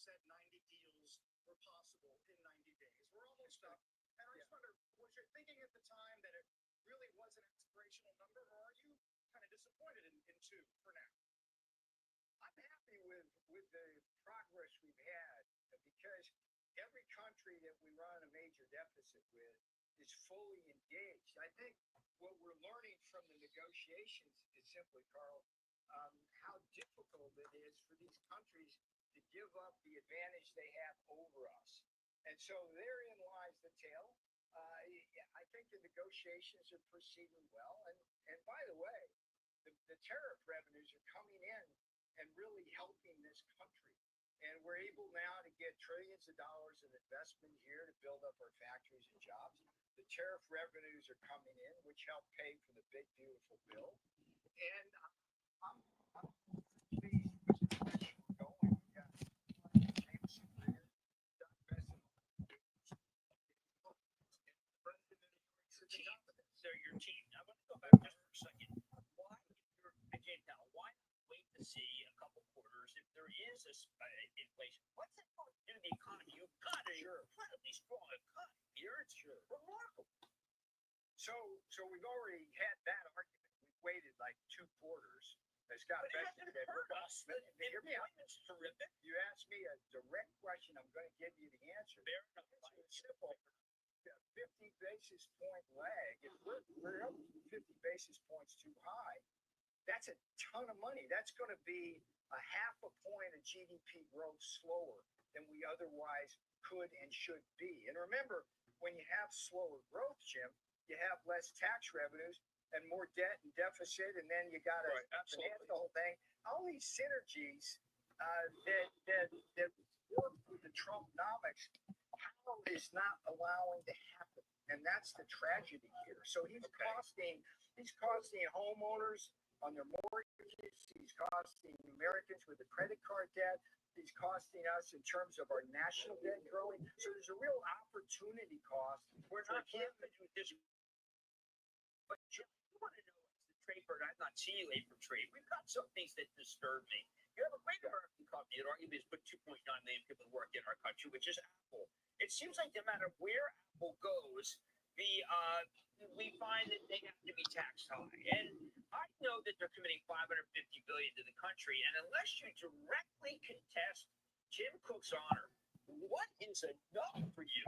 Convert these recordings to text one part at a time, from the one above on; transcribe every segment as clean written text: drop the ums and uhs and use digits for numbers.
said 90 deals were possible in 90 days. We're almost up. And I just wonder, was you thinking at the time that it really was an aspirational number, or are you kind of disappointed in two for now? I'm happy with the progress we've had because every country that we run a major deficit with is fully engaged. I think what we're learning from the negotiations is simply, Carl, how difficult it is for these countries to give up the advantage they have over us. And so therein lies the tale. I think the negotiations are proceeding well. And by the way, the tariff revenues are coming in and really helping this country. And we're able now to get trillions of dollars of investment here to build up our factories and jobs. The tariff revenues are coming in, which help pay for the big, beautiful bill. And I'm pleased with the direction we're going. We got James Greer, Doug Besson, So your team. I want to go back just for a second. Why, again, now, why not wait to see a couple quarters if there is inflation? What's that going to do to the economy? You've got an incredibly strong economy here. It's remarkable. So we've already had that argument. We've waited like 2 quarters. As Scott Besson said, hurt us. The employment's terrific. You asked me a direct question. I'm going to give you the answer. Fair enough. It's simple. 50 basis point lag. If we're up 50 basis points too high, that's a ton of money. That's going to be a half a point of GDP growth slower than we otherwise could and should be. And remember, when you have slower growth, Jim, you have less tax revenues and more debt and deficit, and then you got to finance the whole thing. All these synergies that work with the Trumponomics, Powell is not allowing to happen, and that's the tragedy here. So he's costing homeowners on their mortgages. He's costing Americans with the credit card debt. He's costing us in terms of our national debt growing. So there's a real opportunity cost. We're not here to do this. But Jim, you want to know as the trade bird, I've not seen you late for trade. We've got some things that disturb me. You have a great American company that arguably has put 2.9 million people to work in our country, which is Apple. It seems like no matter where Apple goes, we find that they have to be taxed high. And I know that they're committing $550 billion to the country, and unless you directly contest Tim Cook's honor, what is enough for you?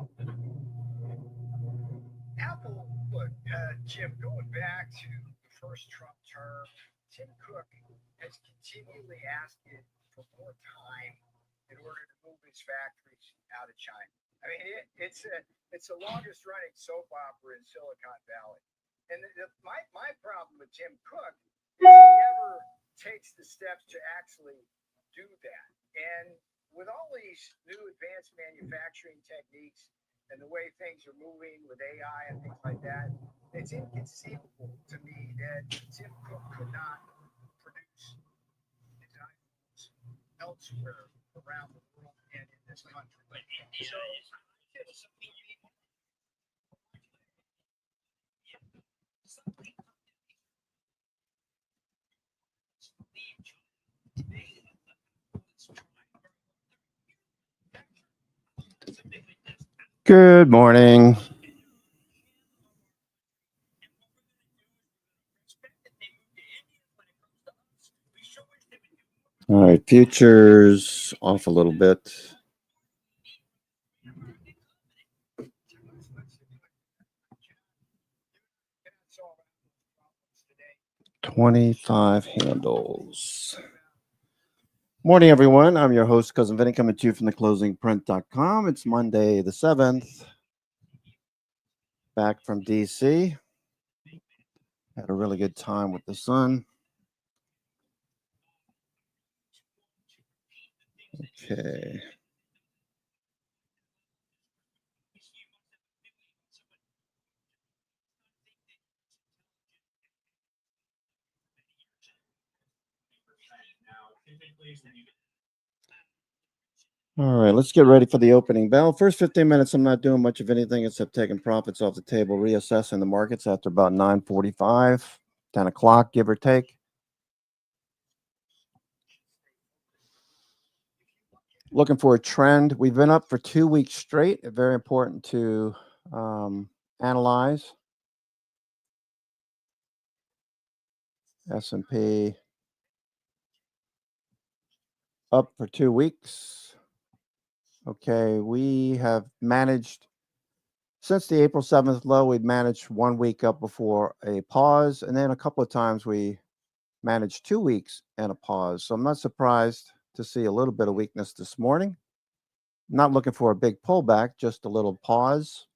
Apple, look, Jim, going back to the first Trump term, Tim Cook has continually asked it for more time in order to move his factories out of China. I mean, it's the longest running soap opera in Silicon Valley. And my problem with Tim Cook is he never takes the steps to actually do that. And with all these new advanced manufacturing techniques and the way things are moving with AI and things like that, it's inconceivable to me that Tim Cook could not produce designs elsewhere around the world and in this country. But India is something you need. Good morning. All right, futures off a little bit. $25 handles. Morning, everyone. I'm your host, Cousin Vinny, coming to you from theclosingprint.com. It's Monday the 7th. Back from DC. Had a really good time with the sun. Okay. All right, let's get ready for the opening bell. First 15 minutes, I'm not doing much of anything except taking profits off the table, reassessing the markets after about 9:45, 10 o'clock, give or take. Looking for a trend. We've been up for 2 weeks straight. Very important to analyze. S&P up for 2 weeks. Okay, we have managed since the April 7th low, we'd managed 1 week up before a pause, and then a couple of times we managed 2 weeks and a pause. So I'm not surprised to see a little bit of weakness this morning. Not looking for a big pullback, just a little pause.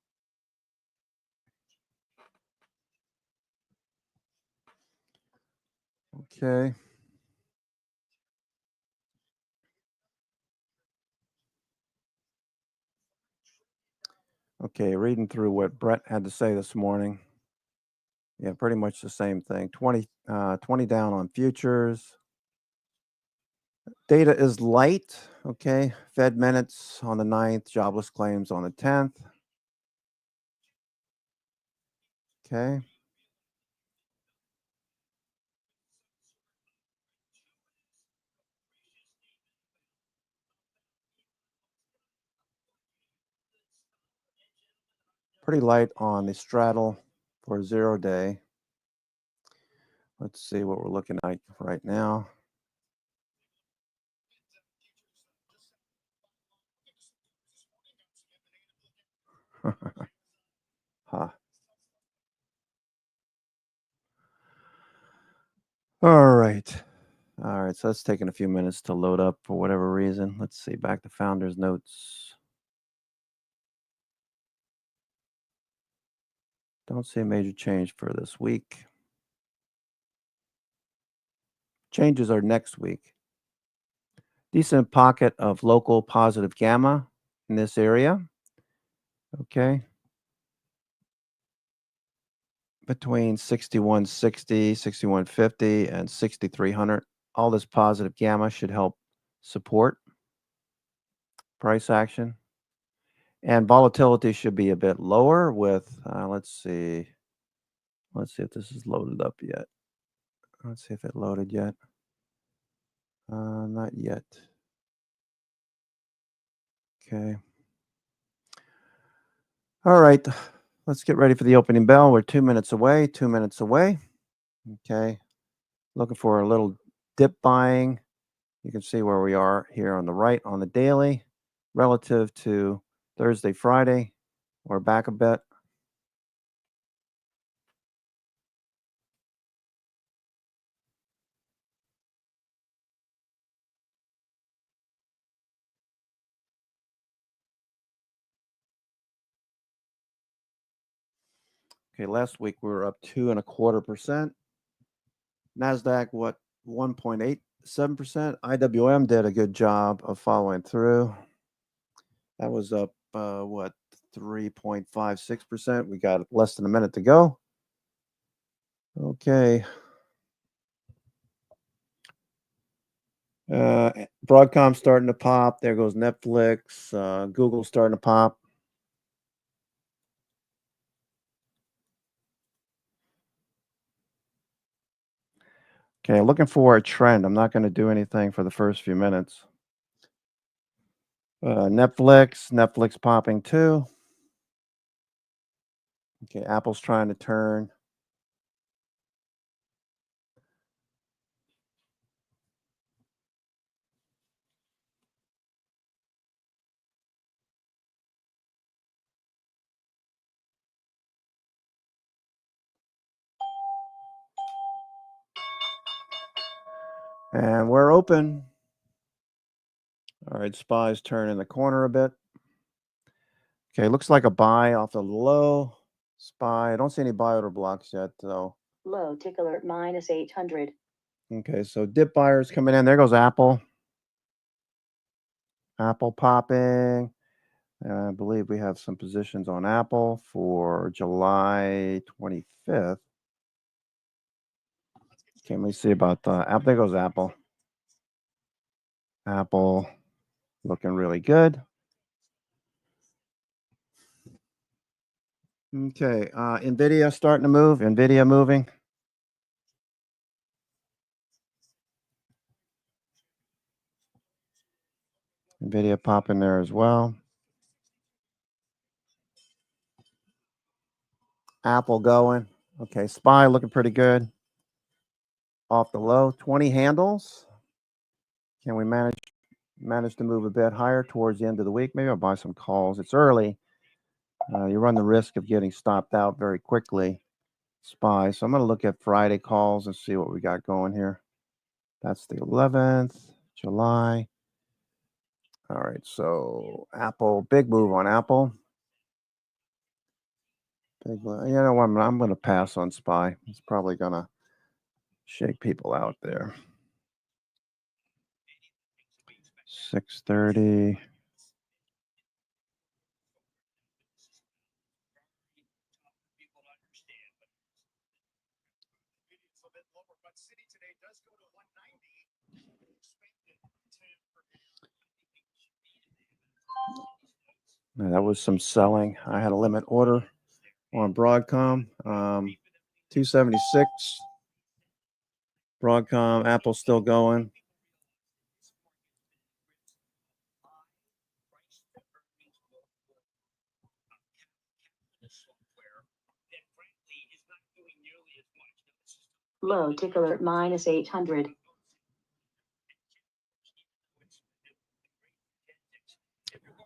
Okay. Okay, reading through what Brett had to say this morning. Yeah, pretty much the same thing. 20 down on futures. Data is light. Okay. Fed minutes on the 9th, jobless claims on the 10th. Okay. Pretty light on the straddle for 0 day. Let's see what we're looking at right now. Huh. All right. All right. So that's taking a few minutes to load up for whatever reason. Let's see. Back to founders notes. Don't see a major change for this week. Changes are next week. Decent pocket of local positive gamma in this area. Okay. Between 6160, 6150, and 6300. All this positive gamma should help support price action. And volatility should be a bit lower with, let's see if this is loaded up yet. Let's see if it loaded yet. Not yet. Okay. All right. Let's get ready for the opening bell. We're 2 minutes away, 2 minutes away. Okay. Looking for a little dip buying. You can see where we are here on the right on the daily relative to Thursday, Friday. We're back a bit. Okay, last week we were up 2.25%. NASDAQ, 1.87%. IWM did a good job of following through. That was up, 3.56%. We got less than a minute to go. Okay. Broadcom starting to pop. There goes Netflix. Google starting to pop. Okay, looking for a trend. I'm not going to do anything for the first few minutes. Netflix popping too. Okay, Apple's trying to turn. And we're open. All right, SPY's turning the corner a bit. Okay, looks like a buy off the low. SPY. I don't see any buy order blocks yet, though. Low tick alert -800. Okay, so dip buyers coming in. There goes Apple. Apple popping. I believe we have some positions on Apple for July 25th. Okay, let me see about the Apple. There goes Apple. Apple looking really good. Okay, NVIDIA starting to move. NVIDIA moving. NVIDIA pop in there as well. Apple going. Okay, SPY looking pretty good. Off the low, 20 handles. Can we manage to move a bit higher towards the end of the week? Maybe I'll buy some calls. It's early. You run the risk of getting stopped out very quickly. SPY. So I'm going to look at Friday calls and see what we got going here. That's the 11th, July. All right, so Apple, big move on Apple. You know what? I'm going to pass on SPY. It's probably going to shake people out there. 6:30. It's a bit lower, but City today does go to 190. Expected to That was some selling. I had a limit order on Broadcom. 276. Broadcom, Apple's still going. Low tick alert minus 800.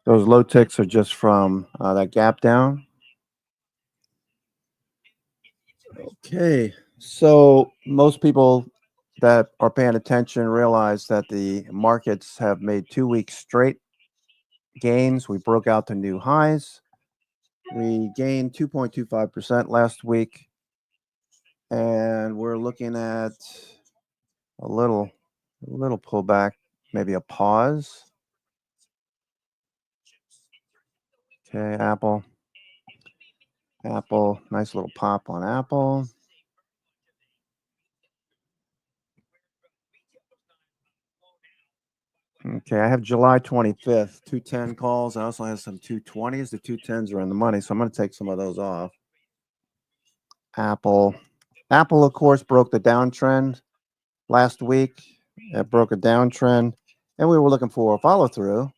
Those low ticks are just from that gap down. Okay, so most people that are paying attention realize that the markets have made 2 weeks straight gains. We broke out to new highs. We gained 2.25% last week, and we're looking at a little pullback, maybe a pause. Okay, Apple, nice little pop on Apple. Okay, I have July 25th, 210 calls. I also have some 220s. The 210s are in the money, so I'm going to take some of those off. Apple, of course, broke the downtrend last week. It broke a downtrend, and we were looking for a follow-through.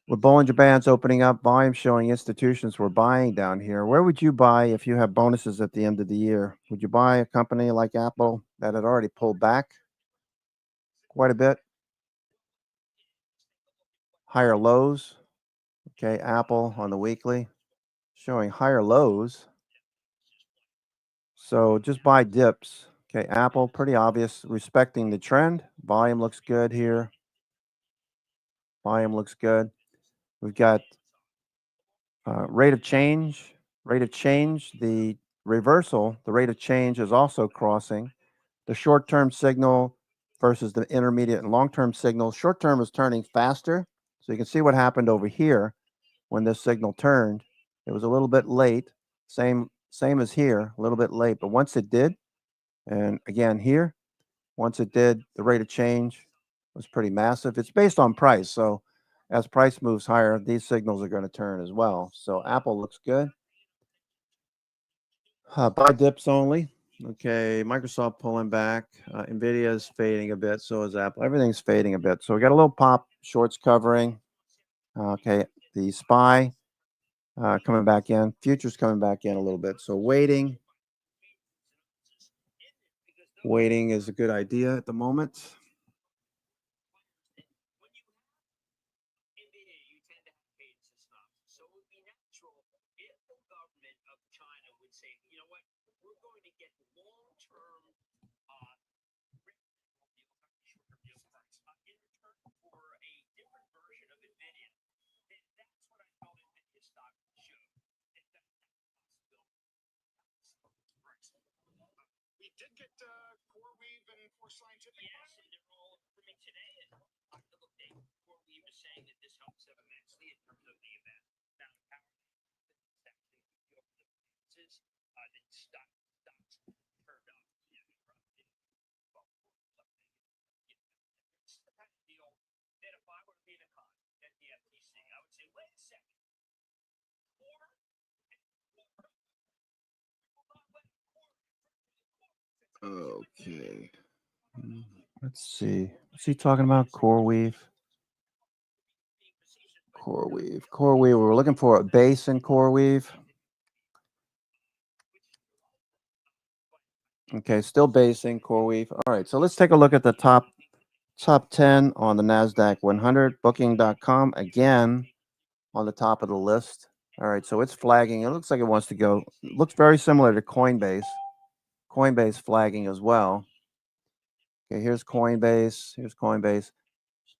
With Bollinger Bands opening up, volume showing institutions were buying down here. Where would you buy if you have bonuses at the end of the year? Would you buy a company like Apple that had already pulled back quite a bit? Higher lows. Okay, Apple on the weekly showing higher lows. So just buy dips. Okay, Apple, pretty obvious, respecting the trend. Volume looks good here. Volume looks good. We've got rate of change. The reversal, the rate of change is also crossing. The short-term signal versus the intermediate and long-term signal. Short-term is turning faster. So you can see what happened over here when this signal turned. It was a little bit late. Same as here, a little bit late. But once it did, and again here, once it did, the rate of change was pretty massive. It's based on price. So as price moves higher, these signals are going to turn as well. So Apple looks good. Buy dips only. Okay, Microsoft pulling back. NVIDIA is fading a bit. So is Apple. Everything's fading a bit. So we got a little pop, shorts covering. Okay, the SPY coming back in. Futures coming back in a little bit. So waiting. Waiting is a good idea at the moment. we did get CoreWeave and Force Scientific. Yes, and they're all improving today. And look, CoreWeave is saying that this helps them immensely in terms of the amount of power that's actually the finances. The stocks turned up. It's the kind of deal that if I were to be in a con at the FTC, I would say, wait a second. Okay. Let's see. What's he talking about? CoreWeave. CoreWeave. CoreWeave. We're looking for a base in CoreWeave. Okay, still basing CoreWeave. All right, so let's take a look at the top 10 on the NASDAQ 100. Booking.com again on the top of the list. All right, so it's flagging. It looks like it wants to go. It looks very similar to Coinbase. Coinbase flagging as well. Okay, here's Coinbase. Here's Coinbase.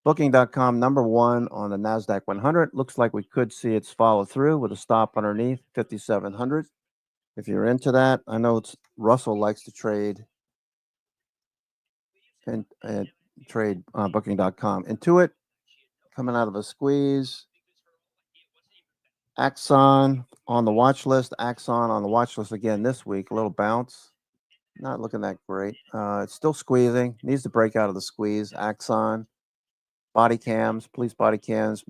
Booking.com #1 on the NASDAQ 100. Looks like we could see its follow through with a stop underneath 5,700. If you're into that, I know Russell likes to trade and trade Booking.com. Intuit coming out of a squeeze. Axon on the watch list. Axon on the watch list again this week. A little bounce. Not looking that great. It's still squeezing. Needs to break out of the squeeze. Axon. Body cams. Police body cams.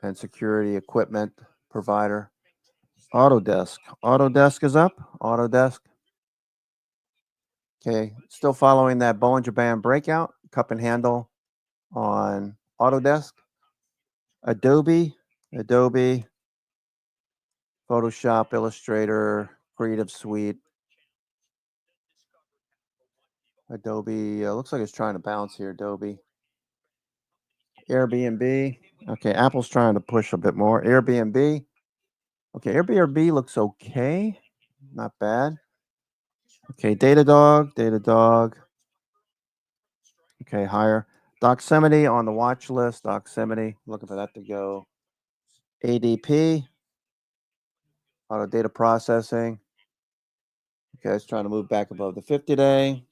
And security equipment provider. Autodesk. Autodesk is up. Autodesk. Okay. Still following that Bollinger Band breakout. Cup and handle on Autodesk. Adobe. Photoshop, Illustrator, Creative Suite. Adobe, looks like it's trying to bounce here, Adobe. Airbnb. Okay, Apple's trying to push a bit more. Airbnb. Okay, Airbnb looks okay. Not bad. Okay, Datadog. Okay, higher. Doximity on the watch list. Doximity, looking for that to go. ADP. Auto data processing. Okay, it's trying to move back above the 50-day.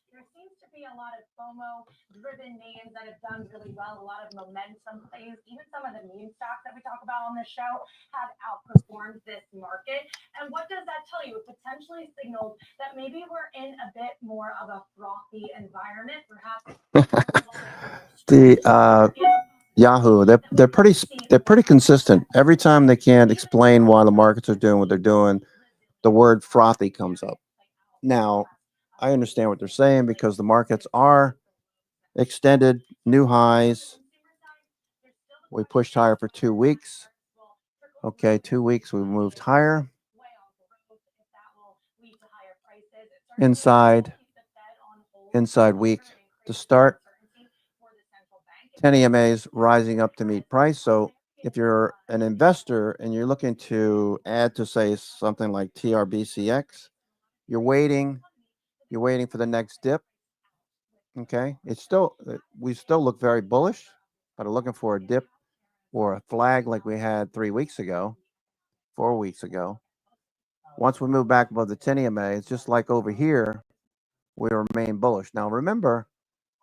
There seems to be a lot of FOMO-driven names that have done really well, a lot of momentum plays. Even some of the meme stocks that we talk about on this show have outperformed this market. And what does that tell you? It potentially signals that maybe we're in a bit more of a frothy environment, perhaps. The Yahoo, they're pretty consistent. Every time they can't explain why the markets are doing what they're doing, the word frothy comes up. Now, I understand what they're saying because the markets are extended new highs. We pushed higher for 2 weeks. Okay, 2 weeks we moved higher. Inside week to start. 10 EMAs rising up to meet price. So if you're an investor and you're looking to add to, say, something like TRBCX, you're waiting for the next dip. Okay, we still look very bullish, but are looking for a dip or a flag like we had 4 weeks ago. Once we move back above the 10 EMA, it's just like over here, we remain bullish. Now remember,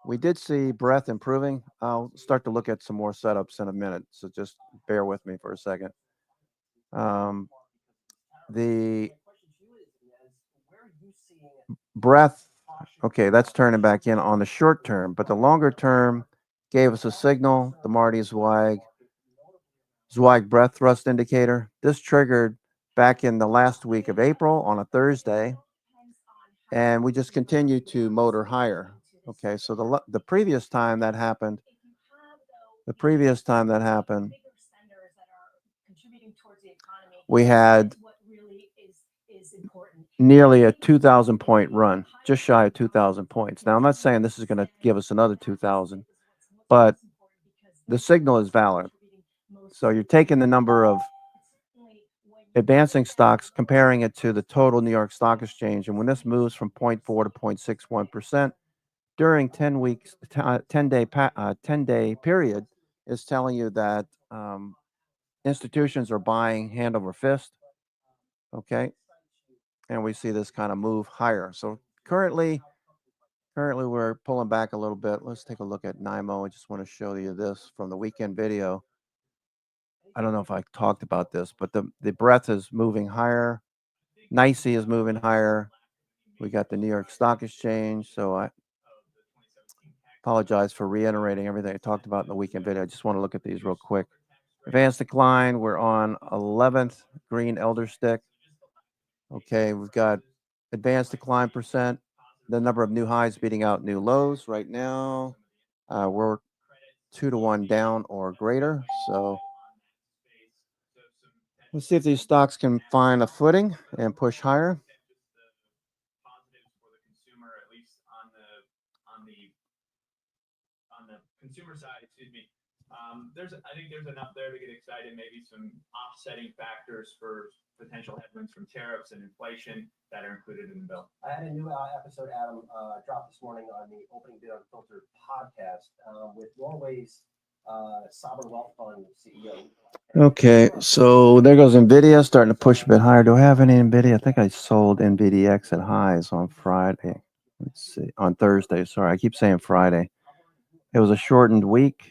we did see breadth improving. I'll start to look at some more setups in a minute, so just bear with me for a second. The breadth, okay, that's turning back in on the short term, but the longer term gave us a signal, the Marty Zweig breadth thrust indicator. This triggered back in the last week of April on a Thursday, and we just continue to motor higher. Okay, so the previous time that happened, we had nearly a 2,000 point run, just shy of 2,000 points. Now, I'm not saying this is going to give us another 2,000, but the signal is valid. So you're taking the number of advancing stocks, comparing it to the total New York Stock Exchange, and when this moves from 0.4 to 0.61%, during 10 weeks, 10-day period is telling you that institutions are buying hand over fist. Okay. And we see this kind of move higher. So currently we're pulling back a little bit. Let's take a look at NIMO. I just want to show you this from the weekend video. I don't know if I talked about this, but the breadth is moving higher. NYSE is moving higher. We got the New York Stock Exchange. So I apologize for reiterating everything I talked about in the weekend video. I just want to look at these real quick. Advanced decline, we're on 11th green elder stick. Okay, we've got advanced decline percent, the number of new highs beating out new lows right now. We're 2-1 down or greater. So let's see if these stocks can find a footing and push higher. Positives for the consumer, at least on the consumer side, excuse me. I think there's enough there to get excited. Maybe some offsetting factors for potential headwinds from tariffs and inflation that are included in the bill. I had a new episode, Adam, dropped this morning on the Opening Bid Unfiltered podcast with Norway's Sovereign Wealth Fund CEO. Okay, so there goes NVIDIA starting to push a bit higher. Do I have any NVIDIA? I think I sold NVDX at highs on Friday. Let's see, on Thursday. Sorry, I keep saying Friday. It was a shortened week.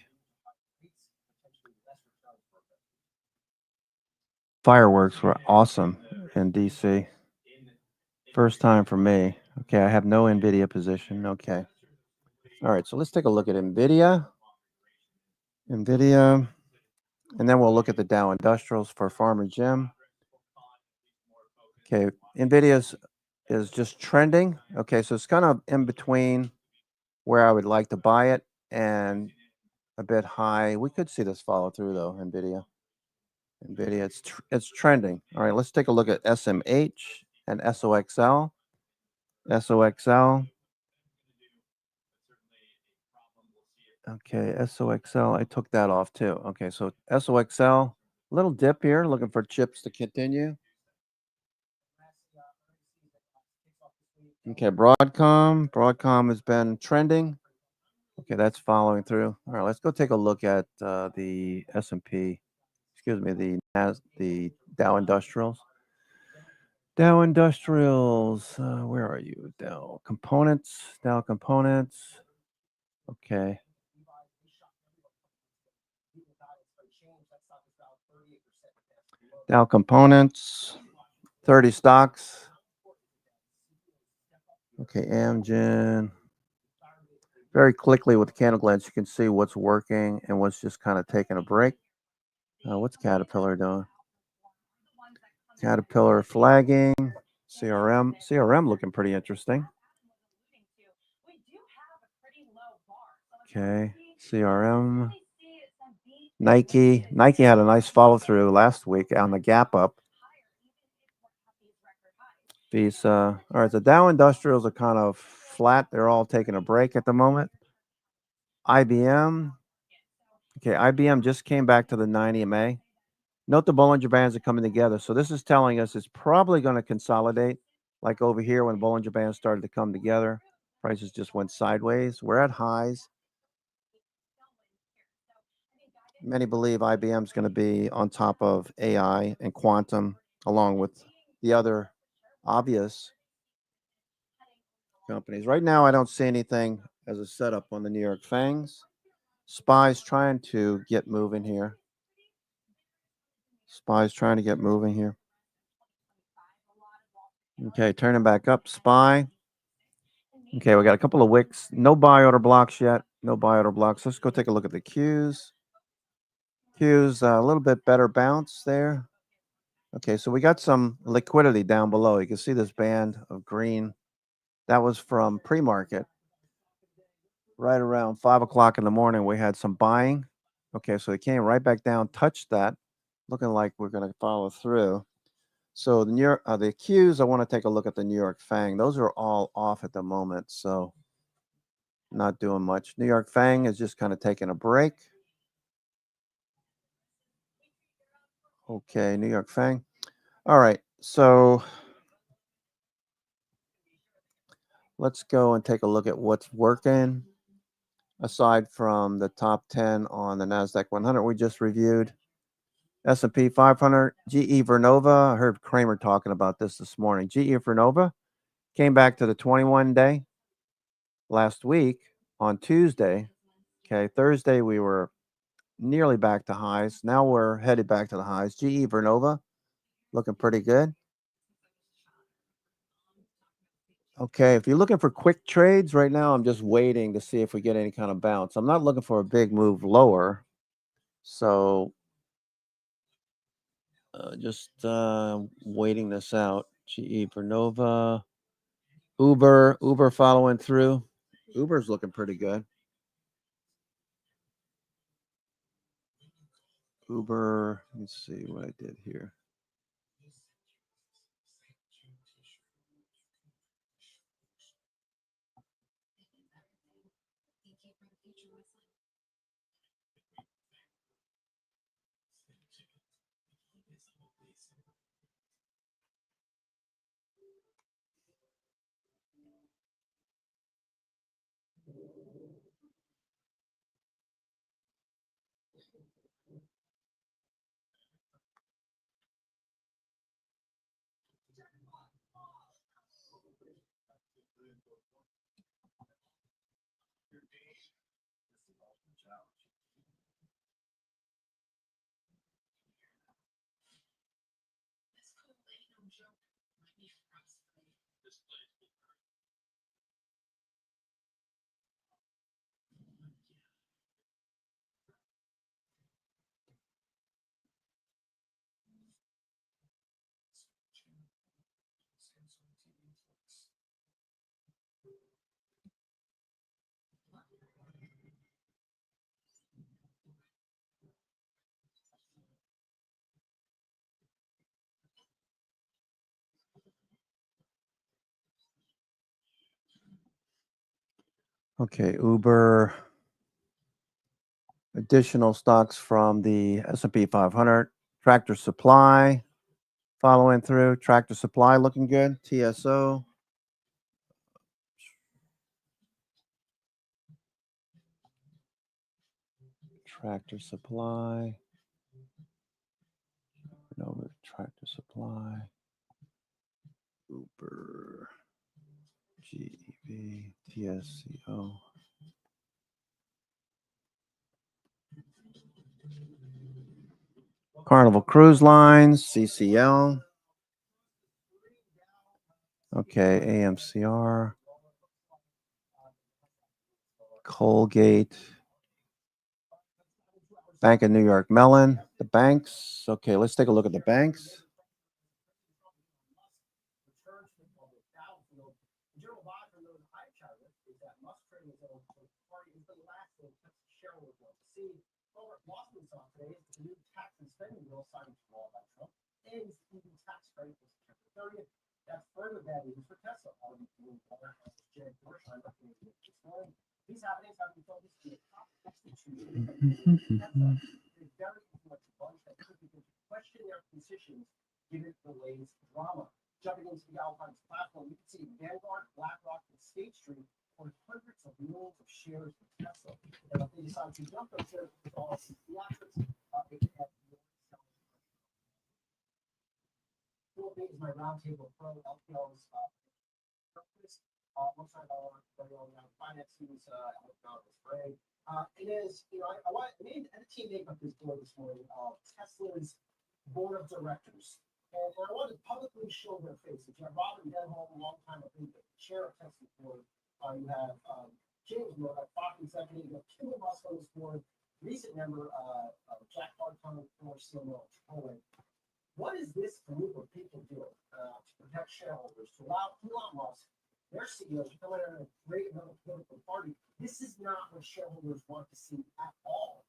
Fireworks were awesome in DC. First time for me. Okay, I have no NVIDIA position. Okay. All right, so let's take a look at NVIDIA. NVIDIA. And then we'll look at the Dow Industrials for Farmer Jim. Okay, NVIDIA is just trending. Okay, so it's kind of in between where I would like to buy it and a bit high. We could see this follow through though, NVIDIA. NVIDIA, it's trending. All right, let's take a look at SMH and SOXL. SOXL. Okay, SOXL, I took that off too. Okay, so SOXL, little dip here, looking for chips to continue. Okay, Broadcom has been trending. Okay, that's following through. All right, let's go take a look at the S&P, excuse me, the Dow Industrials. Dow Industrials, where are you? Dow Components. Okay. Dow Components, 30 stocks. Okay, Amgen. Very quickly with the candle glance, you can see what's working and what's just kind of taking a break. What's Caterpillar doing? Caterpillar flagging. CRM looking pretty interesting. Okay, CRM. Nike had a nice follow through last week on the gap up. These all right, the Dow Industrials are kind of flat. They're all taking a break at the moment. IBM. Okay, IBM just came back to the 90 MA. Note the Bollinger Bands are coming together. So this is telling us it's probably going to consolidate like over here when Bollinger Bands started to come together. Prices just went sideways. We're at highs. Many believe IBM is going to be on top of AI and quantum along with the other obvious companies. Right now, I don't see anything as a setup on the New York Fangs. SPY's trying to get moving here. Okay, turning back up, SPY. Okay, we got a couple of wicks. No buy order blocks yet. Let's go take a look at the Qs. Qs, a little bit better bounce there. Okay, so we got some liquidity down below. You can see this band of green. That was from pre-market. Right around 5 o'clock in the morning, we had some buying. Okay, so it came right back down, touched that, looking like we're going to follow through. So the Qs, I want to take a look at the New York Fang. Those are all off at the moment, so not doing much. New York Fang is just kind of taking a break. Okay, New York Fang. All right, so let's go and take a look at what's working. Aside from the top 10 on the NASDAQ 100 we just reviewed. S&P 500, GE Vernova. I heard Kramer talking about this morning. GE Vernova came back to the 21-day last week on Tuesday. Okay, Thursday we were nearly back to highs. Now we're headed back to the highs. GE Vernova looking pretty good. Okay, if you're looking for quick trades right now, I'm just waiting to see if we get any kind of bounce. I'm not looking for a big move lower. So just waiting this out. GE Vernova. Uber following through. Uber's looking pretty good. Uber, let's see what I did here. Okay, Uber. Additional stocks from the S&P 500. Tractor Supply following through. Tractor Supply looking good. TSO. Tractor Supply. Over Tractor Supply. Uber. GEV. TSCO. Carnival Cruise Lines. CCL. Okay, AMCR. Colgate. Bank of New York Mellon. The banks. Okay, let's take a look at the banks. That's further bad news for Tesla. These happenings have been focused on the top institution. Very much a bunch that could begin to question their positions given the latest drama. Jumping into the Alpine platform, you can see Vanguard, BlackRock, and State Street for hundreds of millions of shares of Tesla. And if they decide to dump those shares with all the theatrics, they can have is my roundtable pro LPL's purpose. Alongside our very own finance students, Ray. It is, I want me and the team make up this board this morning of Tesla's board of directors. And I want to publicly show their faces. You have Robin Denholm, a long time, I think, the chair of Tesla's board. You have James Moore, a Fox executive. You have Kim Russell on this board, recent member, Jack Hartung, former CMO of Chipotle. What is this group of people doing to protect shareholders, to allow Elon Musk, their CEO, to come in and create another political party? This is not what shareholders want to see at all.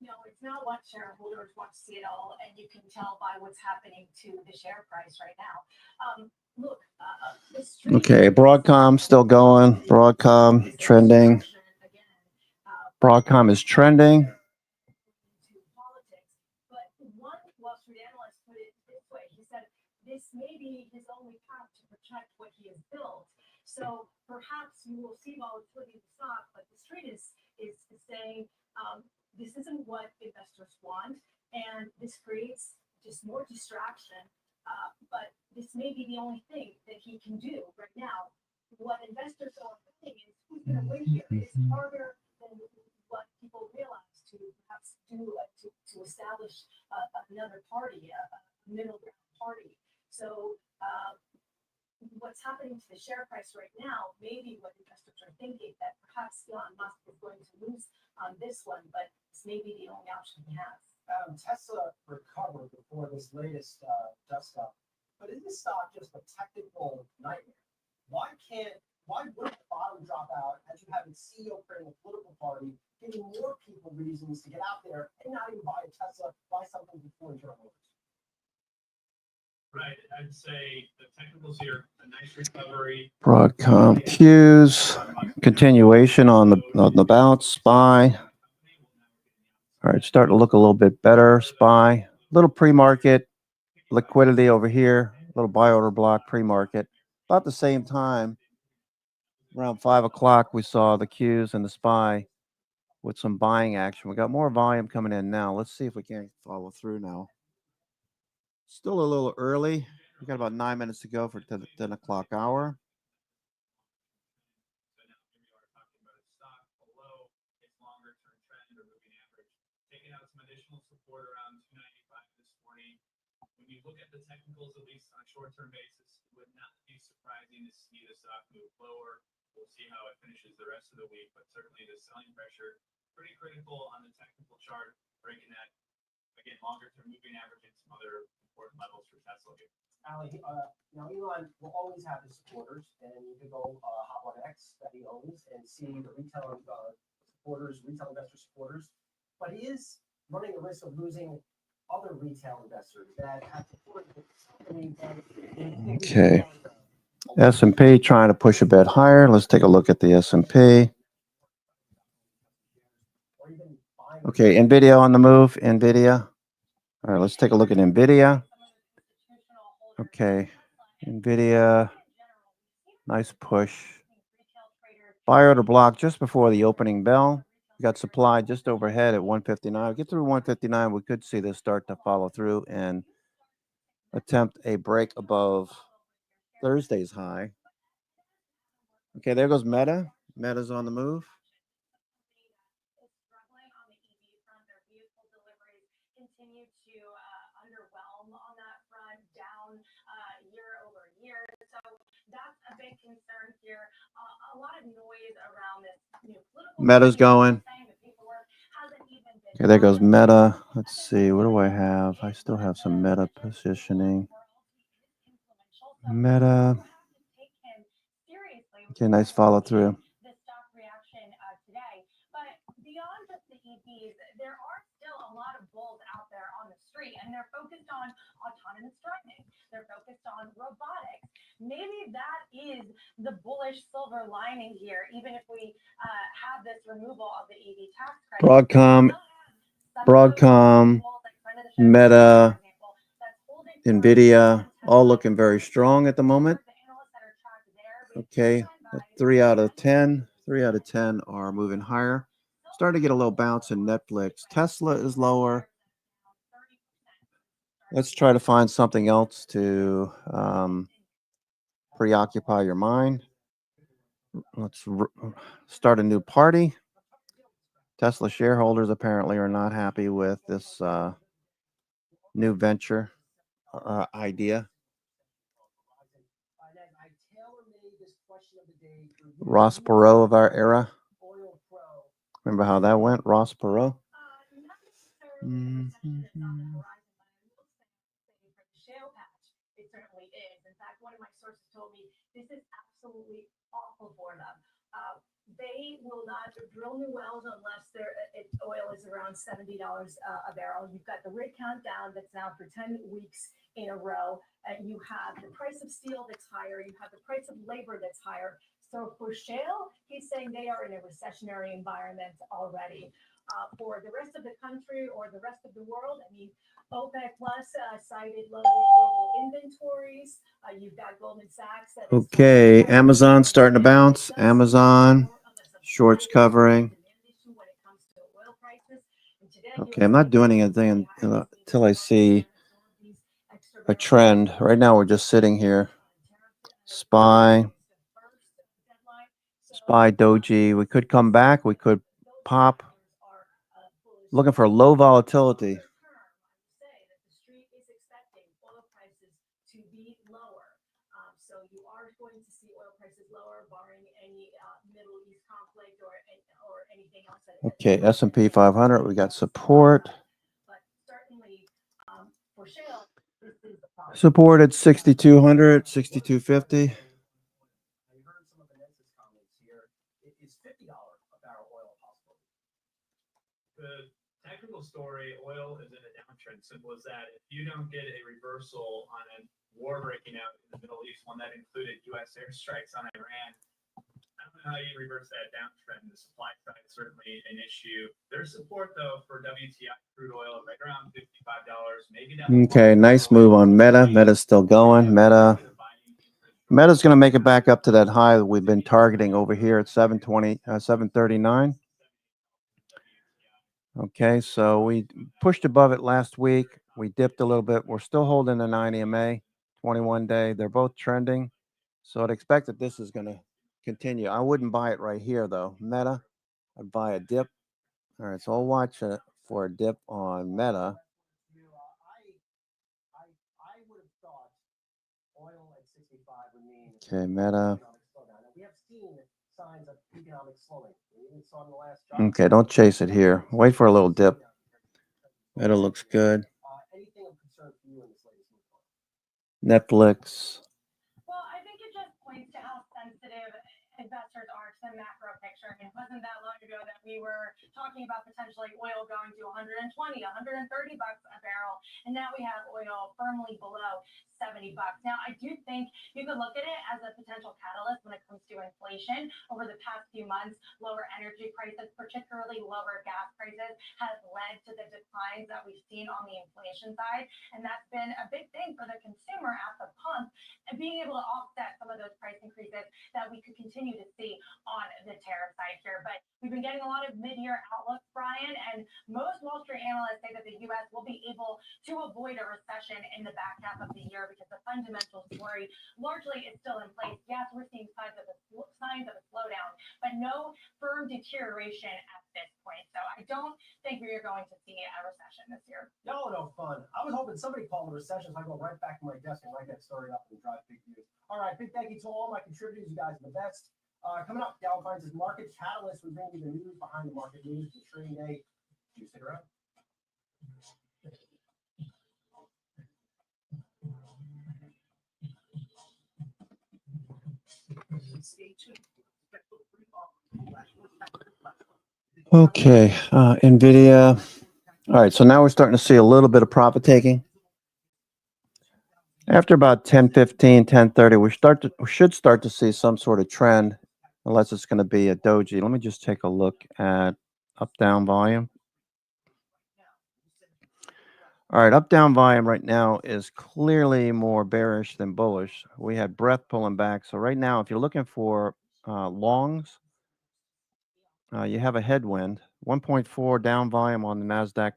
No, it's not what shareholders want to see at all, and you can tell by what's happening to the share price right now. Look, this okay, Broadcom still going. Broadcom trending. Broadcom is trending. This may be his only path to protect what he has built. So perhaps you will see volatility in the stock, but the street is saying this isn't what investors want, and this creates just more distraction. But this may be the only thing that he can do right now. What investors are thinking is who's going to win here. It's harder than what people realize to perhaps do to establish another party, a middle ground party. So what's happening to the share price right now may be what investors are thinking, that perhaps Elon Musk is going to lose on this one, but this may be the only option he has. Tesla recovered before this latest dust up, but is this stock just a technical nightmare? Why What is your hope? Right, I'd say the technicals here, a nice recovery. Broadcom cues, continuation on the bounce, SPY. All right, starting to look a little bit better, SPY. Little pre-market liquidity over here, little buy order block pre-market. About the same time, around 5 o'clock, we saw the cues and the SPY with some buying action. We got more volume coming in now. Let's see if we can follow through now. Still a little early. We got about 9 minutes to go for the 10 o'clock hour. So now here we are talking about a stock below its longer term trend or moving average, taking out some additional support around 295 this morning. When you look at the technicals, at least on a short term basis, it would not be surprising to see the stock move lower. We'll see how it finishes the rest of the week, but certainly the selling pressure pretty critical on the technical chart, breaking that again longer term moving average and some other important levels for Tesla here. Ali, Elon will always have his supporters, and you could go hop on X that he owns and see the retail supporters, retail investor supporters. But he is running the risk of losing other retail investors that have supported the company. Okay. S&P trying to push a bit higher. Let's take a look at the S&P. Okay, NVIDIA on the move. NVIDIA. All right, let's take a look at NVIDIA. Okay, NVIDIA. Nice push. Buy order block just before the opening bell. We got supply just overhead at 159. Get through 159, we could see this start to follow through and attempt a break above Thursday's high. Okay, there goes Meta. Meta's on the move. Continue to underwhelm on that front, down year over year. So that's a big concern here. A lot of noise around this political. Meta's going. Okay, there goes Meta. Let's see. What do I have? I still have some Meta positioning. Meta. Okay, nice follow through. The stock reaction today, but beyond just the EVs, there are still a lot of bulls out there on the street, and they're focused on autonomous driving. They're focused on robotics. Maybe that is the bullish silver lining here, even if we have this removal of the EV tax credit. Broadcom, Meta, NVIDIA, all looking very strong at the moment. Okay, 3 out of 10. 3 out of 10 are moving higher. Starting to get a little bounce in Netflix. Tesla is lower. Let's try to find something else to preoccupy your mind. Let's start a new party. Tesla shareholders apparently are not happy with this new venture idea. Ross Perot of our era. Remember how that went? Ross Perot. It certainly is. In fact, one of my sources told me this is absolutely awful for them. They will not drill new wells unless oil is around $70 a barrel. You've got the rig count down that's now for 10 weeks in a row. You have the price of steel that's higher. You have the price of labor that's higher. So for shale, he's saying they are in a recessionary environment already. For the rest of the country or the rest of the world, I mean, OPEC Plus cited low global inventories. You've got Goldman Sachs. Okay, Amazon starting to bounce. Amazon, shorts covering. Okay, I'm not doing anything until I see a trend. Right now, we're just sitting here. SPY, Doji. We could come back. We could pop. Looking for low volatility. So you are going to see oil prices lower, barring any Middle East conflict or anything else. Okay, S&P 500. We got support. But certainly, for shale, this is the problem. Support at 6,200, 6,250. I heard some of Vanessa's comments here. Is $50 a barrel oil possible? The technical story, oil is in a downtrend simple as that. If you don't get a reversal on a war breaking out in the Middle East, one that included U.S. airstrikes on Iran, I don't know how you reverse that downtrend. The supply side is certainly an issue. There's support though for WTI crude oil right around $55. Maybe that. Okay, nice move on Meta. Meta's still going. Meta's going to make it back up to that high that we've been targeting over here at 739. Okay, so we pushed above it last week. We dipped a little bit. We're still holding the 9 EMA, 21 day. They're both trending. So I'd expect that this is going to continue. I wouldn't buy it right here though. Meta, I'd buy a dip. All right, so I'll watch for a dip on Meta. I would have thought oil at 65 would mean Okay, Meta. economic slowdown. And we have seen signs of economic slowing. We even saw in the last Okay, don't chase it here. Wait for a little dip. Meta looks good. Anything of concern for you in this latest report? Netflix. Well, I think it just points to how sensitive investors are to the macro picture. I mean, it wasn't that long ago that we were talking about potentially oil going to 120, 130 bucks a barrel, and now we have oil firmly below 70 bucks. Now, I do think you could look at it as a potential catalyst when it comes to inflation. Over the past few months, lower energy prices, particularly lower gas prices, has led to the declines that we've seen on the inflation side, and that's been a big thing for the consumer at the pump, and being able to offset some of those price increases that we could continue to see on the tariff side here. But we've been getting a lot of mid-year outlooks, Brian, and most Wall Street analysts say that the U.S. will be able to avoid a recession in the back half of the year because the fundamental story largely is still in place. Yes, we're seeing signs of a slowdown, but no firm deterioration at this point. So I don't think we are going to see a recession this year. No fun. I was hoping somebody called a recession so I go right back to my desk and write that story up and drive big news. All right, big thank you to all my contributors. You guys are the best. Coming up, Dow finds his market catalyst. We bring you the news behind the market news, the trading day. You stick around. Okay, NVIDIA. All right, so now we're starting to see a little bit of profit taking. After about 10:15, 10:30, we should start to see some sort of trend, unless it's going to be a doji. Let me just take a look at up-down volume. All right, up-down volume right now is clearly more bearish than bullish. We had breadth pulling back. So right now, if you're looking for longs, you have a headwind. 1.4 down volume on the NASDAQ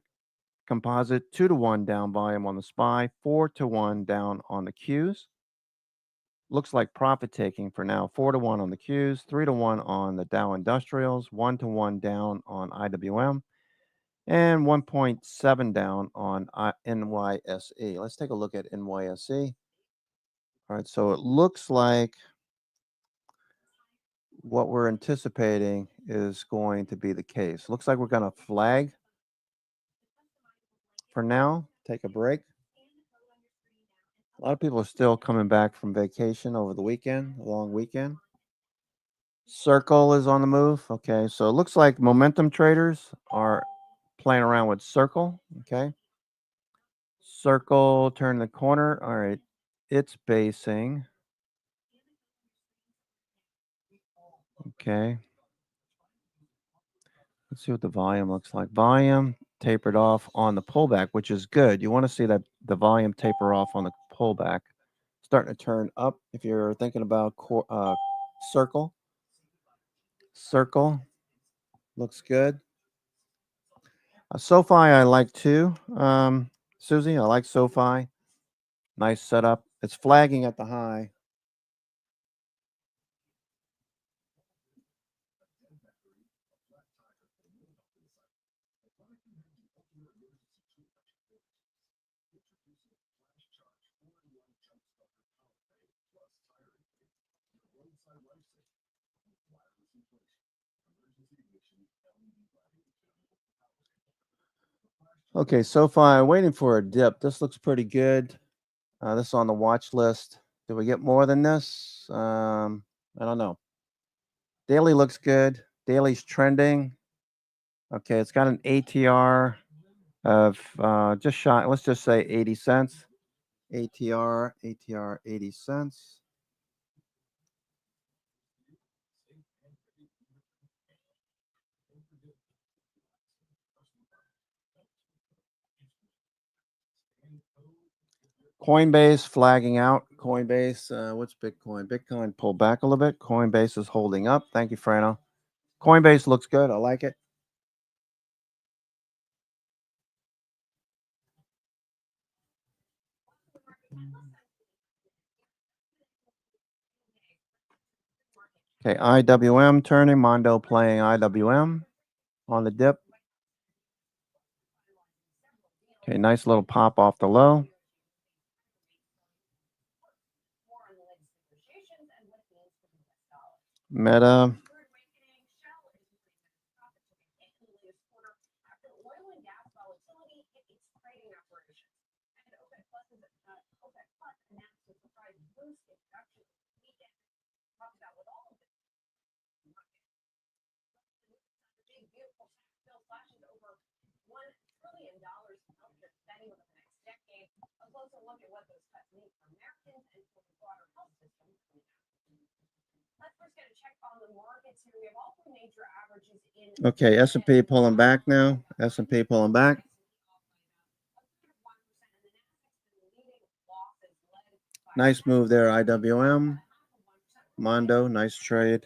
Composite, 2-to-1 down volume on the SPY, 4-to-1 down on the Qs. Looks like profit taking for now. 4-to-1 on the Qs, 3-to-1 on the Dow Industrials, 1-to-1 down on IWM, and 1.7 down on NYSE. Let's take a look at NYSE. All right, so it looks like what we're anticipating is going to be the case. Looks like we're going to flag for now, take a break. A lot of people are still coming back from vacation over the weekend, a long weekend. Circle is on the move. Okay, so it looks like momentum traders are playing around with Circle. Okay. Circle, turn the corner. All right, it's basing. Okay. Let's see what the volume looks like. Volume tapered off on the pullback, which is good. You want to see that the volume taper off on the pullback. Starting to turn up if you're thinking about Circle. Circle looks good. SoFi I like too. Susie, I like SoFi. Nice setup. It's flagging at the high. Okay, SoFi, waiting for a dip. This looks pretty good. This is on the watch list. Do we get more than this? I don't know. Daily looks good. Daily's trending. Okay, it's got an ATR of just shy, let's just say 80 cents. ATR 80 cents. Coinbase flagging out. Coinbase, what's Bitcoin? Bitcoin pulled back a little bit. Coinbase is holding up. Thank you, Frano. Coinbase looks good. I like it. Okay, IWM turning. Mondo playing IWM on the dip. Okay, nice little pop off the low. Meta. Okay, S&P pulling back now. S&P pulling back. Nice move there, IWM. Mondo, nice trade.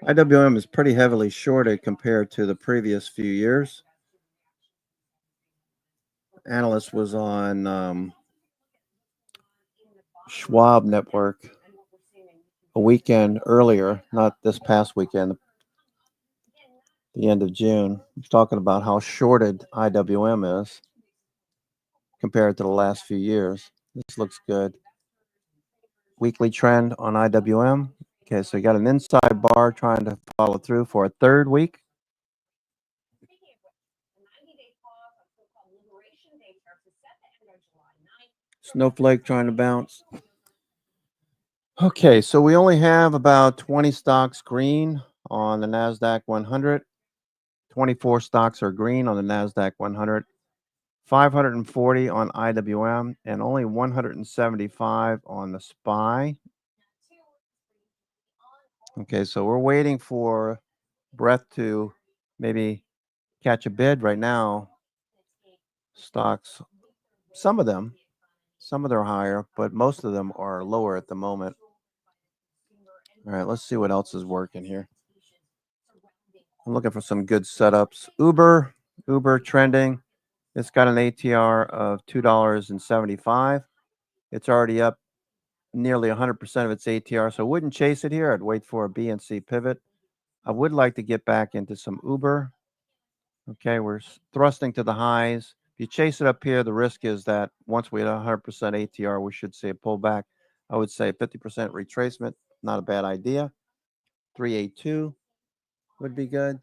IWM is pretty heavily shorted compared to the previous few years. Analyst was on Schwab Network a weekend earlier, not this past weekend, the end of June. He's talking about how shorted IWM is compared to the last few years. This looks good. Weekly trend on IWM. Okay, so you got an inside bar trying to follow through for a third week. Snowflake trying to bounce. Okay, so we only have about 20 stocks green on the NASDAQ 100. 24 stocks are green on the NASDAQ 100. 540 on IWM and only 175 on the SPY. Okay, so we're waiting for breath to maybe catch a bid right now. Stocks, some of them are higher, but most of them are lower at the moment. All right, let's see what else is working here. I'm looking for some good setups. Uber trending. It's got an ATR of $2.75. It's already up nearly 100% of its ATR, so I wouldn't chase it here. I'd wait for a BNC pivot. I would like to get back into some Uber. Okay, we're thrusting to the highs. If you chase it up here, the risk is that once we hit 100% ATR, we should see a pullback. I would say 50% retracement, not a bad idea. 382 would be good.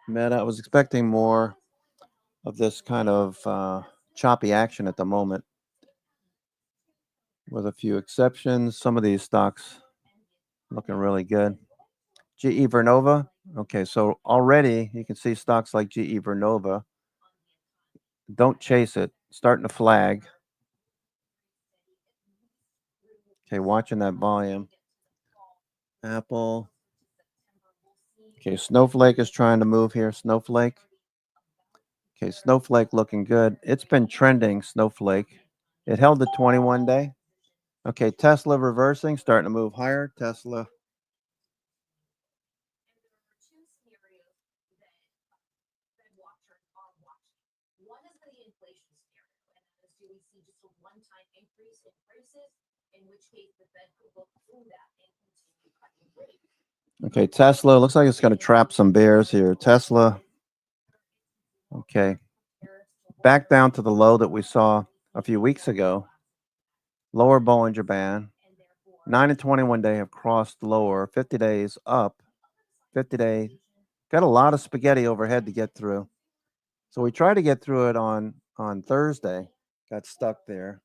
Meta, I was expecting more of this kind of choppy action at the moment, with a few exceptions. Some of these stocks looking really good. GE Vernova. Okay, so already you can see stocks like GE Vernova. Don't chase it. Starting to flag. Okay, watching that volume. Apple. Okay, Snowflake is trying to move here. Snowflake. Okay, Snowflake looking good. It's been trending, Snowflake. It held the 21-day. Okay, Tesla reversing, starting to move higher. Tesla. Okay, Tesla looks like it's going to trap some bears here. Tesla. Okay. Back down to the low that we saw a few weeks ago. Lower Bollinger Band. 9 and 21 day have crossed lower. 50 days up. 50 day. Got a lot of spaghetti overhead to get through. So we tried to get through it on Thursday. Got stuck there.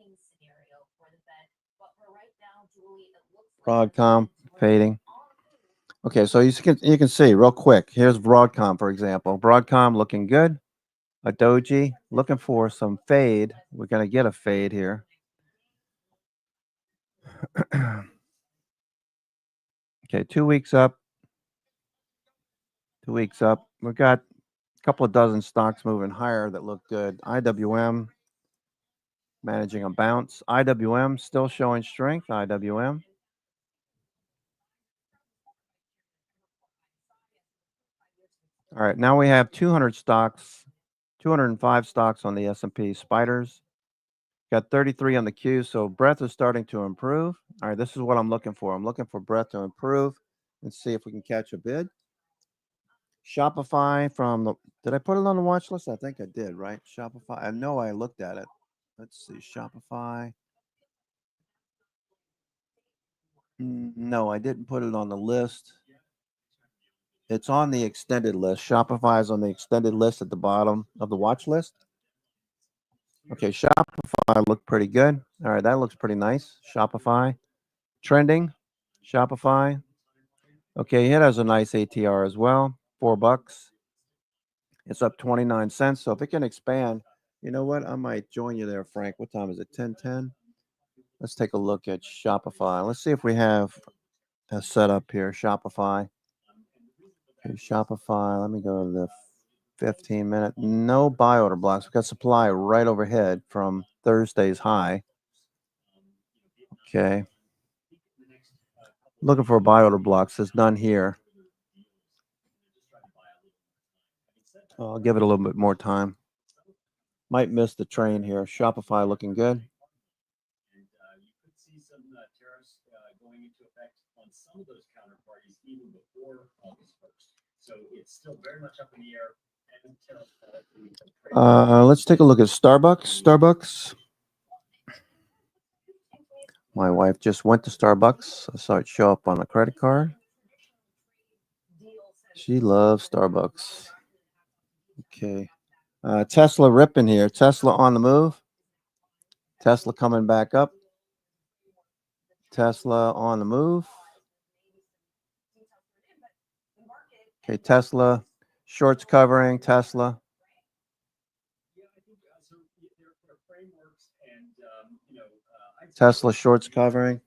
ceiling scenario for the Fed, but for right now, Julie, it looks like Broadcom fading. Okay, so you can see real quick. Here's Broadcom, for example. Broadcom looking good. A doji looking for some fade. We're gonna get a fade here. Okay, 2 weeks up. 2 weeks up. We've got a couple of dozen stocks moving higher that look good. IWM managing a bounce. IWM still showing strength. IWM. All right, now we have 200 stocks, 205 stocks on the S&P Spiders. Got 33 on the Q, so breadth is starting to improve. All right, this is what I'm looking for. I'm looking for breadth to improve and see if we can catch a bid. Shopify from the, did I put it on the watch list? I think I did, right? Shopify. I know I looked at it. Let's see, Shopify. No, I didn't put it on the list. It's on the extended list. Shopify is on the extended list at the bottom of the watch list. Okay, Shopify looked pretty good. All right, that looks pretty nice. Shopify. Trending. Shopify. Okay, it has a nice ATR as well. $4. It's up 29 cents. So if it can expand, you know what? I might join you there, Frank. What time is it? 10:10. Let's take a look at Shopify. Let's see if we have a setup here. Shopify. Okay, Shopify. Let me go to the 15-minute. No buy order blocks. We've got supply right overhead from Thursday's high. Okay. Looking for a buy order blocks. There's none here. I'll give it a little bit more time. Might miss the train here. Shopify looking good. And you could see some tariffs going into effect on some of those counterparties even before August 1st. So it's still very much up in the air. Let's take a look at Starbucks. Starbucks. My wife just went to Starbucks. I saw it show up on a credit card. She loves Starbucks. Okay. Tesla ripping here. Tesla on the move. Tesla coming back up. Tesla on the move. Okay, Tesla. Shorts covering Tesla. Tesla shorts covering.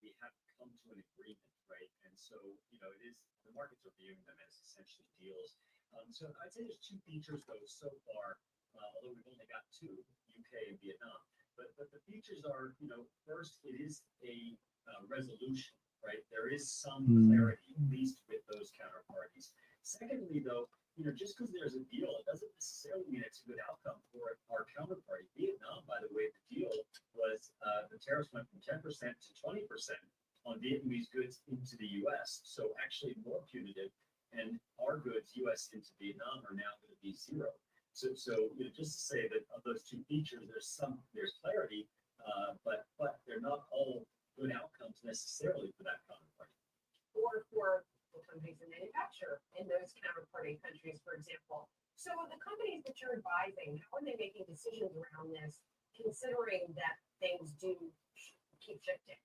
We have come to an agreement, right? And so, it is, the markets are viewing them as essentially deals. So I'd say there's two features though so far, although we've only got two, UK and Vietnam. But the features are, first, it is a resolution, right? There is some clarity, at least with those counterparties. Secondly, though, just because there's a deal, it doesn't necessarily mean it's a good outcome for our counterparty. Vietnam, by the way, the deal was the tariffs went from 10% to 20% on Vietnamese goods into the U.S. So actually more punitive, and our goods, U.S. into Vietnam, are now going to be zero. So just to say that of those two features, there's clarity, but they're not all good outcomes necessarily for that counterparty. Or for the companies that manufacture in those counterparty countries, for example. So the companies that you're advising, how are they making decisions around this, considering that things do keep shifting?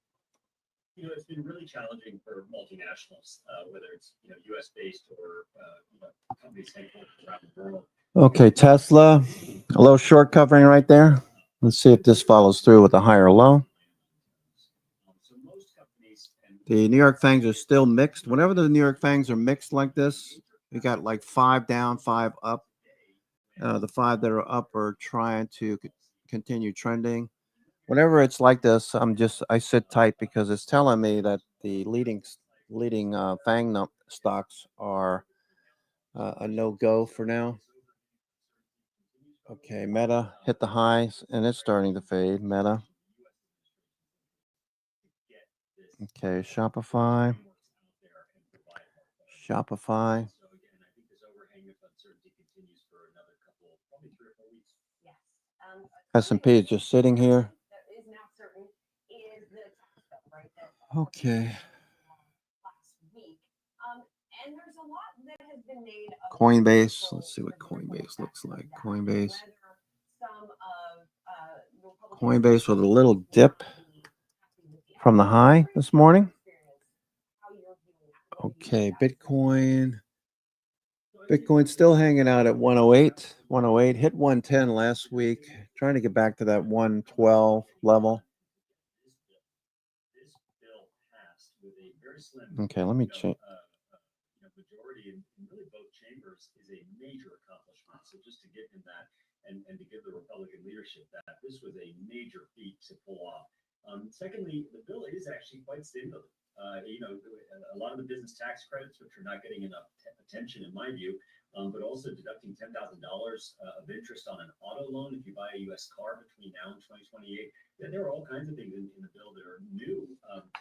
It's been really challenging for multinationals, whether it's U.S. based or companies headquartered around the world. Okay, Tesla, a little short covering right there. Let's see if this follows through with a higher low. The New York Fangs are still mixed. Whenever the New York Fangs are mixed like this, we got like 5 down, 5 up. The 5 that are up are trying to continue trending. Whenever it's like this, I sit tight because it's telling me that the leading Fang stocks are a no-go for now. Okay, Meta hit the highs and it's starting to fade. Meta. Okay, Shopify. Shopify. S&P is just sitting here. Okay. Coinbase. Let's see what Coinbase looks like. Coinbase. some of, Republicans. Coinbase with a little dip from the high this morning. Okay, Bitcoin. Bitcoin's still hanging out at 108. 108 hit 110 last week. Trying to get back to that 112 level. This bill passed with a very slim. Okay, let me check. Majority in really both chambers is a major accomplishment. So just to give him that and to give the Republican leadership that, this was a major feat to pull off. Secondly, the bill is actually quite stimulative. A lot of the business tax credits, which are not getting enough attention in my view, but also deducting $10,000 of interest on an auto loan if you buy a U.S. car between now and 2028. Yeah, there are all kinds of things in the bill that are new,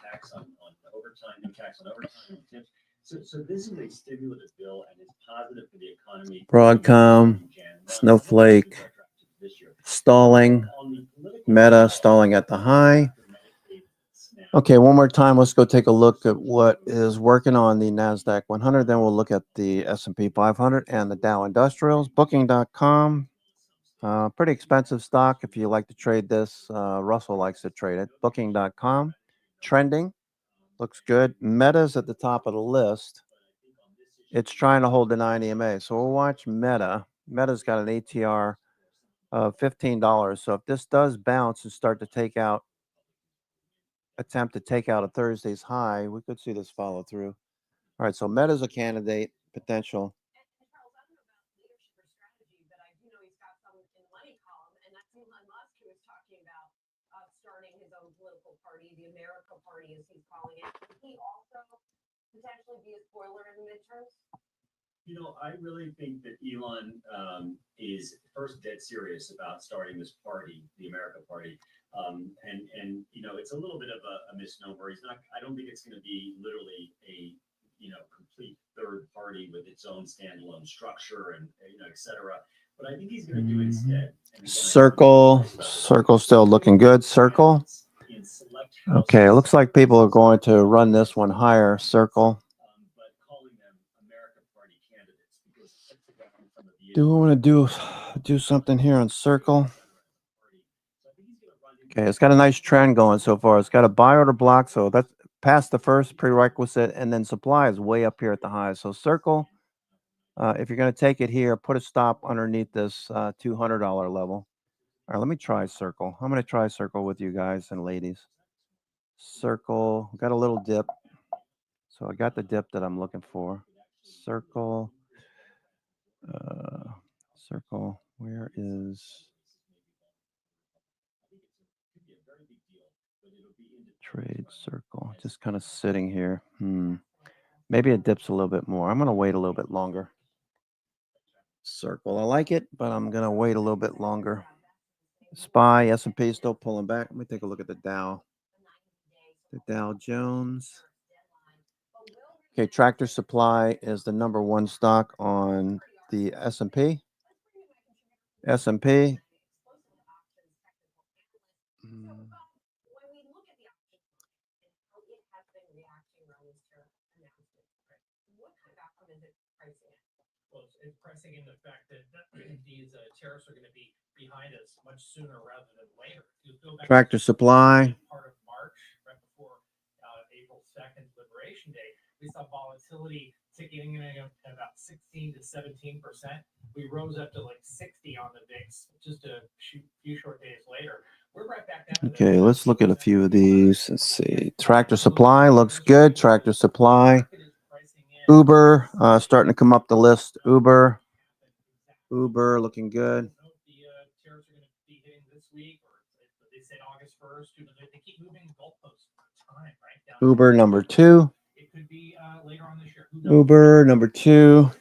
tax on overtime, new tax on overtime and tips. So this is a stimulative bill and it's positive for the economy. Broadcom, Snowflake, stalling, Meta stalling at the high. Okay, one more time, let's go take a look at what is working on the NASDAQ 100. Then we'll look at the S&P 500 and the Dow Industrials. Booking.com, pretty expensive stock if you like to trade this. Russell likes to trade it. Booking.com, trending, looks good. Meta's at the top of the list. It's trying to hold the 9 EMA. So we'll watch Meta. Meta's got an ATR of $15. So if this does bounce and start to attempt to take out a Thursday's high, we could see this follow through. All right, so Meta's a candidate, potential. And Charles, I don't know about leadership or strategy, but I do know he's got some in the money column, and that's Elon Musk who is talking about starting his own political party, the America Party, as he's calling it. Could he also potentially be a spoiler in the midterms? I really think that Elon is first dead serious about starting this party, the America Party. It's a little bit of a misnomer. I don't think it's going to be literally a, complete third party with its own standalone structure and, et cetera. But I think he's going to do instead. Circle still looking good. Circle. Okay, it looks like people are going to run this one higher. Circle. Do we want to do something here on Circle? Okay, it's got a nice trend going so far. It's got a buy order block, so that's past the first prerequisite, and then supply is way up here at the high. So Circle, if you're going to take it here, put a stop underneath this $200 level. All right, let me try Circle. I'm going to try Circle with you guys and ladies. Circle, got a little dip. So I got the dip that I'm looking for. Circle. Circle, where is trade Circle? Just kind of sitting here. Maybe it dips a little bit more. I'm going to wait a little bit longer. Circle, I like it, but I'm going to wait a little bit longer. SPY, S&P still pulling back. Let me take a look at the Dow. The Dow Jones. Okay, Tractor Supply is the number one stock on the S&P. S&P. Well, it's pricing in the fact that these tariffs are going to be behind us much sooner rather than later. You go back Tractor Supply. Part of March, right before April 2nd, Liberation Day, we saw volatility ticking in at about 16 to 17%. We rose up to like 60 on the VIX just a few short days later. We're right back down. Okay, let's look at a few of these. Let's see. Tractor Supply looks good. Tractor Supply. Uber starting to come up the list. Uber looking good. The tariffs are going to be hitting this week, or they said August 1st. They keep moving the goalposts for time, right? Uber number 2. It could be later on this year. Uber number 2.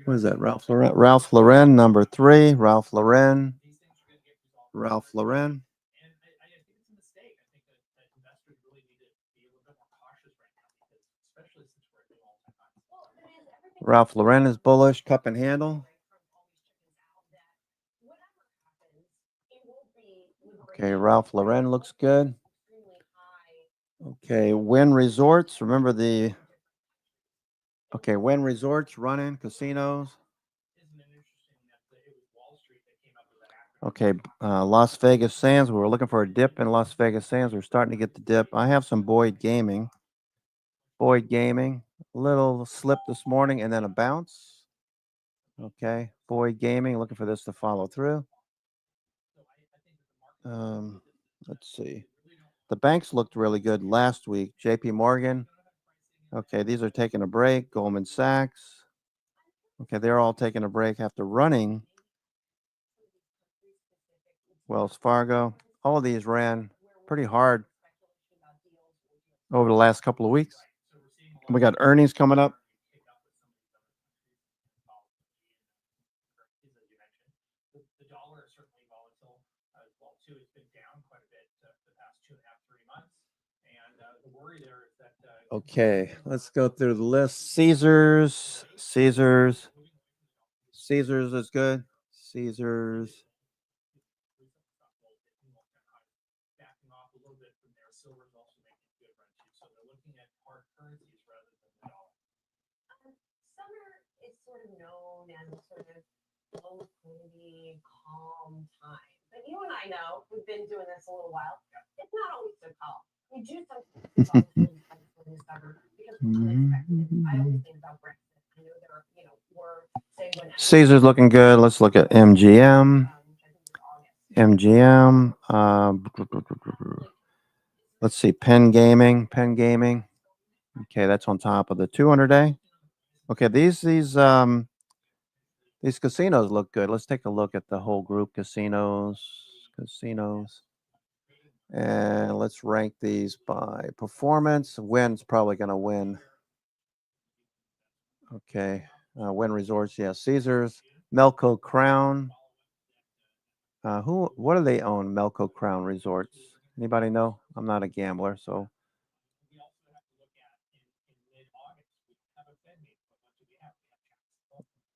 What is that? Ralph Lauren. Ralph Lauren number 3. Ralph Lauren. Ralph Lauren. And I think it's a mistake. I think that investors really need to be a little bit more cautious right now, because especially since we're at the all-time highs. Ralph Lauren is bullish. Cup and Handle. Okay, Ralph Lauren looks good. Okay, Wynn Resorts. Remember the... Okay, Wynn Resorts running casinos. Isn't it interesting that it was Okay, Las Vegas Sands. We were looking for a dip in Las Vegas Sands. We're starting to get the dip. I have some Boyd Gaming. Boyd Gaming, little slip this morning and then a bounce. Okay, Boyd Gaming, looking for this to follow through. Let's see. The banks looked really good last week. JP Morgan. Okay, these are taking a break. Goldman Sachs. Okay, they're all taking a break after running. Wells Fargo. All of these ran pretty hard over the last couple of weeks. We got earnings coming up. The dollar is certainly volatile as well too. It's been down quite a bit the past 2.5-3 months, and the worry there is that. Okay, let's go through the list. Caesars is good. Caesars. Backing off a little bit from there. Silver is also making a good run too. So they're looking at hard currencies rather than the dollar. Summer is sort of known as a sort of low liquidity, calm time. But you and I know, we've been doing this a little while. It's not always so calm. We do sometimes in the summer because we're unexpected. I always think about Brexit. I know there are, we're saying when Caesar's looking good. Let's look at MGM. MGM. Let's see. Penn Gaming. Okay, that's on top of the 200-day. Okay, these casinos look good. Let's take a look at the whole group. Casinos. And let's rank these by performance. Wynn's probably going to win. Okay. Wynn Resorts, yeah. Caesars. Melco Crown. What do they own? Melco Crown Resorts. Anybody know? I'm not a gambler, so.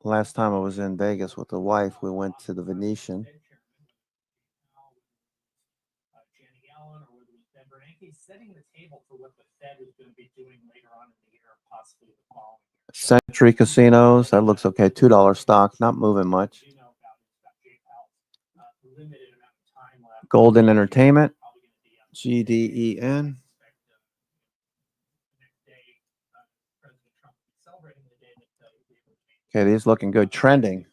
Last time I was in Vegas with the wife, we went to the Venetian. Setting the table for what the Fed is going to be doing later on in the year, possibly the following year. Century Casinos, that looks okay. $2 stock, not moving much. Golden Entertainment, GDEN. Okay, these looking good. Trending.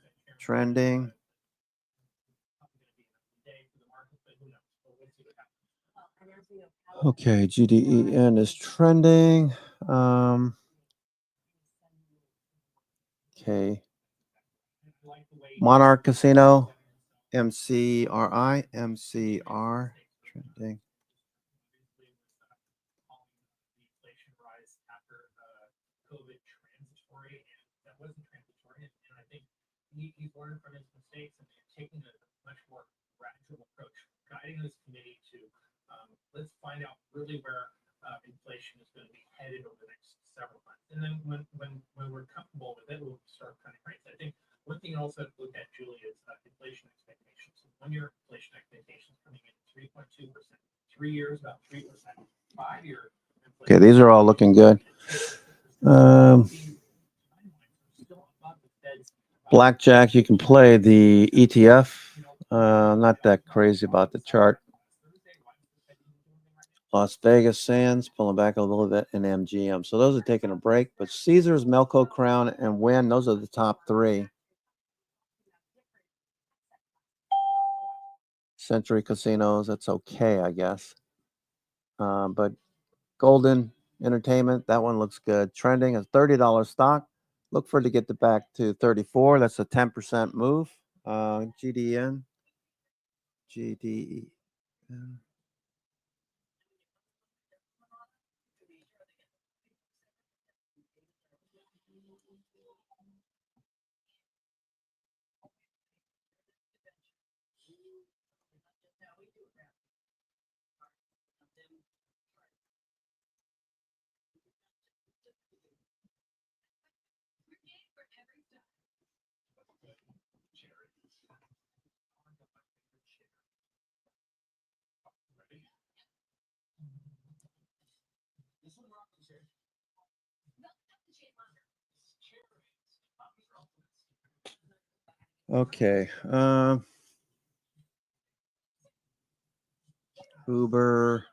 Okay, GDEN is trending. Okay. Monarch Casino, MCR trending. He's learned from his mistakes and taking a much more gradual approach, guiding this committee to let's find out really where inflation is going to be headed over the next several months. And then when we're comfortable with it, we'll start cutting rates. I think one thing you also have to look at, Julie, is inflation expectations. 1-year inflation expectations coming in 3.2%, 3 years about 3%, 5-year. Okay, these are all looking good. Blackjack, you can play the ETF. Not that crazy about the chart. Las Vegas Sands pulling back a little bit, and MGM. So those are taking a break. But Caesars, Melco Crown, and Wynn, those are the top three. Century Casinos, that's okay, I guess. But Golden Entertainment, that one looks good. Trending a $30 stock. Look for it to get back to 34. That's a 10% move. GDEN. Okay. Uber.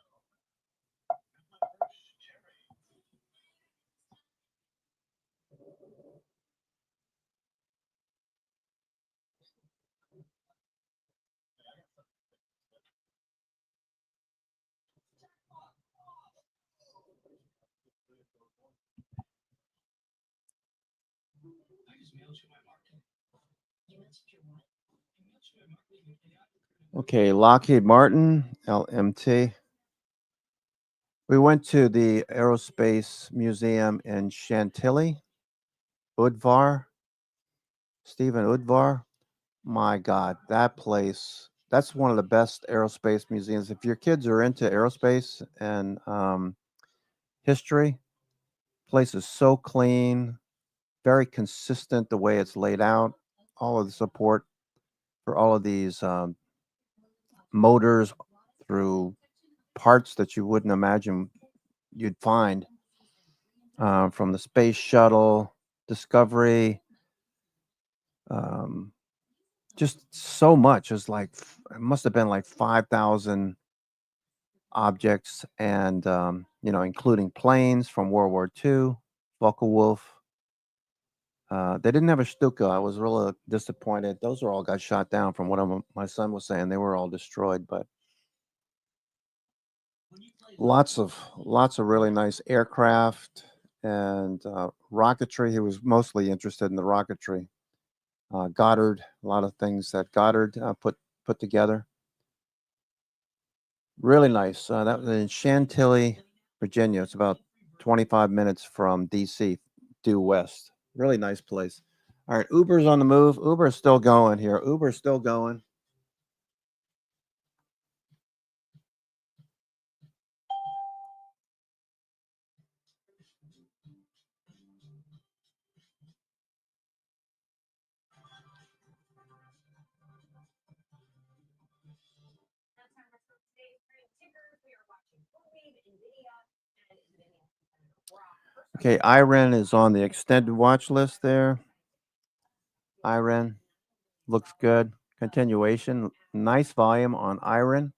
Okay, Lockheed Martin, LMT. We went to the Aerospace Museum in Chantilly, Udvar. Stephen Udvar. My God, that place, that's one of the best aerospace museums. If your kids are into aerospace and history, place is so clean, very consistent the way it's laid out. All of the support for all of these motors through parts that you wouldn't imagine you'd find from the space shuttle, Discovery, just so much. It's like it must have been like 5,000 objects, and including planes from World War II, Focke-Wulf. They didn't have a Stuka. I was really disappointed. Those all got shot down, from what my son was saying. They were all destroyed, but lots of really nice aircraft and rocketry. He was mostly interested in the rocketry. Goddard, a lot of things that Goddard put together. Really nice. That was in Chantilly, Virginia. It's about 25 minutes from DC, due west. Really nice place. All right, Uber's on the move. Uber's still going here. Uber's still going. Okay, IREN is on the extended watch list there. IREN looks good. Continuation, nice volume on IREN.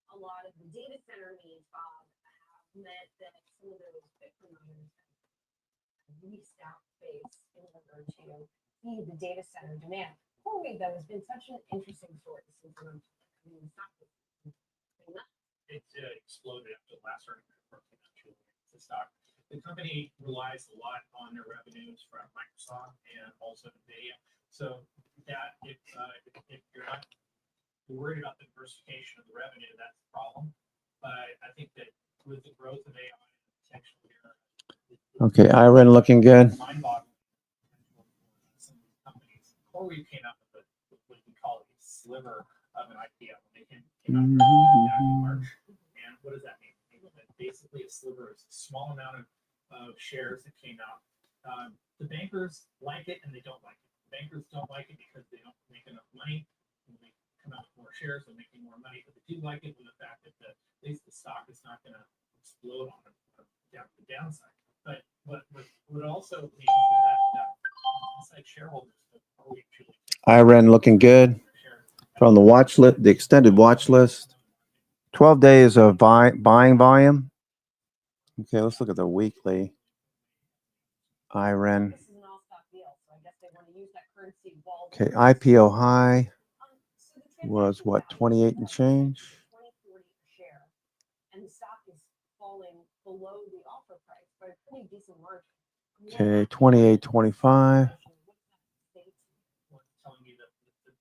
A lot of the data center needs, Bob, have meant that some of those Bitcoin miners have leased out space in order to feed the data center demand. CoreWeave, though, has been such an interesting story since the It exploded after the last earnings report came out. The stock. The company relies a lot on their revenues from Microsoft and also NVIDIA. So that if you're not worried about the diversification of the revenue, that's the problem. But I think that with the growth of AI potential here, Okay, IREN looking good. mind-boggling. Some of these companies, CoreWeave came out with what we call a sliver of an IPO. They came out back in March. And what does that mean? Basically, a sliver is a small amount of shares that came out. The bankers like it and they don't like it. The bankers don't like it because they don't make enough money. When they come out with more shares, they're making more money. But they do like it with the fact that at least the stock is not going to explode on the downside. But what also means is that inside shareholders probably actually IREN looking good. From the watch list, the extended watch list. 12 days of buying volume. Okay, let's look at the weekly. IREN. Okay, IPO high was what, 28 and change? And the stock is falling below the offer price by a pretty decent margin. Okay, 28.25. telling you that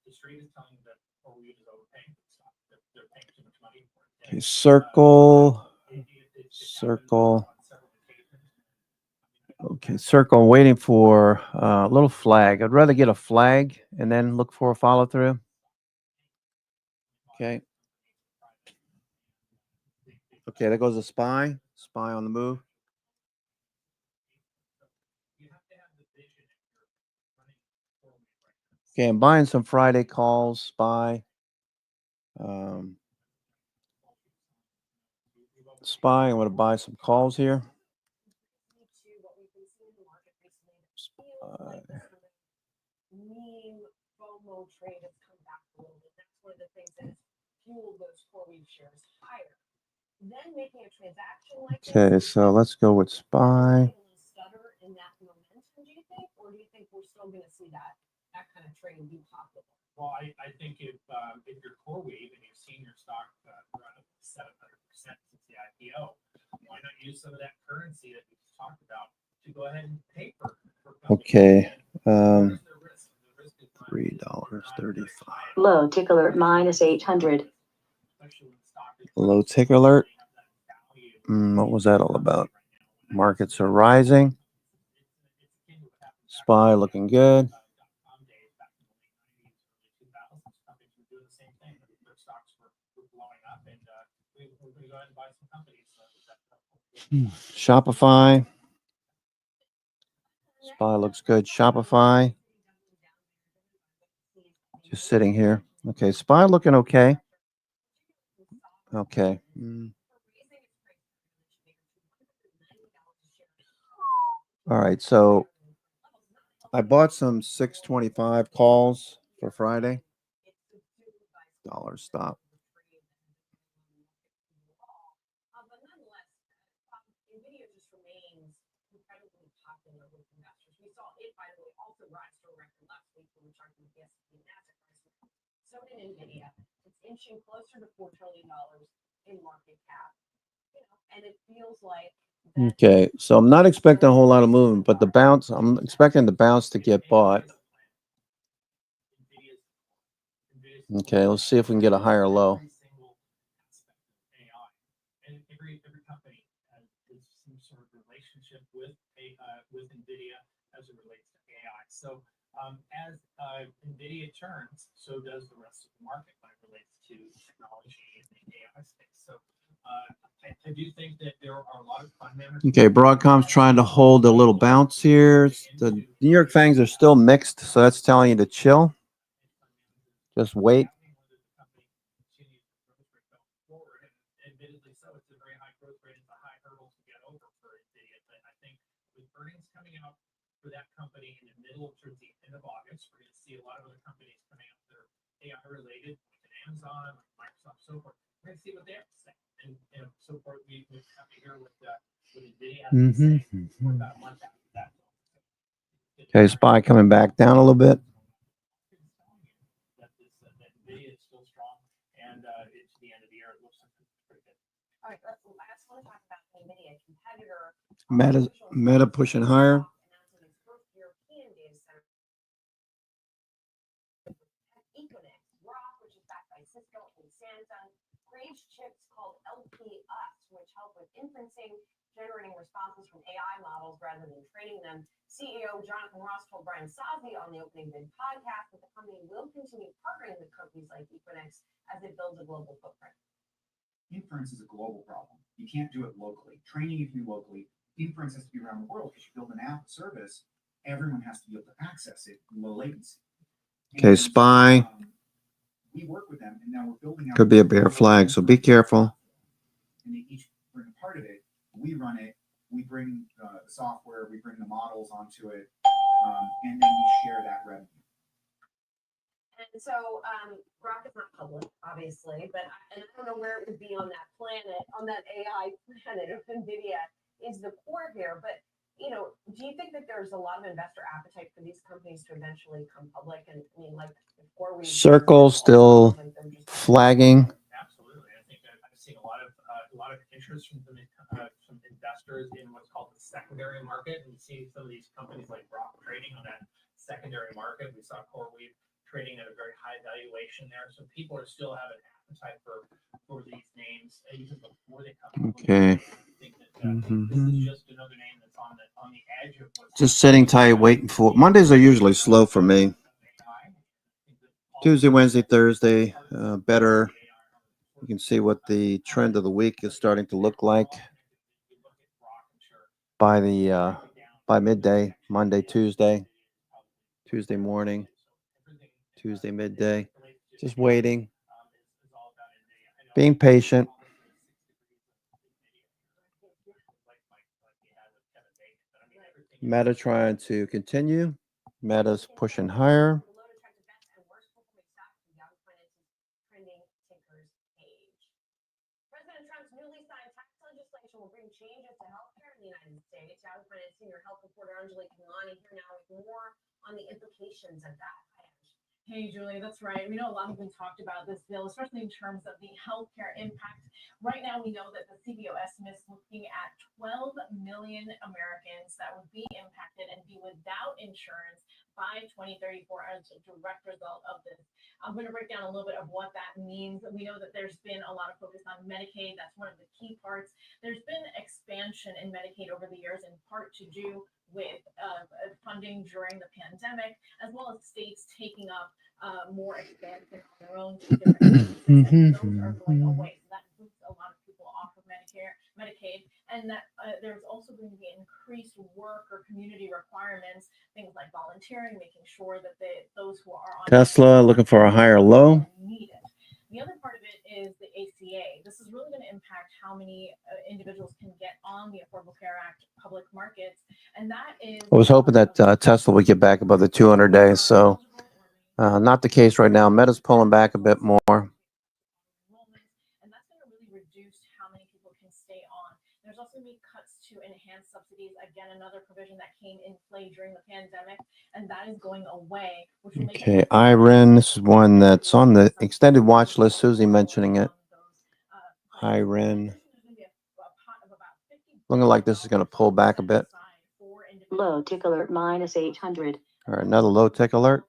the street is telling you that CoreWeave is overpaying for the stock. They're paying too much money for it. Okay, Circle. Okay, Circle. I'm waiting for a little flag. I'd rather get a flag and then look for a follow through. Okay. Okay, there goes a SPY. SPY on the move. Okay, I'm buying some Friday calls, SPY. SPY, I'm going to buy some calls here. To what we've been seeing in the market recently, it feels like this sort of meme FOMO trade has come back a little bit. That's one of the things that has fueled those 4-week shares higher. Then making a transaction like this. Okay, so let's go with SPY. A little stutter in that momentum, do you think, or do you think we're still going to see that kind of trade be popular? Well, I think if you're CoreWeave and you've seen your stock run up 700% since the IPO, why not use some of that currency that we just talked about to go ahead and pay for companies? Okay. Where's the risk? The risk is not- $3.35. Low tick alert minus 800. especially when the stock is Low tick alert. What was that all about? Markets are rising. SPY looking good. Shopify. SPY looks good. Shopify. Just sitting here. Okay, SPY looking okay. Okay. All right, so I bought some 625 calls for Friday. Dollar stop. But nonetheless, NVIDIA just remains incredibly popular with investors. We saw it, by the way, also rise to a record last week when we were talking about the S&P Nasdaq price. So did NVIDIA. It's inching closer to $4 trillion in market cap. You know, and it feels like that. Okay, so I'm not expecting a whole lot of movement, but the bounce, I'm expecting the bounce to get bought. Okay, let's see if we can get a higher low. Every company has some sort of relationship with NVIDIA as it relates to AI. So as NVIDIA turns, so does the rest of the market when it relates to technology and the AI space. So I do think that there are a lot of fundamentals. Okay, Broadcom's trying to hold a little bounce here. The New York Fangs are still mixed, so that's telling you to chill. Just wait. Admittedly, so it's a very high growth rate. It's a high hurdle to get over for NVIDIA. But I think with earnings coming out for that company in the middle towards the end of August, we're going to see a lot of other companies coming out that are AI related, like Amazon, like Microsoft, so forth. We're going to see what they have to say. And so forth, we have to hear what NVIDIA has to say. We're about a month after that. Okay, SPY coming back down a little bit. That NVIDIA is still strong, and it's the end of the year. It looks like it's pretty good. All right, I just want to talk about NVIDIA competitor. Meta pushing higher. Announcing its first European data center. Equinix, Rock, which is backed by Cisco and Samsung, creates chips called LPUs, which help with inferencing, generating responses from AI models rather than training them. CEO Jonathan Ross told Brian Sozzi on the Opening Bid podcast that the company will continue partnering with companies like Equinix as it builds a global footprint. Inference is a global problem. You can't do it locally. Training you can do locally. Inference has to be around the world because you build an app service, everyone has to be able to access it in low latency. Okay, SPY. We work with them, and now we're building out. Could be a bear flag, so be careful. And they each bring a part of it. We run it. We bring the software. We bring the models onto it, and then we share that revenue. And so, Rock is not public, obviously, but I don't know where it would be on that planet, on that AI planet if NVIDIA is the core here. But, you know, do you think that there's a lot of investor appetite for these companies to eventually come public? And I mean, like, before we Circle still flagging. Absolutely, I think I've seen a lot of interest from investors in what's called the secondary market, and see some of these companies like Rock trading on that secondary market. We saw CoreWeave trading at a very high valuation there, so people are still have an appetite for these names even before they come. Okay. I think that this is just another name that's on the edge of what's Just sitting tight, waiting for. Mondays are usually slow for me. Tuesday, Wednesday, Thursday, better. You can see what the trend of the week is starting to look like by midday, Monday, Tuesday morning. Tuesday midday. Just waiting. Being patient. Meta trying to continue. Meta's pushing higher. President Trump's newly signed tax legislation will bring changes to healthcare in the United States. Yahoo Finance senior health reporter Angelique Milani here now with more on the implications of that. Hey, Julie, that's right. We know a lot has been talked about this bill, especially in terms of the healthcare impact. Right now, we know that the CBO estimates looking at 12 million Americans that would be impacted and be without insurance by 2034 as a direct result of this. I'm going to break down a little bit of what that means. We know that there's been a lot of focus on Medicaid. That's one of the key parts. There's been expansion in Medicaid over the years, in part to do with funding during the pandemic, as well as states taking up more expansion on their own to different services. Those are going away. So that moves a lot of people off of Medicaid, and that there's also going to be increased work or community requirements, things like volunteering, making sure that those who are on Tesla looking for a higher low. Need it. The other part of it is the ACA. This is really going to impact how many individuals can get on the Affordable Care Act public markets, and that is. I was hoping that Tesla would get back above the 200 days, so not the case right now. Meta's pulling back a bit more. And that's going to really reduce how many people can stay on. There's also going to be cuts to enhanced subsidies. Again, another provision that came in play during the pandemic, and that is going away. Which will make Okay, Iren, this is one that's on the extended watch list. Susie mentioning it. Iren. Looking like this is going to pull back a bit. Low tick alert minus 800. All right, another low tick alert.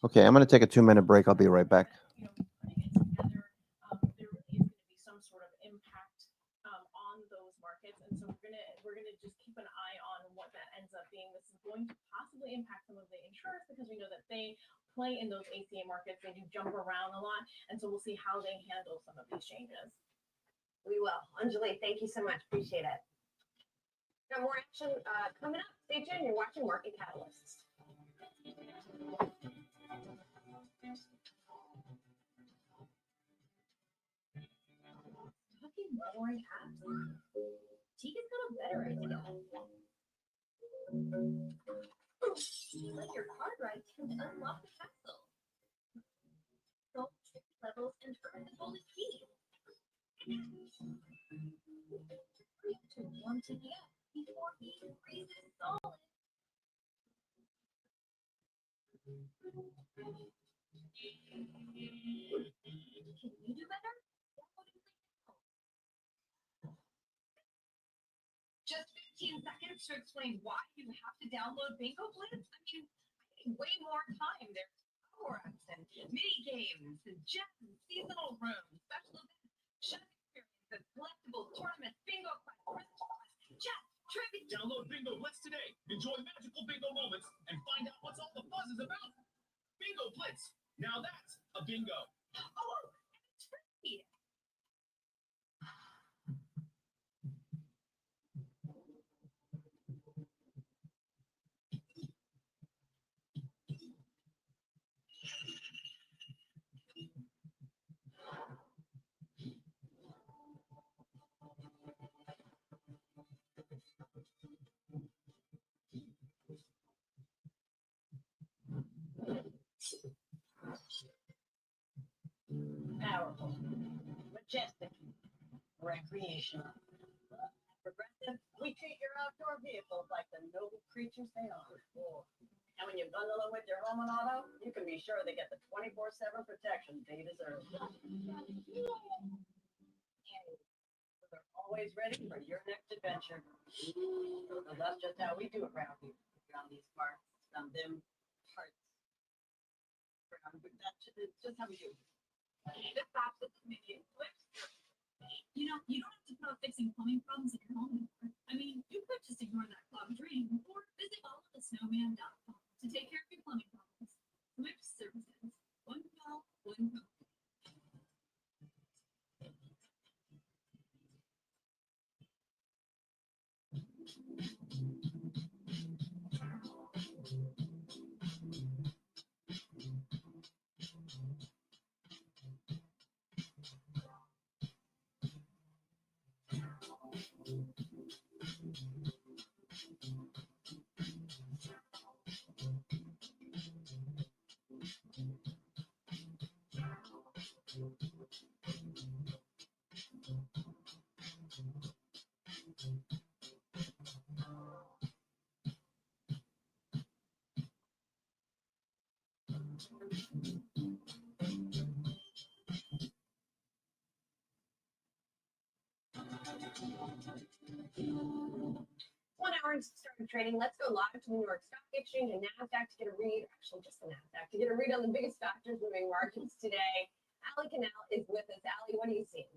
Okay, I'm going to take a 2-minute break. I'll be right back. There really is going to be some sort of impact on those markets, and so we're gonna just keep an eye on what that ends up being. This is going to possibly impact some of the insurers because we know that they play in those ACA markets. They do jump around a lot, and so we'll see how they handle some of these changes. We will. Anjali, thank you so much. Appreciate it. Got more action coming up. Stay tuned. You're watching Market Catalysts. Talking boring apps. Tika's got a better idea. Let your card right to unlock the castle. Gold levels and earn the golden key. To one to the up before he freezes solid. Can you do better? Just 15 seconds to explain why you have to download Bingo Blitz? I mean, I need way more time. There's power ups and mini games and gems, seasonal rooms, special events, chef experiences, collectibles, tournaments, bingo quests, chat, trivia. Download Bingo Blitz today. Enjoy magical bingo moments and find out what's all the buzz is about. Bingo Blitz. Now that's a bingo. Oh, it's free. Powerful, majestic, recreational, progressive. We treat your outdoor vehicles like the noble creatures they are. And when you bundle them with your home and auto, you can be sure they get the 24/7 protection they deserve. They're always ready for your next adventure. So that's just how we do it around here. Around these parts, on them parts. That's just how we do it. This box is immediate flips. You know, you don't have to put off fixing plumbing problems at your home anymore. I mean, you could just ignore that clogged drain or visit allofthesnowman.com to take care of your plumbing problems. Swift Services. One call, one call. started trading. Let's go live to the New York Stock Exchange and NASDAQ to get a read, actually just the NASDAQ, to get a read on the biggest factors moving markets today. Ali Canal is with us. Ali, what are you seeing?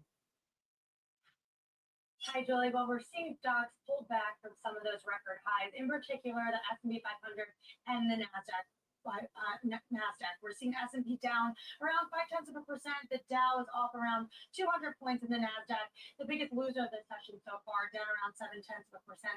Hi, Julie. Well, we're seeing stocks pull back from some of those record highs, in particular the S&P 500 and the NASDAQ. NASDAQ. We're seeing S&P down around 0.5%. The Dow is off around 200 points in the NASDAQ. The biggest loser of the session so far, down around 0.7%.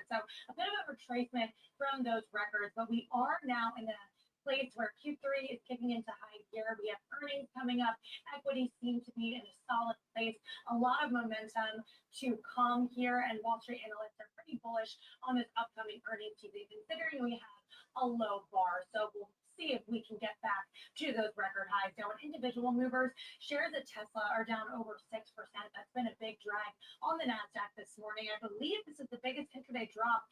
So a bit of a retracement from those records, but we are now in a place where Q3 is kicking into high gear. We have earnings coming up. Equities seem to be in a solid place. A lot of momentum to come here, and Wall Street analysts are pretty bullish on this upcoming earnings season, considering we have a low bar. So we'll see if we can get back to those record highs. Now, in individual movers, shares of Tesla are down over 6%. That's been a big drag on the NASDAQ this morning. I believe this is the biggest intraday drop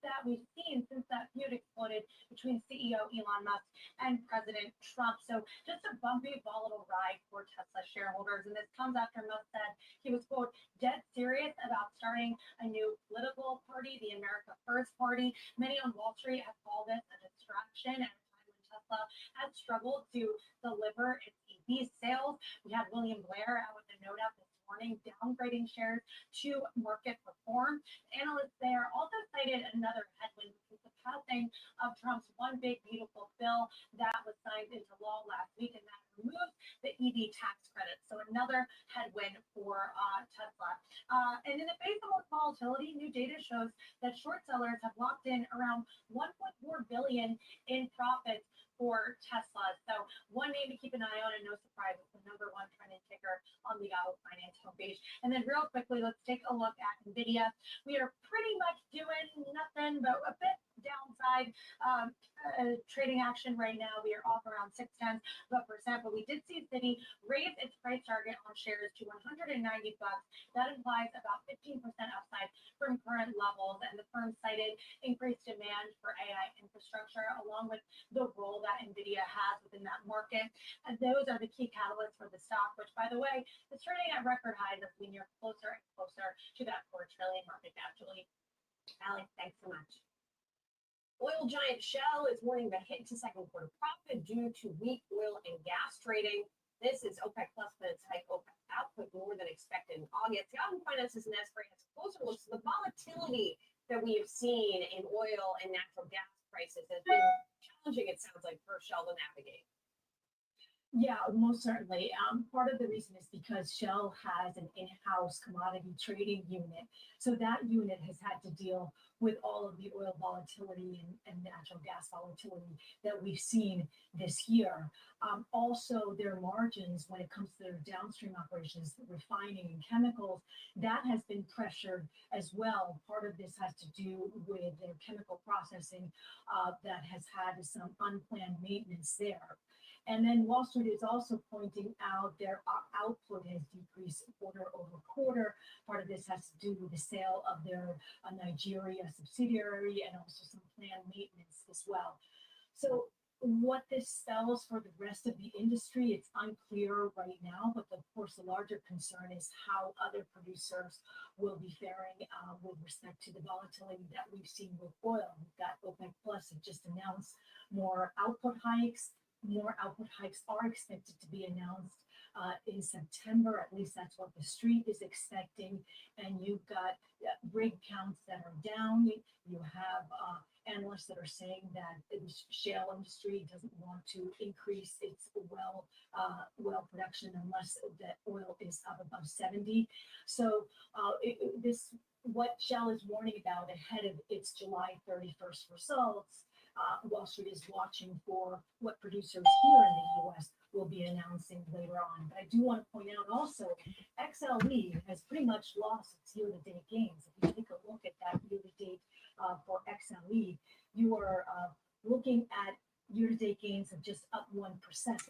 that we've seen since that feud exploded between CEO Elon Musk and President Trump. So just a bumpy, volatile ride for Tesla shareholders. And this comes after Musk said he was, quote, dead serious about starting a new political party, the America First Party. Many on Wall Street have called this a distraction at a time when Tesla has struggled to deliver its EV sales. We had William Blair out with a note out this morning downgrading shares to market reform. Analysts there also cited another headwind, which was the passing of Trump's One Big Beautiful Bill that was signed into law last week, and that removed the EV tax credit. So another headwind for Tesla. And in the face of most volatility, new data shows that short sellers have locked in around 1.4 billion in profits for Tesla. So one name to keep an eye on, and no surprise, it's the #1 trending ticker on the Yahoo Finance homepage. And then real quickly, let's take a look at NVIDIA. We are pretty much doing nothing but a bit downside trading action right now. We are off around 0.6%, but we did see Citi raise its price target on shares to $190. That implies about 15% upside from current levels, and the firm cited increased demand for AI infrastructure, along with the role that NVIDIA has within that market. And those are the key catalysts for the stock, which, by the way, is trading at record highs as we near closer and closer to that $4 trillion market cap. Julie. Ali, thanks so much. Oil giant Shell is warning of a hit to second quarter profit due to weak oil and gas trading. This is OPEC Plus, but it's high OPEC output more than expected in August. Yahoo Finance's Nespresso has a closer look at the volatility that we have seen in oil and natural gas prices has been challenging, it sounds like, for Shell to navigate. Yeah, most certainly. Part of the reason is because Shell has an in-house commodity trading unit. So that unit has had to deal with all of the oil volatility and natural gas volatility that we've seen this year. Also, their margins, when it comes to their downstream operations, refining and chemicals, that has been pressured as well. Part of this has to do with their chemical processing that has had some unplanned maintenance there. And then Wall Street is also pointing out their output has decreased quarter over quarter. Part of this has to do with the sale of their Nigeria subsidiary and also some planned maintenance as well. So what this spells for the rest of the industry, it's unclear right now, but of course the larger concern is how other producers will be faring with respect to the volatility that we've seen with oil. We've got OPEC Plus have just announced more output hikes. More output hikes are expected to be announced in September. At least that's what the street is expecting. And you've got rig counts that are down. You have analysts that are saying that the shale industry doesn't want to increase its well production unless the oil is up above 70. So what Shell is warning about ahead of its July 31st results. Wall Street is watching for what producers here in the U.S. will be announcing later on. But I do want to point out also, XLE has pretty much lost its year-to-date gains. If you take a look at that year-to-date for XLE, you are looking at year-to-date gains of just up 1%.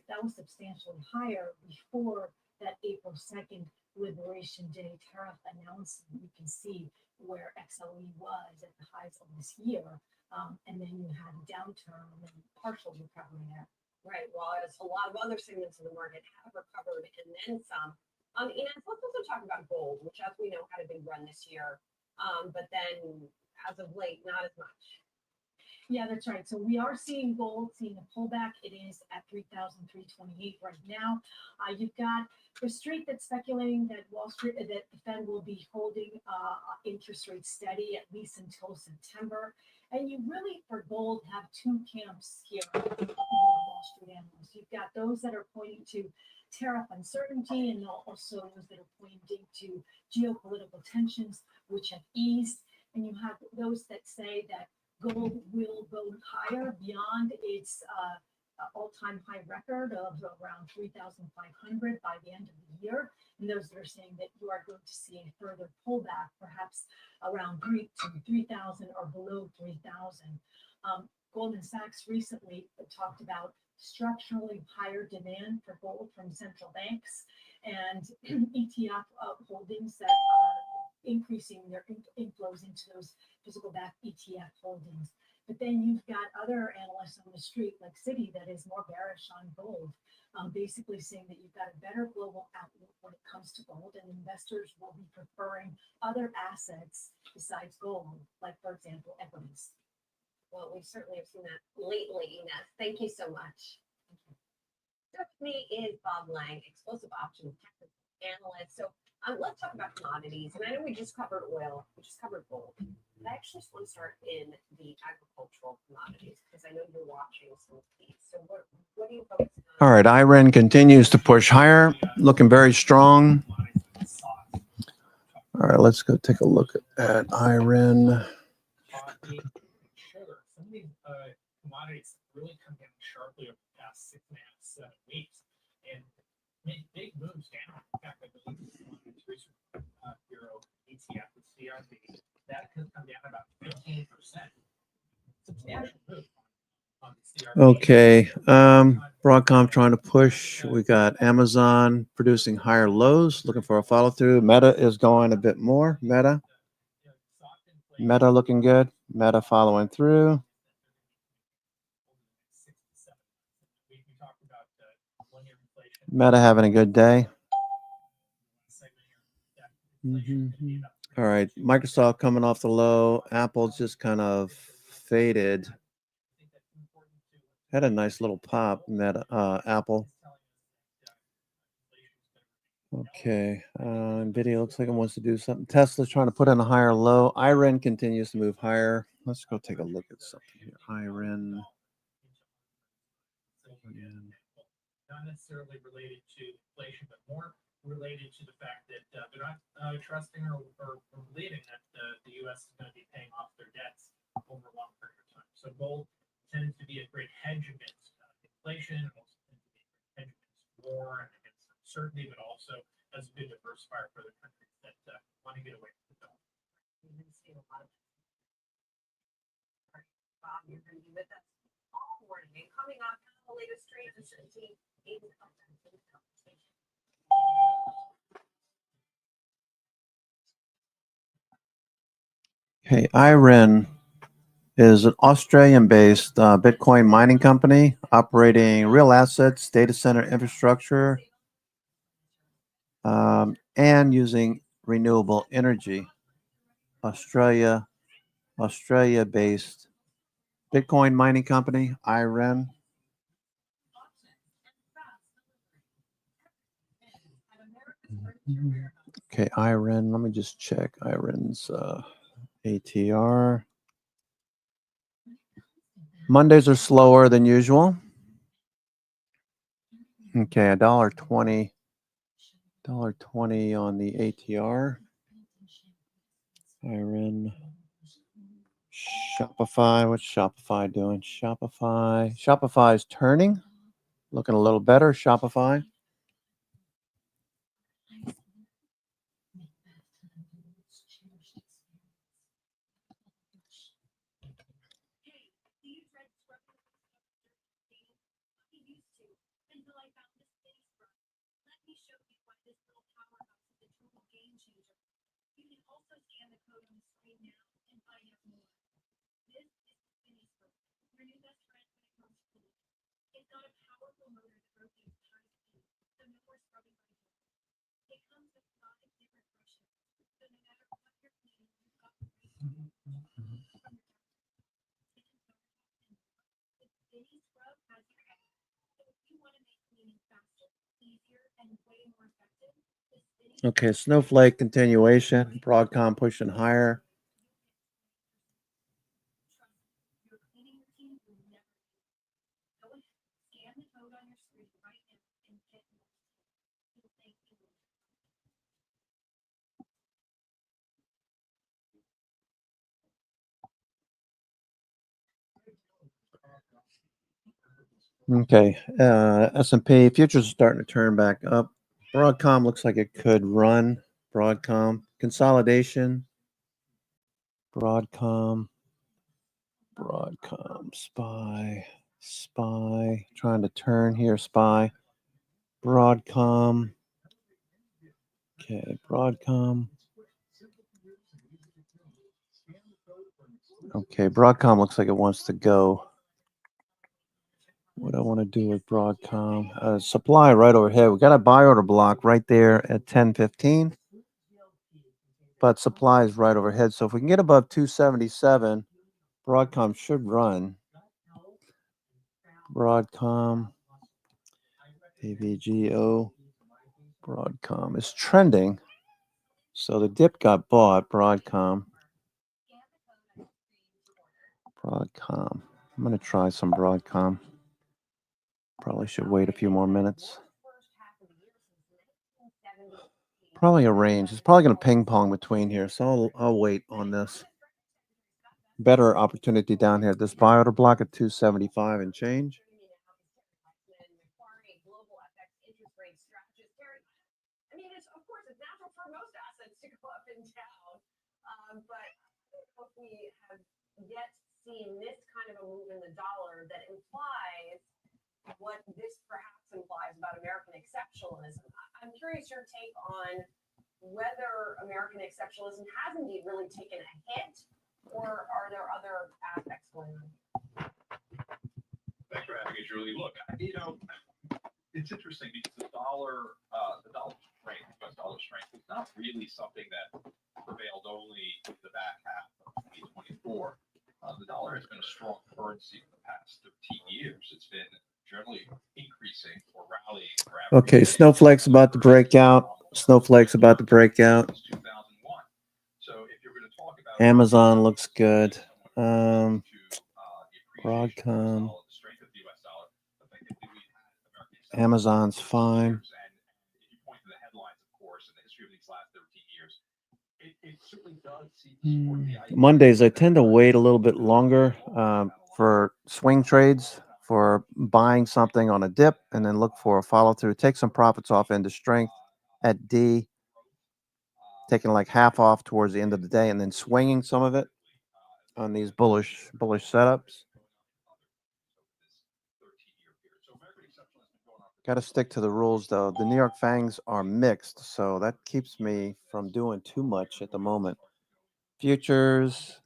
That was substantially higher before that April 2nd Liberation Day tariff announcement. You can see where XLE was at the highs of this year. And then you had a downturn and then partial recovery there. Right. Well, as a lot of other segments of the market have recovered and then some. Inez, let's also talk about gold, which, as we know, had a big run this year. But then as of late, not as much. Yeah, that's right. So we are seeing gold, seeing a pullback. It is at 3,328 right now. You've got the street that's speculating that Wall Street, that the Fed will be holding interest rates steady at least until September. And you really, for gold, have two camps here with Wall Street analysts. You've got those that are pointing to tariff uncertainty and also those that are pointing to geopolitical tensions, which have eased. And you have those that say that gold will go higher beyond its all-time high record of around 3,500 by the end of the year. And those that are saying that you are going to see a further pullback, perhaps around 3,000 or below 3,000. Goldman Sachs recently talked about structurally higher demand for gold from central banks and ETF holdings that are increasing their inflows into those physical back ETF holdings. But then you've got other analysts on the street like Citi that is more bearish on gold, basically saying that you've got a better global outlook when it comes to gold and investors will be preferring other assets besides gold, like for example, equities. Well, we certainly have seen that lately, Ines. Thank you so much. So with me is Bob Lang, explosive options technical analyst. So let's talk about commodities. And I know we just covered oil, we just covered gold. But I actually just want to start in the agricultural commodities because I know you're watching some of these. So what do you focus on? All right, IREN continues to push higher, looking very strong. All right, let's go take a look at IREN. Sugar. Some of these commodities really come down sharply over the past 6.5, 7 weeks and make big moves down. In fact, I believe the Commodities Research Bureau ETF, the CRB, that has come down about 15%. Substantial move on the CRB. Okay, Broadcom trying to push. We got Amazon producing higher lows, looking for a follow through. Meta is going a bit more. Meta looking good. Meta following through. Meta having a good day. All right, Microsoft coming off the low. Apple's just kind of faded. Had a nice little pop. Meta, Apple. Okay, Nvidia looks like it wants to do something. Tesla's trying to put in a higher low. IREN continues to move higher. Let's go take a look at something here. IREN. Not necessarily related to inflation, but more related to the fact that they're not trusting or believing that the U.S. is going to be paying off their debts over a long period of time. So gold tends to be a great hedge against inflation, and also tends to be a great hedge against war and against uncertainty, but also as a good diversifier for the countries that want to get away from the dollar. We've been seeing a lot of Bob, you're going to be with us all morning. And coming up, the latest trade uncertainty in the conversation. Okay, IREN is an Australian-based Bitcoin mining company operating real assets, data center infrastructure, and using renewable energy. Australia-based Bitcoin mining company, IREN. Okay, IREN. Let me just check IREN's ATR. Mondays are slower than usual. Okay, $1.20. $1.20 on the ATR. IREN. Shopify. What's Shopify doing? Shopify is turning. Looking a little better. Shopify. Okay, Snowflake continuation, Broadcom pushing higher. Okay, S&P futures are starting to turn back up. Broadcom looks like it could run. Broadcom consolidation. Broadcom, SPY, trying to turn here, SPY, Broadcom. Okay, Broadcom. Okay, Broadcom looks like it wants to go. What I want to do with Broadcom? Supply right overhead. We got a buy order block right there at 10.15. But supply is right overhead. So if we can get above 277, Broadcom should run. Broadcom, AVGO, Broadcom is trending. So the dip got bought, Broadcom. I'm going to try some Broadcom. Probably should wait a few more minutes. Probably a range. It's probably going to ping pong between here. So I'll wait on this. Better opportunity down here. This buy order block at 275 and change. I mean, it's, of course, it's natural for most assets to go up and down. But if we have yet seen this kind of a move in the dollar that implies what this perhaps implies about American exceptionalism. I'm curious your take on whether American exceptionalism has indeed really taken a hit, or are there other aspects going on? Thanks for having me, Julie. Look, it's interesting because the dollar strength, U.S. dollar strength, is not really something that prevailed only in the back half of 2024. The dollar has been a strong currency for the past 13 years. It's been generally increasing or rallying. Okay, Snowflake's about to break out. Amazon looks good. Broadcom. Amazon's fine. Mondays, I tend to wait a little bit longer for swing trades, for buying something on a dip and then look for a follow through. Take some profits off into strength at D, taking like half off towards the end of the day and then swinging some of it on these bullish setups. Got to stick to the rules though. The New York Fangs are mixed, so that keeps me from doing too much at the moment. Futures,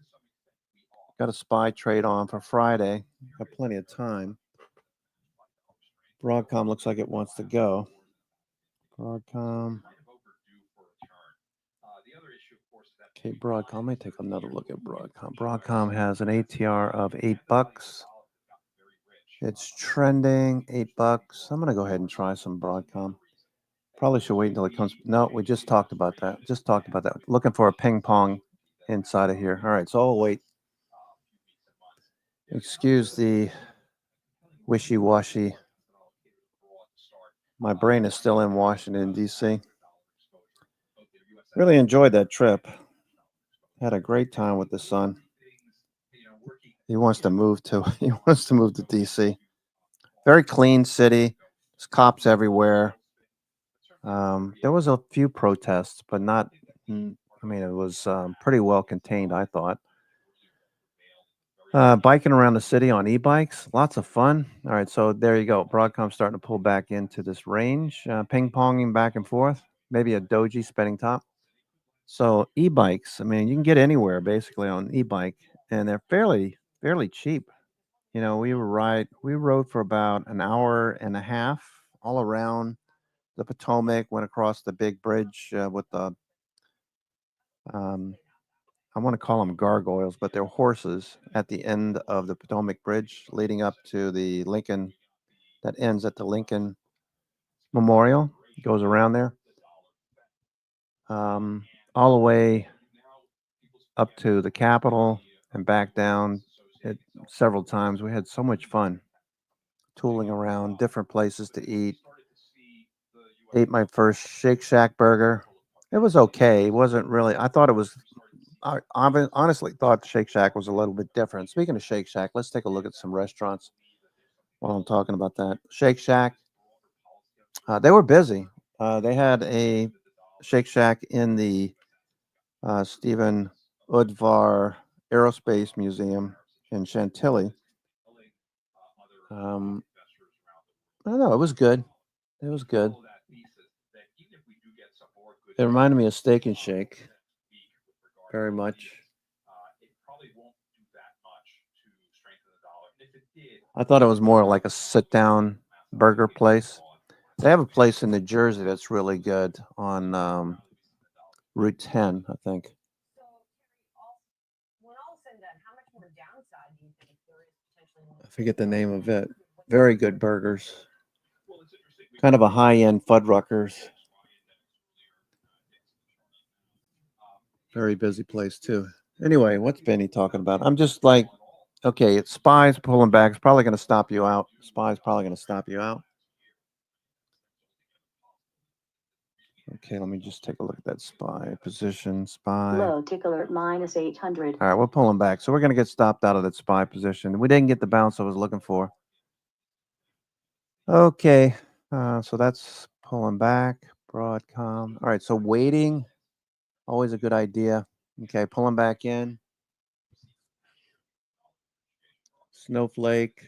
got a SPY trade on for Friday. Got plenty of time. Broadcom looks like it wants to go. Broadcom. Okay, Broadcom. Let me take another look at Broadcom. Broadcom has an ATR of $8. It's trending $8. I'm going to go ahead and try some Broadcom. Probably should wait until it comes. No, we just talked about that. Looking for a ping pong inside of here. All right, so I'll wait. Excuse the wishy-washy. My brain is still in Washington, D.C. Really enjoyed that trip. Had a great time with the son. He wants to move to D.C. Very clean city. There's cops everywhere. There was a few protests, but not. I mean, it was pretty well contained, I thought. Biking around the city on e-bikes, lots of fun. All right, so there you go. Broadcom starting to pull back into this range, ping-ponging back and forth. Maybe a doji spinning top. So e-bikes, I mean, you can get anywhere basically on e-bike, and they're fairly cheap. You know, we rode for about an hour and a half all around the Potomac, went across the big bridge with the I want to call them gargoyles, but they're horses at the end of the Potomac Bridge leading up to the Lincoln, that ends at the Lincoln Memorial, goes around there. All the way up to the Capitol and back down it several times. We had so much fun tooling around different places to eat. Ate my first Shake Shack burger. It was okay. It wasn't really, I thought it was, I honestly thought Shake Shack was a little bit different. Speaking of Shake Shack, let's take a look at some restaurants while I'm talking about that. Shake Shack, they were busy. They had a Shake Shack in the Stephen Udvar Aerospace Museum in Chantilly. I don't know. It was good. It was good. It reminded me of Steak and Shake very much. I thought it was more like a sit-down burger place. They have a place in New Jersey that's really good on Route 10, I think. So, Terry, when all is said and done, how much more downside do you think there is potentially? I forget the name of it. Very good burgers. Kind of a high-end Fuddruckers. Very busy place too. Anyway, what's Benny talking about? I'm just like, okay, it's SPY's pulling back. It's probably going to stop you out. SPY's probably going to stop you out. Okay, let me just take a look at that SPY position. SPY. Low tick alert minus 800. All right, we're pulling back. So we're going to get stopped out of that SPY position. We didn't get the bounce I was looking for. Okay, so that's pulling back. Broadcom. All right, so waiting, always a good idea. Okay, pulling back in. Snowflake.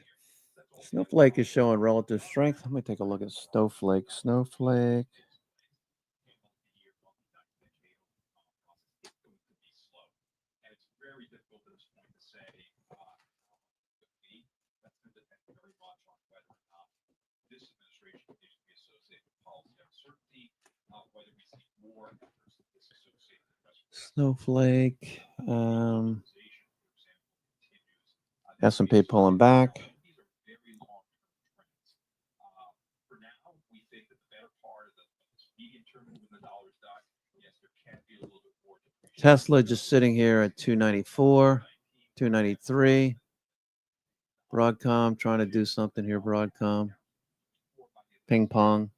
Snowflake is showing relative strength. Let me take a look at Snowflake. Snowflake. Snowflake. S&P pulling back. Tesla just sitting here at 294, 293. Broadcom trying to do something here. Broadcom. Ping pong.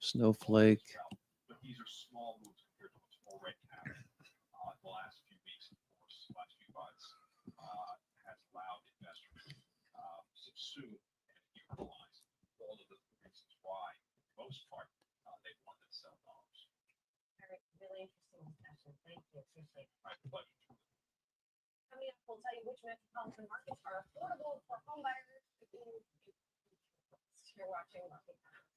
Snowflake. Really interesting discussion. Thank you. Appreciate it. Coming up, we'll tell you which metropolitan markets are affordable for home buyers. You're watching Market Times.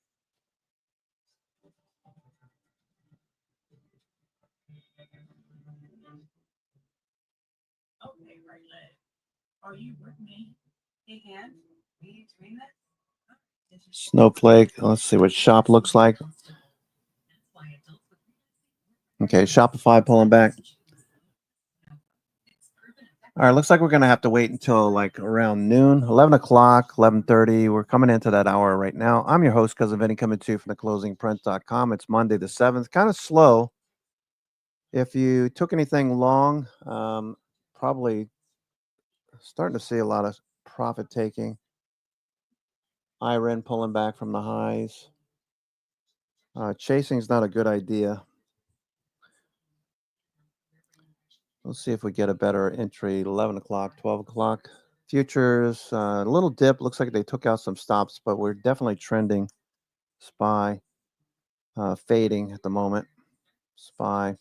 Okay, right leg. Are you with me? And we doing this? Snowflake. Let's see what shop looks like. Okay, Shopify pulling back. All right, looks like we're going to have to wait until like around noon, 11 o'clock, 11:30. We're coming into that hour right now. I'm your host, Cousin Vinny, coming to you from theclosingprint.com. It's Monday the 7th. Kind of slow. If you took anything long, probably starting to see a lot of profit taking. IREN pulling back from the highs. Chasing is not a good idea. Let's see if we get a better entry, 11 o'clock, 12 o'clock. Futures, a little dip. Looks like they took out some stops, but we're definitely trending. SPY, fading at the moment. SPY.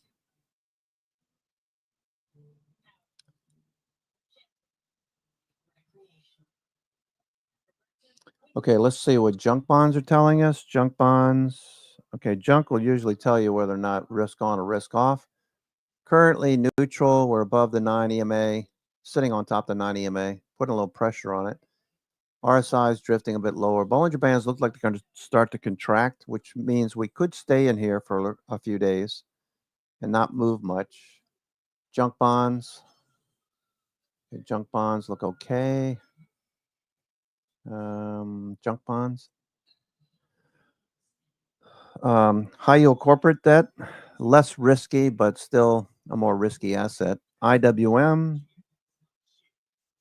Okay, let's see what junk bonds are telling us. Junk bonds. Okay, junk will usually tell you whether or not risk on or risk off. Currently neutral. We're above the 9 EMA, sitting on top of the 9 EMA, putting a little pressure on it. RSI is drifting a bit lower. Bollinger Bands look like they're going to start to contract, which means we could stay in here for a few days and not move much. Junk bonds. Okay, junk bonds look okay. Junk bonds. High yield corporate debt, less risky, but still a more risky asset. IWM.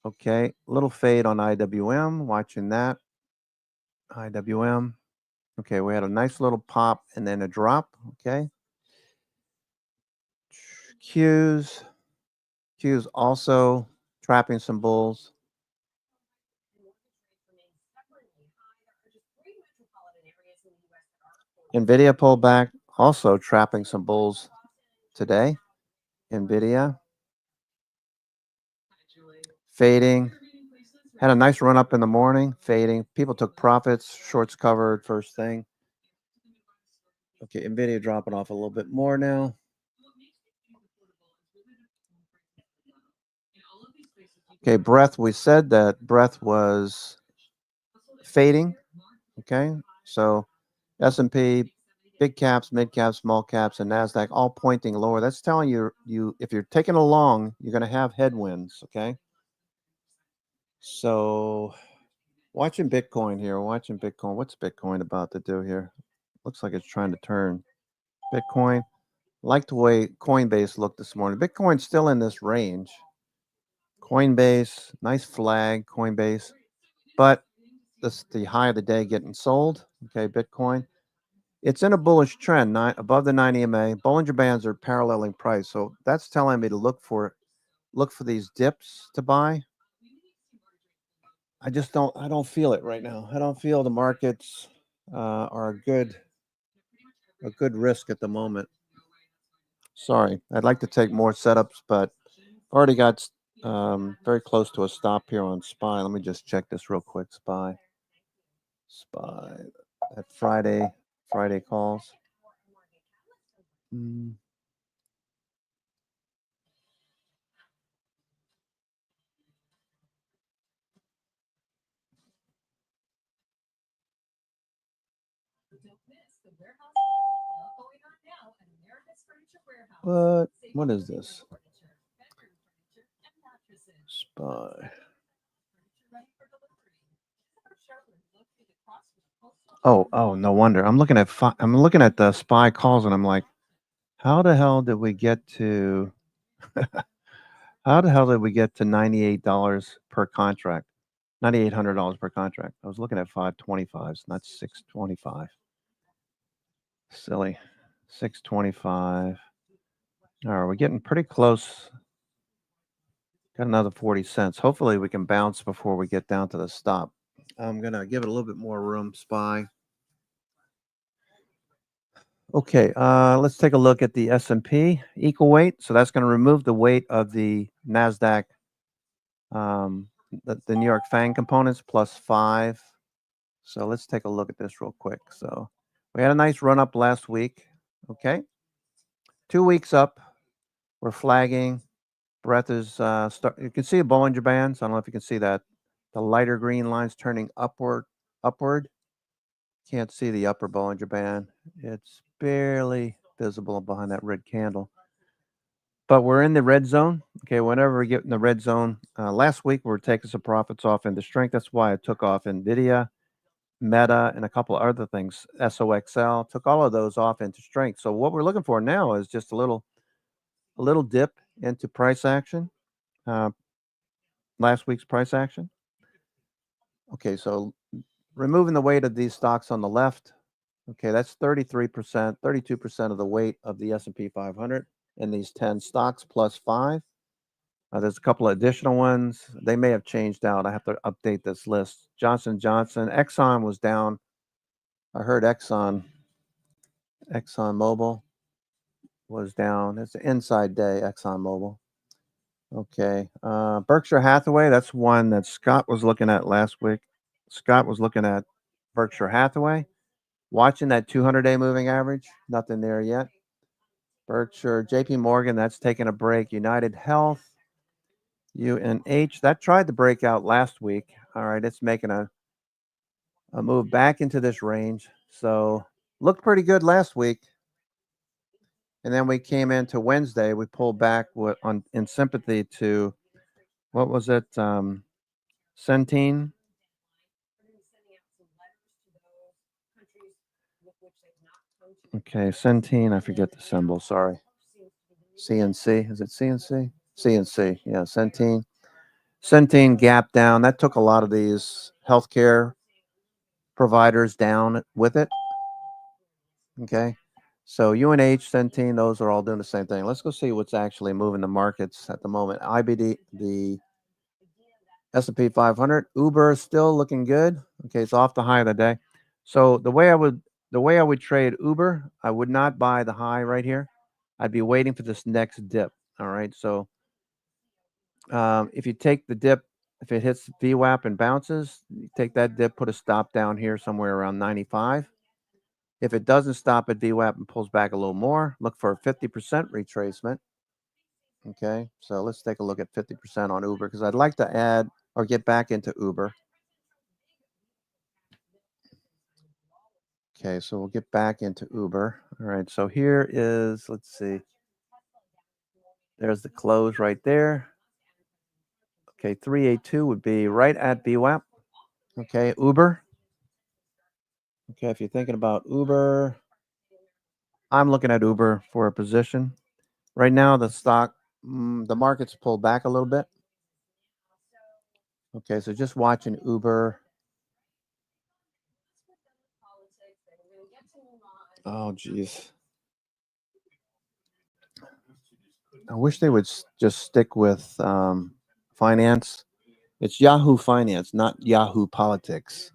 Okay, little fade on IWM. Watching that. IWM. Okay, we had a nice little pop and then a drop. Okay. Qs. Qs also trapping some bulls. Nvidia pullback, also trapping some bulls today. Nvidia fading. Had a nice run up in the morning, fading. People took profits, shorts covered first thing. Okay, Nvidia dropping off a little bit more now. Okay, breadth. We said that breadth was fading. Okay, so S&P, big caps, mid caps, small caps, and Nasdaq all pointing lower. That's telling you if you're taking a long, you're going to have headwinds. Okay, so watching Bitcoin here. Watching Bitcoin. What's Bitcoin about to do here? Looks like it's trying to turn. Bitcoin. Like the way Coinbase looked this morning. Bitcoin's still in this range. Coinbase, nice flag, Coinbase, but this the high of the day getting sold. Okay, Bitcoin. It's in a bullish trend, above the 90 EMA. Bollinger Bands are paralleling price, so that's telling me to look for these dips to buy. I don't feel it right now. I don't feel the markets are a good risk at the moment. Sorry, I'd like to take more setups, but already got very close to a stop here on SPY. Let me just check this real quick. SPY at Friday calls. What is this? SPY. Oh, no wonder. I'm looking at the SPY calls and I'm like, how the hell did we get to $98 per contract? $9,800 per contract. I was looking at 525s, not 625. Silly. 625. All right, we're getting pretty close. Got another 40 cents. Hopefully we can bounce before we get down to the stop. I'm going to give it a little bit more room, SPY. Okay, let's take a look at the S&P equal weight. So that's going to remove the weight of the NASDAQ, the New York FANG components, +5. So let's take a look at this real quick. So we had a nice run up last week. Okay. 2 weeks up. We're flagging. Breadth is, you can see a Bollinger Bands. I don't know if you can see that. The lighter green line's turning upward. Can't see the upper Bollinger Band. It's barely visible behind that red candle. But we're in the red zone. Okay, whenever we get in the red zone, last week we were taking some profits off into strength. That's why I took off Nvidia, Meta, and a couple of other things. SOXL, took all of those off into strength. So what we're looking for now is just a little dip into price action. Last week's price action. Okay, so removing the weight of these stocks on the left. Okay, that's 33%, 32% of the weight of the S&P 500 in these 10 stocks +5. There's a couple of additional ones. They may have changed out. I have to update this list. Johnson & Johnson. Exxon was down. I heard ExxonMobil was down. It's an inside day, ExxonMobil. Okay. Berkshire Hathaway, that's one that Scott was looking at last week. Scott was looking at Berkshire Hathaway, watching that 200-day moving average. Nothing there yet. Berkshire, JP Morgan, that's taking a break. United Health, UNH, that tried to break out last week. All right, it's making a move back into this range. So looked pretty good last week. And then we came into Wednesday, we pulled back in sympathy to, what was it? Centene. Okay, Centene, I forget the symbol, sorry. CNC, is it CNC? CNC, yeah, Centene. Centene gap down. That took a lot of these healthcare providers down with it. Okay. So UNH, Centene, those are all doing the same thing. Let's go see what's actually moving the markets at the moment. IBD, the S&P 500, Uber is still looking good. Okay, it's off the high of the day. So the way I would trade Uber, I would not buy the high right here. I'd be waiting for this next dip. All right. So if you take the dip, if it hits VWAP and bounces, you take that dip, put a stop down here somewhere around 95. If it doesn't stop at VWAP and pulls back a little more, look for a 50% retracement. Okay, so let's take a look at 50% on Uber because I'd like to add or get back into Uber. Okay, so we'll get back into Uber. All right, so here is, let's see. There's the close right there. Okay, 382 would be right at VWAP. Okay, Uber. Okay, if you're thinking about Uber, I'm looking at Uber for a position. Right now, the stock, the market's pulled back a little bit. Okay, so just watching Uber. Oh, geez. I wish they would just stick with finance. It's Yahoo Finance, not Yahoo Politics.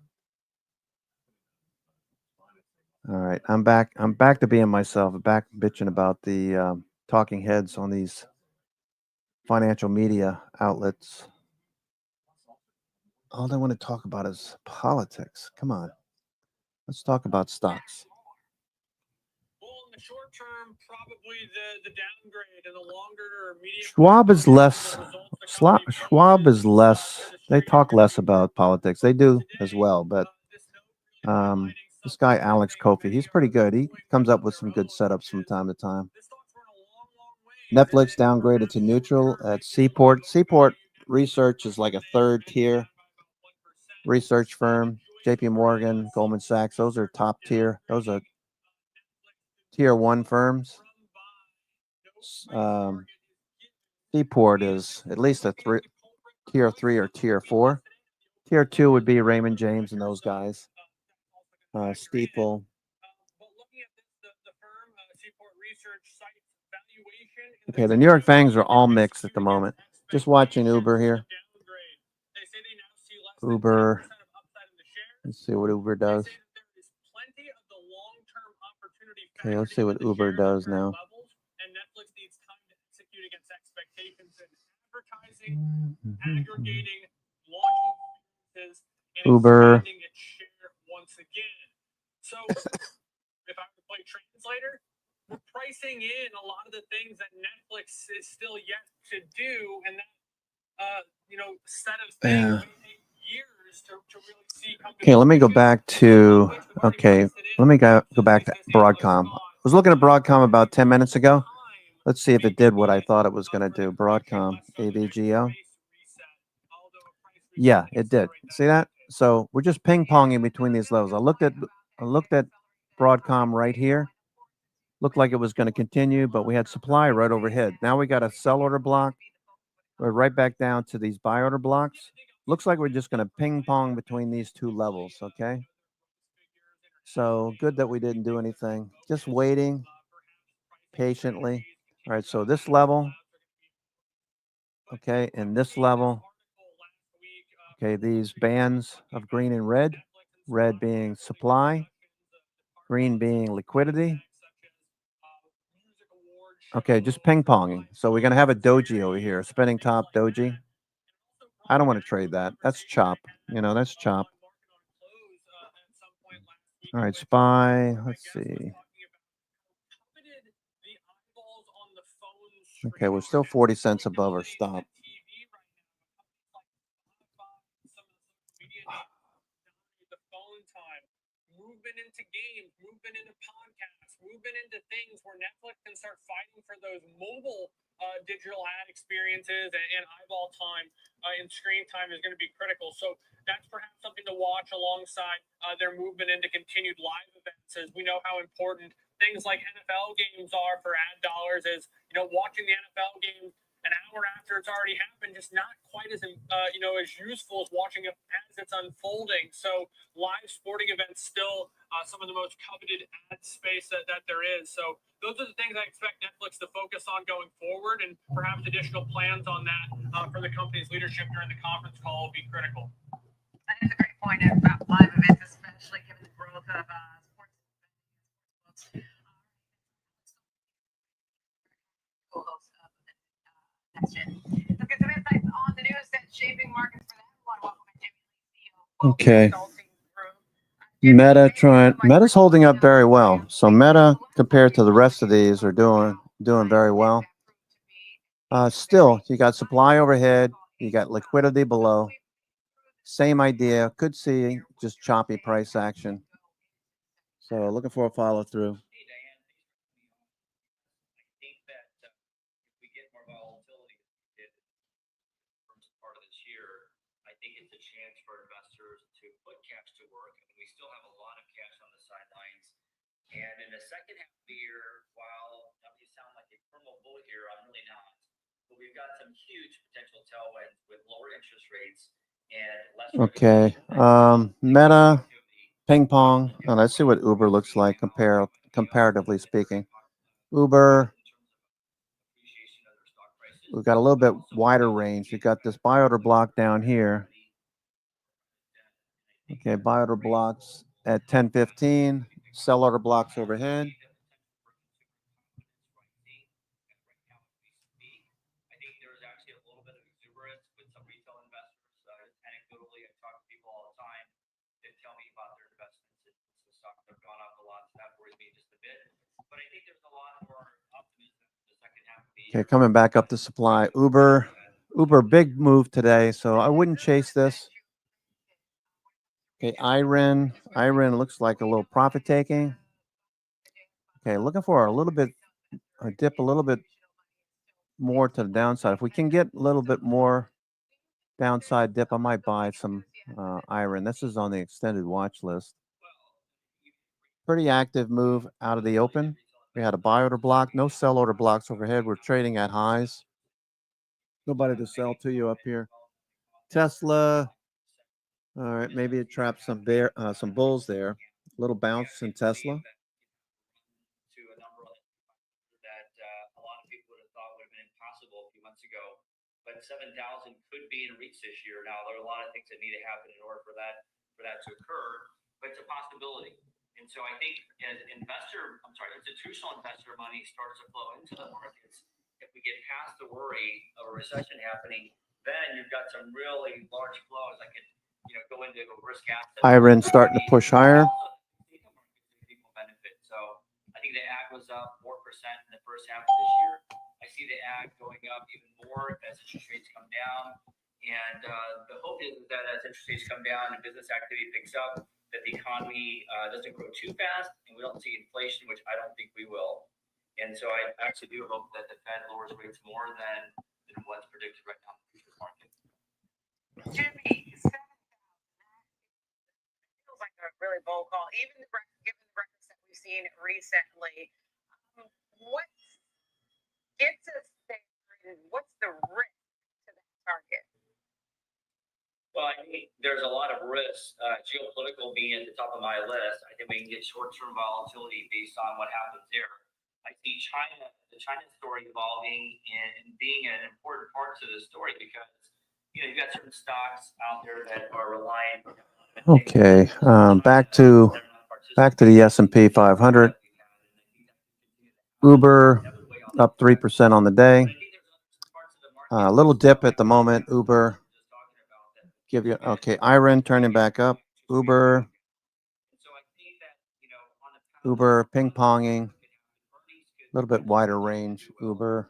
All right, I'm back. I'm back to being myself. Back bitching about the talking heads on these financial media outlets. All they want to talk about is politics. Come on. Let's talk about stocks. Well, in the short term, probably the downgrade, and the longer or medium. Schwab is less. They talk less about politics. They do as well, but this guy Alex Kofi, he's pretty good. He comes up with some good setups from time to time. Netflix downgraded to neutral at Seaport. Seaport Research is like a third tier research firm. JP Morgan, Goldman Sachs, those are top tier. Those are tier one firms. Seaport is at least a tier 3 or tier 4. Tier 2 would be Raymond James and those guys. Stifel. Okay, the New York Fangs are all mixed at the moment. Just watching Uber here. Uber. Let's see what Uber does. Okay, let's see what Uber does now. Uber. So if I were to play translator, we're pricing in a lot of the things that Netflix is still yet to do, and that set of things may take years to really see. Okay, let me go back to let me go back to Broadcom. I was looking at Broadcom about 10 minutes ago. Let's see if it did what I thought it was going to do. Broadcom, AVGO. Yeah, it did. See that? So we're just ping-ponging between these levels. I looked at Broadcom right here. Looked like it was going to continue, but we had supply right overhead. Now we got a sell order block. We're right back down to these buy order blocks. Looks like we're just going to ping-pong between these two levels, okay? So good that we didn't do anything. Just waiting patiently. All right, so this level, okay, and this level. Okay, these bands of green and red being supply, green being liquidity. Okay, just ping-ponging. So we're going to have a doji over here, spinning top doji. I don't want to trade that. That's chop. That's chop. All right, SPY. Let's see. Okay, we're still 40 cents above our stop. movement into games, movement into podcasts, movement into things where Netflix can start fighting for those mobile digital ad experiences and eyeball time and screen time is going to be critical. So that's perhaps something to watch alongside their movement into continued live events, as we know how important things like NFL games are for ad dollars. Is watching the NFL game an hour after it's already happened, just not quite as as useful as watching it as it's unfolding. So live sporting events still some of the most coveted ad space that there is. So those are the things I expect Netflix to focus on going forward, and perhaps additional plans on that for the company's leadership during the conference call will be critical. That is a great point about live events, especially given the growth of sports. Co-host of Next Gen. Let's get some insights on the news that's shaping markets for that. I want to welcome in Jimmy Lee, CEO of Okay. Consulting Group. Meta's holding up very well. So Meta, compared to the rest of these, are doing very well. Still, you got supply overhead, you got liquidity below. Same idea. Could see just choppy price action. So looking for a follow through. Hey, Diane, I think that if we get more volatility as we did in the first part of this year, I think it's a chance for investors to put cash to work. And we still have a lot of cash on the sidelines. And in the second half of the year, while you sound like a thermal bull here, I'm really not. But we've got some huge potential tailwinds with lower interest rates and less. Okay. Meta, ping pong. Now let's see what Uber looks like comparatively speaking. Uber, we've got a little bit wider range. You've got this buy order block down here. Okay, buy order blocks at 10.15, sell order blocks overhead. I think there's actually a little bit of exuberance with some retail investors. Anecdotally, I talk to people all the time that tell me about their investments in the stock that have gone up a lot, so that worries me just a bit. But I think there's a lot more optimism in the second half of the year. Okay, coming back up to supply. Uber, big move today, so I wouldn't chase this. Okay, Iron looks like a little profit taking. Okay, looking for a dip a little bit more to the downside. If we can get a little bit more downside dip, I might buy some Iron. This is on the extended watch list. Pretty active move out of the open. We had a buy order block, no sell order blocks overhead. We're trading at highs. Nobody to sell to you up here. Tesla. All right, maybe it trapped some bulls there. A little bounce in Tesla. To a number that a lot of people would have thought would have been impossible a few months ago. But 7,000 could be in reach this year. Now, there are a lot of things that need to happen in order for that to occur, but it's a possibility. And so I think as institutional investor money starts to flow into the markets, if we get past the worry of a recession happening, then you've got some really large flows that could, go into risk assets. Iron starting to push higher. People benefit. So I think the ag was up 4% in the first half of this year. I see the ag going up even more as interest rates come down. And the hope is that as interest rates come down and business activity picks up, that the economy doesn't grow too fast and we don't see inflation, which I don't think we will. And so I actually do hope that the Fed lowers rates more than what's predicted right now in the futures market. Jimmy, 7,000. Feels like a really bold call, even given the breakfast that we've seen recently. What gets us there, and what's the risk to that target? Well, I think there's a lot of risks, geopolitical being at the top of my list. I think we can get short-term volatility based on what happens there. I see the China story evolving and being an important part to the story because, you've got certain stocks out there that are reliant. Okay, back to the S&P 500. Uber up 3% on the day. A little dip at the moment. Uber. Iron turning back up. Uber ping ponging. A little bit wider range. Uber.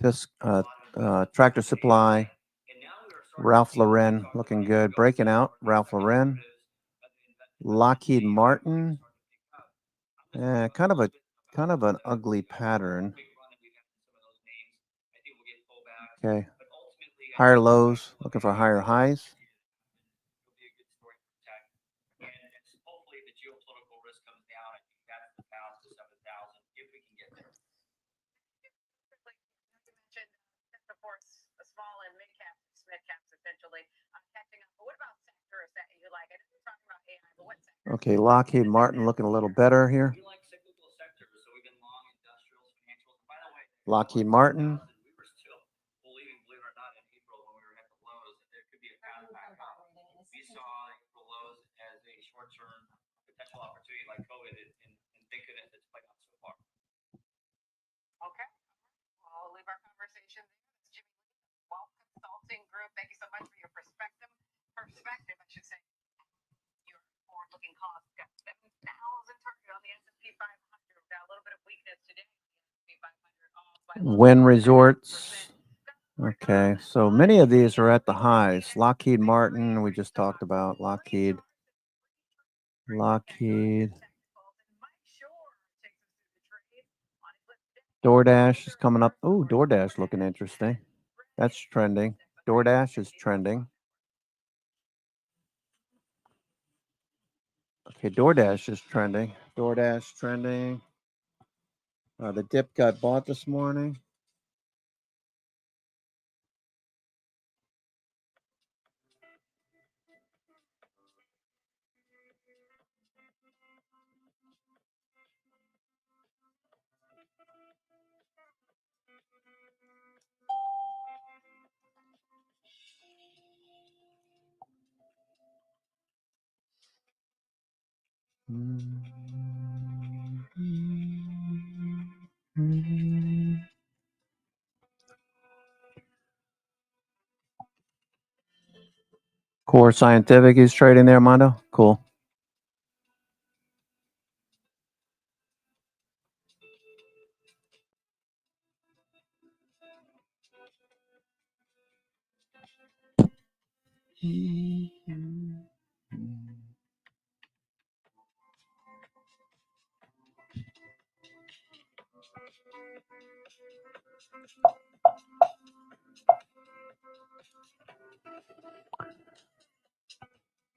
This Tractor Supply. Ralph Lauren looking good. Breaking out. Ralph Lauren. Lockheed Martin. Kind of an ugly pattern. Okay. Higher lows, looking for higher highs. The small and mid caps, mid caps essentially catching up. But what about sectors that you like? I know we're talking about AI, but what sectors? Okay, Lockheed Martin looking a little better here. Lockheed Martin. Okay. We'll leave our conversation there. It's Jimmy Lee, Wealth Consulting Group. Thank you so much for your perspective, I should say. Your forward-looking costs got 7,000 target on the S&P 500. We've got a little bit of weakness today. The S&P 500 off by Wynn Resorts. Okay, so many of these are at the highs. Lockheed Martin, we just talked about. Lockheed. DoorDash is coming up. Oh, DoorDash looking interesting. That's trending. DoorDash is trending. Okay, DoorDash is trending. DoorDash trending. The dip got bought this morning. Core Scientific is trading there, Mondo. Cool.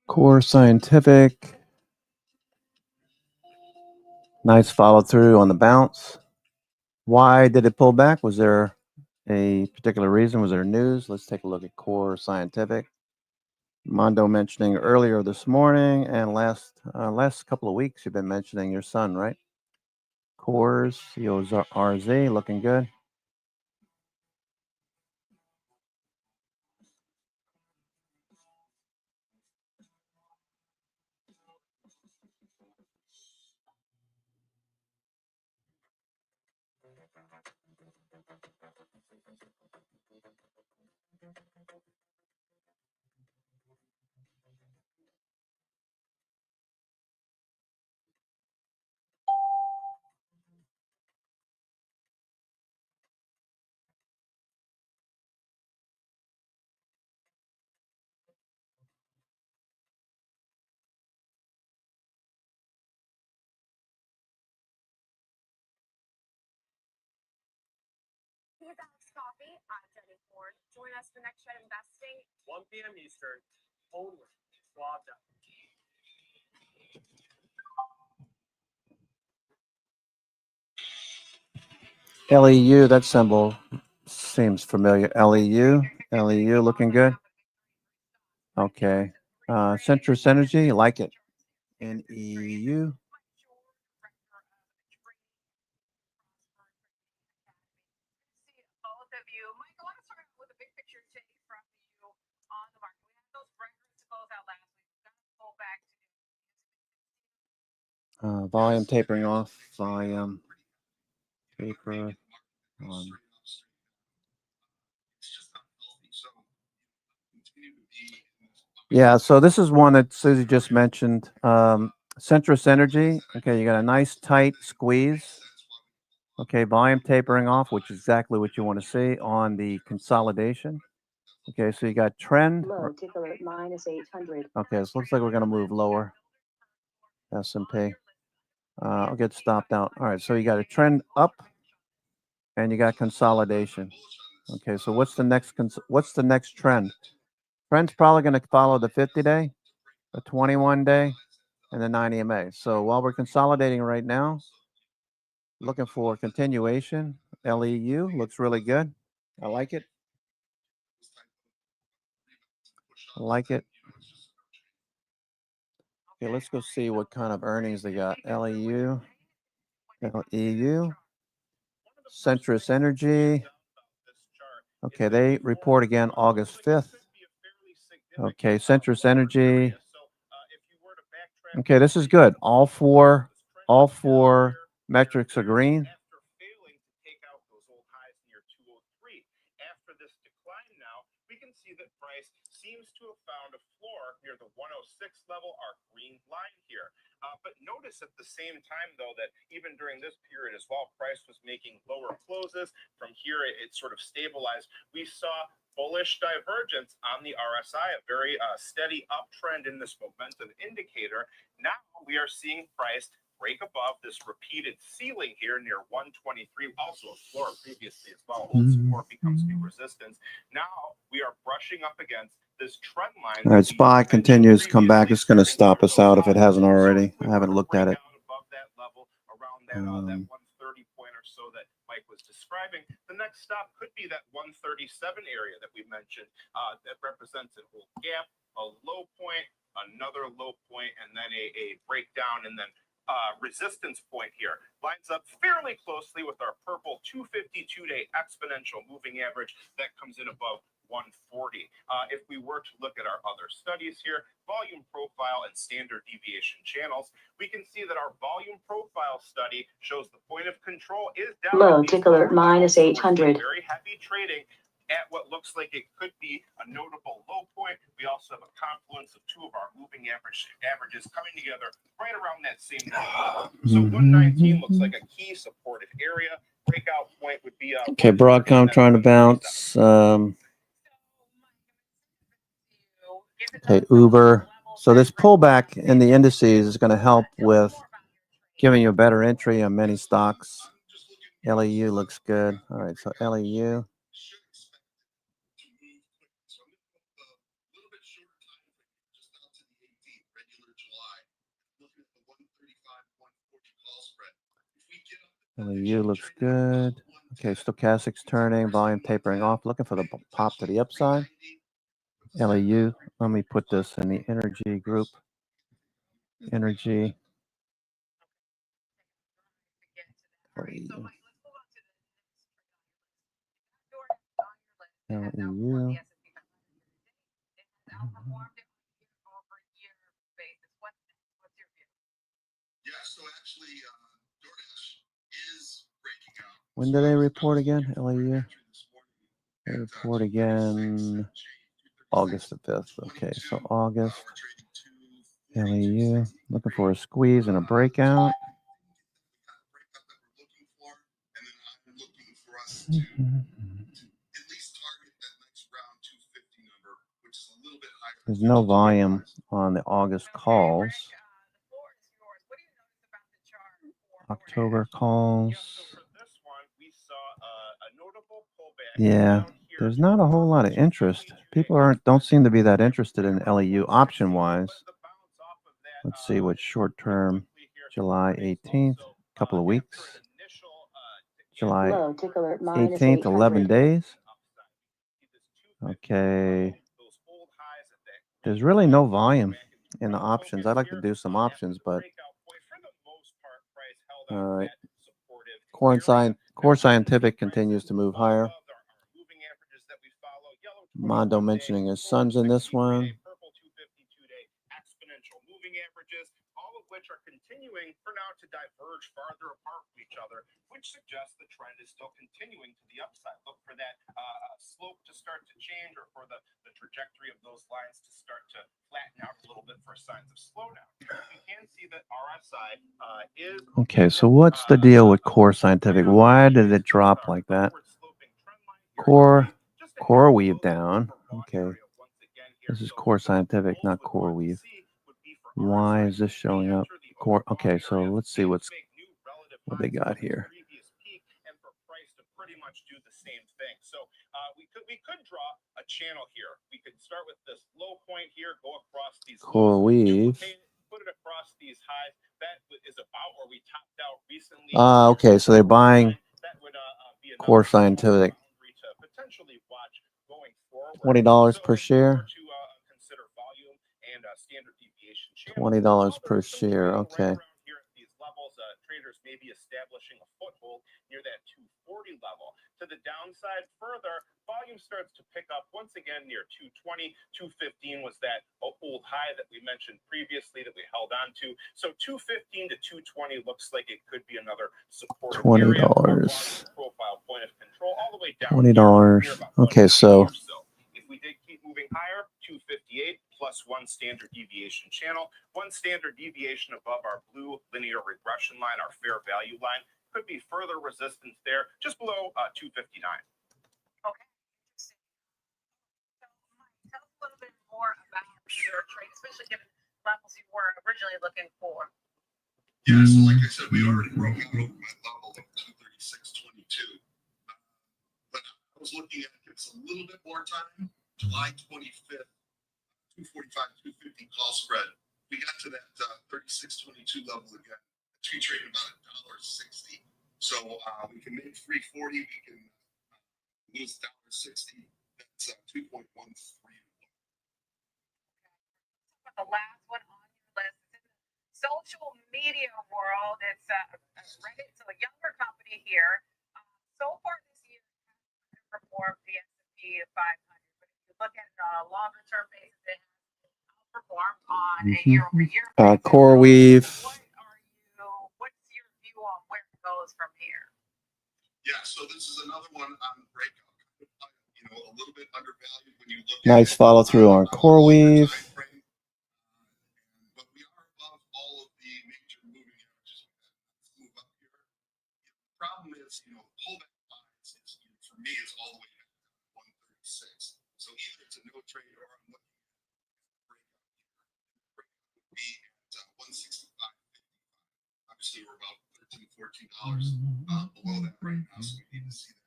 Core Scientific. Nice follow through on the bounce. Why did it pull back? Was there a particular reason? Was there news? Let's take a look at Core Scientific. Mondo mentioning earlier this morning and last couple of weeks, you've been mentioning your son, right? Cores, CORZ, looking good. Here's Alex Coffee. I'm Jenny Ford. Join us for Next Gen Investing. 1 p.m. Eastern, only Schwab.com. LEU, that symbol seems familiar. LEU looking good. Okay. Centrus Energy, like it. NEU. Both of you. Michael, I want to start with a big picture take from you on the market. We had those records to close out last week. We've got to pull back to Volume tapering off. Volume taper on. Yeah, so this is one that Susie just mentioned. Centrus Energy. Okay, you got a nice tight squeeze. Okay, volume tapering off, which is exactly what you want to see on the consolidation. Okay, so you got trend. Low tick alert minus 800. Okay, so looks like we're going to move lower. S&P. I'll get stopped out. All right, so you got a trend up, and you got consolidation. Okay, so what's the next trend? Trend's probably going to follow the 50-day, the 21-day, and the 90 MA. So while we're consolidating right now, looking for continuation. LEU looks really good. I like it. I like it. Okay, let's go see what kind of earnings they got. LEU, Centrus Energy. Okay, they report again August 5th. Okay, Centrus Energy. Okay, this is good. All four metrics are green. After this decline now, we can see that price seems to have found a floor near the 106 level, our green line here. But notice at the same time, though, that even during this period as well, price was making lower closes. From here, it sort of stabilized. We saw bullish divergence on the RSI, a very steady uptrend in this momentum indicator. Now we are seeing price break above this repeated ceiling here near 123, also a floor previously as well. Old support becomes new resistance. Now we are brushing up against this trend line. All right, SPY continues to come back. It's going to stop us out if it hasn't already. I haven't looked at it. Above that level, around that 130 point or so that Mike was describing, the next stop could be that 137 area that we mentioned. That represents an old gap, a low point, another low point, and then a breakdown, and then resistance point here lines up fairly closely with our purple 252-day exponential moving average that comes in above 140. If we were to look at our other studies here, volume profile and standard deviation channels, we can see that our volume profile study shows the point of control is down. Low tick alert minus 800. Very heavy trading at what looks like it could be a notable low point. We also have a confluence of two of our moving averages coming together right around that same level. So 119 looks like a key supportive area. Breakout point would be okay, Broadcom trying to bounce. Okay, Uber. So this pullback in the indices is going to help with giving you a better entry on many stocks. LEU looks good. All right, so LEU. LEU looks good. Okay, stochastics turning, volume tapering off. Looking for the pop to the upside. LEU. Let me put this in the energy group. Energy. LEU. LEU. When do they report again, LEU? They report again August the 5th. Okay, so August. LEU. Looking for a squeeze and a breakout. There's no volume on the August calls. October calls. Yeah, there's not a whole lot of interest. People don't seem to be that interested in LEU option wise. Let's see what short term. July 18th, a couple of weeks. July 18th, 11 days. Okay. There's really no volume in the options. I'd like to do some options, but all right. Core Scientific continues to move higher. Mondo mentioning his son's in this one. All of which are continuing for now to diverge farther apart from each other, which suggests the trend is still continuing to the upside. Look for that slope to start to change, or for the trajectory of those lines to start to flatten out a little bit for signs of slowdown. You can see that RSI is... Okay, so what's the deal with Core Scientific? Why did it drop like that? Core CoreWeave down. Okay. This is Core Scientific, not CoreWeave. Why is this showing up? Core. Okay, so let's see what they got here. And for price to pretty much do the same thing. So we could draw a channel here. We could start with this low point here, go across these CoreWeave. put it across these highs. That is about where we topped out recently. Okay, so they're buying That would be Core Scientific. to potentially watch going forward. $20 per share. To consider volume and standard deviation. $20 per share. Okay. Here at these levels, traders may be establishing a foothold near that 240 level. To the downside further, volume starts to pick up once again near 220. 215 was that old high that we mentioned previously that we held on to. So 215 to 220 looks like it could be another support $20. Profile point of control all the way down. $20. Okay, so if we did keep moving higher, 258 plus one standard deviation channel, one standard deviation above our blue linear regression line, our fair value line, could be further resistance there, just below 259. Okay. So, Mike, tell us a little bit more about your trade, especially given levels you were originally looking for. Yeah, so like I said, we already broke out over my level of 236.22. But I was looking at it a little bit more time. July 25th, 245, 250 call spread. We got to that 36.22 level again. We trade about $1.60. So we can make 340. We can lose $1.60. That's 2.13. The last one on your list is in the social media world. It's Reddit. It's a younger company here. So far this year, it has performed the S&P 500. But if you look at it on a longer term basis, it has outperformed on a year-over-year basis. CoreWeave. What's your view on where it goes from here? Yeah, so this is another one on the breakout. You know, a little bit undervalued when you look Nice at follow through on CoreWeave. But we are above all of the major moving averages. Let's move up here. The problem is, pullback lines is, for me, it's all the way down to 136. So either it's a no trade or I'm looking at a breakout here. The breakout would be at 165.55. Obviously, we're about $13, $14 below that right now, so we need to see that.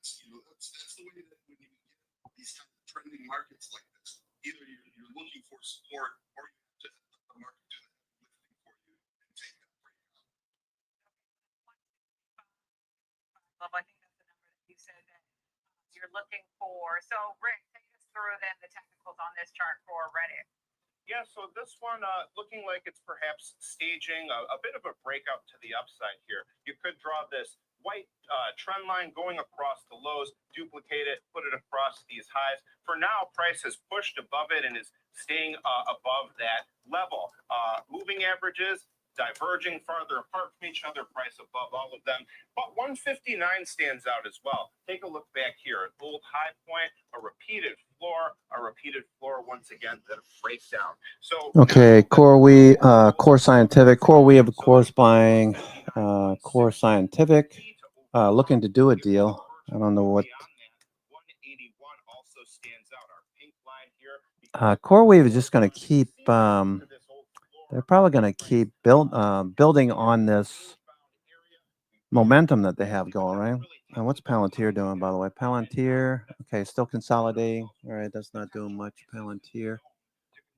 That's the way that when you get these kind of trending markets like this, either you're looking for support or you have to let the market do that lifting for you and take that breakout. Well, I think that's the number that you said that you're looking for. So, Rick, take us through then the technicals on this chart for Reddit. Yeah, so this one looking like it's perhaps staging a bit of a breakout to the upside here. You could draw this white trend line going across the lows, duplicate it, put it across these highs. For now, price has pushed above it and is staying above that level. Moving averages diverging farther apart from each other, price above all of them. But 159 stands out as well. Take a look back here. Old high point, a repeated floor once again, then a breakdown. So okay, CoreWeave, Core Scientific. CoreWeave, of course, buying Core Scientific. Looking to do a deal. I don't know what. 181 also stands out. Our pink line here. CoreWeave is just going to keep. They're probably going to keep building on this momentum that they have going, right? And what's Palantir doing, by the way? Palantir, okay, still consolidating. All right, that's not doing much. Palantir.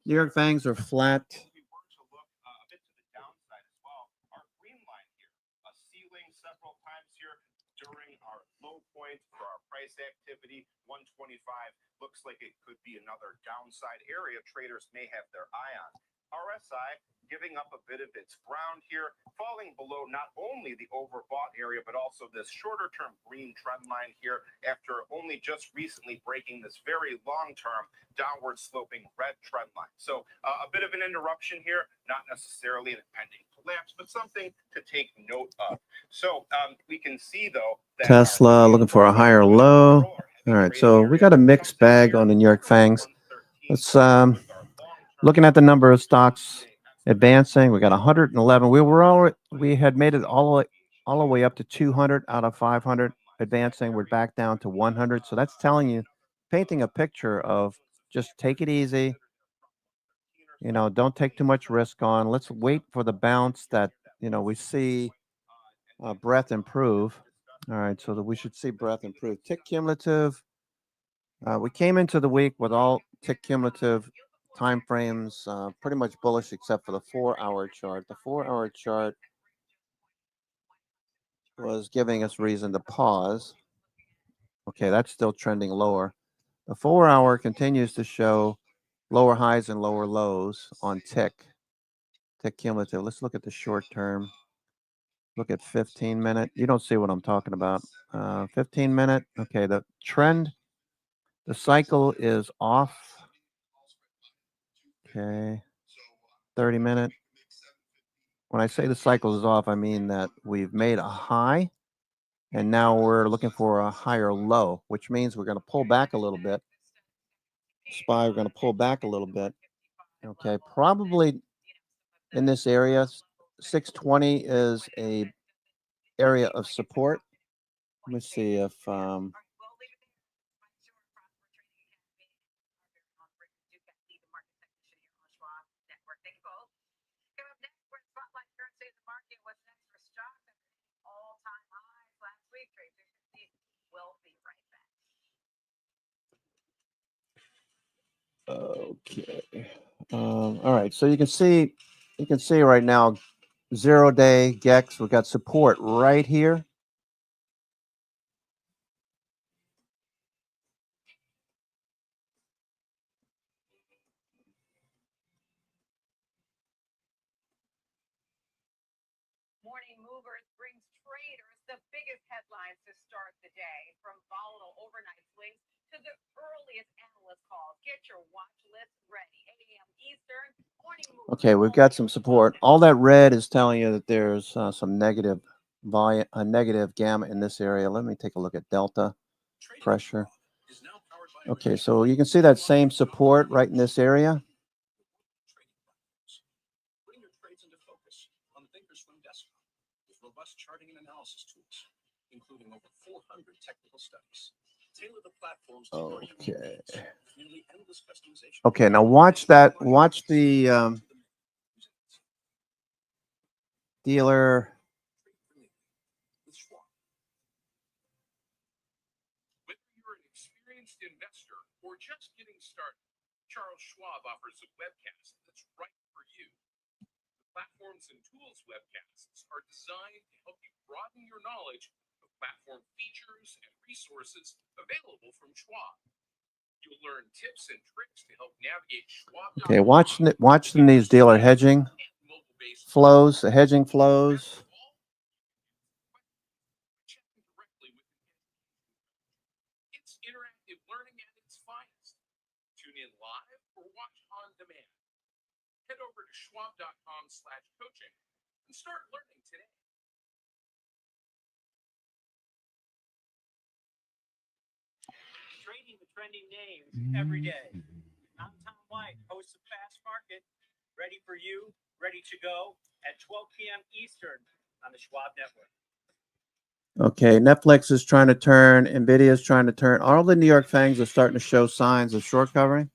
New York Fangs are flat. If we were to look a bit to the downside as well, our green line here, a ceiling several times here during our low point for our price activity, 125, looks like it could be another downside area traders may have their eye on. RSI giving up a bit of its ground here, falling below not only the overbought area, but also this shorter term green trend line here after only just recently breaking this very long term downward sloping red trend line. So a bit of an interruption here, not necessarily an impending collapse, but something to take note of. So we can see though that Tesla looking for a higher low. All right, so we got a mixed bag on the New York Fangs. Let's looking at the number of stocks advancing. We got 111. We had made it all the way up to 200 out of 500 advancing. We're back down to 100. So that's telling you, painting a picture of just take it easy. You know, don't take too much risk on. Let's wait for the bounce that, you know, we see breadth improve. All right, so that we should see breadth improve. Tick cumulative. We came into the week with all tick cumulative time frames pretty much bullish except for the 4-hour chart. The 4-hour chart was giving us reason to pause. Okay, that's still trending lower. The 4-hour continues to show lower highs and lower lows on tick cumulative. Let's look at the short term. Look at 15-minute. You don't see what I'm talking about. 15-minute. Okay, the trend, the cycle is off. Okay, 30-minute. When I say the cycle is off, I mean that we've made a high and now we're looking for a higher low, which means we're going to pull back a little bit. SPY, we're going to pull back a little bit. Okay, probably in this area, 620 is a area of support. Let me see if okay. All right, so you can see right now 0-day GEX, we've got support right here. Morning Movers brings traders the biggest headlines to start the day, from volatile overnight swings to the earliest analyst calls. Get your watch list ready. 8 a.m. Eastern. Morning Movers. Okay, we've got some support. All that red is telling you that there's some negative volume, a negative gamma in this area. Let me take a look at delta pressure. Okay, so you can see that same support right in this area. Bring your trades into focus on the Thinkorswim desktop with robust charting and analysis tools, including over 400 technical studies. Tailor the platforms to your unique needs with nearly endless customization. Okay, now watch that. Watch the dealer. Whether you're an experienced investor or just getting started, Charles Schwab offers a webcast that's right for you. The Platforms and Tools webcasts are designed to help you broaden your knowledge of platform features and resources available from Schwab. You'll learn tips and tricks to help navigate Schwab. Okay, watching these dealer hedging flows, the hedging flows. It's interactive learning at its finest. Tune in live or watch on demand. Head over to schwab.com/coaching and start learning today. Trading the trending names every day. I'm Tom White, host of Fast Market, ready for you, ready to go at 12 p.m. Eastern on the Schwab Network. Okay, Netflix is trying to turn, Nvidia is trying to turn. All the New York FANGs are starting to show signs of short covering.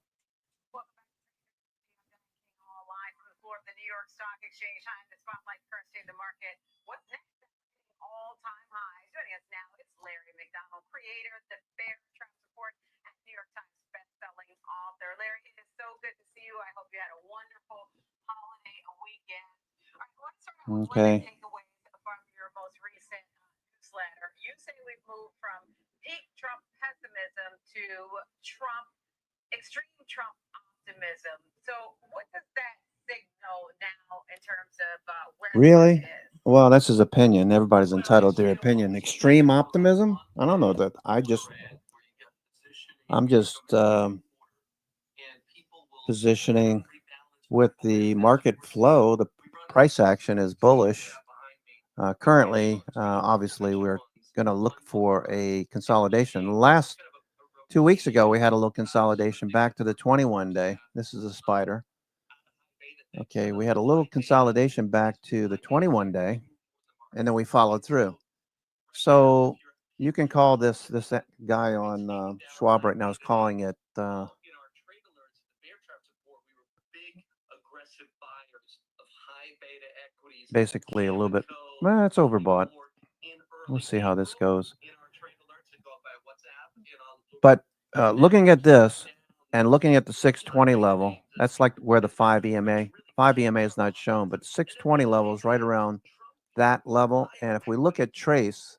The New York Stock Exchange, time to spotlight current state of the market. What's next? All-time highs. Joining us now, it's Larry McDonald, creator of the Bear Trap Report and New York Times best-selling author. Larry, it is so good to see you. I hope you had a wonderful holiday weekend. All right, let's start out with Okay. what takeaways from your most recent newsletter. You say we've moved from peak Trump pessimism to extreme Trump optimism. So what does that signal now in terms of where Really? Well, that's his opinion. Everybody's entitled to their opinion. Extreme optimism? I don't know that. I'm just positioning with the market flow. The price action is bullish. Currently, obviously, we're going to look for a consolidation. Last 2 weeks ago, we had a little consolidation back to the 21-day. This is a spider. Okay, we had a little consolidation back to the 21-day, and then we followed through. So You can call this guy on Schwab right now is calling it In our trade alerts, the bear traps report, we were big, aggressive buyers of high beta equities. basically a little bit. Well, it's overbought. We'll see how this goes. In our trade alerts that go out by WhatsApp, and on But looking at this and looking at the 620 level, that's like where the 5 EMA is not shown, but 620 level is right around that level. And if we look at Trace,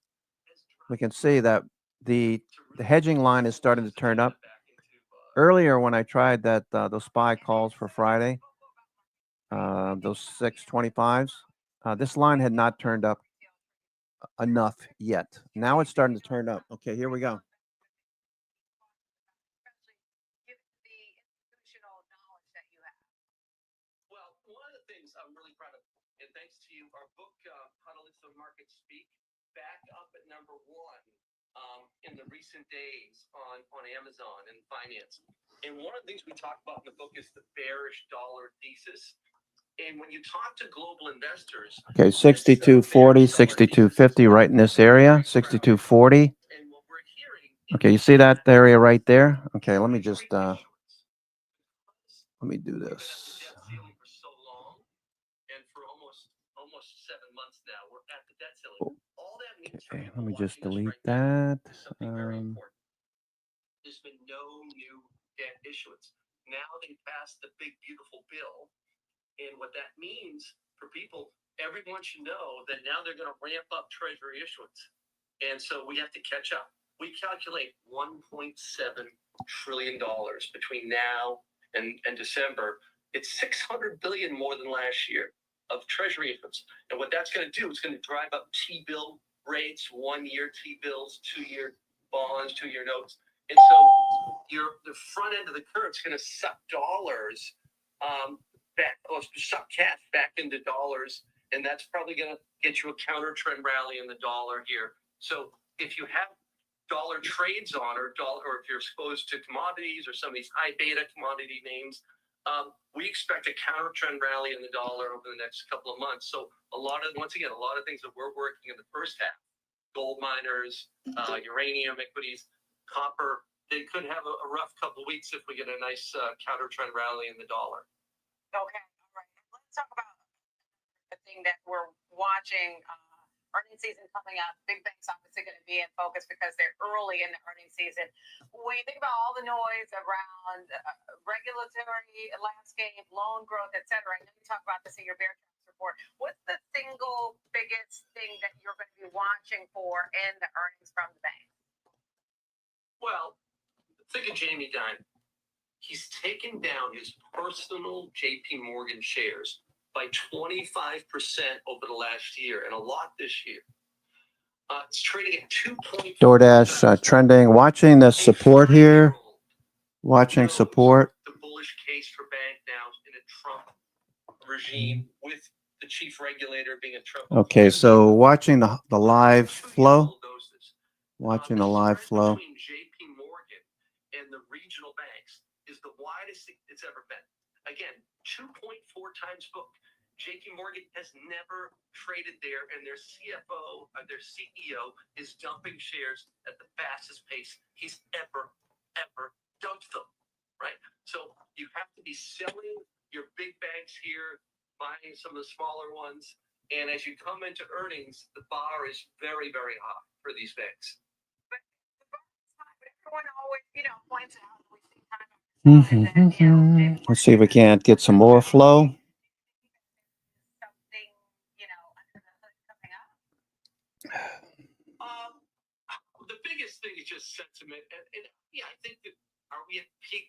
we can see that the hedging line is starting to turn up. Earlier, when I tried that those SPY calls for Friday, those 625s, this line had not turned up enough yet. Now it's starting to turn up. Okay, here we go. Well, one of the things I'm really proud of, and thanks to you, our book, How to Listen to Markets Speak, back up at number 1 in the recent days on Amazon and finance. And one of the things we talk about in the book is the bearish dollar thesis. And when you talk to global investors, Okay, 6240, 6250, right in this area, 6240. Okay, you see that area right there? Okay, let me just let me do this. and for almost 7 months now, we're at the debt ceiling. All that means for Okay, people let me just watching this delete right now that. is something very important. There's been no new debt issuance. Now they passed the big beautiful bill, and what that means for people, everyone should know that now they're going to ramp up Treasury issuance, and so we have to catch up. We calculate $1.7 trillion between now and December. It's 600 billion more than last year of Treasury issuance, and what that's going to do is going to drive up T-bill rates, 1-year T-bills, 2-year bonds, 2-year notes. And so the front end of the curve is going to suck dollars suck cash back into dollars, and that's probably going to get you a counter trend rally in the dollar here. So if you have dollar trades on or if you're exposed to commodities or some of these high beta commodity names, we expect a counter trend rally in the dollar over the next couple of months. So once again, a lot of things that we're working in the first half, gold miners, uranium equities, copper, they could have a rough couple of weeks if we get a nice counter trend rally in the dollar. Okay, all right. Let's talk about the thing that we're watching. Earnings season coming up. Big banks obviously going to be in focus because they're early in the earnings season. When you think about all the noise around regulatory landscape, loan growth, et cetera, I know you talk about this in your bear traps report. What's the single biggest thing that you're going to be watching for in the earnings from the bank? Well, think of Jamie Dimon. He's taken down his personal JP Morgan shares by 25% over the last year, and a lot this year. It's trading at 2.4. DoorDash trending. Watching the support here. Watching support. The bullish case for bank now in a Trump regime with the chief regulator being a Trump. Okay, so watching the live flow. Watching the live flow. Between JP Morgan and the regional banks is the widest it's ever been. Again, 2.4 times book. JP Morgan has never traded there, and their CFO, their CEO, is dumping shares at the fastest pace he's ever dumped them, right? So you have to be selling your big banks here, buying some of the smaller ones, and as you come into earnings, the bar is very, very high for these banks. But everyone always, points out we see kind of Let's see if we can't get some more flow. The biggest thing is just sentiment, and yeah, I think that are we at peak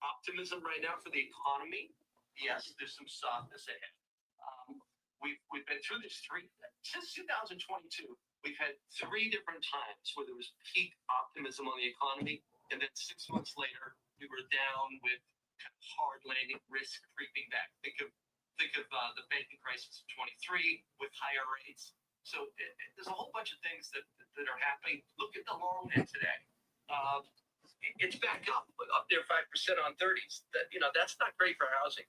optimism right now for the economy? Yes, there's some softness ahead. We've been through this since 2022. We've had 3 different times where there was peak optimism on the economy, and then 6 months later we were down with hard landing risk creeping back. Think of the banking crisis of 23 with higher rates. So there's a whole bunch of things that are happening. Look at the long end today. It's back up there 5% on 30s. That's not great for housing.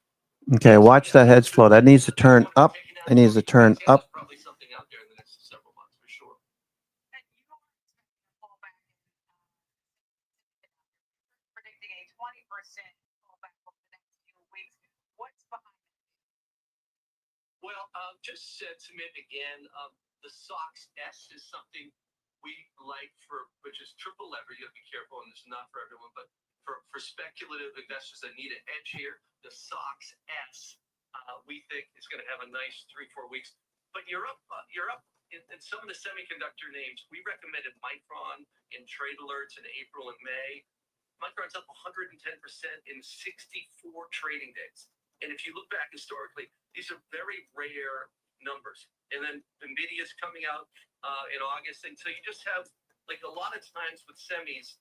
Okay, watch that hedge flow. That needs to turn up. It needs to turn up. Probably something out there in the next several months for sure. 20% pullback over the next few weeks. What's behind it? Well, just sentiment again. The SOX S is something we like which is triple lever. You have to be careful, and this is not for everyone, but for speculative investors that need an edge here, the SOX S, we think is going to have a nice 3-4 weeks. But you're up in some of the semiconductor names. We recommended Micron in trade alerts in April and May. Micron's up 110% in 64 trading days. And if you look back historically, these are very rare numbers. And then NVIDIA's coming out in August. And so you just have, like a lot of times with semis,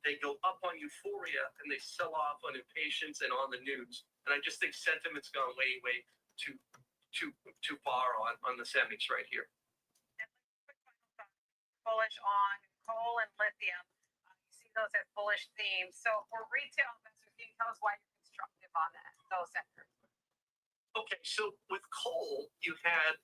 they go up on euphoria and they sell off on impatience and on the news. And I just think sentiment's gone way too far on the semis right here. Bullish on coal and lithium. You see those as bullish themes. So for retail investors, can you tell us why you're constructive on those sectors? Okay, so with coal, you had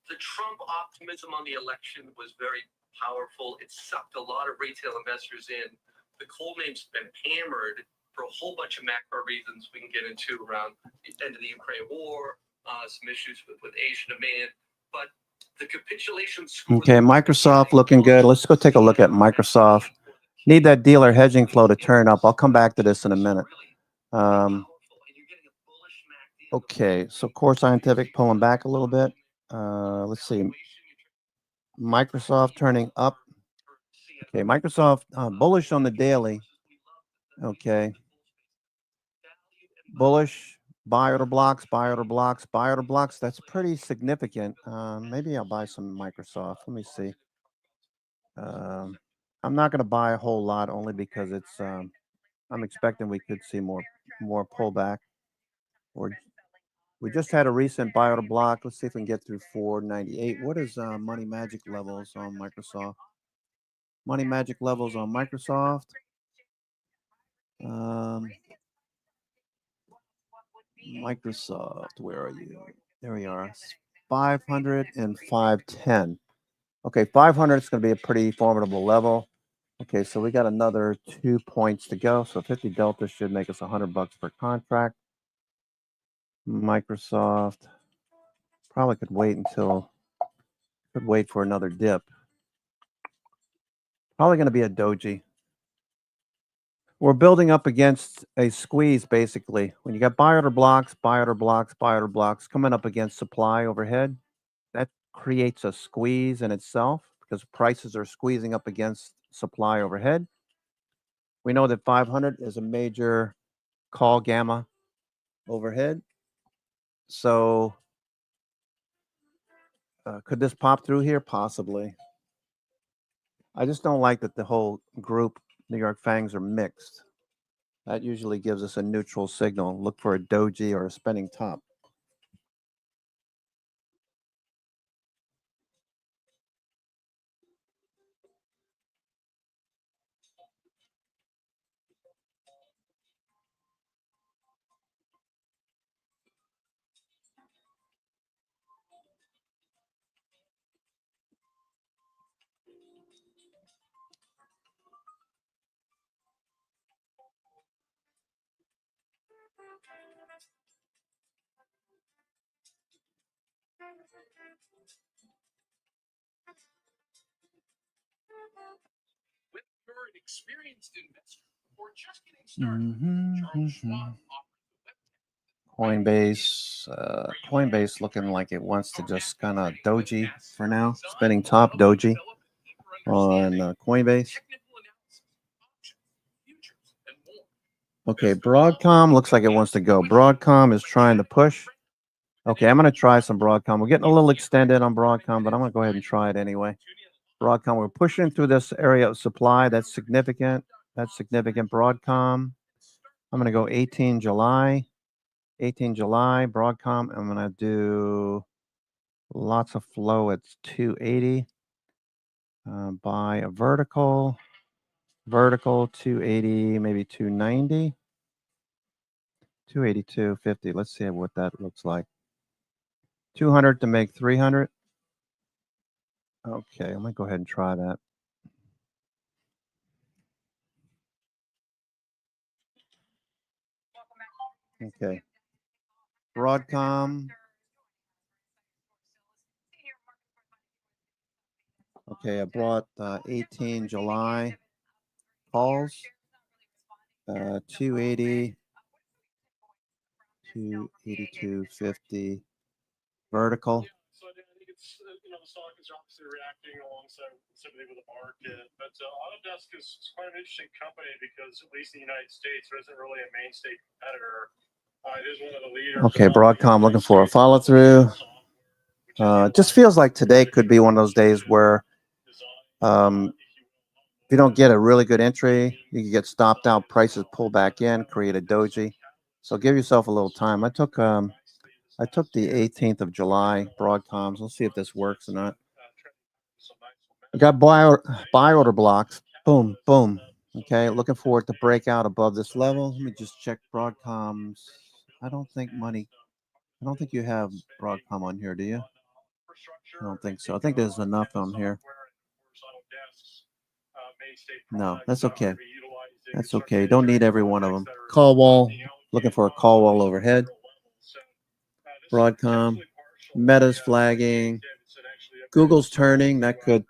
the Trump optimism on the election was very powerful. It sucked a lot of retail investors in. The coal name's been hammered for a whole bunch of macro reasons we can get into around the end of the Ukraine war, some issues with Asian demand. But the capitulation score. Okay, Microsoft looking good. Let's go take a look at Microsoft. Need that dealer hedging flow to turn up. I'll come back to this in a minute. Okay, so Core Scientific pulling back a little bit. Let's see. Microsoft turning up. Okay, Microsoft bullish on the daily. Okay. Bullish, buy order blocks, buy order blocks, buy order blocks. That's pretty significant. Maybe I'll buy some Microsoft. Let me see. I'm not going to buy a whole lot only because it's I'm expecting we could see more pullback. We just had a recent buy order block. Let's see if we can get through 498. What is money magic levels on Microsoft? Money magic levels on Microsoft. Microsoft, where are you? There we are. 500 and 510. Okay, 500 is going to be a pretty formidable level. Okay, so we got another 2 points to go. So 50 delta should make us $100 per contract. Microsoft probably could wait for another dip. Probably going to be a doji. We're building up against a squeeze, basically. When you got buy order blocks, buy order blocks, buy order blocks coming up against supply overhead, that creates a squeeze in itself because prices are squeezing up against supply overhead. We know that 500 is a major call gamma overhead. So could this pop through here? Possibly. I just don't like that the whole group, New York Fangs, are mixed. That usually gives us a neutral signal. Look for a doji or a spinning top. Whether you're an experienced investor or just getting started, Charles Schwab Coinbase looking like it wants to just kind of doji for now. Spinning top doji on Coinbase. Okay, Broadcom looks like it wants to go. Broadcom is trying to push. Okay, I'm going to try some Broadcom. We're getting a little extended on Broadcom, but I'm going to go ahead and try it anyway. Broadcom, we're pushing through this area of supply. That's significant. That's significant. Broadcom. I'm going to go 18 July. 18 July, Broadcom. I'm going to do lots of flow at 280. Buy a vertical. Vertical 280, maybe 290. 282.50. Let's see what that looks like. 200 to make 300. Okay, let me go ahead and try that. Okay. Broadcom. Okay, I brought 18 July calls. 280, 282.50 vertical. So I think it's, the stock is obviously reacting alongside sympathy with the market, but Autodesk is quite an interesting company because at least in the United States, there isn't really a mainstay competitor. It is one of the leaders. Okay, Broadcom looking for a follow through. It just feels like today could be one of those days where if you don't get a really good entry, you can get stopped out, prices pull back in, create a doji. So give yourself a little time. I took the 18th of July Broadcoms. Let's see if this works or not. I got buy order blocks. Boom, boom. Okay, looking for it to break out above this level. Let me just check Broadcoms. I don't think you have Broadcom on here, do you? I don't think so. I think there's enough on here. No, that's okay. That's okay. Don't need every one of them. Call wall. Looking for a call wall overhead. Broadcom. Meta's flagging. Google's turning. That could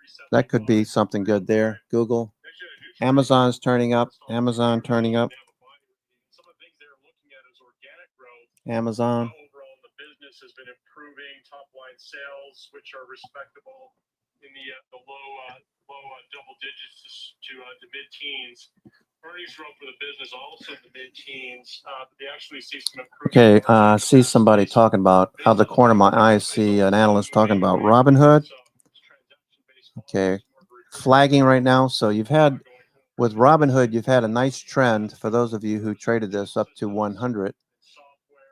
be something good there. Google. Amazon's turning up. Amazon turning up. Amazon. Overall, the business has been improving. Top line sales, which are respectable in the low double digits to mid-teens. Earnings growth for the business also in the mid-teens. They actually see some improvement. Okay, I see somebody talking about out of the corner of my eye. I see an analyst talking about Robinhood. Okay, flagging right now. So with Robinhood, you've had a nice trend for those of you who traded this up to 100,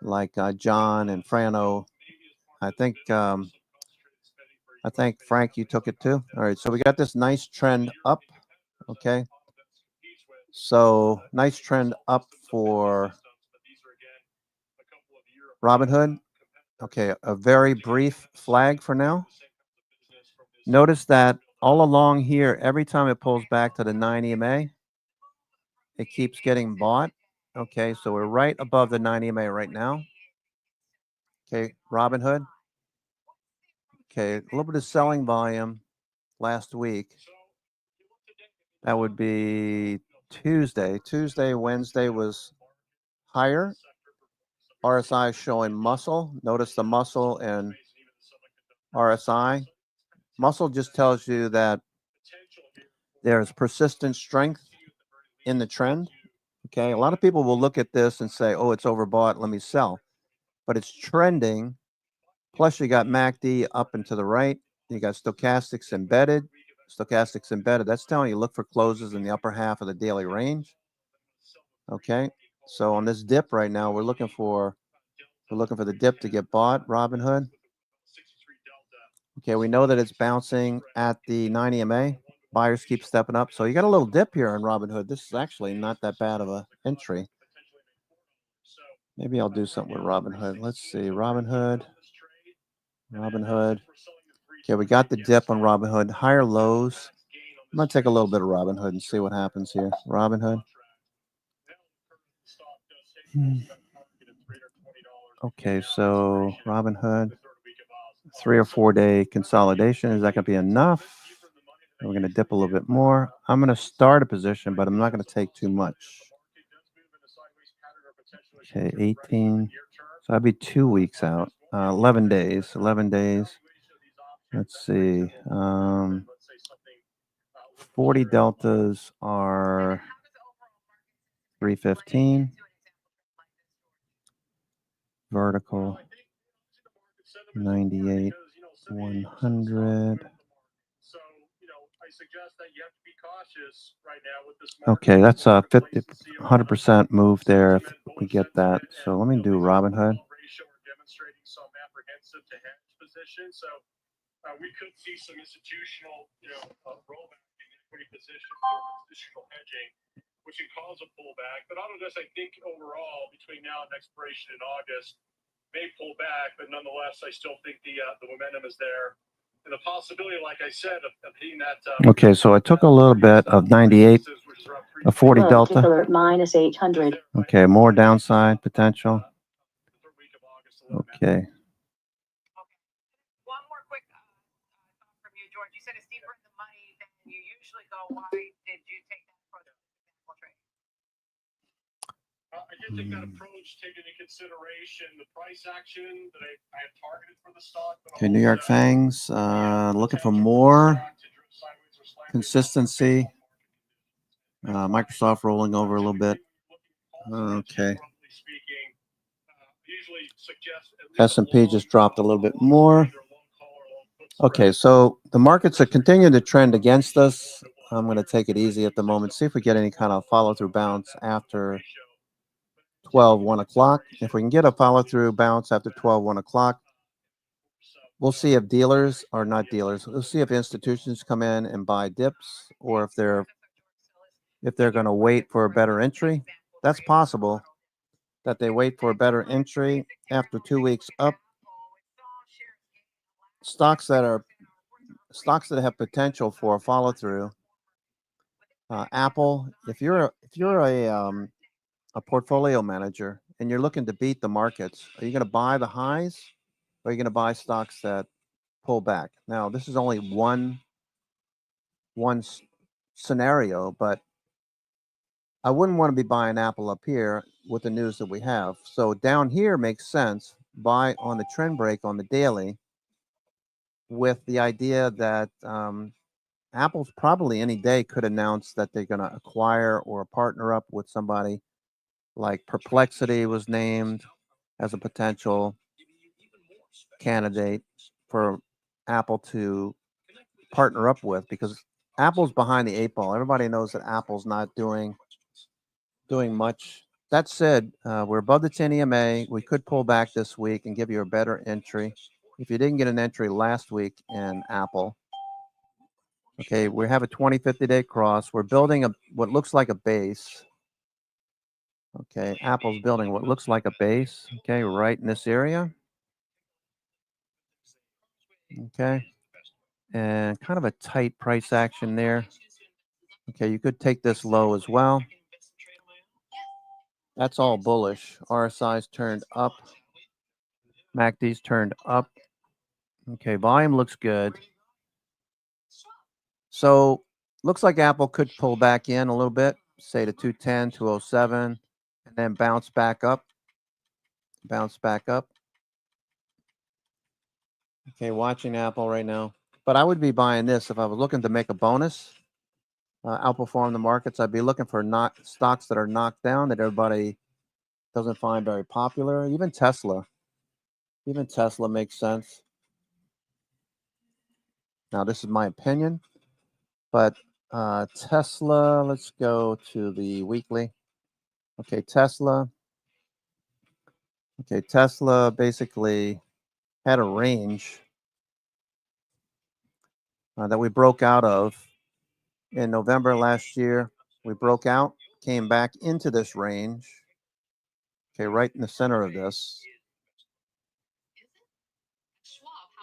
like John and Frano. I think Frank, you took it too. All right, so we got this nice trend up. Okay, so nice trend up for Robinhood. Okay, a very brief flag for now. Notice that all along here, every time it pulls back to the 9 EMA, it keeps getting bought. Okay, so we're right above the 9 EMA right now. Okay, Robinhood. Okay, a little bit of selling volume last week. That would be Tuesday. Wednesday was higher. RSI showing muscle. Notice the muscle and RSI. Muscle just tells you that there's persistent strength in the trend. Okay, a lot of people will look at this and say, oh, it's overbought, let me sell. But it's trending. Plus, you got MACD up and to the right. You got stochastics embedded. That's telling you look for closes in the upper half of the daily range. Okay, so on this dip right now, we're looking for the dip to get bought. Robinhood. Okay, we know that it's bouncing at the 9 EMA. Buyers keep stepping up. So you got a little dip here on Robinhood. This is actually not that bad of an entry. Maybe I'll do something with Robinhood. Let's see. Robinhood. Okay, we got the dip on Robinhood. Higher lows. I'm going to take a little bit of Robinhood and see what happens here. Robinhood. Okay, so Robinhood. 3 or 4 day consolidation. Is that going to be enough? We're going to dip a little bit more. I'm going to start a position, but I'm not going to take too much. Okay, 18. So I'd be 2 weeks out. 11 days. 11 days. Let's see. 40 deltas are 315. Vertical 98, 100. Okay, that's a 100% move there if we get that. So let me do Robinhood. So we could see some institutional, rollback in equity positions or institutional hedging, which can cause a pullback. But Autodesk, I think overall, between now and expiration in August, may pull back, but nonetheless, I still think the momentum is there. And the possibility, like I said, of hitting that. Okay, so I took a little bit of 98 averages around A 40 Low delta. tick alert minus 800. Okay, more downside potential. Okay. One more quick thought from you, George. You said it's deeper in the money than you usually go. Why did you take that approach with the trade? I did take that approach, taking into consideration the price action that I have targeted for the stock. But Okay, New York Fangs, looking for more consistency. Microsoft rolling over a little bit. Okay. S&P just dropped a little bit more. Okay, so the markets are continuing to trend against us. I'm going to take it easy at the moment. See if we get any kind of follow-through bounce after 1 o'clock. If we can get a follow-through bounce after 1 o'clock, we'll see if dealers are not dealers. We'll see if institutions come in and buy dips, or if they're going to wait for a better entry. That's possible that they wait for a better entry after 2 weeks up. Stocks that have potential for a follow through. Apple, if you're a portfolio manager and you're looking to beat the markets, are you going to buy the highs, or are you going to buy stocks that pull back? Now, this is only one scenario, but I wouldn't want to be buying Apple up here with the news that we have. So down here makes sense. Buy on the trend break on the daily, with the idea that Apple's probably any day could announce that they're going to acquire or partner up with somebody. Like Perplexity was named as a potential candidate for Apple to partner up with, because Apple's behind the 8 ball. Everybody knows that Apple's not doing much. That said, we're above the 10 EMA. We could pull back this week and give you a better entry. If you didn't get an entry last week in Apple, okay, we have a 20, 50-day cross. We're building what looks like a base. Okay, Apple's building what looks like a base, okay, right in this area. Okay, and kind of a tight price action there. Okay, you could take this low as well. That's all bullish. RSI's turned up. MACD's turned up. Okay, volume looks good. So looks like Apple could pull back in a little bit, say to 210, 207, and then bounce back up. Bounce back up. Okay, watching Apple right now. But I would be buying this if I was looking to make a bonus, outperform the markets. I'd be looking for stocks that are knocked down, that everybody doesn't find very popular. Even Tesla. Even Tesla makes sense. Now, this is my opinion, but Tesla, let's go to the weekly. Okay, Tesla. Okay, Tesla basically had a range that we broke out of in November last year. We broke out, came back into this range. Okay, right in the center of this.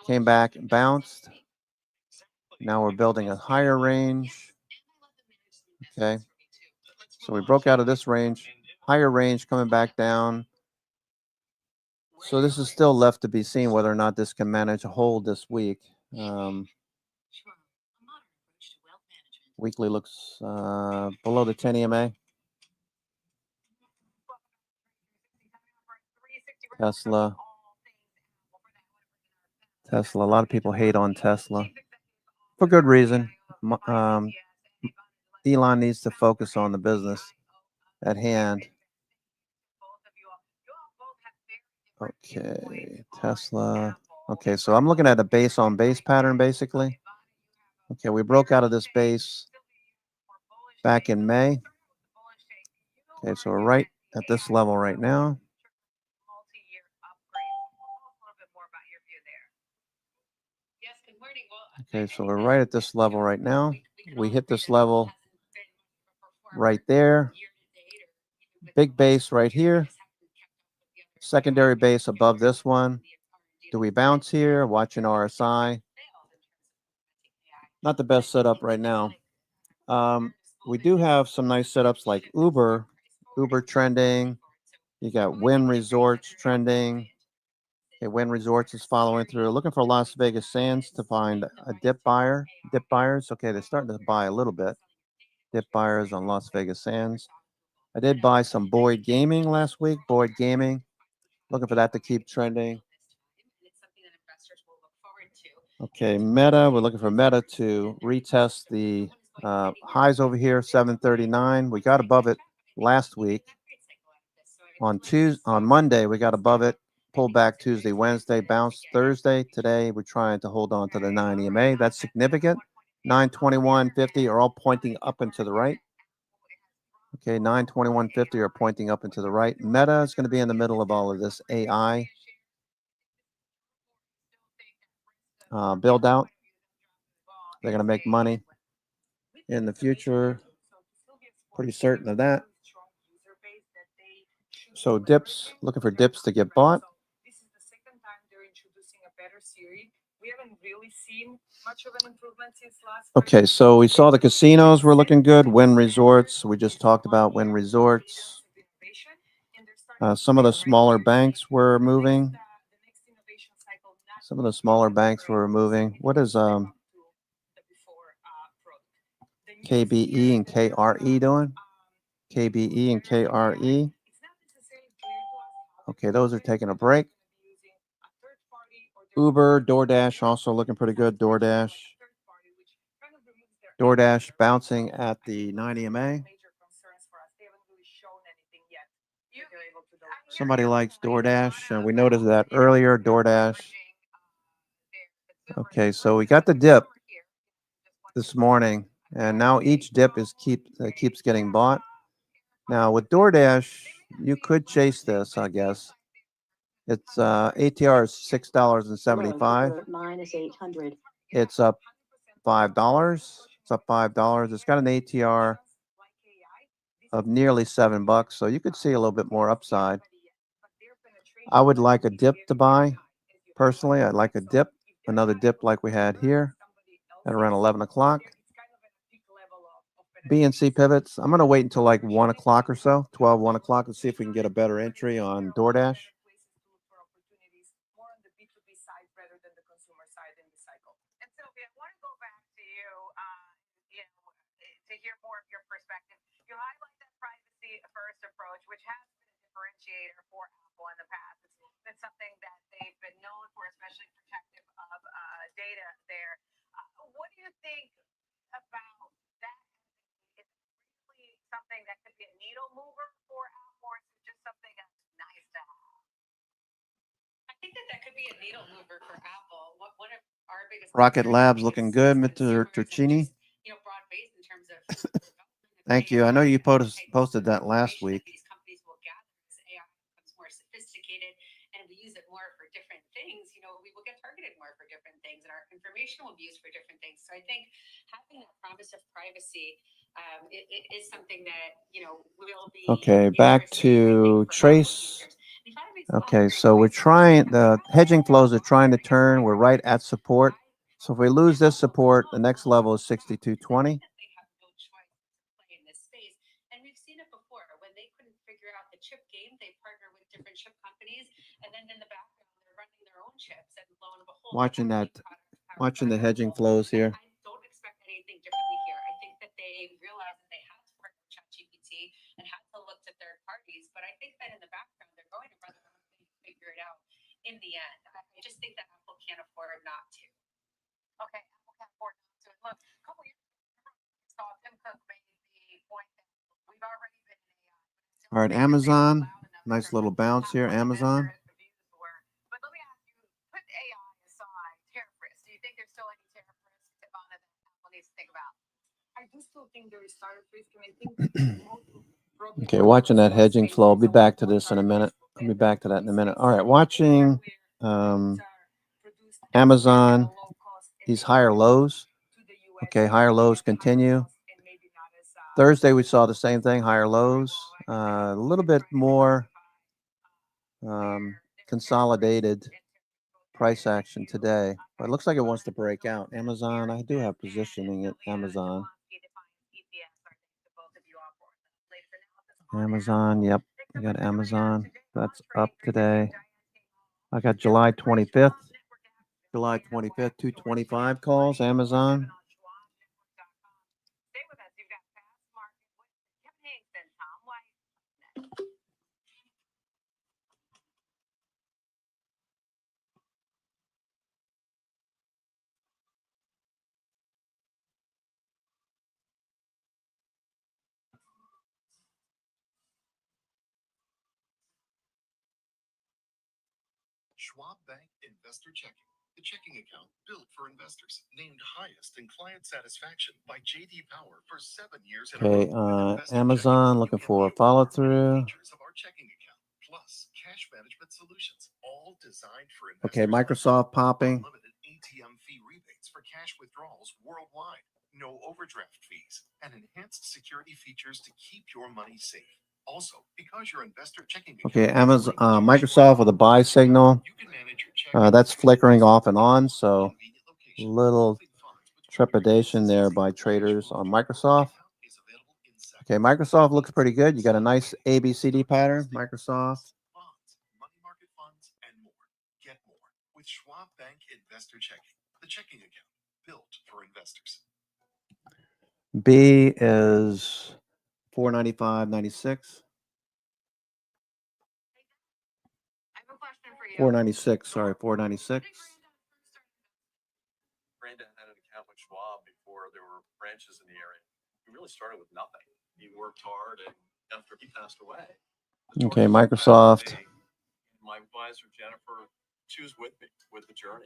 Came back and bounced. Now we're building a higher range. Okay, so we broke out of this range, higher range coming back down. So this is still left to be seen whether or not this can manage a hold this week. Weekly looks below the 10 EMA. Tesla. A lot of people hate on Tesla for good reason. Elon needs to focus on the business at hand. Okay, Tesla. Okay, so I'm looking at a base on base pattern basically. Okay, we broke out of this base back in May. Okay, so we're right at this level right now. Okay, so we're right at this level right now. We hit this level right there. Big base right here. Secondary base above this one. Do we bounce here? Watching RSI. Not the best setup right now. we do have some nice setups like Uber trending. You got Wynn Resorts trending. Okay, Wynn Resorts is following through. Looking for Las Vegas Sands to find a dip buyers. Okay, they're starting to buy a little bit. Dip buyers on Las Vegas Sands. I did buy some Boyd Gaming last week. Boyd Gaming. Looking for that to keep trending. Okay, Meta. We're looking for Meta to retest the highs over here, 739. We got above it last week. On Monday, we got above it. Pulled back Tuesday, Wednesday, bounced Thursday. Today, we're trying to hold on to the 9 EMA. That's significant. 921.50 are all pointing up and to the right. Okay, 921.50 are pointing up and to the right. Meta is going to be in the middle of all of this AI build out. They're going to make money in the future. Pretty certain of that. So dips, looking for dips to get bought. This is the second time they're introducing a better series. We haven't really seen much of an improvement since last. Okay, so we saw the casinos were looking good. Wynn Resorts, we just talked about Wynn Resorts. Some of the smaller banks were moving. Some of the smaller banks were moving. What is KBE and KRE doing? KBE and KRE. Okay, those are taking a break. Uber, DoorDash also looking pretty good. DoorDash bouncing at the 9 EMA. Somebody likes DoorDash, and we noticed that earlier. DoorDash. Okay, so we got the dip this morning, and now each dip keeps getting bought. Now with DoorDash, you could chase this, I guess. It's ATR is $6.75. Minus 800. It's up $5. It's up $5. It's got an ATR of nearly $7, so you could see a little bit more upside. I would like a dip to buy. Personally, I'd like a dip, another dip like we had here at around 11 o'clock. BNC pivots. I'm going to wait until like 1 o'clock or so, 1 o'clock, and see if we can get a better entry on DoorDash. And Sylvia, I want to go back to you, to hear more of your perspective. You highlight that privacy first approach, which has been a differentiator for Apple in the past. It's been something that they've been known for, especially protective of data there. What do you think about that? Is it really something that could be a needle mover for Apple, or is it just something that's nice to have? I think that could be a needle mover for Apple. One of our biggest Rocket Labs looking good, Mr. Turcini. broad-based in terms of Thank you. I know you posted that last week. these companies will gather as AI becomes more sophisticated and we use it more for different things. We will get targeted more for different things, and our information will be used for different things. So I think having that promise of privacy it is something that will be. Okay, back to Trace. Okay, so we're trying, the hedging flows are trying to turn. We're right at support. So if we lose this support, the next level is 62.20. In this space, and we've seen it before when they couldn't figure out the chip game, they partner with different chip companies, and then in the background they're running their own chips, and lo and behold, Watching the hedging flows here. I don't expect anything differently here. I think that they realized that they had to work with ChatGPT and had to look to third parties, but I think that in the background they're going to run their own thing to figure it out in the end. I just think that Apple can't afford not to. Okay, Apple can't afford not to. Look, a couple years ago, Tim Cook made the point that we've already been in AI. All right, Amazon. Nice little bounce here, Amazon. But let me ask you, put AI aside, tariff risk. Do you think there's still any tariff risk, Ivana, that Apple needs to think about? I do still think there is tariff risk, and I think Okay, watching that hedging flow. I'll be back to this in a minute. I'll be back to that in a minute. All right, watching Amazon, these higher lows. Okay, higher lows continue. Thursday, we saw the same thing, higher lows. A little bit more consolidated price action today. But it looks like it wants to break out. Amazon, I do have positioning at Amazon. Amazon, yep. I got Amazon. That's up today. I got July 25th. July 25th, 225 calls, Amazon. Stay with us. You've got Fast Market with Kevin Higgs and Tom White. Schwab Bank Investor Checking, the checking account built for investors, named highest in client satisfaction by JD Power for 7 years in a Okay, row. Amazon looking for a follow through. Features of our checking account, plus cash management solutions, all designed for Okay, investors. Microsoft popping. Unlimited ATM fee rebates for cash withdrawals worldwide, no overdraft fees, and enhanced security features to keep your money safe. Also, because your investor checking account Okay, is Amazon, linked to Microsoft with a buy signal. you can manage your checking That's flickering off and on, so little trepidation there by traders on Microsoft. Okay, Microsoft looks pretty good. You got a nice ABCD pattern, Microsoft. bonds, money market funds, and more. Get more with Schwab Bank Investor Checking, the checking account built for investors. B is 495.96. I have a question for you. 496, sorry, 496. Brandon had an account with Schwab before there were branches in the area. He really started with nothing. He worked hard, and after he passed away, Okay, Microsoft. my advisor Jennifer, she was with me with the journey,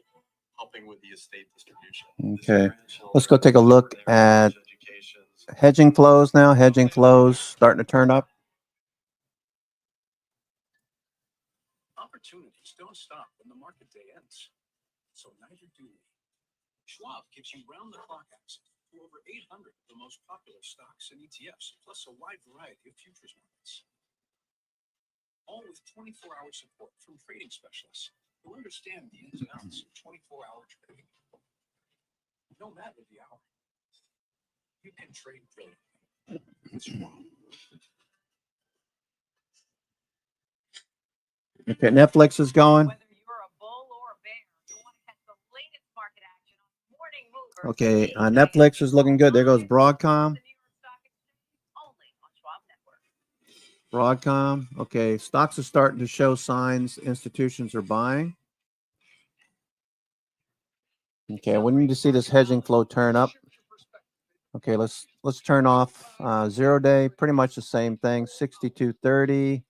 helping with the estate distribution. Okay, let's go take a look at hedging flows now. Hedging flows starting to turn up. Opportunities don't stop when the market day ends, so neither do we. Schwab gives you round-the-clock access to over 800 of the most popular stocks and ETFs, plus a wide variety of futures markets. All with 24-hour support from trading specialists who understand the ins and outs of 24-hour trading. No matter the hour, you can trade brilliantly with Schwab. Okay, Netflix is going. Okay, Netflix is looking good. There goes Broadcom. Broadcom. Okay, stocks are starting to show signs institutions are buying. Okay, we need to see this hedging flow turn up. Okay, let's turn off 0 day. Pretty much the same thing. 62.30,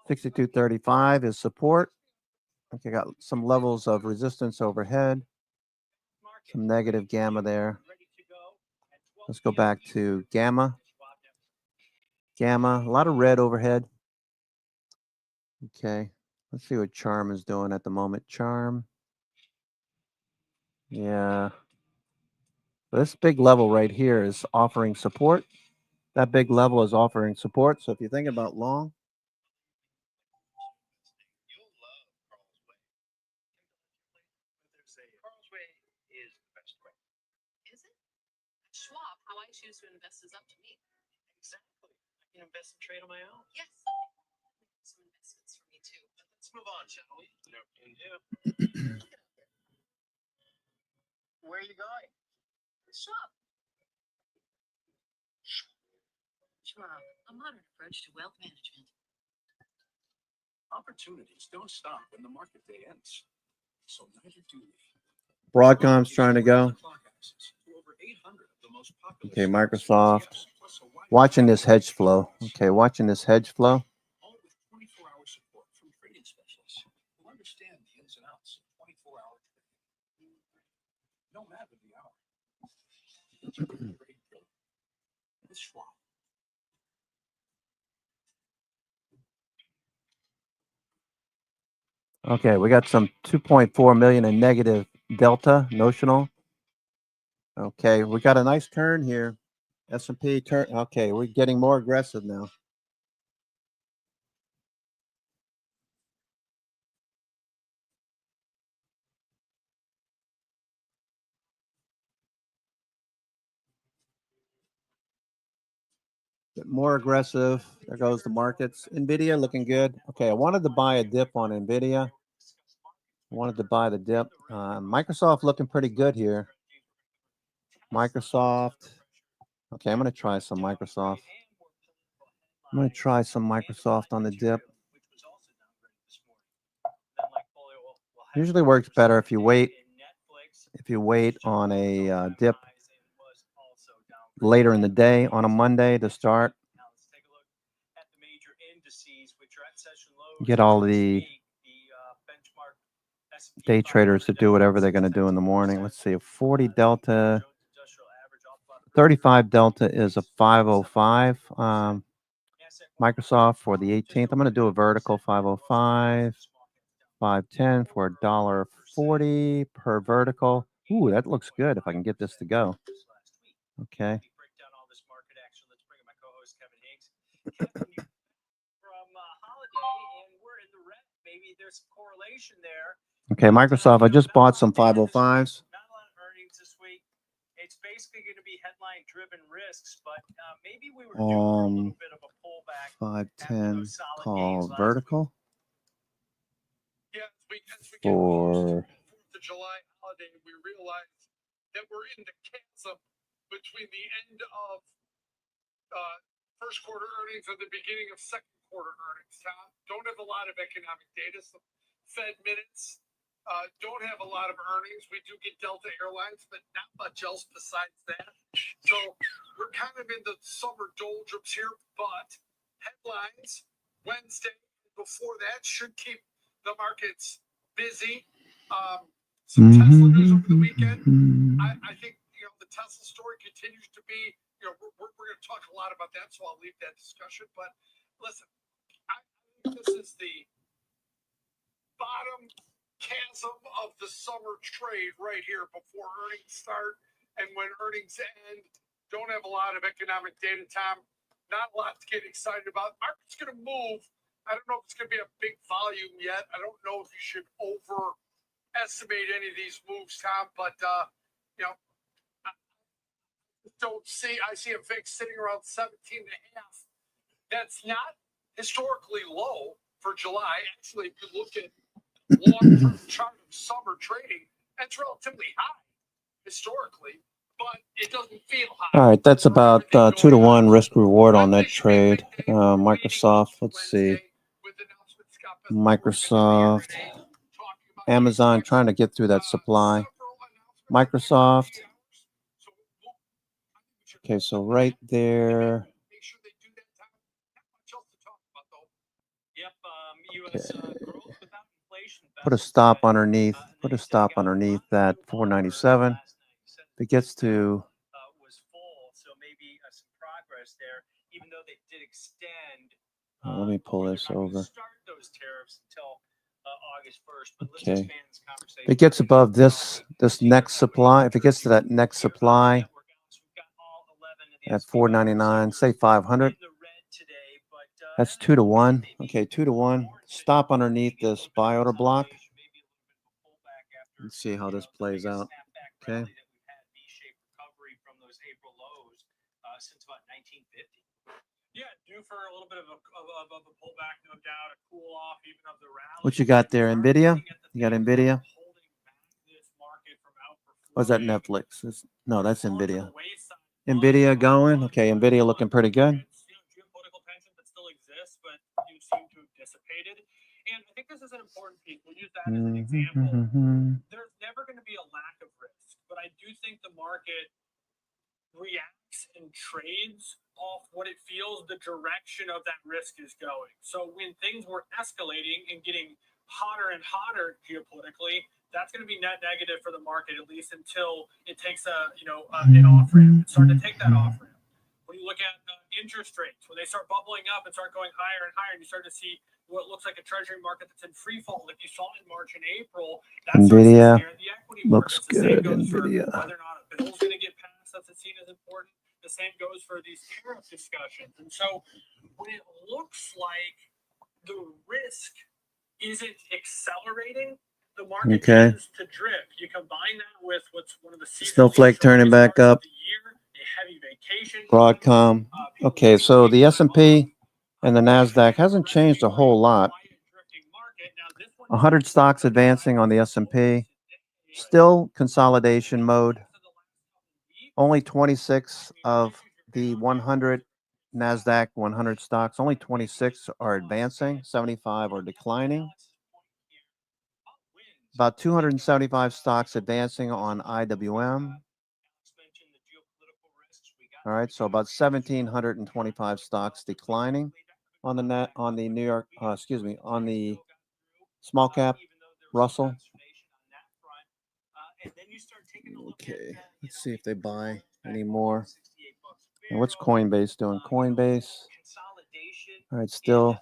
62.35 is support. Okay, got some levels of resistance overhead. Some negative gamma there. Let's go back to gamma. Gamma, a lot of red overhead. Okay, let's see what Charm is doing at the moment. Charm. Yeah. This big level right here is offering support. That big level is offering support. So if you think about long, Carl's way is the best way. Is it? Schwab, how I choose to invest is up to me. Exactly. I can invest and trade on my own. Yes. Some investments for me too. Let's move on, shall we? No, can do. Where are you going? Schwab. Schwab, a modern approach to wealth management. Opportunities don't stop when the market day ends, so neither do we. Broadcom's trying to go. Okay, Microsoft. Watching this hedge flow. Okay, watching this hedge flow. All with 24-hour support from trading specialists who understand the ins and outs of 24-hour trading. No matter the hour. You can trade brilliantly with Schwab. Okay, we got some 2.4 million in negative delta notional. Okay, we got a nice turn here. S&P turn. Okay, we're getting more aggressive now. Get more aggressive. There goes the markets. Nvidia looking good. Okay, I wanted to buy a dip on Nvidia. I wanted to buy the dip. Microsoft looking pretty good here. Microsoft. Okay, I'm going to try some Microsoft. I'm going to try some Microsoft on the dip. Usually works better if you wait. If you wait on a dip later in the day on a Monday to start. Get all the day traders to do whatever they're going to do in the morning. Let's see, a 40 delta, 35 delta is a 505. Microsoft for the 18th. I'm going to do a vertical 505, 510 for $1.40 per vertical. Ooh, that looks good if I can get this to go. Okay. Okay, Microsoft, I just bought some 505s. It's basically going to be headline driven risks, but maybe we were due for a little bit of a pullback. 510 call vertical. Yeah, as we For the July holiday, we realized that we're in the chasm between the end of first quarter earnings and the beginning of second quarter earnings. Don't have a lot of economic data. Some Fed minutes don't have a lot of earnings. We do get Delta Airlines, but not much else besides that. So we're kind of in the summer doldrums here, but headlines Wednesday before that should keep the markets busy. Some Tesla news over the weekend. I think, the Tesla story continues to be, we're going to talk a lot about that, so I'll leave that discussion. But listen, I think this is the bottom chasm of the summer trade right here before earnings start. And when earnings end, don't have a lot of economic data, Tom. Not a lot to get excited about. Market's going to move. I don't know if it's going to be a big volume yet. I don't know if you should overestimate any of these moves, Tom. But, I see a VIX sitting around 17.5. That's not historically low for July. Actually, if you look at long-term chart of summer trading, that's relatively high historically, but it doesn't feel high. all right, that's about 2-to-1 risk reward on that trade. Microsoft, let's see. Microsoft, Amazon, trying to get through that supply. Microsoft. Okay, so right there. Okay. Put a stop underneath. Put a stop underneath that 497. If it gets to was full, so maybe some progress there, even though they did extend. let me pull this over. Start those tariffs until August 1st, but let's Okay. expand this conversation. If it gets above this next supply, if it gets to that next supply at 499, say 500. That's 2-to-1. Okay, 2-to-1. Stop underneath this buy order block. Let's see how this plays out. Okay. Since about 1950. Yeah, due for a little bit of a pullback, no doubt, a cool off even of the rally. What you got there, Nvidia? You got Nvidia? What's that, Netflix? No, that's Nvidia. Nvidia going. Okay, Nvidia looking pretty good. Geopolitical tension that still exists, but you seem to have dissipated. And I think this is an important piece. We'll use that as an example. There's never going to be a lack of risk, but I do think the market reacts and trades off what it feels the direction of that risk is going. So when things were escalating and getting hotter and hotter geopolitically, that's going to be net negative for the market, at least until it takes an off ramp. Start to take that off ramp. When you look at interest rates, when they start bubbling up and start going higher and higher, and you start to see what looks like a treasury market that's in free fall, like you saw in March and April. Nvidia looks good. Nvidia. Whether or not a bill is going to get passed, that's seen as important. The same goes for these tariff discussions. And so when it looks like the risk isn't accelerating, the market tends to drift. You combine that with what's one of the Snowflake turning back up. heavy vacation. Broadcom. Okay, so the S&P and the NASDAQ hasn't changed a whole lot. 100 stocks advancing on the S&P. Still consolidation mode. Only 26 of the 100 NASDAQ 100 stocks, only 26 are advancing, 75 are declining. About 275 stocks advancing on IWM. All right, so about 1,725 stocks declining on the New York, on the small cap Russell. Okay, let's see if they buy any more. And what's Coinbase doing? Coinbase. All right, still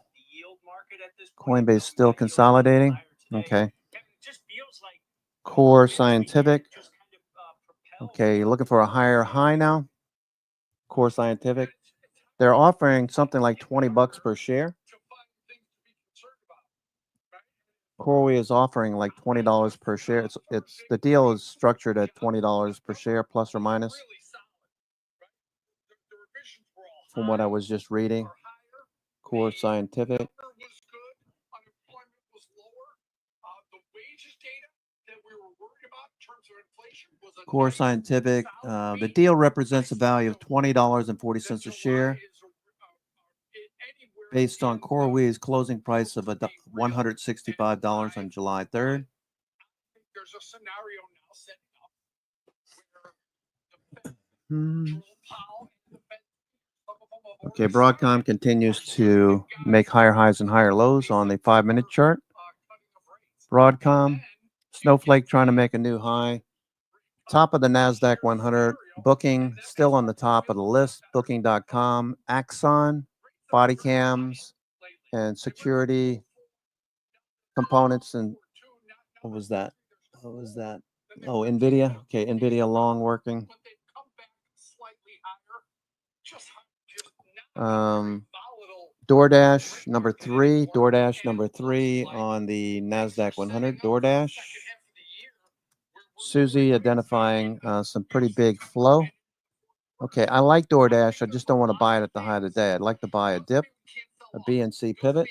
Coinbase still consolidating. Okay. Core Scientific. Okay, you're looking for a higher high now. Core Scientific. They're offering something like $20 per share. CoreWeave is offering like $20 per share. It's the deal is structured at $20 per share plus or minus. From what I was just reading, Core Scientific. Core Scientific. The deal represents a value of $20.40 a share, based on CoreWeave's closing price of $165 on July 3rd. There's a scenario now setting up Okay, Broadcom continues to make higher highs and higher lows on the 5-minute chart. Broadcom, Snowflake trying to make a new high. Top of the NASDAQ 100, Booking still on the top of the list, Booking.com, Axon, body cams, and security components. And what was that? What was that? Oh, NVIDIA. Okay, NVIDIA long working. DoorDash number 3. DoorDash number 3 on the NASDAQ 100. DoorDash. Susie identifying some pretty big flow. Okay, I like DoorDash. I just don't want to buy it at the high of the day. I'd like to buy a dip, a BNC pivot.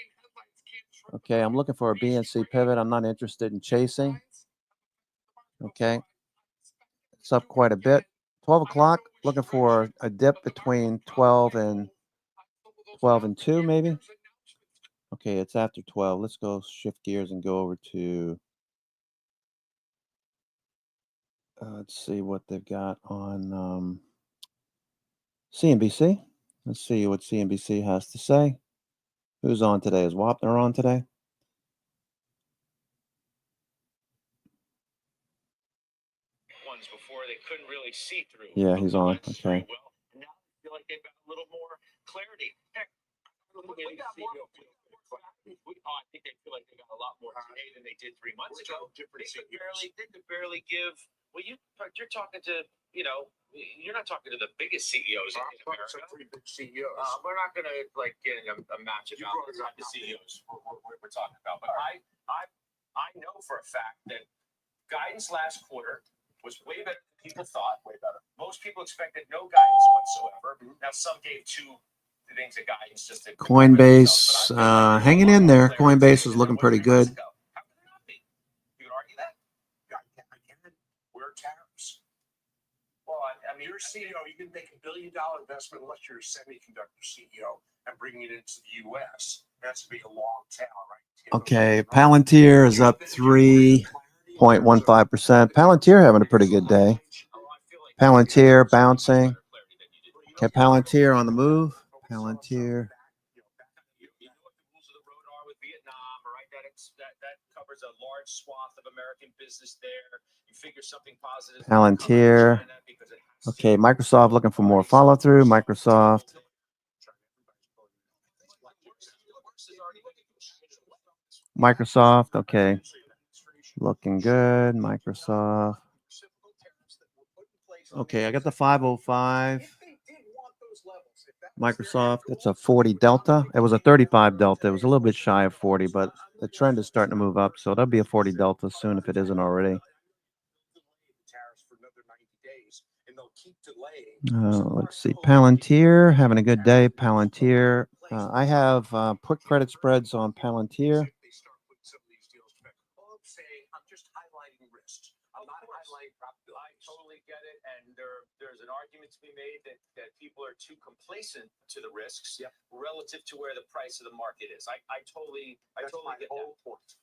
Okay, I'm looking for a BNC pivot. I'm not interested in chasing. Okay, it's up quite a bit. 12 o'clock, looking for a dip between 12 and 2 maybe. Okay, it's after 12. Let's go shift gears and go over to let's see what they've got on CNBC. Let's see what CNBC has to say. Who's on today? Is Wapner on today? Ones before they couldn't really see through. Yeah, he's on. Okay. Well, now I feel like they've got a little more clarity. Heck, we got more. I think they feel like they got a lot more today than they did 3 months ago. They could barely give. Well, you're talking to, you're not talking to the biggest CEOs in America. Pretty big CEOs. We're not going to get in a match about the type of CEOs we're talking about. But I know for a fact that guidance last quarter was way better than people thought. Way better. Most people expected no guidance whatsoever. Now some gave 2 things of guidance just to Coinbase hanging in there. Coinbase is looking pretty good. How can it not be? You could argue that. Again, where tariffs? Well, I mean, You're a CEO, you can make $1 billion investment unless you're a semiconductor CEO and bringing it into the U.S. That's to be a long tail, right? Okay, Palantir is up 3.15%. Palantir having a pretty good day. Palantir bouncing. Okay, Palantir on the move. Palantir. Palantir. Okay, Microsoft looking for more follow through. Microsoft. Microsoft, okay. Looking good. Microsoft. Okay, I got the 505. Microsoft, it's a 40 delta. It was a 35 delta. It was a little bit shy of 40, but the trend is starting to move up. So that'll be a 40 delta soon if it isn't already. Tariffs for another 90 days, and they'll keep delaying Let's see, Palantir, having a good day, Palantir. I have put credit spreads on Palantir. They start putting some of these deals back. All I'm saying, I'm just highlighting risks. I'm not highlighting I totally get it, and there's an argument to be made that people are too complacent to the risks relative to where the price of the market is. I totally get that.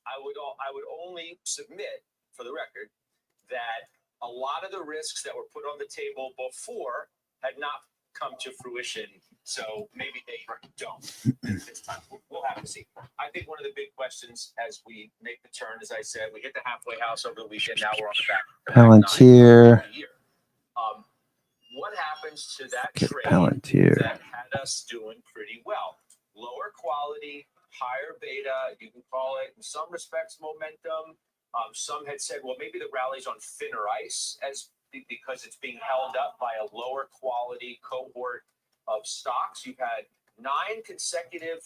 I would only submit, for the record, that a lot of the risks that were put on the table before had not come to fruition, so maybe they don't. It's time. We'll have to see. I think one of the big questions as we make the turn, as I said, we hit the halfway house over the weekend. Now we're on the back Palantir. What happens to that Okay, trade Palantir. that had us doing pretty well? Lower quality, higher beta. You can call it, in some respects, momentum. Some had said, well, maybe the rally's on thinner ice because it's being held up by a lower quality cohort of stocks. You've had 9 consecutive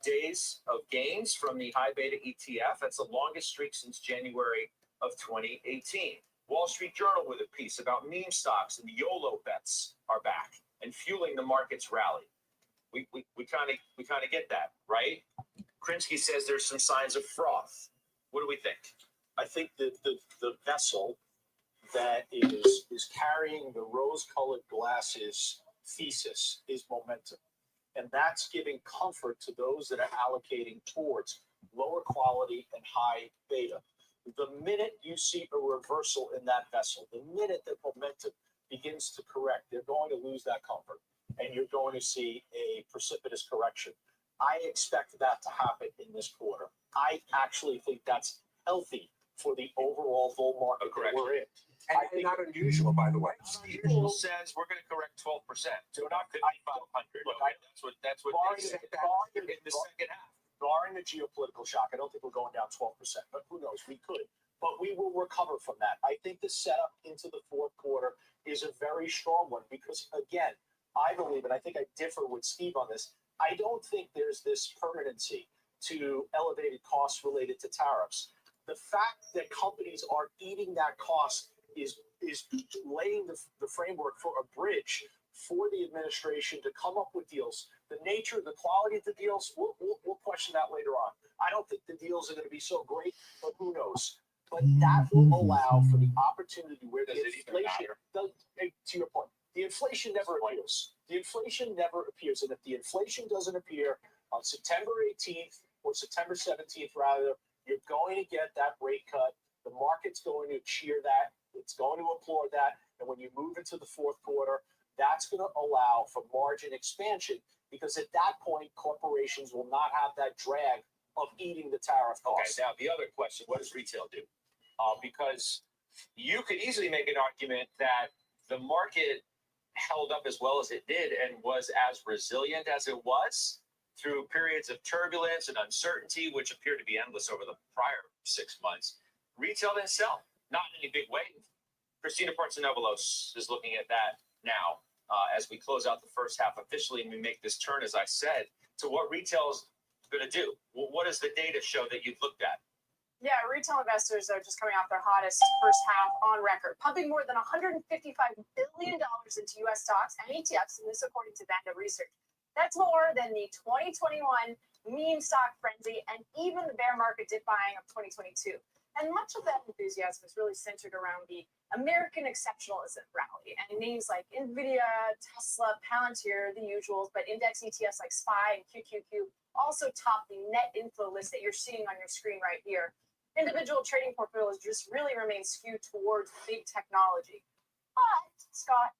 days of gains from the high beta ETF. That's the longest streak since January of 2018. Wall Street Journal with a piece about meme stocks and the YOLO bets are back and fueling the market's rally. We kind of get that, right? Krinsky says there's some signs of froth. What do we think? I think that the vessel that is carrying the rose-colored glasses thesis is momentum. And that's giving comfort to those that are allocating towards lower quality and high beta. The minute you see a reversal in that vessel, the minute that momentum begins to correct, they're going to lose that comfort. And you're going to see a precipitous correction. I expect that to happen in this quarter. I actually think that's healthy for the overall bull market that we're in. And not unusual, by the way. Unusual says we're going to correct 12%. So not 5,500. Look, that's what barring they said the in the second half. Barring the geopolitical shock, I don't think we're going down 12%, but who knows? We could. But we will recover from that. I think the setup into the fourth quarter is a very strong one because, again, I believe, and I think I differ with Steve on this, I don't think there's this permanency to elevated costs related to tariffs. The fact that companies are eating that cost is laying the framework for a bridge for the administration to come up with deals. The nature, the quality of the deals, we'll question that later on. I don't think the deals are going to be so great, but who knows? But that will allow for the opportunity where the inflation does, to your point, the inflation never appears. The inflation never appears. And if the inflation doesn't appear on September 18th or September 17th, rather, you're going to get that rate cut. The market's going to cheer that. It's going to applaud that. And when you move into the fourth quarter, that's going to allow for margin expansion because at that point, corporations will not have that drag of eating the tariff costs. Okay, now the other question, what does retail do? Because you could easily make an argument that the market held up as well as it did and was as resilient as it was through periods of turbulence and uncertainty, which appeared to be endless over the prior 6 months. Retail didn't sell, not in any big way. Christina Partsinovelos is looking at that now as we close out the first half officially and we make this turn, as I said, to what retail is going to do. Well, what does the data show that you've looked at? Yeah, retail investors are just coming off their hottest first half on record, pumping more than $155 billion into U.S. stocks and ETFs, and this according to Vanda Research. That's more than the 2021 meme stock frenzy and even the bear market dip buying of 2022. And much of that enthusiasm is really centered around the American exceptionalism rally and names like NVIDIA, Tesla, Palantir, the usuals, but index ETFs like SPY and QQQ also top the net inflow list that you're seeing on your screen right here. Individual trading portfolios just really remain skewed towards big technology.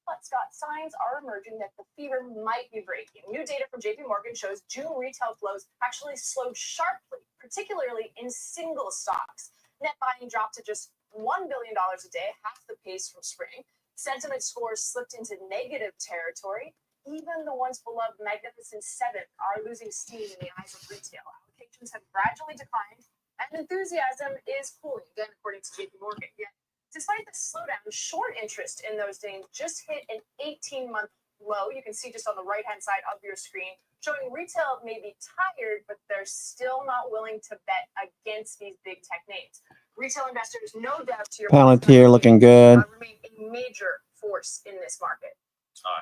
But Scott, signs are emerging that the fever might be breaking. New data from JP Morgan shows June retail flows actually slowed sharply, particularly in single stocks. Net buying dropped to just $1 billion a day, half the pace from spring. Sentiment scores slipped into negative territory. Even the once beloved Magnificent Seven are losing steam in the eyes of retail. Allocations have gradually declined, and enthusiasm is cooling, again, according to JP Morgan. Yet, despite the slowdown, short interest in those names just hit an 18-month low. You can see just on the right-hand side of your screen, showing retail may be tired, but they're still not willing to bet against these big tech names. Retail investors, no doubt, to your Palantir looking good. Remain a major force in this market.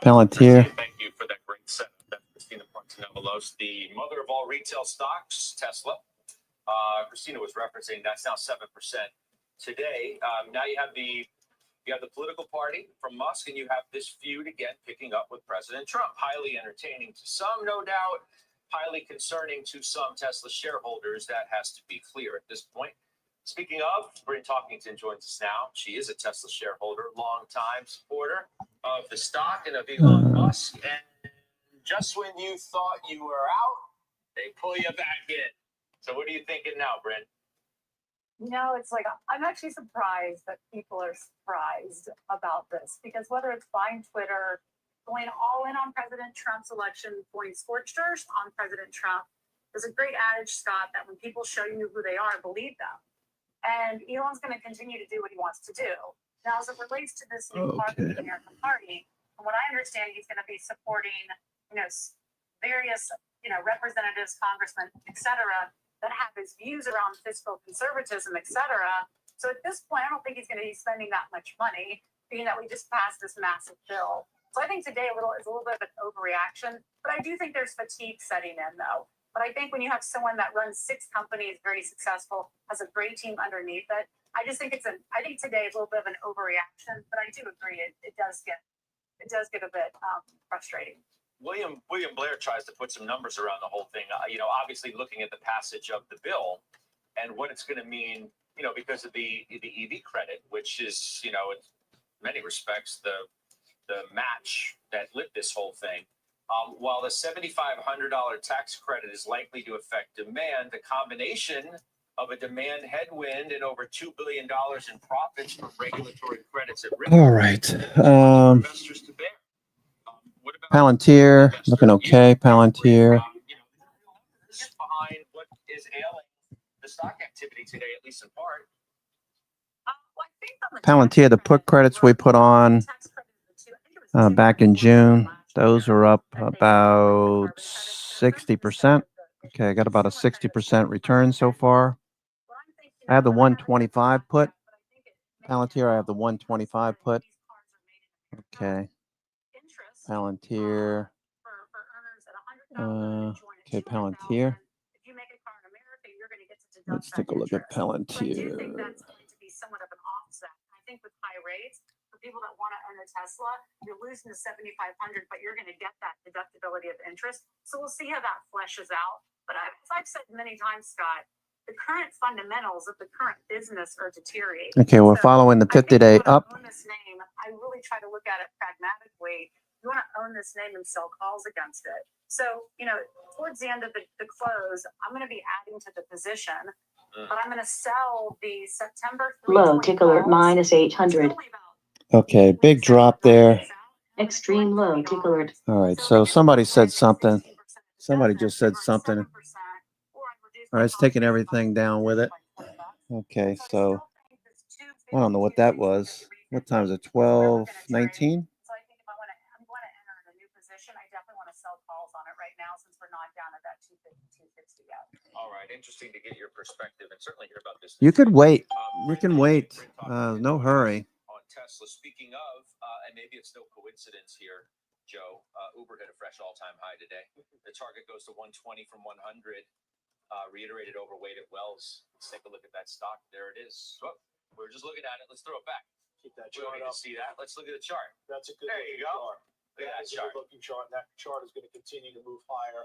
Palantir. Christina, thank you for that great setup. That's Christina Partsinevelos, the mother of all retail stocks, Tesla. Christina was referencing that's now 7% today. Now you have the political party from Musk, and you have this feud again picking up with President Trump. Highly entertaining to some, no doubt. Highly concerning to some Tesla shareholders. That has to be clear at this point. Speaking of, Bryn Talkington joins us now. She is a Tesla shareholder, longtime supporter of the stock and of Elon Musk. And just when you thought you were out, they pull you back in. So what are you thinking now, Bryn? No, it's like, I'm actually surprised that people are surprised about this because whether it's buying Twitter, going all in on President Trump's election, going scorched earth on President Trump, there's a great adage, Scott, that when people show you who they are, believe them. And Elon's going to continue to do what he wants to do. Now, as it relates to this new part of the American Party, from what I understand, he's going to be supporting, various, representatives, congressmen, et cetera, that have his views around fiscal conservatism, et cetera. So at this point, I don't think he's going to be spending that much money, being that we just passed this massive bill. So I think today is a little bit of an overreaction, but I do think there's fatigue setting in, though. But I think when you have someone that runs 6 companies, very successful, has a great team underneath it, I just think I think today is a little bit of an overreaction, but I do agree it does get a bit frustrating. William Blair tries to put some numbers around the whole thing. Obviously looking at the passage of the bill and what it's going to mean, because of the EV credit, which is, in many respects, the match that lit this whole thing. While the $7,500 tax credit is likely to affect demand, the combination of a demand headwind and over $2 billion in profits from regulatory credits at risk. All right. Investors to bear. Palantir, looking okay. Palantir. Behind what is ailing the stock activity today, at least in part. Palantir, the put credits we put on back in June, those are up about 60%. Okay, I got about a 60% return so far. I have the 125 put. Palantir, I have the 125 put. Okay. Palantir. Okay, Palantir. Let's take a look at Palantir. I think with high rates, for people that want to own a Tesla, you're losing the $7,500, but you're going to get that deductibility of interest. So we'll see how that fleshes out. But as I've said many times, Scott, the current fundamentals of the current business are deteriorating. Okay, we're following the 50-day up. Own this name, I really try to look at it pragmatically. You want to own this name and sell calls against it. So, towards the end of the close, I'm going to be adding to the position, but I'm going to sell the September 3 Low tick alert minus 800. Okay, big drop there. Extreme low tick alert. All right, so somebody said something. Somebody just said something. All right, it's taking everything down with it. Okay, so I don't know what that was. What time is it? 12:19? So I think if I'm going to enter in a new position, I definitely want to sell calls on it right now since we're not down at that 250, 260 yet. All right, interesting to get your perspective and certainly hear about this. You could wait. You can wait. No hurry. On Tesla. Speaking of, and maybe it's no coincidence here, Joe, Uber hit a fresh all-time high today. The target goes to 120 from 100. Reiterated overweight at Wells. Let's take a look at that stock. There it is. Oh, we're just looking at it. Let's throw it back. Keep that We chart don't need up. to see that. Let's look at the chart. That's a good There you looking go. chart. Look at That that is a chart. good looking chart. And that chart is going to continue to move higher.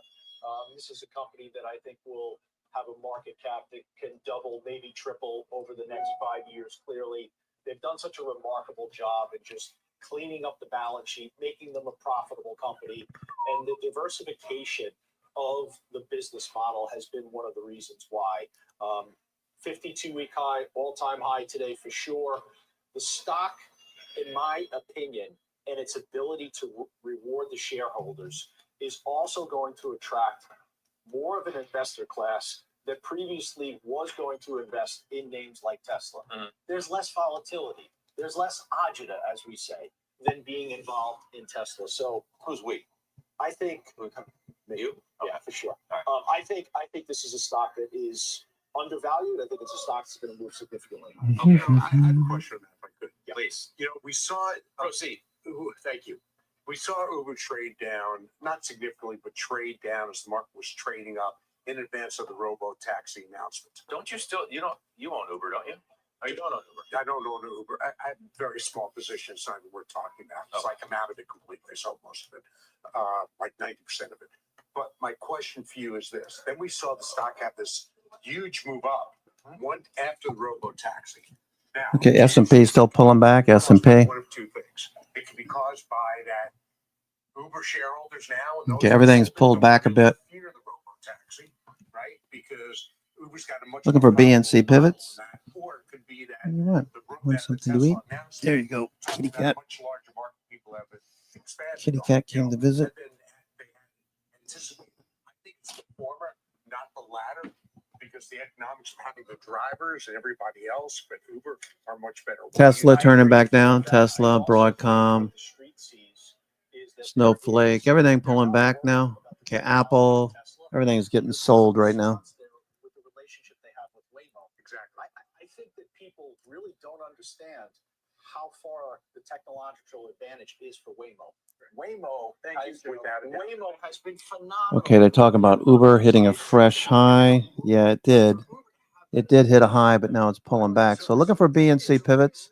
This is a company that I think will have a market cap that can double, maybe triple over the next 5 years. Clearly, they've done such a remarkable job in just cleaning up the balance sheet, making them a profitable company, and the diversification of the business model has been one of the reasons why. 52-week high, all-time high today for sure. The stock, in my opinion, and its ability to reward the shareholders is also going to attract more of an investor class that previously was going to invest in names like Tesla. There's less volatility. There's less agita, as we say, than being involved in Tesla. So who's we? I think you. Yeah, for sure. I think this is a stock that is undervalued. I think it's a stock that's going to move significantly. Okay, I have a question on that, if I could. Please. We saw it. Proceed. Thank you. We saw Uber trade down, not significantly, but trade down as the market was trading up in advance of the robo-taxi announcement. Don't you still, you own Uber, don't you? Or you don't own Uber? I don't own Uber. I have very small position, it's not even worth talking about. It's like I'm out of it completely. I sold most of it, like 90% of it. But my question for you is this. Then we saw the stock have this huge move up, one after the robo-taxi. Now, Okay, S&P still pulling back, S&P. one of two things. It can be caused by that Uber shareholders now. and those Okay, everything's that pulled don't back a really bit. fear the robo-taxi, right? Because Uber's got a much Looking for more BNC pivots. or it could be that What do you want? Want something to eat? There you go, kitty cat. much larger market people have expanded. Kitty on, cat you know, came to visit. than they had anticipated. I think it's the former, not the latter, because the economics of having the drivers and everybody else, but Uber are much better. Tesla turning back down. Tesla, Broadcom, Snowflake, everything pulling back now. Okay, Apple, everything's getting sold right now. With the relationship they have with Waymo. Exactly. I think that people really don't understand how far the technological advantage is for Waymo. Waymo has been phenomenal. Okay, they're talking about Uber hitting a fresh high. Yeah, it did. It did hit a high, but now it's pulling back. So looking for BNC pivots.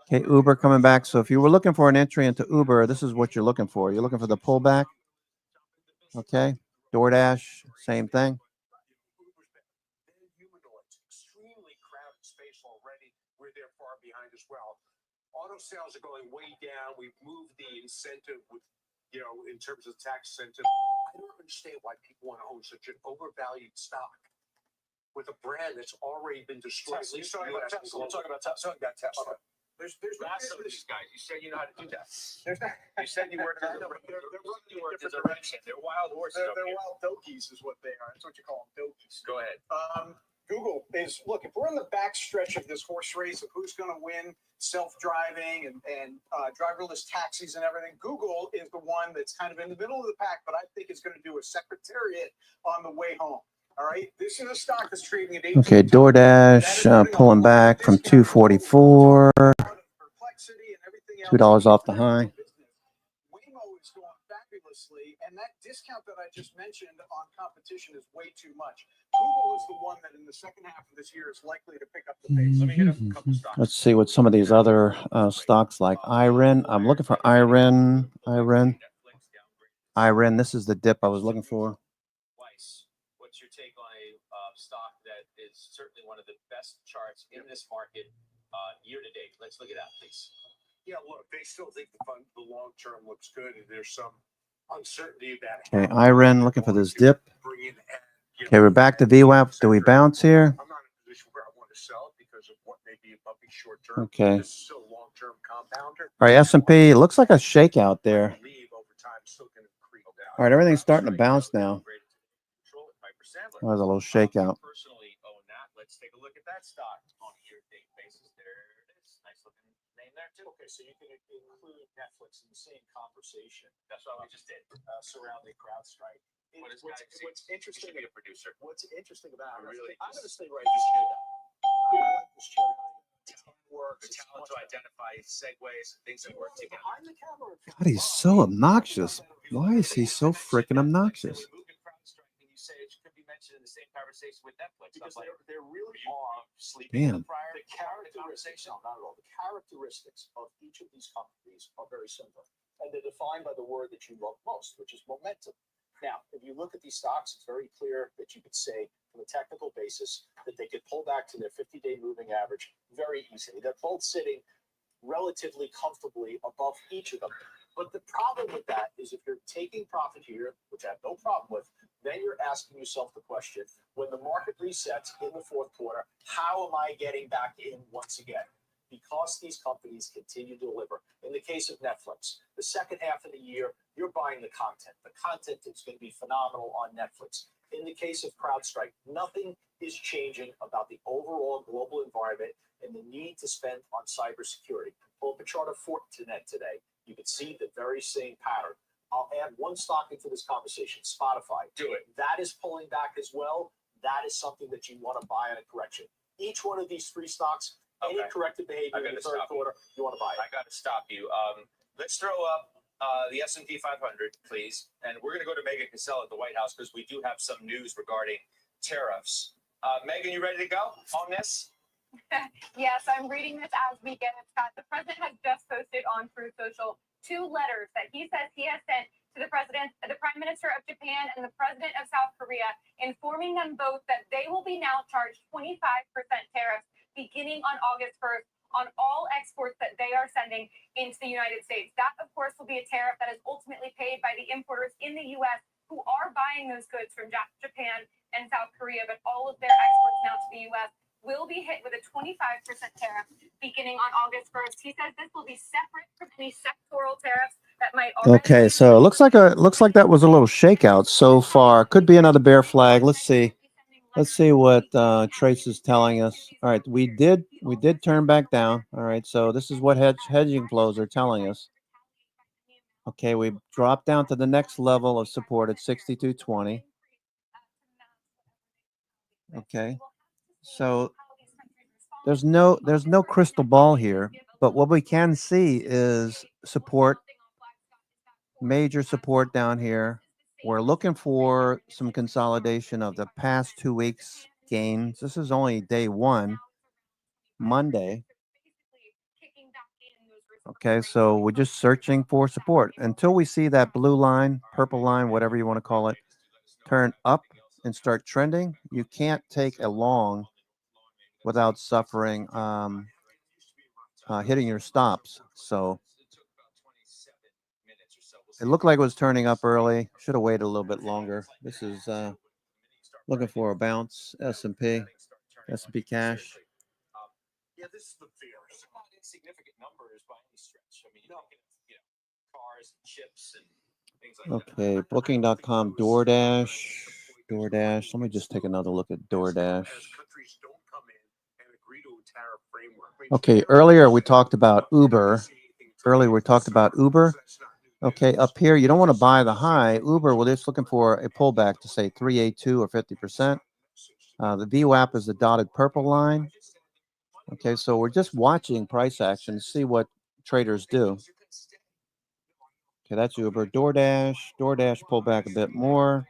Okay, Uber coming back. So if you were looking for an entry into Uber, this is what you're looking for. You're looking for the pullback. Okay, DoorDash, same thing. Extremely crowded space already. We're there far behind as well. Auto sales are going way down. We've moved the incentive with, in terms of the tax incentive. I don't understand why people want to own such an overvalued stock with a brand that's already been destroyed. Tesla. You're talking about Tesla. We'll talk about Tesla. Tesla. There's Ask some of these guys. You said you know how to do that. There's not. You said you worked in a direction. They're wild horses. They're wild dokies is what they are. That's what you call them, dokies. Go ahead. Google is, look, if we're in the back stretch of this horse race of who's going to win self-driving and driverless taxis and everything, Google is the one that's kind of in the middle of the pack, but I think it's going to do a secretariat on the way home. All right, this is a stock that's trading at 18. Okay, DoorDash pulling back from 244. $2 off the high. Waymo is going fabulously, and that discount that I just mentioned on competition is way too much. Google is the one that in the second half of this year is likely to pick up the pace. Let me hit up a couple stocks. Let's see what some of these other stocks like IREN. I'm looking for IREN. This is the dip I was looking for. What's your take on a stock that is certainly one of the best charts in this market year to date? Let's look at that, please. Yeah, look, they still think the long term looks good, and there's some uncertainty about. Okay, IREN looking for this dip. Okay, we're back to VWAP. Do we bounce here? I'm not in a position where I want to sell it because of what may be a bumpy short term. Okay. This is still a long term compounder. All right, S&P looks like a shakeout there. All right, everything's starting to bounce now. That was a little shakeout. Personally own that. Let's take a look at that stock on a year-to-date basis. There it is. Nice looking name there too. Okay, so you can include Netflix in the same conversation. That's what we just did. Surrounding CrowdStrike. What's interesting? You should be a producer. What's interesting about it? Really? I'm going to stay right this chair. I like this chair. The talent to identify segues and things that work together. Behind the camera. God, he's so obnoxious. Why is he so freaking obnoxious? You say it could be mentioned in the same conversation with Netflix. Because there really are sleeping Damn. prior the characteristics. No, not at all. The characteristics of each of these companies are very similar, and they're defined by the word that you love most, which is momentum. Now, if you look at these stocks, it's very clear that you could say, from a technical basis, that they could pull back to their 50-day moving average very easily. They're both sitting relatively comfortably above each of them. But the problem with that is if you're taking profit here, which I have no problem with, then you're asking yourself the question, when the market resets in the fourth quarter, how am I getting back in once again? Because these companies continue to deliver. In the case of Netflix, the second half of the year, you're buying the content. The content is going to be phenomenal on Netflix. In the case of CrowdStrike, nothing is changing about the overall global environment and the need to spend on cybersecurity. Pull up a chart of Fortinet today. You can see the very same pattern. I'll add one stock into this conversation, Spotify. Do it. That is pulling back as well. That is something that you want to buy on a correction. Each one of these three stocks, any corrective behavior in the third quarter, you want to buy it. I got to stop you. Let's throw up the S&P 500, please. And we're going to go to Megan Cassell at the White House because we do have some news regarding tariffs. Megan, you ready to go on this? Yes, I'm reading this as we get it, Scott. The president has just posted on Truth Social 2 letters that he says he has sent to the Prime Minister of Japan and the President of South Korea, informing them both that they will be now charged 25% tariffs beginning on August 1st on all exports that they are sending into the United States. That, of course, will be a tariff that is ultimately paid by the importers in the U.S. who are buying those goods from Japan and South Korea, but all of their exports now to the U.S. will be hit with a 25% tariff beginning on August 1st. He says this will be separate from any sectoral tariffs that might already. Okay, so it looks like that was a little shakeout so far. Could be another bear flag. Let's see. Let's see what Trace is telling us. All right, we did turn back down. All right, so this is what hedging flows are telling us. Okay, we dropped down to the next level of support at 62.20. Okay, so there's no crystal ball here, but what we can see is support, major support down here. We're looking for some consolidation of the past 2 weeks gains. This is only day one, Monday. Okay, so we're just searching for support until we see that blue line, purple line, whatever you want to call it, turn up and start trending. You can't take a long without suffering, hitting your stops. So it looked like it was turning up early. Should have waited a little bit longer. This is looking for a bounce. S&P cash. Yeah, this is the fear. It's not insignificant numbers by any stretch. I mean, you know, cars and chips and things like that. Okay, Booking.com, DoorDash. Let me just take another look at DoorDash. Okay, earlier we talked about Uber. Okay, up here, you don't want to buy the high. Uber, we're just looking for a pullback to say 382 or 50%. The VWAP is the dotted purple line. Okay, so we're just watching price action to see what traders do. Okay, that's Uber. DoorDash pull back a bit more.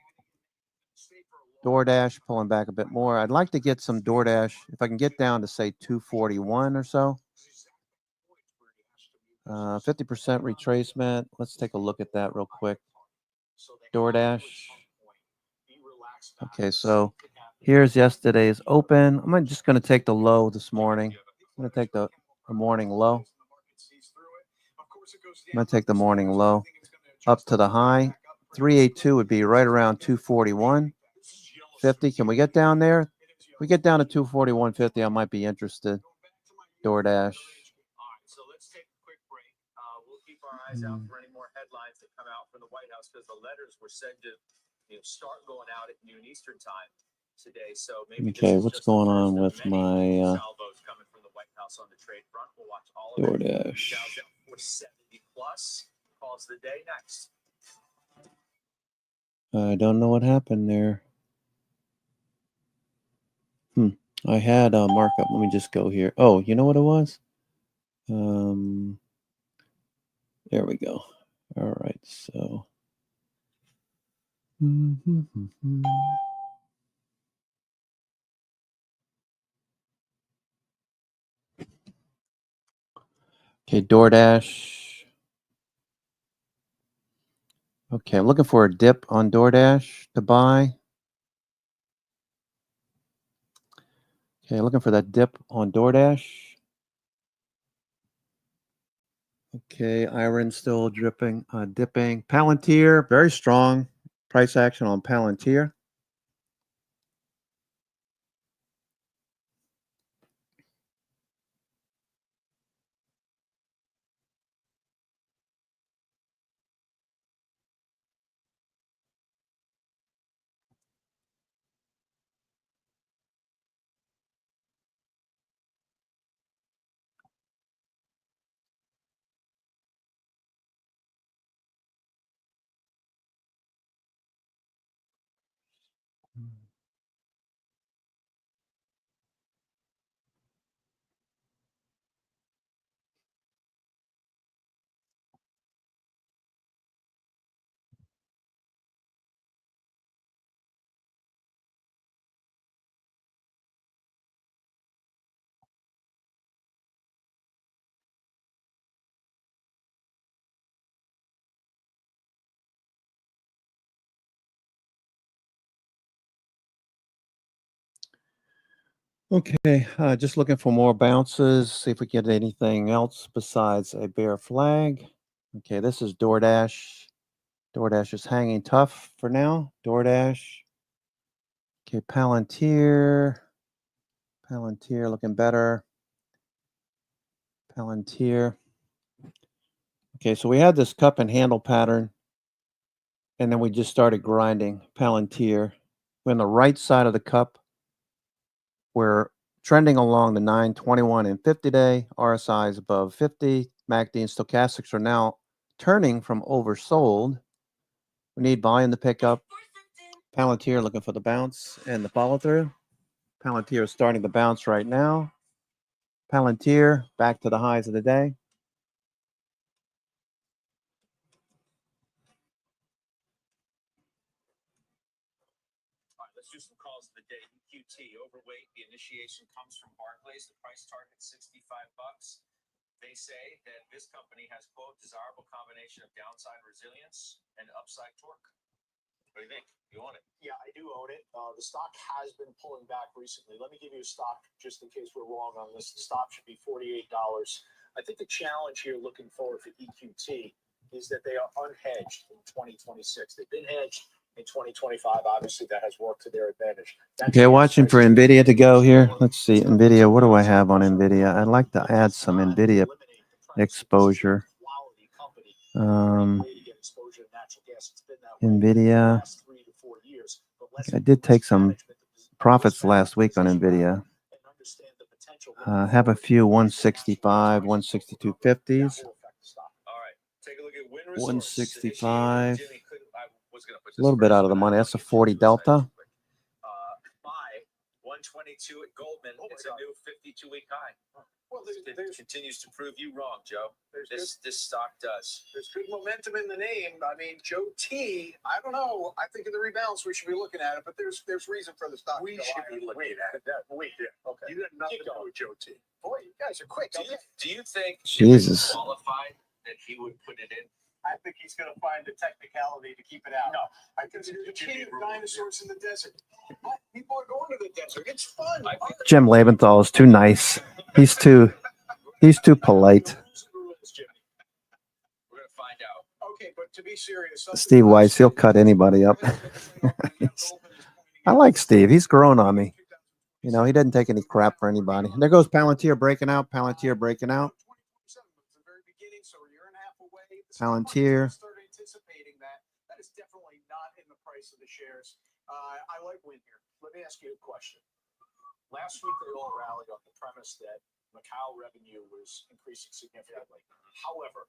DoorDash pulling back a bit more. I'd like to get some DoorDash, if I can get down to say 241 or so. 50% retracement. Let's take a look at that real quick. DoorDash. Okay, so here's yesterday's open. I'm just going to take the low this morning. I'm going to take the morning low. I'm going to take the morning low up to the high. 382 would be right around 241.50. Can we get down there? If we get down to 241.50, I might be interested. DoorDash. So let's take a quick break. We'll keep our eyes out for any more headlines that come out from the White House because the letters were said to start going out at noon Eastern time today. So maybe okay, what's going on with my salvos coming from the White House on the trade front. We'll watch all of DoorDash. 470 plus calls the day next. I don't know what happened there. I had a markup. Let me just go here. Oh, you know what it was? There we go. All right, so. Okay, DoorDash. Okay, I'm looking for a dip on DoorDash to buy. Okay, looking for that dip on DoorDash. Okay, iron still dipping. Palantir, very strong price action on Palantir. Okay, just looking for more bounces, see if we get anything else besides a bear flag. Okay, this is DoorDash. DoorDash is hanging tough for now. DoorDash. Okay, Palantir. Palantir looking better. Palantir. Okay, so we had this cup and handle pattern, and then we just started grinding. Palantir. We're on the right side of the cup. We're trending along the 9, 21, and 50-day. RSI is above 50. MACD and stochastics are now turning from oversold. We need volume to pick up. Palantir looking for the bounce and the follow through. Palantir is starting to bounce right now. Palantir back to the highs of the day. All right, let's do some calls of the day. EQT overweight. The initiation comes from Barclays. The price target $65. They say that this company has, quote, desirable combination of downside resilience and upside torque. What do you think? You own it? Yeah, I do own it. The stock has been pulling back recently. Let me give you a stock just in case we're wrong on this. The stock should be $48. I think the challenge here looking forward for EQT is that they are unhedged in 2026. They've been hedged in 2025. Obviously, that has worked to their advantage. Okay, watching for NVIDIA to go here. Let's see, NVIDIA. What do I have on NVIDIA? I'd like to add some NVIDIA exposure. NVIDIA. I did take some profits last week on NVIDIA. Have a few 165, 162 50s. 165. A little bit out of the money. That's a 40 delta. Buy 122 at Goldman. It's a new 52-week high. Well, It continues to prove you wrong, Joe. This stock does. There's good momentum in the name. I mean, Joe T, I don't know. I think in the rebalance we should be looking at it, but there's reason for the stock. We should be looking at it. Okay. You got nothing to do with Joe T. Boy, you guys are quick. Do you think Jesus. if it was qualified that he would put it in? I think he's going to find a technicality to keep it out. No, I consider the king of dinosaurs in the desert. What? People are going to the desert. It's fun. Jim Lebenthal is too nice. He's too polite. We're gonna find out. Okay, but to be serious, Steve Weiss, he'll cut anybody up. I like Steve. He's grown on me. You know, he doesn't take any crap for anybody. And there goes Palantir breaking out. Palantir breaking out. Palantir. Start anticipating that. That is definitely not in the price of the shares. I like Win here. Let me ask you a question. Last week, they all rallied on the premise that Macau revenue was increasing significantly. However,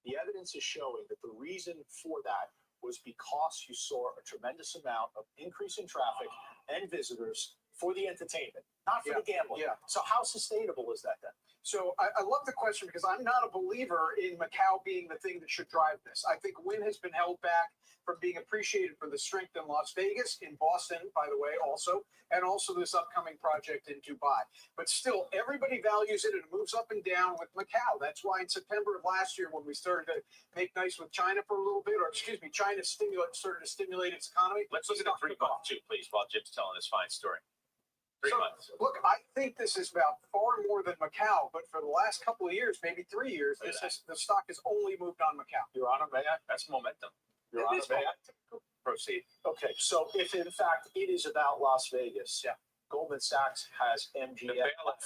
the evidence is showing that the reason for that was because you saw a tremendous amount of increase in traffic and visitors for the entertainment, not for the gambling. Yeah. So how sustainable is that then? So I love the question because I'm not a believer in Macau being the thing that should drive this. I think Wynn has been held back from being appreciated for the strength in Las Vegas, in Boston, by the way, also, and also this upcoming project in Dubai. But still, everybody values it and it moves up and down with Macau. That's why in September of last year, when we started to make nice with China for a little bit, or excuse me, China started to stimulate its economy. Let's look at the 3 months too, please, while Jim's telling his fine story. 3 months. Look, I think this is about far more than Macau, but for the last couple of years, maybe 3 years, the stock has only moved on Macau. Your Honor, may I? That's momentum. Your Honor, may I? Proceed. Okay, so if in fact it is about Las Vegas, Goldman Sachs has MGM. The bailiff,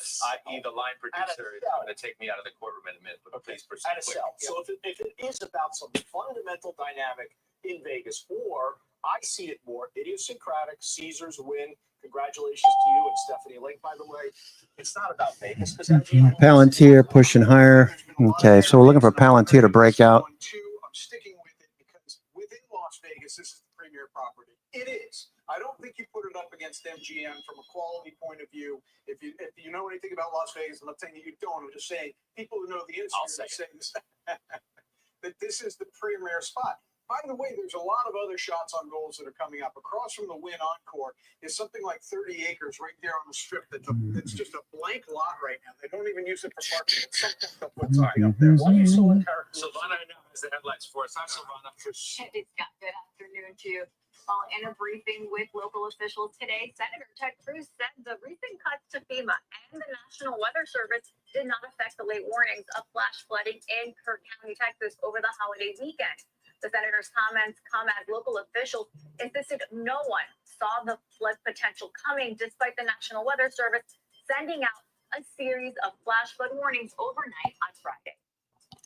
i.e. the line producer, is going to take me out of the courtroom in a minute, but please proceed. At a sell. So if it is about some fundamental dynamic in Vegas, or I see it more idiosyncratic, Caesars win. Congratulations to you and Stephanie Link, by the way. It's not about Vegas. Palantir pushing higher. Okay, so we're looking for Palantir to break out. I'm sticking with it because within Las Vegas, this is the premier property. It is. I don't think you put it up against MGM from a quality point of view. If you know anything about Las Vegas, I'm not saying that you don't. I'm just saying people who know the industry are saying this, that this is the premier spot. By the way, there's a lot of other shots on goals that are coming up. Across from the Wynn Encore is something like 30 acres right there on the strip. That's just a blank lot right now. They don't even use it for parking. It's something they'll put something up there. Why are you so Silvana now has the headlines for us. Hi, Silvana. Scott, good afternoon to you. Well, in a briefing with local officials today, Senator Ted Cruz said the recent cuts to FEMA and the National Weather Service did not affect the late warnings of flash flooding in Kirk County, Texas over the holiday weekend. The senator's comments come as local officials insisted no one saw the flood potential coming, despite the National Weather Service sending out a series of flash flood warnings overnight on Friday.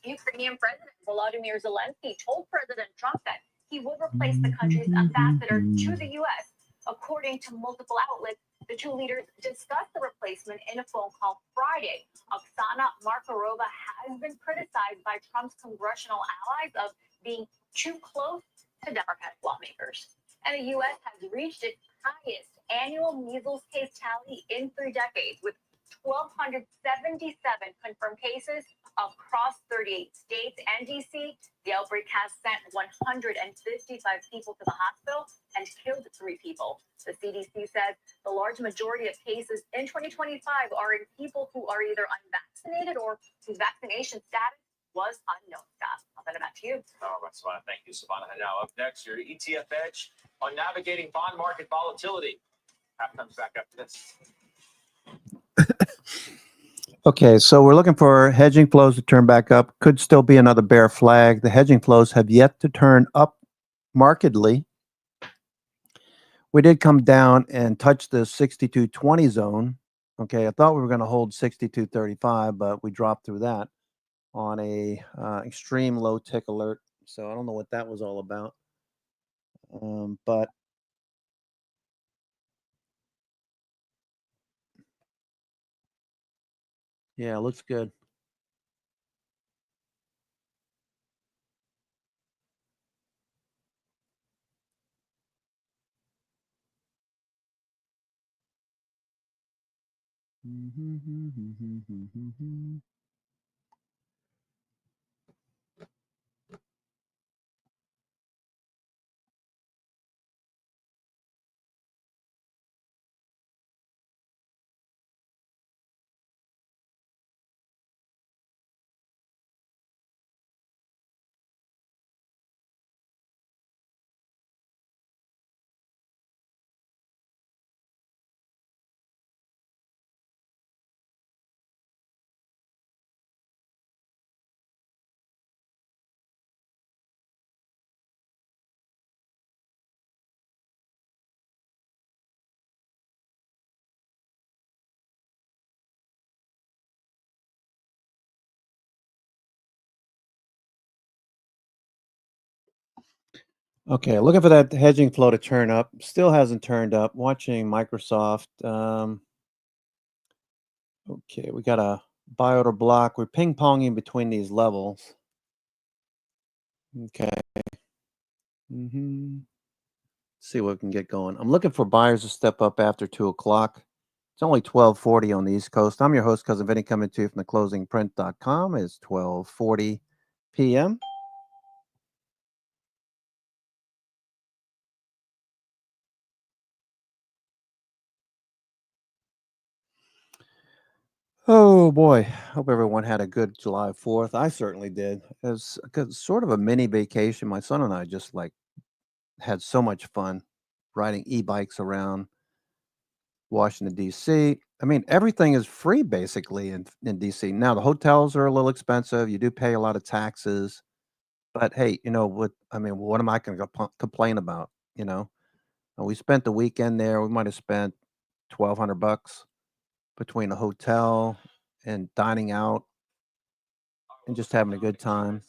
Ukrainian President Volodymyr Zelensky told President Trump that he would replace the country's ambassador to the U.S. According to multiple outlets, the two leaders discussed the replacement in a phone call Friday. Oksana Markarova has been criticized by Trump's congressional allies of being too close to Democratic lawmakers. And the U.S. has reached its highest annual measles case tally in 3 decades, with 1,277 confirmed cases across 38 states and D.C. The outbreak has sent 155 people to the hospital and killed 3 people. The CDC says the large majority of cases in 2025 are in people who are either unvaccinated or whose vaccination status was unknown. Scott, I'll send it back to you. All right, Savannah. Thank you, Savannah. And now up next, your ETF Edge on navigating bond market volatility. Halftime's back after this. Okay, so we're looking for hedging flows to turn back up. Could still be another bear flag. The hedging flows have yet to turn up markedly. We did come down and touch the 62.20 zone. Okay, I thought we were going to hold 62.35, but we dropped through that on a extreme low tick alert. So I don't know what that was all about. But yeah, looks good. Okay, looking for that hedging flow to turn up. Still hasn't turned up. Watching Microsoft. Okay, we got a buy order block. We're ping-ponging between these levels. Okay. See what we can get going. I'm looking for buyers to step up after 2 o'clock. It's only 12:40 on the East Coast. I'm your host, Cousin Vinny, coming to you from theclosingprint.com. It's 12:40 p.m. Oh boy, hope everyone had a good July 4th. I certainly did. It was sort of a mini vacation. My son and I just had so much fun riding e-bikes around Washington, D.C. I mean, everything is free basically in D.C. Now, the hotels are a little expensive. You do pay a lot of taxes. But hey, what am I going to complain about? We spent the weekend there. We might have spent $1,200 between a hotel and dining out and just having a good time.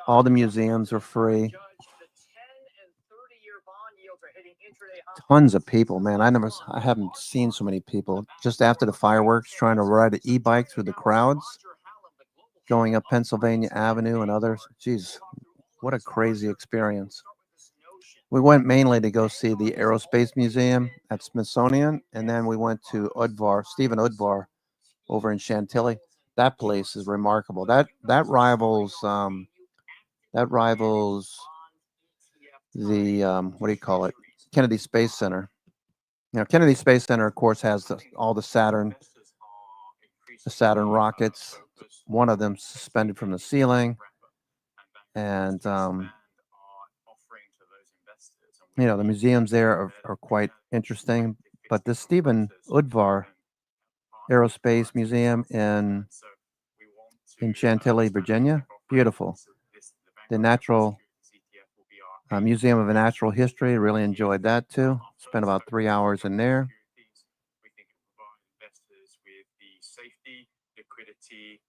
All the museums are free. Tons of people, man. I haven't seen so many people just after the fireworks trying to ride an e-bike through the crowds going up Pennsylvania Avenue and others. Jeez, what a crazy experience. We went mainly to go see the Aerospace Museum at Smithsonian, and then we went to Stephen Udvar over in Chantilly. That place is remarkable. That rivals the what do you call it? Kennedy Space Center. Kennedy Space Center, of course, has all the Saturn rockets. One of them suspended from the ceiling, and You know, the museums there are quite interesting. But the Stephen Udvar Aerospace Museum in Chantilly, Virginia, beautiful. The Natural Museum of Natural History, really enjoyed that too. Spent about 3 hours in there. We think it provides investors with the safety, liquidity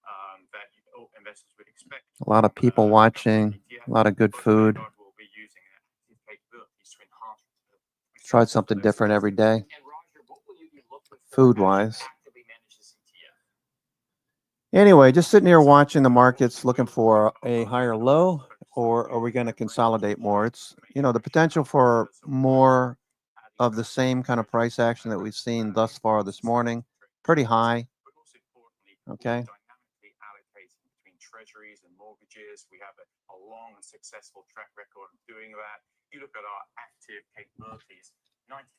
that investors would expect. A lot of people watching, a lot of good food. We'll be using it capabilities to enhance. Tried something different every day, food-wise. Anyway, just sitting here watching the markets, looking for a higher low, or are we going to consolidate more? It's, you know, the potential for more of the same kind of price action that we've seen thus far this morning, pretty high. Okay. Between treasuries and mortgages, we have a long and successful track record of doing that. You look at our active capabilities, 95%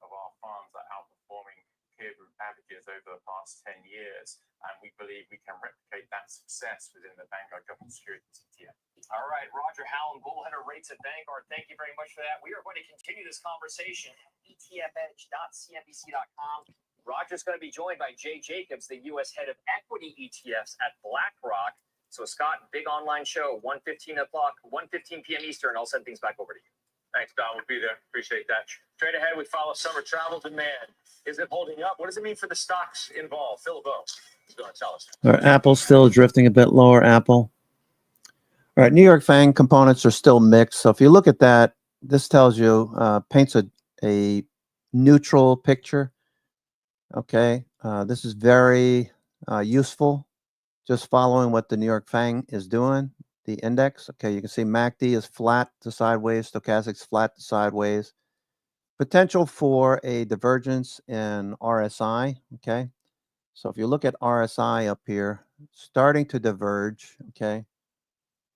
of our funds are outperforming peer group averages over the past 10 years, and we believe we can replicate that success within the Vanguard Government Securities ETF. All right, Roger Hallam, bullheader rates at Vanguard. Thank you very much for that. We are going to continue this conversation at etfedge.cnbc.com. Roger's going to be joined by Jay Jacobs, the U.S. head of equity ETFs at BlackRock. So, Scott, big online show, 1:15 p.m. Eastern. I'll send things back over to you. Thanks, Don. We'll be there. Appreciate that. Straight ahead, we follow summer travel demand. Is it holding up? What does it mean for the stocks involved? Phil Bowe is going to tell us. All right, Apple's still drifting a bit lower, Apple. All right, New York FANG components are still mixed. So if you look at that, this tells you, paints a neutral picture. Okay, this is very useful, just following what the New York FANG is doing, the index. Okay, you can see MACD is flat to sideways, stochastic's flat to sideways. Potential for a divergence in RSI. Okay, so if you look at RSI up here, starting to diverge. Okay,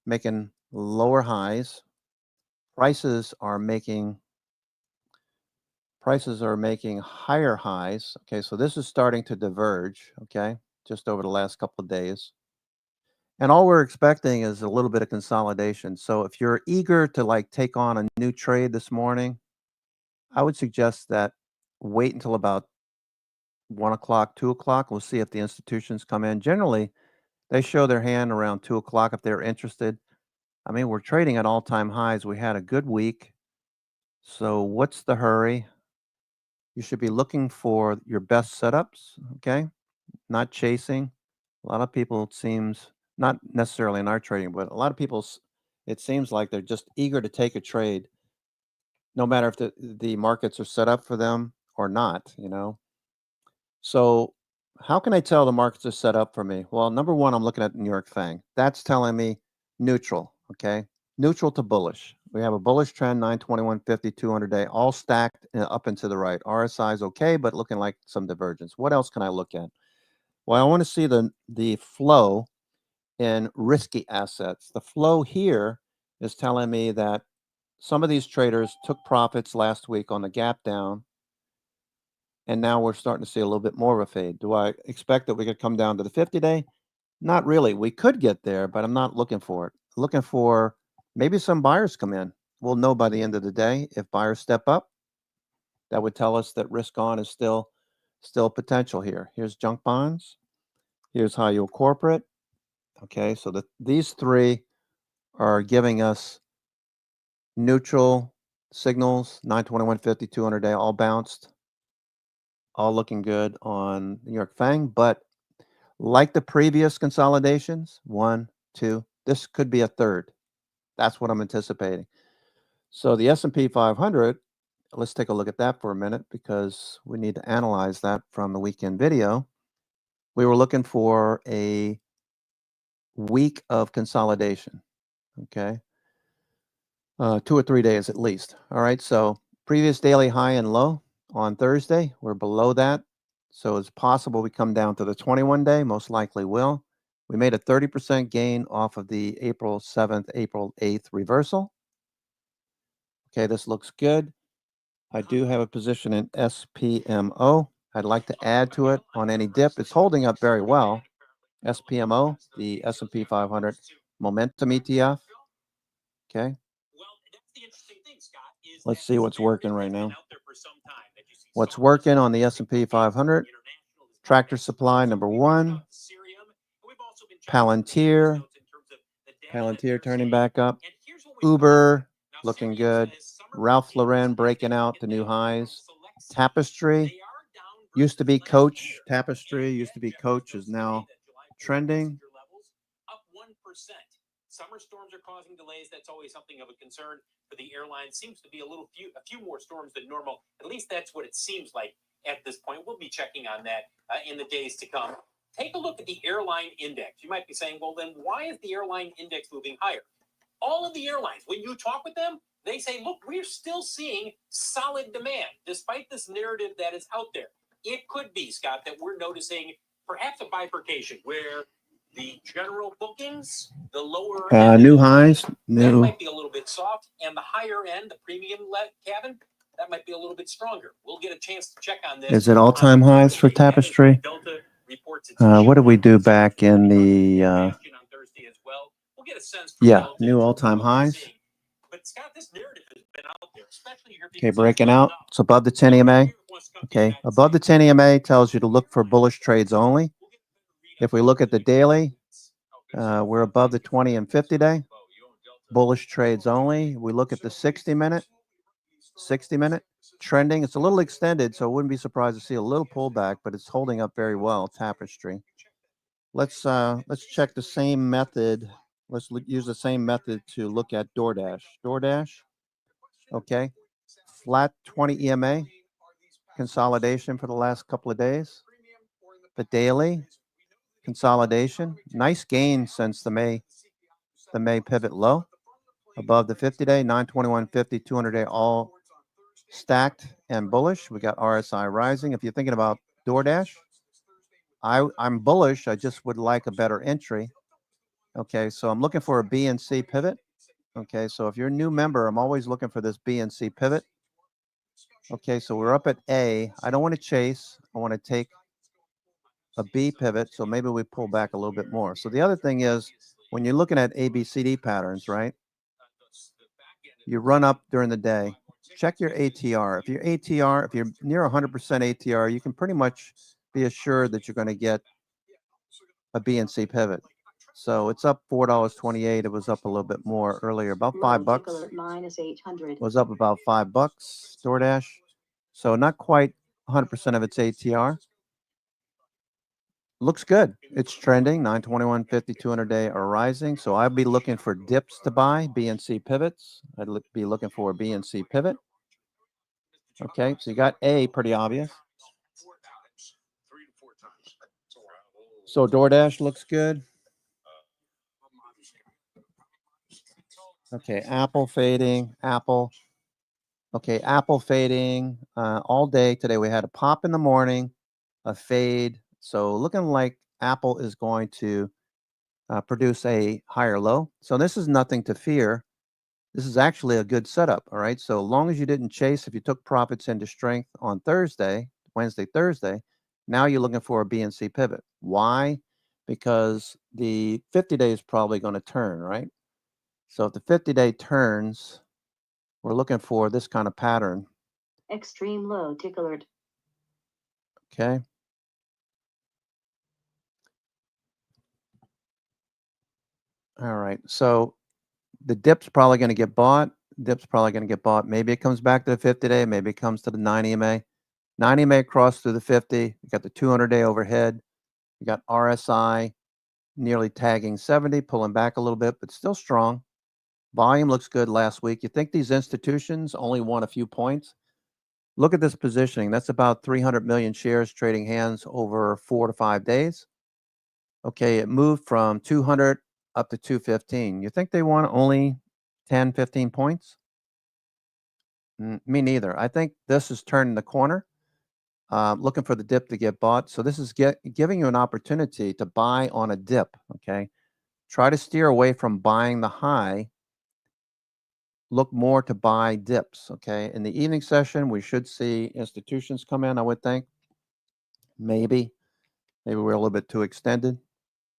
making lower highs. Prices are making higher highs. Okay, so this is starting to diverge. Okay, just over the last couple of days. And all we're expecting is a little bit of consolidation. So if you're eager to like take on a new trade this morning, I would suggest that wait until about 1 o'clock, 2 o'clock. We'll see if the institutions come in. Generally, they show their hand around 2 o'clock if they're interested. I mean, we're trading at all-time highs. We had a good week. So what's the hurry? You should be looking for your best setups, okay? Not chasing. A lot of people, it seems, not necessarily in our trading, but a lot of people, it seems like they're just eager to take a trade, no matter if the markets are set up for them or not, you know? So how can I tell the markets are set up for me? Well, number one, I'm looking at New York FANG. That's telling me neutral, okay? Neutral to bullish. We have a bullish trend, 921.50, 200-day, all stacked up and to the right. RSI is okay, but looking like some divergence. What else can I look at? Well, I want to see the flow in risky assets. The flow here is telling me that some of these traders took profits last week on the gap down, and now we're starting to see a little bit more of a fade. Do I expect that we could come down to the 50-day? Not really. We could get there, but I'm not looking for it. Looking for maybe some buyers come in. We'll know by the end of the day. If buyers step up, that would tell us that risk on is still potential here. Here's junk bonds. Here's high yield corporate. Okay, so these three are giving us neutral signals, 921.50, 200-day, all bounced, all looking good on New York FANG. But like the previous consolidations, 1, 2, this could be a third. That's what I'm anticipating. So the S&P 500, let's take a look at that for a minute because we need to analyze that from the weekend video. We were looking for a week of consolidation, okay? 2 or 3 days at least. All right, so previous daily high and low on Thursday, we're below that. So it's possible we come down to the 21-day, most likely will. We made a 30% gain off of the April 7th, April 8th reversal. Okay, this looks good. I do have a position in SPMO. I'd like to add to it on any dip. It's holding up very well. SPMO, the S&P 500 momentum ETF. Okay. Well, that's the interesting thing, Scott, is Let's see what's working right now. What's working on the S&P 500? Tractor Supply, number one. Palantir. Palantir turning back up. Uber, looking good. Ralph Lauren breaking out the new highs. Tapestry, used to be Coach. Tapestry used to be Coach, is now trending. Up 1%. Summer storms are causing delays. That's always something of a concern for the airline. Seems to be a few more storms than normal. At least that's what it seems like at this point. We'll be checking on that in the days to come. Take a look at the airline index. You might be saying, well, then why is the airline index moving higher? All of the airlines, when you talk with them, they say, look, we're still seeing solid demand, despite this narrative that is out there. It could be, Scott, that we're noticing perhaps a bifurcation where the general bookings, the lower New highs, that new. might be a little bit soft, and the higher end, the premium cabin, that might be a little bit stronger. We'll get a chance to check on this. Is it all-time highs for Tapestry? What did we do back in the? Yeah, new all-time highs. But Scott, this narrative has been out there, especially here. Okay, breaking out. It's above the 10 EMA. Okay, above the 10 EMA tells you to look for bullish trades only. If we look at the daily, we're above the 20 and 50 day. Bullish trades only. We look at the 60 minute trending. It's a little extended, so I wouldn't be surprised to see a little pullback, but it's holding up very well. Tapestry. Let's check the same method. Let's use the same method to look at DoorDash. DoorDash. Okay. Flat 20 EMA consolidation for the last couple of days. The daily consolidation. Nice gain since the May pivot low. Above the 50-day, 921.50, 200-day, all stacked and bullish. We got RSI rising. If you're thinking about DoorDash, I'm bullish. I just would like a better entry. Okay, so I'm looking for a B and C pivot. Okay, so if you're a new member, I'm always looking for this B and C pivot. Okay, so we're up at A. I don't want to chase. I want to take a B pivot, so maybe we pull back a little bit more. So the other thing is, when you're looking at ABCD patterns, right? You run up during the day. Check your ATR. If you're near 100% ATR, you can pretty much be assured that you're going to get a B and C pivot. So it's up $4.28. It was up a little bit more earlier, about $5. Minus 800. Was up about $5. DoorDash. So not quite 100% of its ATR. Looks good. It's trending. 921.50, 200-day are rising. So I'd be looking for dips to buy, B and C pivots. I'd be looking for a B and C pivot. Okay, so you got A, pretty obvious. So DoorDash looks good. Okay, Apple fading. Apple. Okay, Apple fading all day today. We had a pop in the morning, a fade. So looking like Apple is going to produce a higher low. So this is nothing to fear. This is actually a good setup. All right. So long as you didn't chase, if you took profits into strength on Wednesday, Thursday, now you're looking for a B and C pivot. Why? Because the 50-day is probably going to turn, right? So if the 50-day turns, we're looking for this kind of pattern. Extreme low tick alert. Okay. All right. So the dip's probably going to get bought. Maybe it comes back to the 50-day. Maybe it comes to the 9 EMA. 9 EMA crossed through the 50. You got the 200-day overhead. You got RSI nearly tagging 70, pulling back a little bit, but still strong. Volume looks good last week. You think these institutions only won a few points? Look at this positioning. That's about 300 million shares trading hands over 4 to 5 days. Okay, it moved from 200 up to 215. You think they won only 10, 15 points? Me neither. I think this is turning the corner. Looking for the dip to get bought. So this is giving you an opportunity to buy on a dip. Okay, try to steer away from buying the high. Look more to buy dips. Okay, in the evening session, we should see institutions come in, I would think. Maybe we're a little bit too extended.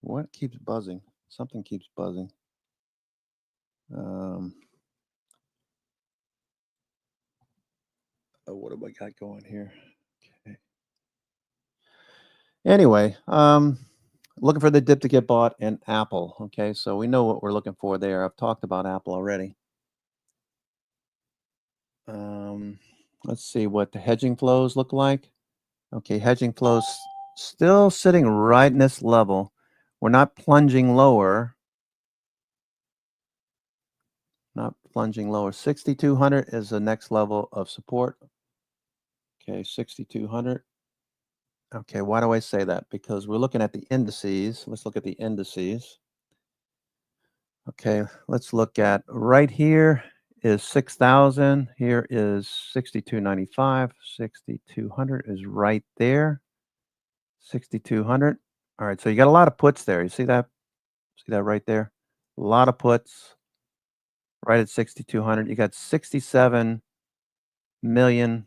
What keeps buzzing? Something keeps buzzing. what have I got going here? Okay. Anyway, looking for the dip to get bought in Apple. Okay, so we know what we're looking for there. I've talked about Apple already. Let's see what the hedging flows look like. Okay, hedging flows still sitting right in this level. We're not plunging lower. Not plunging lower. 6,200 is the next level of support. Okay, 6,200. Okay, why do I say that? Because we're looking at the indices. Let's look at the indices. Okay, let's look at right here is 6,000. Here is 6,295. 6,200 is right there. 6,200. All right, so you got a lot of puts there. You see that? See that right there? A lot of puts right at 6,200. You got 67 million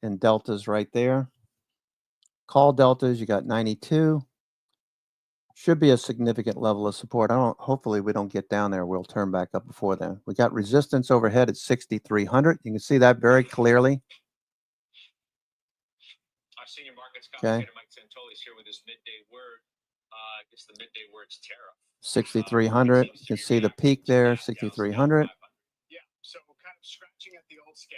in deltas right there. Call deltas, you got 92. Should be a significant level of support. Hopefully we don't get down there. We'll turn back up before then. We got resistance overhead at 6,300. You can see that very clearly. Our senior markets Okay. commentator Mike Santoli is here with his midday word. I guess the midday word's tariff. 6,300. You can see the peak there, 6,300. Yeah, so kind of scratching at the old scab,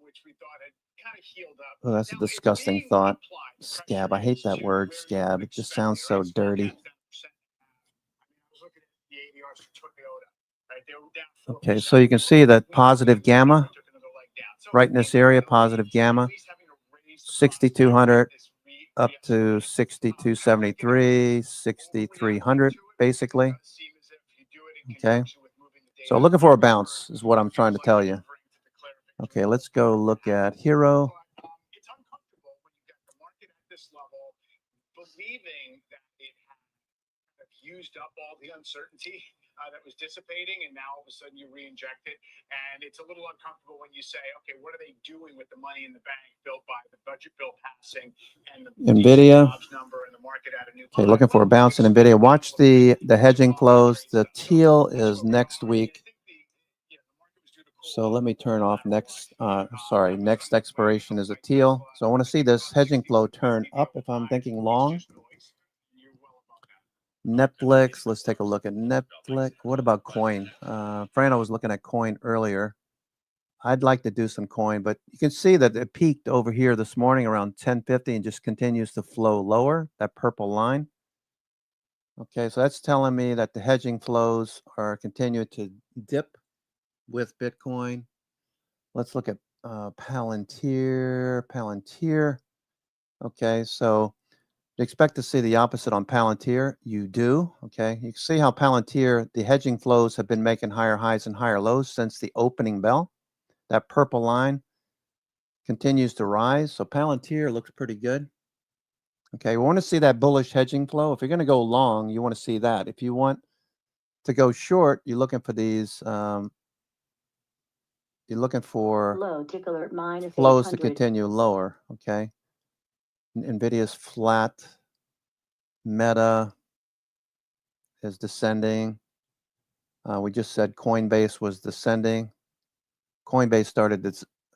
which we thought had kind of healed up. Oh, that's a disgusting thought. Scab. I hate that word, scab. It just sounds so dirty. I was looking at the ADRs for Toyota, right? They were down 4%. Okay, so you can see that positive gamma right in this area, positive gamma, 6,200 up to 6,273, 6,300 basically. Okay, so looking for a bounce is what I'm trying to tell you. Okay, let's go look at Hero. It's uncomfortable when you get the market at this level, believing that it had used up all the uncertainty that was dissipating, and now all of a sudden you re-inject it. And it's a little uncomfortable when you say, okay, what are they doing with the money in the bank built by the budget bill passing and the NVIDIA. jobs number and the market at a new Okay, looking for a bounce in NVIDIA. Watch the hedging flows. The teal is next week. So let me turn off next expiration is a teal. So I want to see this hedging flow turn up if I'm thinking long. Netflix, let's take a look at Netflix. What about coin? Fran was looking at coin earlier. I'd like to do some coin, but you can see that it peaked over here this morning around 1050 and just continues to flow lower, that purple line. Okay, so that's telling me that the hedging flows are continuing to dip with Bitcoin. Let's look at Palantir. Okay, so you expect to see the opposite on Palantir. You do. Okay, you can see how Palantir, the hedging flows have been making higher highs and higher lows since the opening bell. That purple line continues to rise. So Palantir looks pretty good. Okay, we want to see that bullish hedging flow. If you're going to go long, you want to see that. If you want to go short, you're looking for these. You're looking for Low tick alert minus flows to 800. continue lower. Okay, NVIDIA's flat. Meta is descending. We just said Coinbase was descending. Coinbase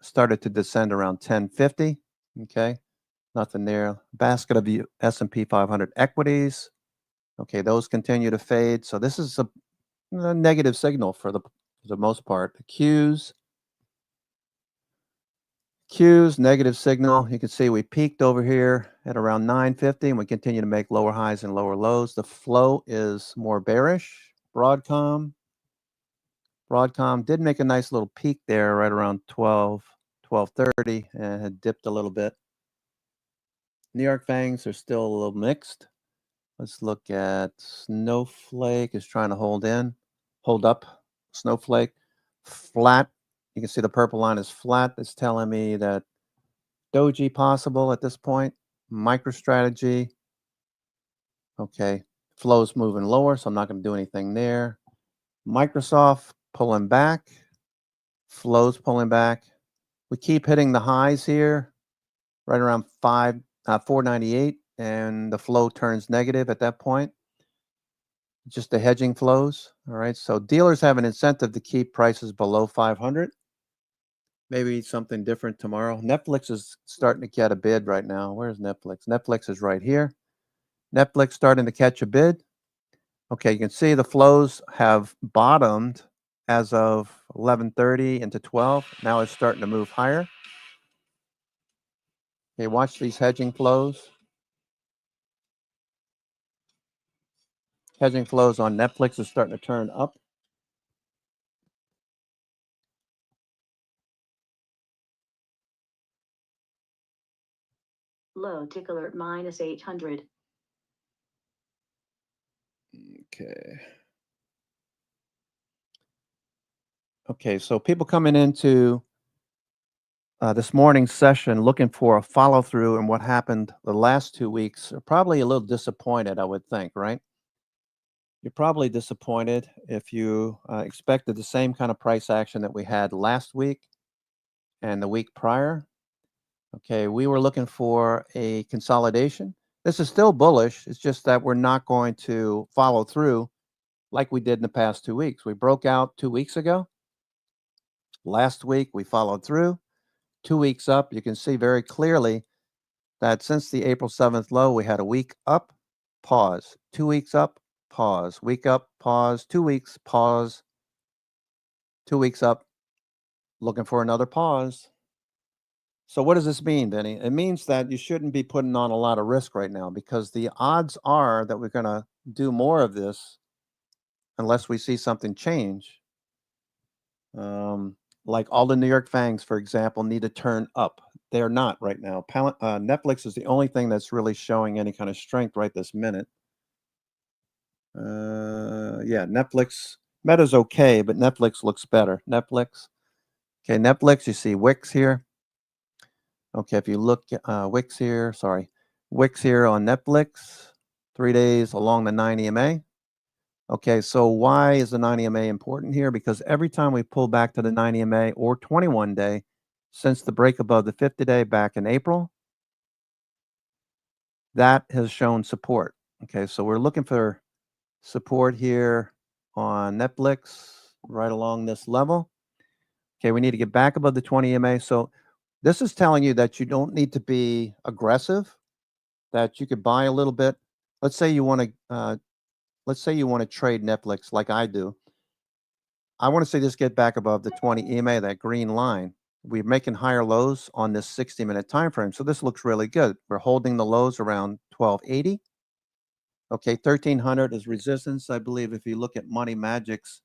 started to descend around 1050. Okay, nothing there. Basket of S&P 500 equities. Okay, those continue to fade. So this is a negative signal for the most part. The Qs, negative signal. You can see we peaked over here at around 950 and we continue to make lower highs and lower lows. The flow is more bearish. Broadcom did make a nice little peak there right around 12:30 and had dipped a little bit. New York Fangs are still a little mixed. Let's look at Snowflake is trying to hold up. Snowflake flat. You can see the purple line is flat. That's telling me that Doji possible at this point. MicroStrategy. Okay, flow's moving lower, so I'm not going to do anything there. Microsoft pulling back. Flow's pulling back. We keep hitting the highs here, right around 498, and the flow turns negative at that point. Just the hedging flows. All right, so dealers have an incentive to keep prices below 500. maybe something different tomorrow. Netflix is starting to get a bid right now. Where's Netflix? Netflix is right here. Netflix starting to catch a bid. Okay, you can see the flows have bottomed as of 11:30 into 12. Now it's starting to move higher. Okay, watch these hedging flows. Hedging flows on Netflix is starting to turn up. Low tick alert -800. Okay. Okay, so people coming into this morning's session looking for a follow through in what happened the last 2 weeks are probably a little disappointed, I would think, right? You're probably disappointed if you expected the same kind of price action that we had last week and the week prior. Okay, we were looking for a consolidation. This is still bullish. It's just that we're not going to follow through like we did in the past 2 weeks. We broke out 2 weeks ago. Last week, we followed through. 2 weeks up, you can see very clearly that since the April 7th low, we had a week up, pause, 2 weeks up, pause, week up, pause, 2 weeks, pause, 2 weeks up, looking for another pause. So what does this mean, Benny? It means that you shouldn't be putting on a lot of risk right now because the odds are that we're going to do more of this unless we see something change. Like all the New York Fangs, for example, need to turn up. They're not right now. Netflix is the only thing that's really showing any kind of strength right this minute. Yeah, Netflix. Meta's okay, but Netflix looks better. Netflix. Okay, Netflix, you see Wix here. Okay, if you look, Wix here, sorry. Wix here on Netflix, 3 days along the 9 EMA. Okay, so why is the 9 EMA important here? Because every time we pull back to the 9 EMA or 21 day, since the break above the 50 day back in April, that has shown support. Okay, so we're looking for support here on Netflix right along this level. Okay, we need to get back above the 20 EMA. So this is telling you that you don't need to be aggressive, that you could buy a little bit. Let's say you want to trade Netflix like I do. I want to see this get back above the 20 EMA, that green line. We're making higher lows on this 60-minute time frame. So this looks really good. We're holding the lows around 1280. Okay, 1300 is resistance. I believe if you look at Money Magic's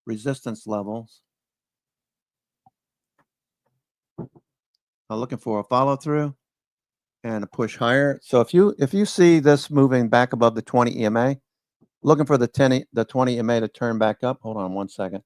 resistance levels, I'm looking for a follow through and a push higher. So if you see this moving back above the 20 EMA, looking for the 20 EMA to turn back up. Hold on one second.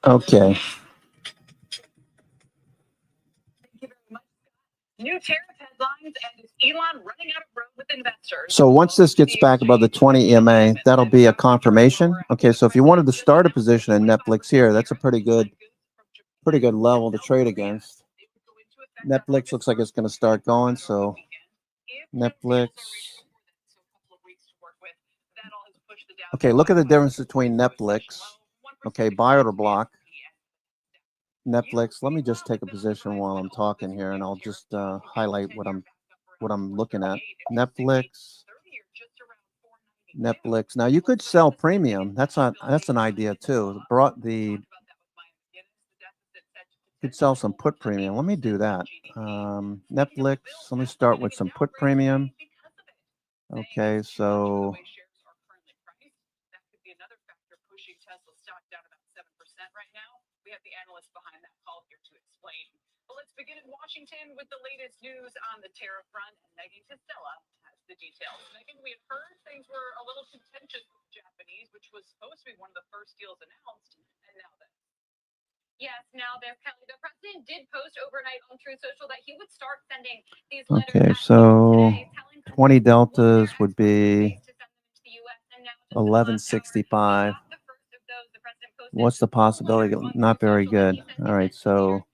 Okay. New tariff headlines and is Elon running out of road with investors? So once this gets back above the 20 EMA, that'll be a confirmation. Okay, so if you wanted to start a position in Netflix here, that's a pretty good level to trade against. Netflix looks like it's going to start going. So Netflix. Okay, look at the difference between Netflix. Okay, buy order block. Netflix. Let me just take a position while I'm talking here, and I'll just highlight what I'm looking at. Netflix. Netflix. Now you could sell premium. That's an idea too. Could sell some put premium. Let me do that. Netflix. Let me start with some put premium. Okay, so That could be another factor pushing Tesla stock down about 7% right now. We have the analyst behind that call here to explain. But let's begin in Washington with the latest news on the tariff front, and Megan Costello has the details. Megan, we had heard things were a little contentious with the Japanese, which was supposed to be one of the first deals announced, and now this. Yes, now the president did post overnight on Truth Social that he would start sending these letters okay, at so today, telling 20 deltas would be 1165. What's the possibility? Not very good. All right, so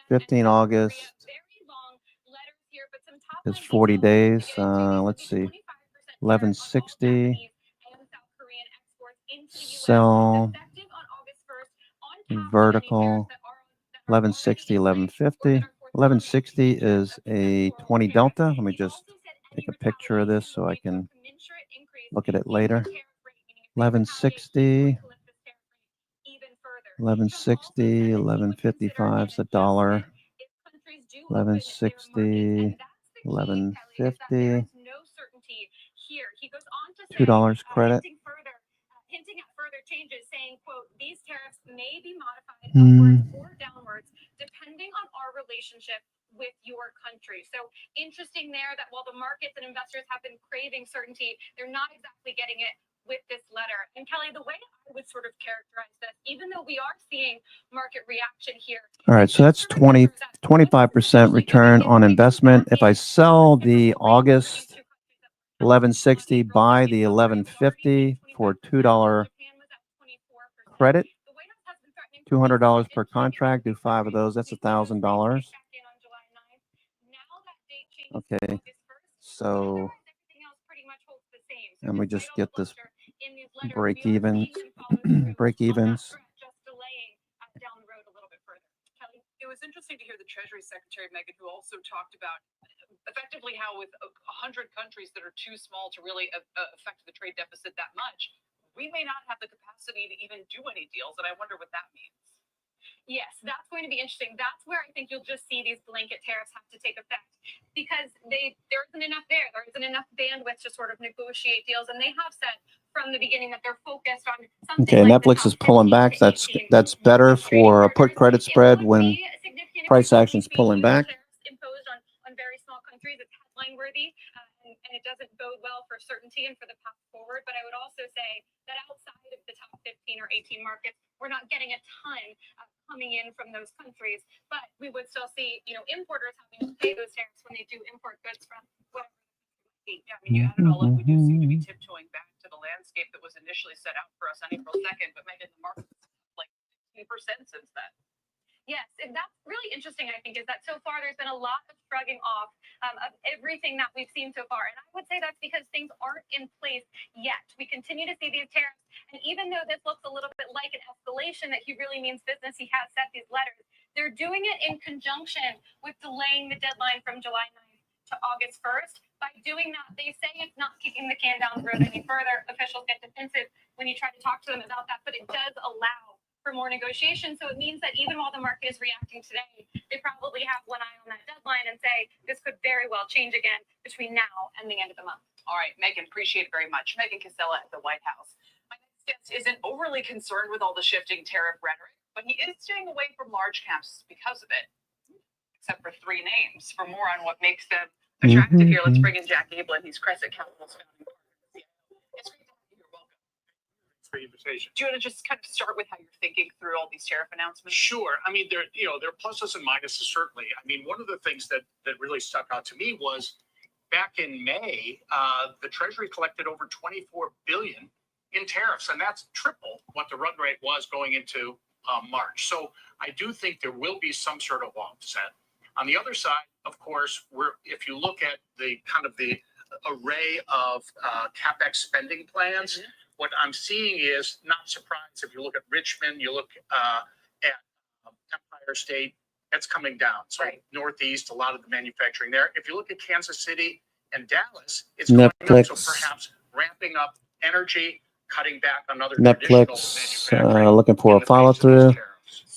15 August is 40 days. Let's see, 1160. Sell vertical 1160, 1150. 1160 is a 20 delta. Let me just take a picture of this so I can look at it later. 1160, 1160, 1155 is a dollar. 1160, 1150. $2 credit. Hinting at further changes, saying, quote, these tariffs may be modified upwards or downwards depending on our relationship with your country. So interesting there that while the markets and investors have been craving certainty, they're not exactly getting it with this letter. And Kelly, the way I would sort of characterize this, even though we are seeing market reaction here. All right, so that's 25% return on investment. If I sell the August 1160, buy the 1150 for $2 credit, $200 per contract, do 5 of those, that's $1,000. Okay, so and we just get this break evens. It was interesting to hear the Treasury Secretary, Megan, who also talked about effectively how with 100 countries that are too small to really affect the trade deficit that much, we may not have the capacity to even do any deals, and I wonder what that means. Yes, that's going to be interesting. That's where I think you'll just see these blanket tariffs have to take effect because there isn't enough there. There isn't enough bandwidth to sort of negotiate deals, and they have said from the beginning that they're focused on something. Okay, like Netflix is pulling back. That's better for a put credit spread when price action's pulling back. Imposed on very small countries, it's headline worthy, and it doesn't bode well for certainty and for the path forward. But I would also say that outside of the top 15 or 18 markets, we're not getting a ton coming in from those countries, but we would still see, importers having to pay those tariffs when they do import goods from whatever. Yeah, I mean, you add it all up, we do seem to be tiptoeing back to the landscape that was initially set out for us on April 2nd, but Megan, the market's like 15% since then. Yes, and that's really interesting, I think, is that so far there's been a lot of shrugging off of everything that we've seen so far. And I would say that's because things aren't in place yet. We continue to see these tariffs. And even though this looks a little bit like an escalation, that he really means business, he has sent these letters, they're doing it in conjunction with delaying the deadline from July 9th to August 1st. By doing that, they say it's not kicking the can down the road any further. Officials get defensive when you try to talk to them about that, but it does allow for more negotiation. So it means that even while the market is reacting today, they probably have one eye on that deadline and say this could very well change again between now and the end of the month. All right, Megan, appreciate it very much. Megan Costello at the White House. My next guest isn't overly concerned with all the shifting tariff rhetoric, but he is staying away from large caps because of it, except for 3 names. For more on what makes them attractive here, let's bring in Jack Ablin. He's Crescent Capital's founding partner. It's great to have you here. Welcome. For the invitation. Do you want to just kind of start with how you're thinking through all these tariff announcements? Sure. I mean, there are pluses and minuses, certainly. I mean, one of the things that really stuck out to me was back in May, the Treasury collected over $24 billion in tariffs, and that's triple what the run rate was going into March. So I do think there will be some sort of offset. On the other side, of course, if you look at the kind of the array of CapEx spending plans, what I'm seeing is, not surprised, if you look at Richmond, you look at Empire State, that's coming down. So Northeast, a lot of the manufacturing there. If you look at Kansas City and Dallas, it's going up. So Netflix. perhaps ramping up energy, cutting back on other traditional Netflix, manufacturing. looking for a follow through.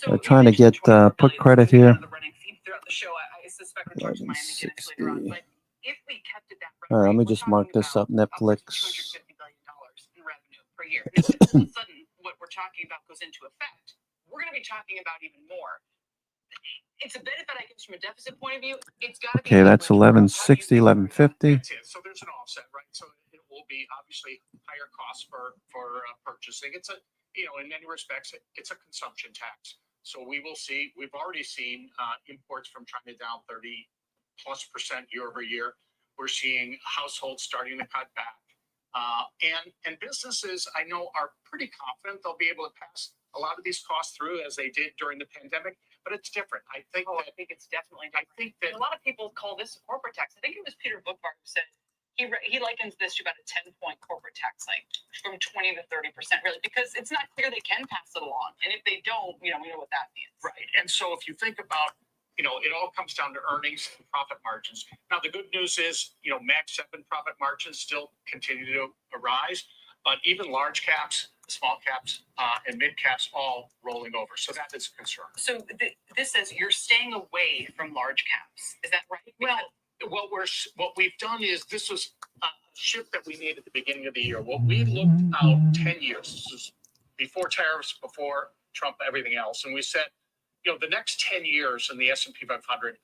They're trying to get put credit here. Throughout the show, I suspect we're talking to Miami McGinnis later on, but if we kept it that All right, let me we're just mark talking this up. Netflix. $250 billion in revenue per year. And if all of a sudden what we're talking about goes into effect, we're going to be talking about even more. It's a benefit, I guess, from a deficit point of view. It's got to be. Okay, that's 1160, 1150. That's it. So there's an offset, right? So it will be obviously higher costs for purchasing. It's a, you know, in many respects, it's a consumption tax. So we will see, we've already seen imports from China down 30+% year over year. We're seeing households starting to cut back. And businesses, I know, are pretty confident they'll be able to pass a lot of these costs through as they did during the pandemic, but it's different. I think I think it's definitely different. I think that a lot of people call this a corporate tax. I think it was Peter Bookvar who said he likens this to about a 10-point corporate tax hike from 20 to 30%, really, because it's not clear they can pass it along. And if they don't, you know, we know what that means. Right. And so if you think about, you know, it all comes down to earnings and profit margins. Now, the good news is, you know, Mag 7 profit margins still continue to rise, but even large caps, small caps, and mid caps all rolling over. So that is a concern. So this says you're staying away from large caps. Is that right? Well, what we've done is, this was a shift that we made at the beginning of the year. What we looked out 10 years, this is before tariffs, before Trump, everything else, and we said, you know, the next 10 years in the S&P 500,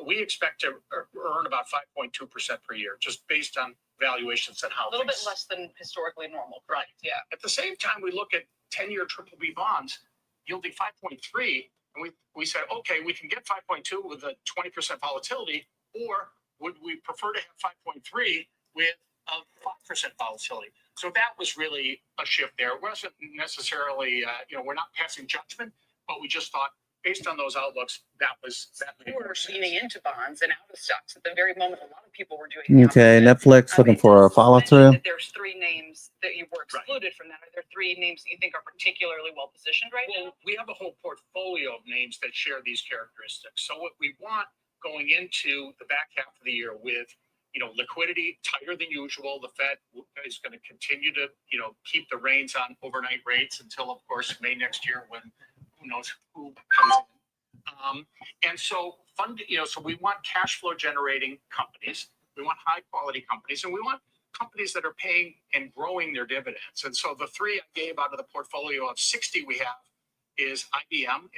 we expect to earn about 5.2% per year, just based on valuations and how A little bit things. less than historically normal. Right. Yeah. At the same time, we look at 10-year BBB bonds yielding 5.3, and we said, okay, we can get 5.2 with a 20% volatility, or would we prefer to have 5.3 with a 5% volatility? So that was really a shift there. It wasn't necessarily, you know, we're not passing judgment, but we just thought, based on those outlooks, that made We're more sense. leaning into bonds and out of stocks at the very moment. A lot of people were doing. the Okay, opposite. Netflix looking for a follow through. That there's three names that you were excluded from that. Are there three names that you think are particularly well positioned right now? Well, we have a whole portfolio of names that share these characteristics. So what we want going into the back half of the year with, you know, liquidity tighter than usual, the Fed is going to continue to, you know, keep the reins on overnight rates until, of course, May next year, when who knows who comes in. And so you know, so we want cash flow generating companies. We want high quality companies, and we want companies that are paying and growing their dividends. And so the three I gave out of the portfolio of 60 we have is IBM.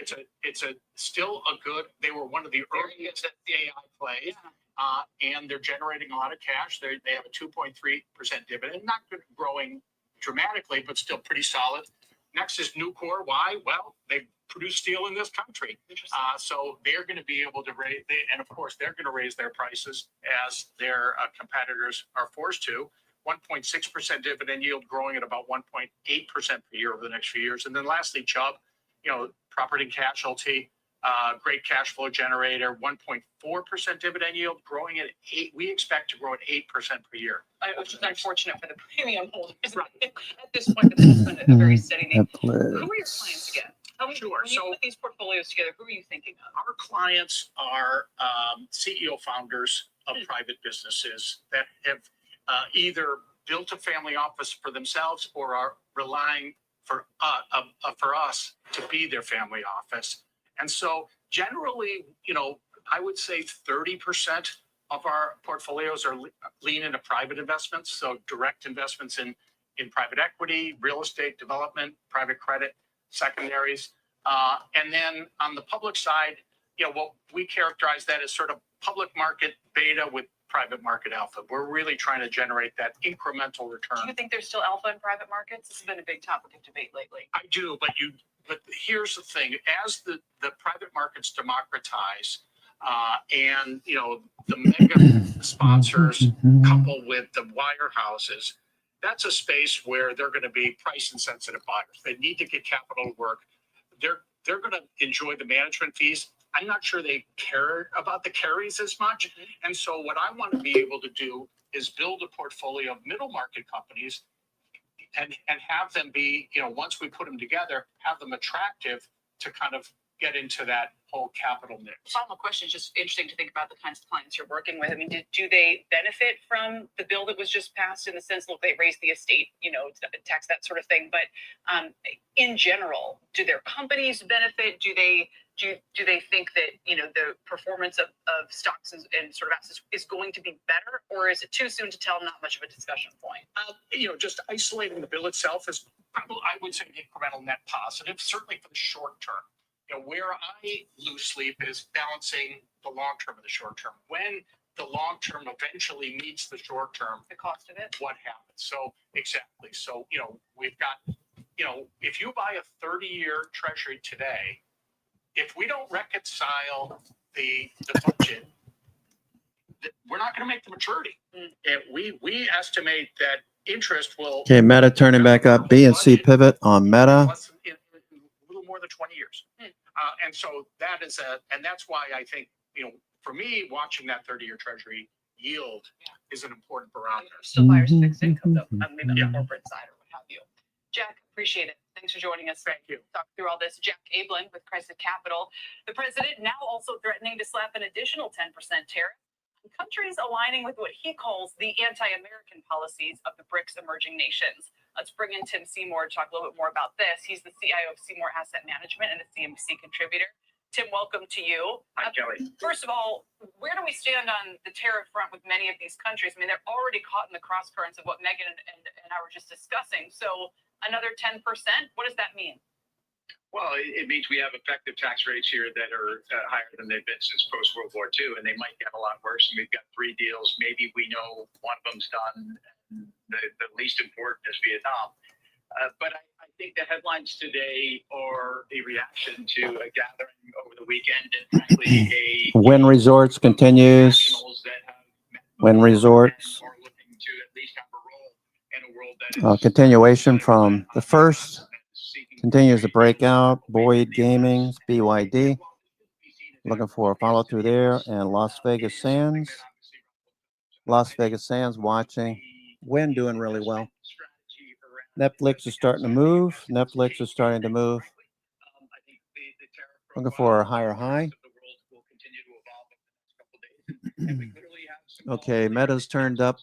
It's still a good, they were one of the earliest AI plays. And they're generating a lot of cash. They have a 2.3% dividend, not growing dramatically, but still pretty solid. Next is Nucor. Why? Well, they produce steel in this country. So they're going to be able to raise, and of course, they're going to raise their prices as their competitors are forced to. 1.6% dividend yield, growing at about 1.8% per year over the next few years. And then lastly, Chubb, you know, property and casualty, great cash flow generator, 1.4% dividend yield, growing at 8%. We expect to grow at 8% per year. Which is unfortunate for the premium holders. Right. At this point, it's been a very steady name. Who are your clients again? Sure. When you put these portfolios together, who are you thinking of? Our clients are CEO founders of private businesses that have either built a family office for themselves or are relying for us to be their family office. And so generally, you know, I would say 30% of our portfolios are lean into private investments. So direct investments in private equity, real estate development, private credit, secondaries. And then on the public side, you know, what we characterize that as sort of public market beta with private market alpha. We're really trying to generate that incremental return. Do you think there's still alpha in private markets? This has been a big topic of debate lately. I do, but here's the thing: as the private markets democratize, and you know the mega sponsors coupled with the wirehouses, that's a space where they're going to be price insensitive buyers. They need to get capital to work. They're going to enjoy the management fees. I'm not sure they care about the carries as much. And so what I want to be able to do is build a portfolio of middle market companies and have them be, you know, once we put them together, have them attractive to kind of, get into that whole capital mix. Final question, just interesting to think about the kinds of clients you're working with. I mean, do they benefit from the bill that was just passed in the sense, look, they raised the estate, tax, that sort of thing. But in general, do their companies benefit? Do they think that, the performance of stocks and sort of assets is going to be better? Or is it too soon to tell, not much of a discussion point? Just isolating the bill itself is probably, I would say, an incremental net positive, certainly for the short term. Where I lose sleep is balancing the long term and the short term. When the long term eventually meets the short term, The cost of it? what happens? So exactly. So, we've got, if you buy a 30-year treasury today, if we don't reconcile the budget, we're not going to make the maturity. And we estimate that interest will Okay, Meta turning back up. B and C pivot on Meta. in a little more than 20 years. And so that's why I think, for me, watching that 30-year treasury yield is an important barometer. Still buyers fixed income, though, maybe on the corporate side or what have you. Jack, appreciate it. Thanks for joining us. Thank you. Talk through all this. Jack Ablin with Crescent Capital. The president now also threatening to slap an additional 10% tariff on countries aligning with what he calls the anti-American policies of the BRICS emerging nations. Let's bring in Tim Seymour to talk a little bit more about this. He's the CIO of Seymour Asset Management and a CNBC contributor. Tim, welcome to you. Hi, Kelly. First of all, where do we stand on the tariff front with many of these countries? I mean, they're already caught in the cross currents of what Megan and I were just discussing. So another 10%, what does that mean? Well, it means we have effective tax rates here that are higher than they've been since post-World War II, and they might get a lot worse. And we've got 3 deals. Maybe we know one of them's done. The least important is Vietnam. But I think the headlines today are a reaction to a gathering over the weekend and frankly Wynn Resorts continues. Wynn Resorts. are looking to at least have a role in a world that is Continuation from the first. Continues the breakout. Boyd Gaming, BYD. Looking for a follow through there. And Las Vegas Sands. Las Vegas Sands watching. Wynn doing really well. Netflix is starting to move. Netflix is starting to move. Looking for a higher high. Okay, Meta's turned up.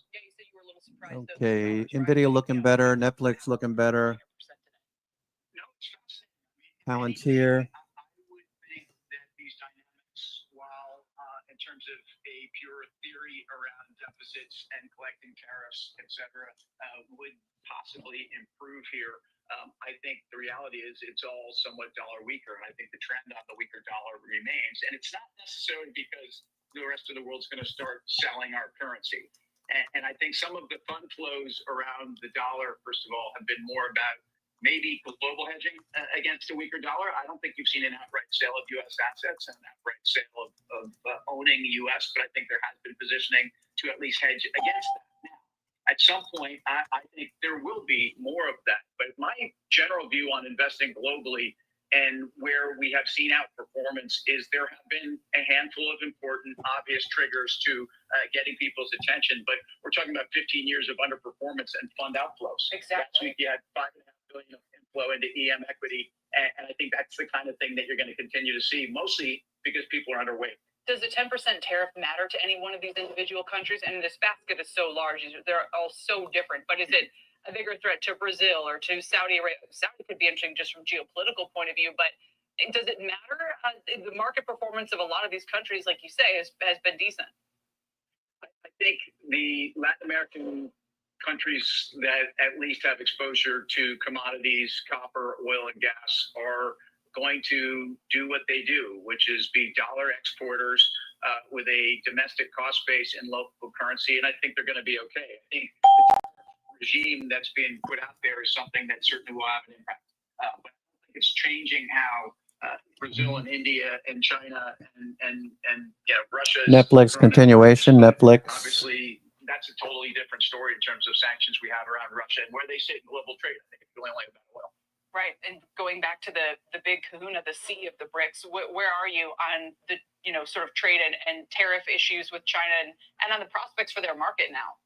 Okay, Nvidia looking better. Netflix looking better. Palantir. while in terms of a pure theory around deficits and collecting tariffs, et cetera, would possibly improve here. I think the reality is it's all somewhat dollar weaker, and I think the trend on the weaker dollar remains. And it's not necessarily because the rest of the world's going to start selling our currency. And I think some of the fund flows around the dollar, first of all, have been more about maybe global hedging against a weaker dollar. I don't think you've seen an outright sale of U.S. assets and an outright sale of owning U.S., but I think there has been positioning to at least hedge against that. Now, at some point, I think there will be more of that. But my general view on investing globally and where we have seen outperformance is there have been a handful of important, obvious triggers to getting people's attention. But we're talking about 15 years of underperformance and fund outflows. Exactly. Last week, you had $5.5 billion of inflow into EM equity. And I think that's the kind of thing that you're going to continue to see, mostly because people are underweight. Does the 10% tariff matter to any one of these individual countries? And this basket is so large; they're all so different. But is it a bigger threat to Brazil or to Saudi Arabia? Saudi could be interesting just from geopolitical point of view. But does it matter? The market performance of a lot of these countries, like you say, has been decent. I think the Latin American countries that at least have exposure to commodities, copper, oil, and gas, are going to do what they do, which is be dollar exporters with a domestic cost base in local currency. And I think they're going to be okay. I think the regime that's being put out there is something that certainly will have an impact. But I think it's changing how Brazil and India and China and Russia. Netflix continuation. Netflix. Obviously, that's a totally different story in terms of sanctions we have around Russia and where they sit in global trade. I think it's really only about oil. Right. And going back to the big kahuna, the C of the BRICS, where are you on the, sort of trade and tariff issues with China and on the prospects for their market now?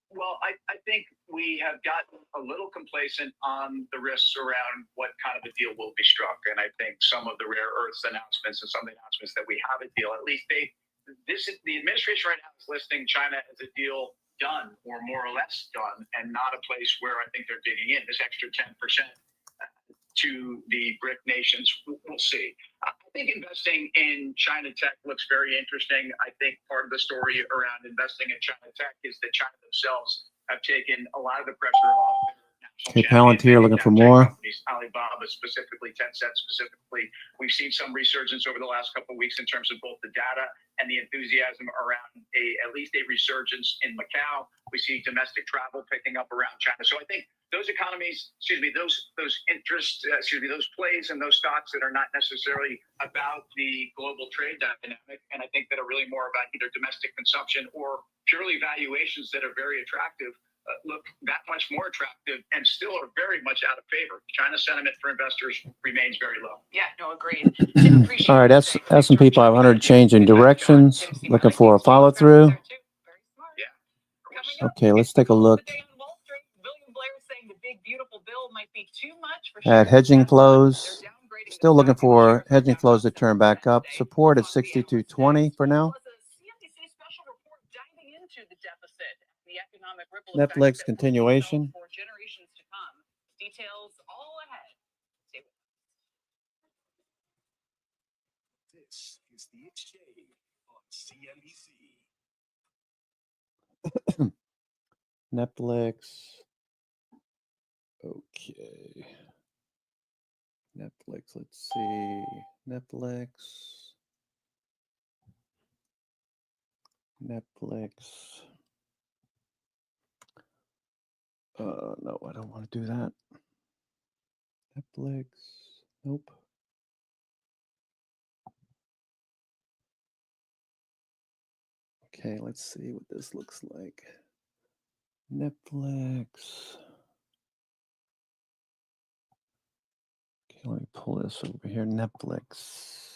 Well, I think we have gotten a little complacent on the risks around what kind of a deal will be struck. And I think some of the rare earths announcements and some of the announcements that we have a deal, at least the administration right now is listing China as a deal done or more or less done, and not a place where I think they're digging in. This extra 10% to the BRIC nations, we'll see. I think investing in China tech looks very interesting. I think part of the story around investing in China tech is that China themselves have taken a lot of the pressure off their national Okay, champion Palantir looking for tech more. companies, Alibaba specifically, Tencent specifically. We've seen some resurgence over the last couple of weeks in terms of both the data and the enthusiasm around at least a resurgence in Macau. We see domestic travel picking up around China. So I think those economies, those interests, those plays and those stocks that are not necessarily about the global trade dynamic, and I think that are really more about either domestic consumption or purely valuations that are very attractive, look that much more attractive and still are very much out of favor. China sentiment for investors remains very low. Yeah, no, agreed. All right, S&P 500 changing directions, looking for a follow through. Okay, let's take a look at hedging flows. Still looking for hedging flows to turn back up. Support at 62.20 for now. Netflix continuation. Details all ahead. This is the exchange on CNBC. Netflix. Okay. Netflix, let's see. Netflix. No, I don't want to do that. Netflix. Nope. Okay, let's see what this looks like. Netflix. Okay, let me pull this over here. Netflix.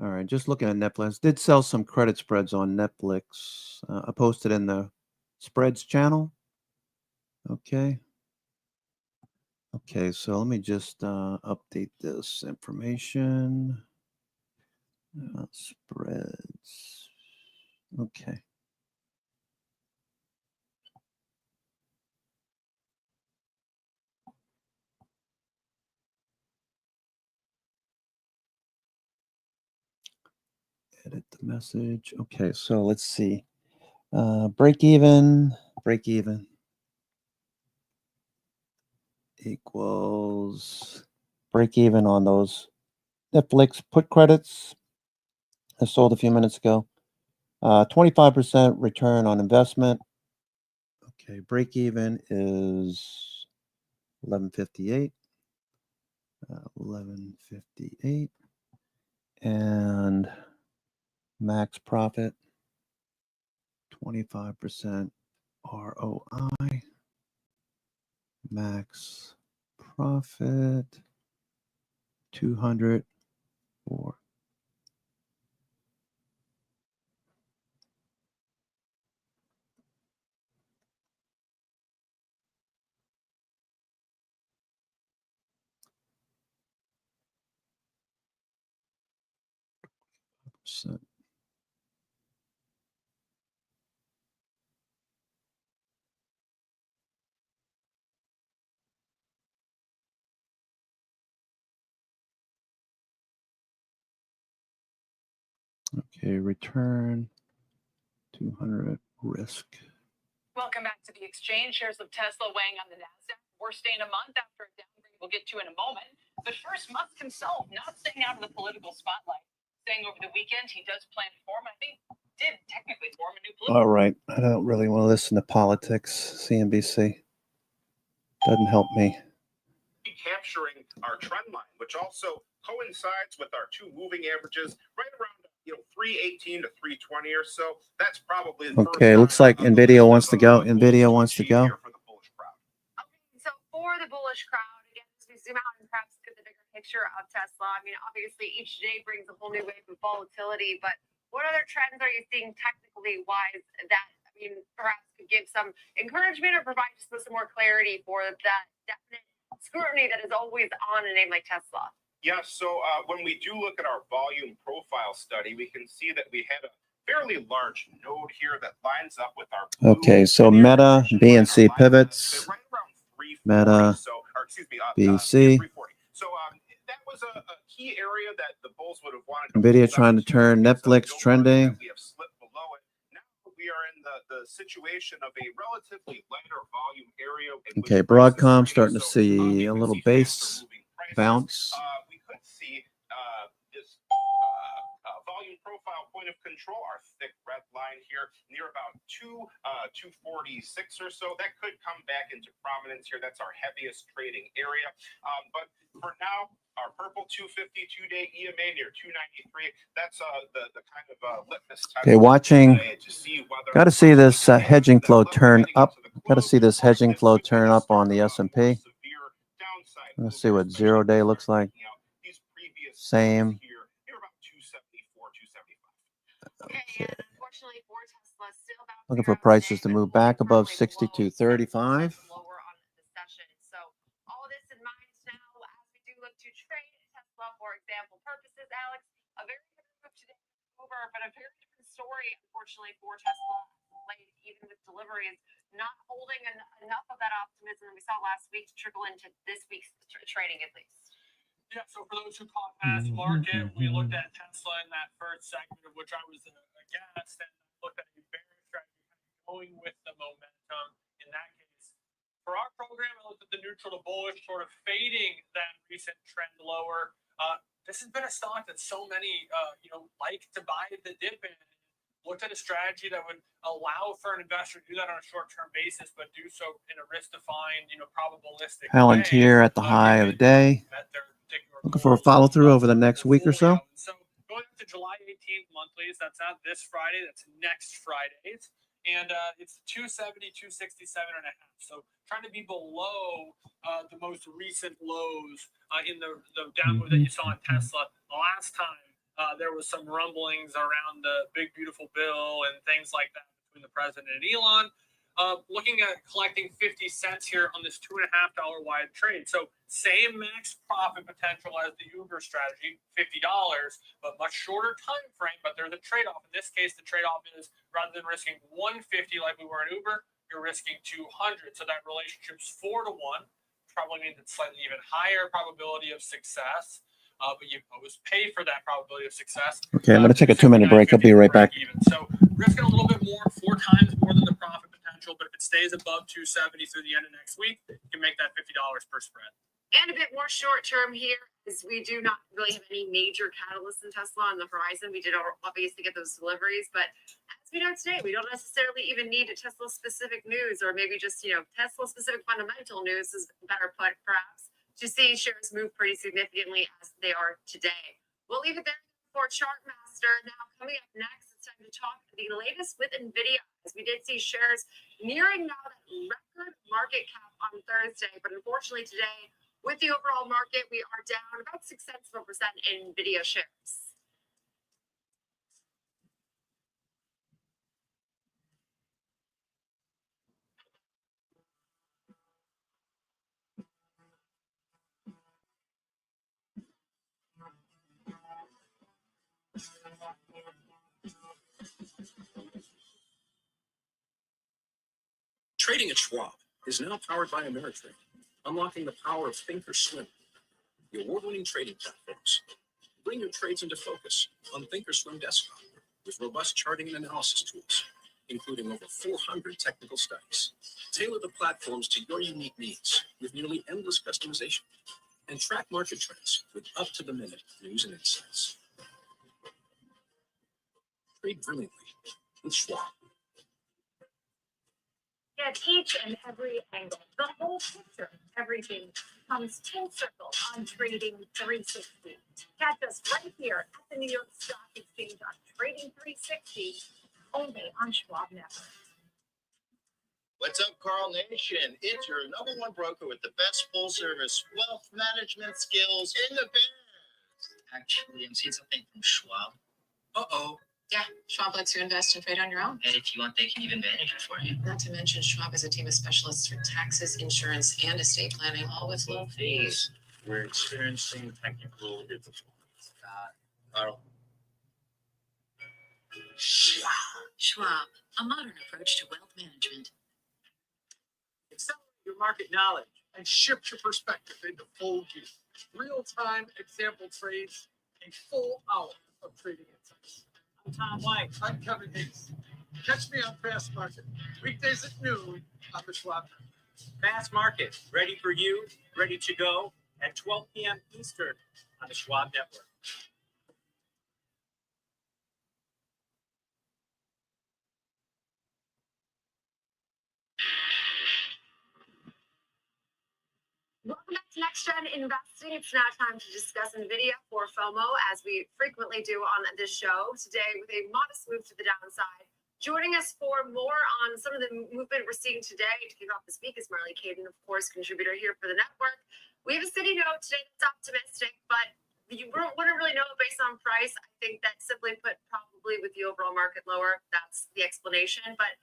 All right, just looking at Netflix. Did sell some credit spreads on Netflix. I posted in the spreads channel. Okay. Okay, so let me just update this information. Spreads. Okay. Edit the message. Okay, so let's see. Break even equals break even on those Netflix put credits I sold a few minutes ago. 25% return on investment. Okay, break even is 11.58. 11.58. And max profit 25% ROI. Max profit 204. Okay, return 200 risk. Welcome back to the exchange. Shares of Tesla weighing on the NASDAQ. Worst day in a month after a downgrade we'll get to in a moment. But first, Musk himself not staying out of the political spotlight. Saying over the weekend he does plan to form, I think, did technically form a new political. All right, I don't really want to listen to politics. CNBC doesn't help me. Capturing our trend line, which also coincides with our two moving averages right around 318 to 320 or so. That's probably the Okay, looks like Nvidia wants to go. Nvidia wants to go. So for the bullish crowd, again, as we zoom out and perhaps look at the bigger picture of Tesla, I mean, obviously each day brings a whole new wave of volatility, but What other trends are you seeing technically wise that, I mean, perhaps could give some encouragement or provide just with some more clarity for that definite scrutiny that is always on a name like Tesla? Yeah, so when we do look at our volume profile study, we can see that we had a fairly large node here that lines up with our blue Okay, so Meta, BNC pivots, right around 340. Meta, So, or excuse me, BC, 340. So that was a key area that the bulls would have wanted. NVIDIA trying to turn Netflix trending. We have slipped below it. Now we are in the situation of a relatively lighter volume area. Okay, Broadcom starting to see a little base bounce. We could see this volume profile point of control, our thick red line here near about 246 or so. That could come back into prominence here. That's our heaviest trading area. But for now, our purple 250 2-day EMA near 293. That's the kind of litmus test. Okay, watching. To see whether Got to see this hedging flow turn up. Got to see this hedging flow turn up on the S&P. Let's see what 0-day looks like. Same. Okay. Looking for prices to move back above 62.35. For example, purposes, Alex, a very different move today over, but a very different story, unfortunately, for Tesla late, even with deliveries not holding enough of that optimism that we saw last week to trickle into this week's trading at least. Yeah, so for those who caught past market, we looked at Tesla in that first segment, of which I was a guest, and looked at a bearish strategy going with the momentum in that case. For our program, I looked at the neutral to bullish, sort of fading that recent trend lower. This has been a stock that so many, like to buy the dip in. Looked at a strategy that would allow for an investor to do that on a short-term basis, but do so in a risk-defined, probabilistic Palantir way, at the high of the day. Looking for a follow-through over the next week or so. So going up to July 18th monthlies, that's not this Friday, that's next Friday. And it's 270, 267 and a half. So trying to be below the most recent lows in the downward that you saw in Tesla. Last time there was some rumblings around the big beautiful bill and things like that between the president and Elon. Looking at collecting 50 cents here on this $2.50 wide trade. So same max profit potential as the Uber strategy, $50, but much shorter time frame. But there's a trade-off. In this case, the trade-off is rather than risking 150 like we were in Uber, you're risking 200. So that relationship's 4 to 1. Probably means it's slightly even higher probability of success. But you always pay for that probability of success. Okay, I'm going to take a 2-minute break. I'll be right back. So risking a little bit more, 4 times more than the profit potential. But if it stays above 270 through the end of next week, you can make that $50 per spread. And a bit more short term here, is we do not really have any major catalysts in Tesla on the horizon. We did obviously get those deliveries, but as we know today, we don't necessarily even need a Tesla specific news, or maybe just, Tesla specific fundamental news is better put, perhaps, to see shares move pretty significantly as they are today. We'll leave it there for Chartmaster. Now, coming up next, it's time to talk the latest with NVIDIA, as we did see shares nearing now that record market cap on Thursday, but unfortunately today, with the overall market, we are down about 0.6% in NVIDIA shares. Trading at Schwab is now powered by Ameritrade, unlocking the power of thinkorswim, the award-winning trading platforms. Bring your trades into focus on thinkorswim desktop with robust charting and analysis tools, including over 400 technical studies. Tailor the platforms to your unique needs with nearly endless customization, and track market trends with up-to-the-minute news and insights. Trade brilliantly with Schwab. At each and every angle, the whole picture, everything comes full circle on Trading 360. Catch us right here at the New York Stock Exchange on Trading 360, only on Schwab Network. What's up, Carl Nation? It's your #1 broker with the best full-service wealth management skills in the biz. Actually, I'm seeing something from Schwab. Uh-oh. Yeah, Schwab lets you invest and trade on your own. And if you want, they can even manage it for you. Not to mention Schwab has a team of specialists for taxes, insurance, and estate planning, all with low fees. We're experiencing technical difficulties. Carl. Schwab, a modern approach to wealth management. Accelerate your market knowledge and shift your perspective into full view. Real-time example trades, a full hour of trading insights. I'm Tom White. I'm Kevin Hicks. Catch me on Fast Market, weekdays at noon on the Schwab. Fast Market, ready for you, ready to go at 12 p.m. Eastern on the Schwab Network. Welcome back to Next Gen Investing. It's now time to discuss NVIDIA for FOMO, as we frequently do on this show. Today, with a modest move to the downside. Joining us for more on some of the movement we're seeing today to kick off this week is Marley Caden, of course, contributor here for the network. We have a city note today that's optimistic, but you wouldn't really know it based on price. I think that simply put, probably with the overall market lower, that's the explanation. But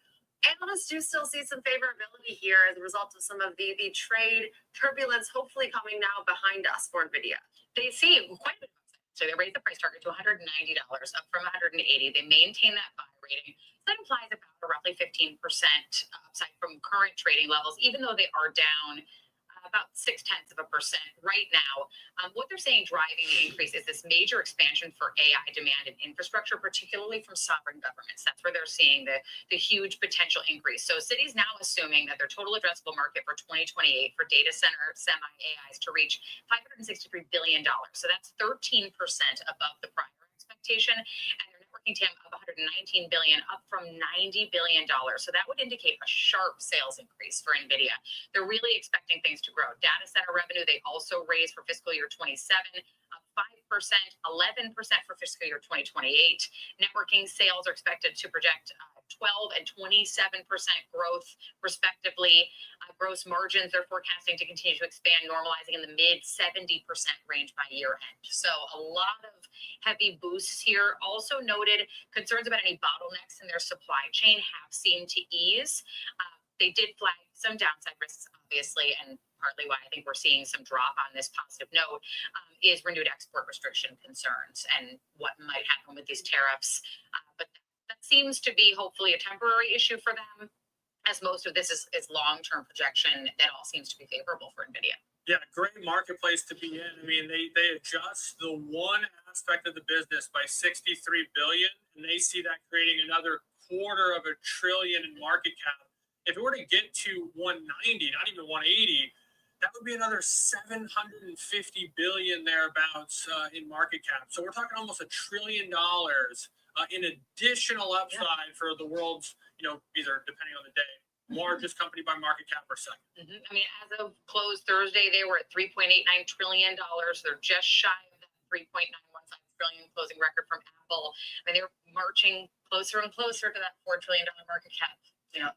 analysts do still see some favorability here as a result of some of the trade turbulence hopefully coming now behind us for NVIDIA. They see quite a bit of upside. So they raised the price target to $190, up from $180. They maintain that buy rating. So that implies about a roughly 15% upside from current trading levels, even though they are down about 0.6% right now. What they're saying driving the increase is this major expansion for AI demand and infrastructure, particularly from sovereign governments. That's where they're seeing the huge potential increase. So Citi's now assuming that their total addressable market for 2028 for data center semi-AIs to reach $563 billion. So that's 13% above the prior expectation. And their networking TAM of $119 billion, up from $90 billion. So that would indicate a sharp sales increase for NVIDIA. They're really expecting things to grow. Data center revenue, they also raised for fiscal year 27, up 5%, 11% for fiscal year 2028. Networking sales are expected to project 12 and 27% growth, respectively. Gross margins they're forecasting to continue to expand, normalizing in the mid 70% range by year end. So a lot of heavy boosts here. Also noted concerns about any bottlenecks in their supply chain have seemed to ease. They did flag some downside risks, obviously, and partly why I think we're seeing some drop on this positive note is renewed export restriction concerns and what might happen with these tariffs. But that seems to be hopefully a temporary issue for them, as most of this is long-term projection that all seems to be favorable for NVIDIA. Yeah, great marketplace to be in. I mean, they adjust the one aspect of the business by $63 billion, and they see that creating another $250 billion in market cap. If it were to get to 190, not even 180, that would be another $750 billion thereabouts in market cap. So we're talking almost $1 trillion in additional upside for the world's, either depending on the day, largest company by market cap or second. I mean, as of close Thursday, they were at $3.89 trillion. They're just shy of that $3.915 trillion closing record from Apple. I mean, they're marching closer and closer to that $4 trillion market cap,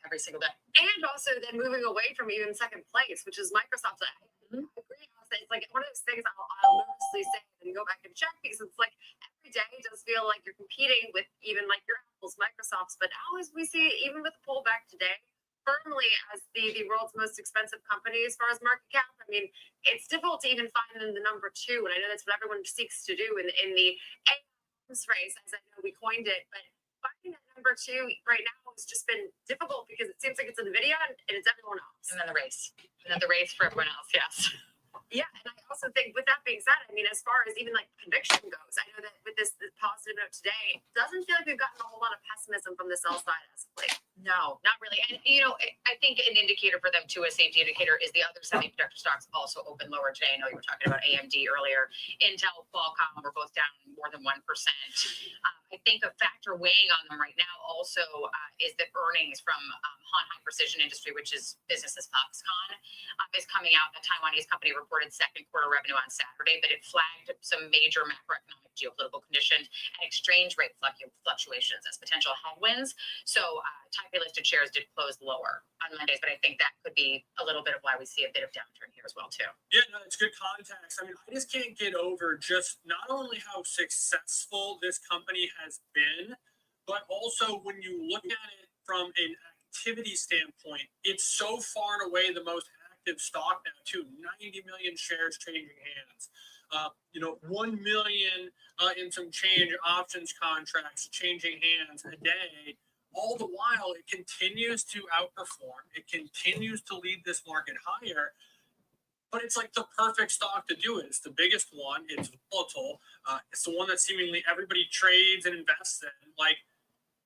every single day. And also then moving away from even second place, which is Microsoft. I agree. It's like one of those things I'll nervously say and go back and check, because it's like every day it does feel like you're competing with even like your Apples, Microsofts. But now as we see, even with the pullback today, firmly as the world's most expensive company as far as market cap. I mean, it's difficult to even find them the number two. And I know that's what everyone seeks to do in the AIs race, as I know we coined it. But finding that number two right now has just been difficult because it seems like it's NVIDIA and it's everyone else. And then the race. And then the race for everyone else, yes. Yeah, and I also think with that being said, I mean, as far as even like conviction goes, I know that with this positive note today, it doesn't feel like we've gotten a whole lot of pessimism from the sell side as of late. No, not really. And, I think an indicator for them too, a safety indicator, is the other semiconductor stocks also open lower today. I know you were talking about AMD earlier. Intel, Qualcomm were both down more than 1%. I think a factor weighing on them right now also is the earnings from Han High Precision Industry, which is business's Foxconn, is coming out. The Taiwanese company reported second quarter revenue on Saturday, but it flagged some major macroeconomic geopolitical conditions and exchange rate fluctuations as potential headwinds. So Taipei listed shares did close lower on Mondays, but I think that could be a little bit of why we see a bit of downturn here as well too. Yeah, no, it's good context. I mean, I just can't get over just not only how successful this company has been, but also when you look at it from an activity standpoint, it's so far and away the most active stock now too. 90 million shares changing hands. 1 million in some change options contracts changing hands a day. All the while, it continues to outperform. It continues to lead this market higher. But it's like the perfect stock to do it. It's the biggest one. It's volatile. It's the one that seemingly everybody trades and invests in. Like,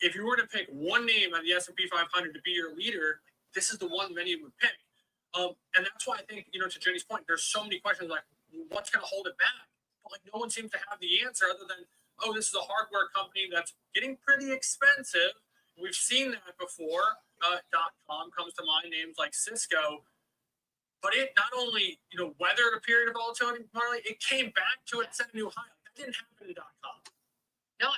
if you were to pick one name on the S&P 500 to be your leader, this is the one many would pick. And that's why I think, to Jenny's point, there's so many questions like, what's going to hold it back? But like, no one seems to have the answer other than, oh, this is a hardware company that's getting pretty expensive. We've seen that before. .com comes to mind, names like Cisco. But it not only, weathered a period of volatility, Marley, it came back to it, set a new high. That didn't happen in .com. No,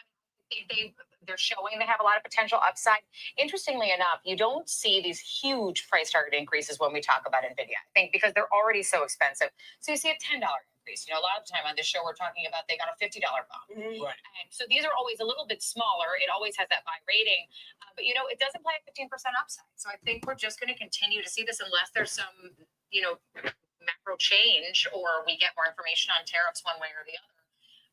they're showing they have a lot of potential upside. Interestingly enough, you don't see these huge price target increases when we talk about NVIDIA. I think because they're already so expensive. So you see a $10 increase. A lot of the time on this show, we're talking about they got a $50 bump. Right. And so these are always a little bit smaller. It always has that buy rating. But, it doesn't play a 15% upside. So I think we're just going to continue to see this unless there's some, macro change or we get more information on tariffs one way or the other.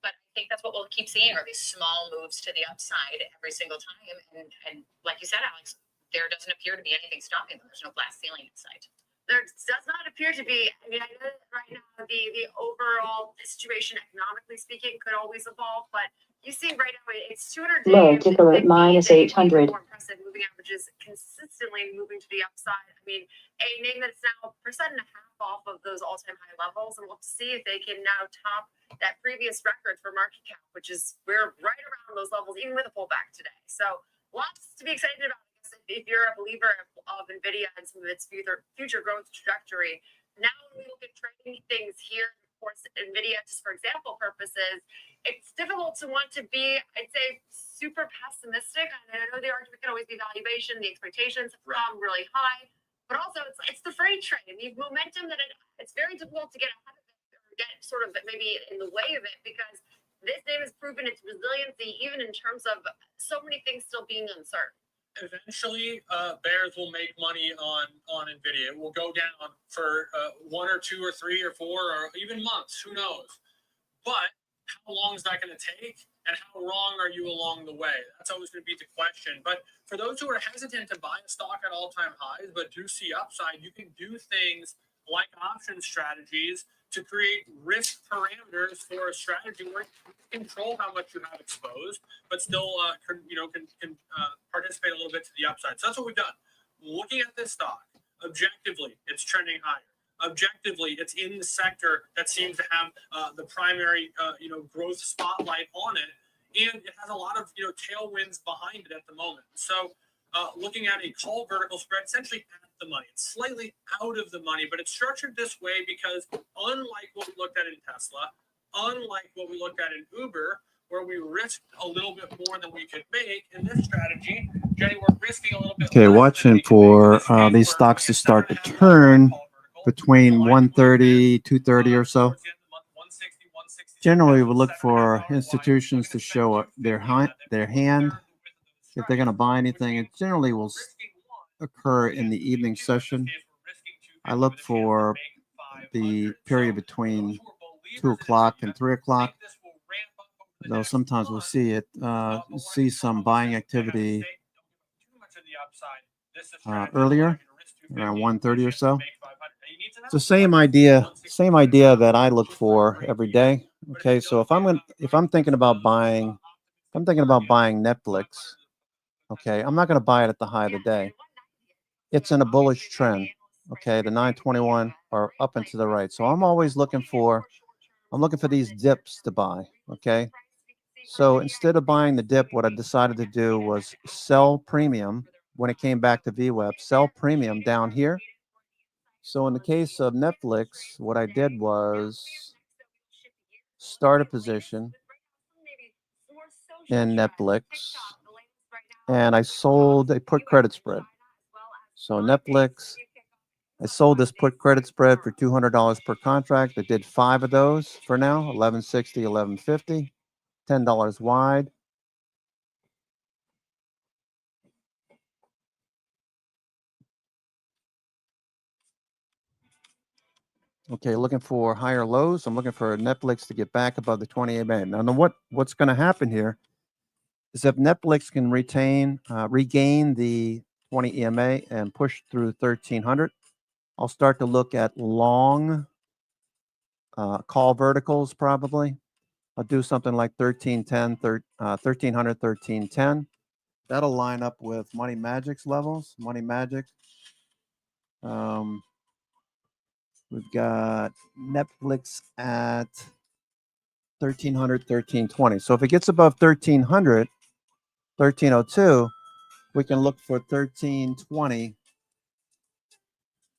But I think that's what we'll keep seeing are these small moves to the upside every single time. And like you said, Alex, there doesn't appear to be anything stopping them. There's no glass ceiling in sight. There does not appear to be. I know that right now the overall situation, economically speaking, could always evolve, but you see right now it's 200 Low days. ticker at minus 800. More impressive moving averages consistently moving to the upside. I mean, a name that's now 1.5% off of those all-time high levels, and we'll have to see if they can now top that previous record for market cap, which is we're right around those levels, even with a pullback today. So lots to be excited about. If you're a believer of NVIDIA and some of its future growth trajectory, now when we look at trading things here, of course, NVIDIA, just for example purposes, it's difficult to want to be, I'd say, super pessimistic. I know the argument can always be valuation, the expectations have come really high, but also it's the freight train, the momentum that it's very difficult to get ahead of it or get sort of maybe in the way of it because this name has proven its resiliency even in terms of so many things still being uncertain. Eventually, bears will make money on NVIDIA. It will go down for 1 or 2 or 3 or 4 or even months. Who knows? But how long is that going to take? And how wrong are you along the way? That's always going to be the question. But for those who are hesitant to buy a stock at all-time highs, but do see upside, you can do things like option strategies to create risk parameters for a strategy where you control how much you have exposed, but still can participate a little bit to the upside. So that's what we've done. Looking at this stock, objectively, it's trending higher. Objectively, it's in the sector that seems to have the primary growth spotlight on it, and it has a lot of tailwinds behind it at the moment. So looking at a call vertical spread, essentially at the money. It's slightly out of the money, but it's structured this way because unlike what we looked at in Tesla, unlike what we looked at in Uber, where we risked a little bit more than we could make, in this strategy, Jenny, we're risking a little bit Okay, less watching for these stocks to start to turn between 130, 230 or so. Generally, we look for institutions to show their hand. If they're going to buy anything, it generally will occur in the evening session. I look for the period between 2 o'clock and 3 o'clock. Though sometimes we'll see some buying activity earlier, around 1:30 or so. It's the same idea that I look for every day. Okay, so if I'm thinking about buying Netflix, okay, I'm not going to buy it at the high of the day. It's in a bullish trend. Okay, the 921 are up and to the right. So I'm looking for these dips to buy. Okay, so instead of buying the dip, what I decided to do was sell premium when it came back to VWAP, sell premium down here. So in the case of Netflix, what I did was start a position in Netflix, and I sold a put credit spread. So Netflix, I sold this put credit spread for $200 per contract. I did 5 of those for now, $11.60, $11.50, $10 wide. Okay, looking for higher lows. I'm looking for Netflix to get back above the 20 EMA. Now, what's going to happen here is if Netflix can regain the 20 EMA and push through 1300, I'll start to look at long call verticals probably. I'll do something like 1310, 1300, 1310. That'll line up with Money Magic's levels. Money Magic. We've got Netflix at 1300, 1320. So if it gets above 1300, 1302, we can look for 1320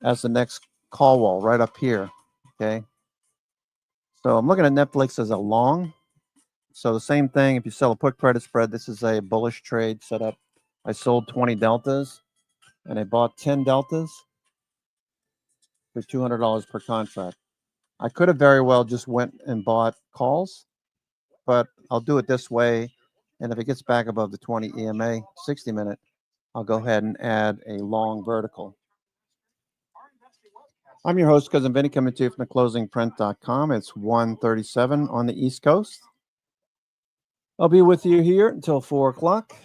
as the next call wall right up here. Okay. So I'm looking at Netflix as a long. So the same thing, if you sell a put credit spread, this is a bullish trade set up. I sold 20 deltas and I bought 10 deltas for $200 per contract. I could have very well just went and bought calls, but I'll do it this way. And if it gets back above the 20 EMA 60 minute, I'll go ahead and add a long vertical. I'm your host, Cousin Vinny, coming to you from theclosingprint.com. It's 1:37 on the East Coast. I'll be with you here until 4 o'clock.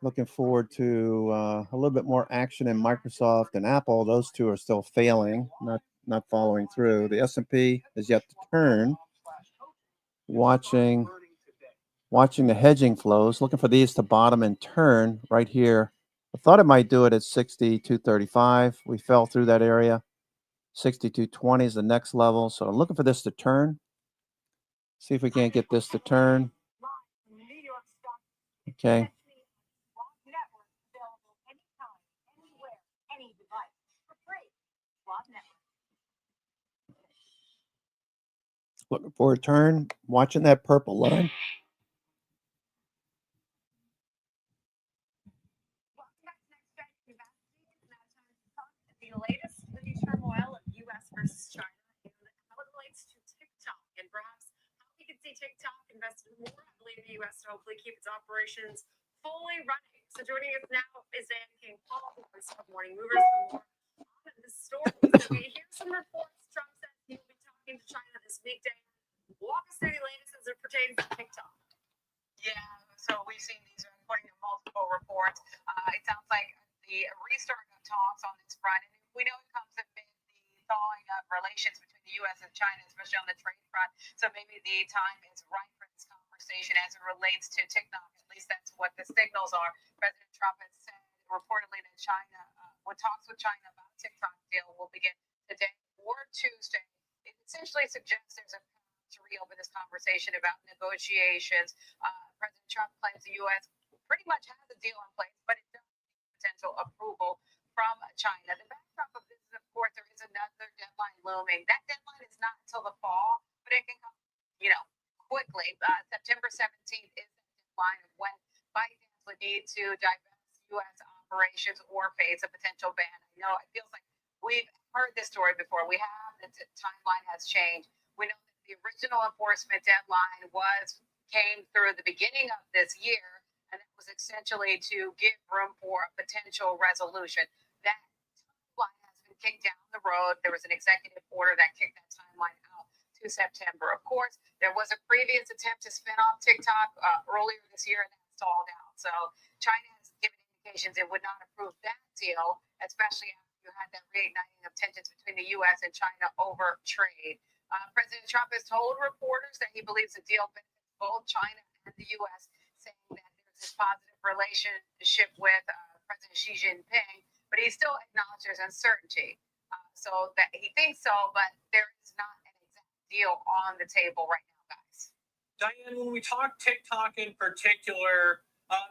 Looking forward to a little bit more action in Microsoft and Apple. Those two are still failing, not following through. The S&P is yet to turn. Watching the hedging flows, looking for these to bottom and turn right here. I thought it might do it at 62.35. We fell through that area. 62.20 is the next level. So I'm looking for this to turn. See if we can't get this to turn. Okay. Looking for a turn. Watching that purple line. The latest with the turmoil of U.S. versus China and how it relates to TikTok and perhaps how we can see TikTok invest more heavily in the U.S. to hopefully keep its operations fully running. So joining us now is Dan King Paul, voice of Morning Movers, for more on the story. So we hear some reports. Trump says he will be talking to China this weekday. Walk us through the latest as it pertains to TikTok. Yeah, so we've seen these according to multiple reports. It sounds like the restart of talks on this front, and we know it comes amid the thawing of relations between the U.S. and China, especially on the trade front. So maybe the time is right for this conversation as it relates to TikTok. At least that's what the signals are. President Trump has said reportedly that China, what talks with China about a TikTok deal will begin today or Tuesday. It essentially suggests there's a path to reopen this conversation about negotiations. President Trump claims the U.S. pretty much has a deal in place, but it doesn't need potential approval from China. The backdrop of this is, of course, there is another deadline looming. That deadline is not until the fall, but it can come, quickly. September 17th is the deadline of when Biden would need to divest U.S. operations or face a potential ban. I know it feels like we've heard this story before. We have. The timeline has changed. We know that the original enforcement deadline came through the beginning of this year, and it was essentially to give room for a potential resolution. That timeline has been kicked down the road. There was an executive order that kicked that timeline out to September. Of course, there was a previous attempt to spin off TikTok earlier this year, and that stalled out. So China has given indications it would not approve that deal, especially after you had that reigniting of tensions between the U.S. and China over trade. President Trump has told reporters that he believes the deal benefits both China and the U.S., saying that there's this positive relationship with President Xi Jinping, but he still acknowledged there's uncertainty. So that he thinks so, but there is not an exact deal on the table right now, guys. Diane, when we talk TikTok in particular,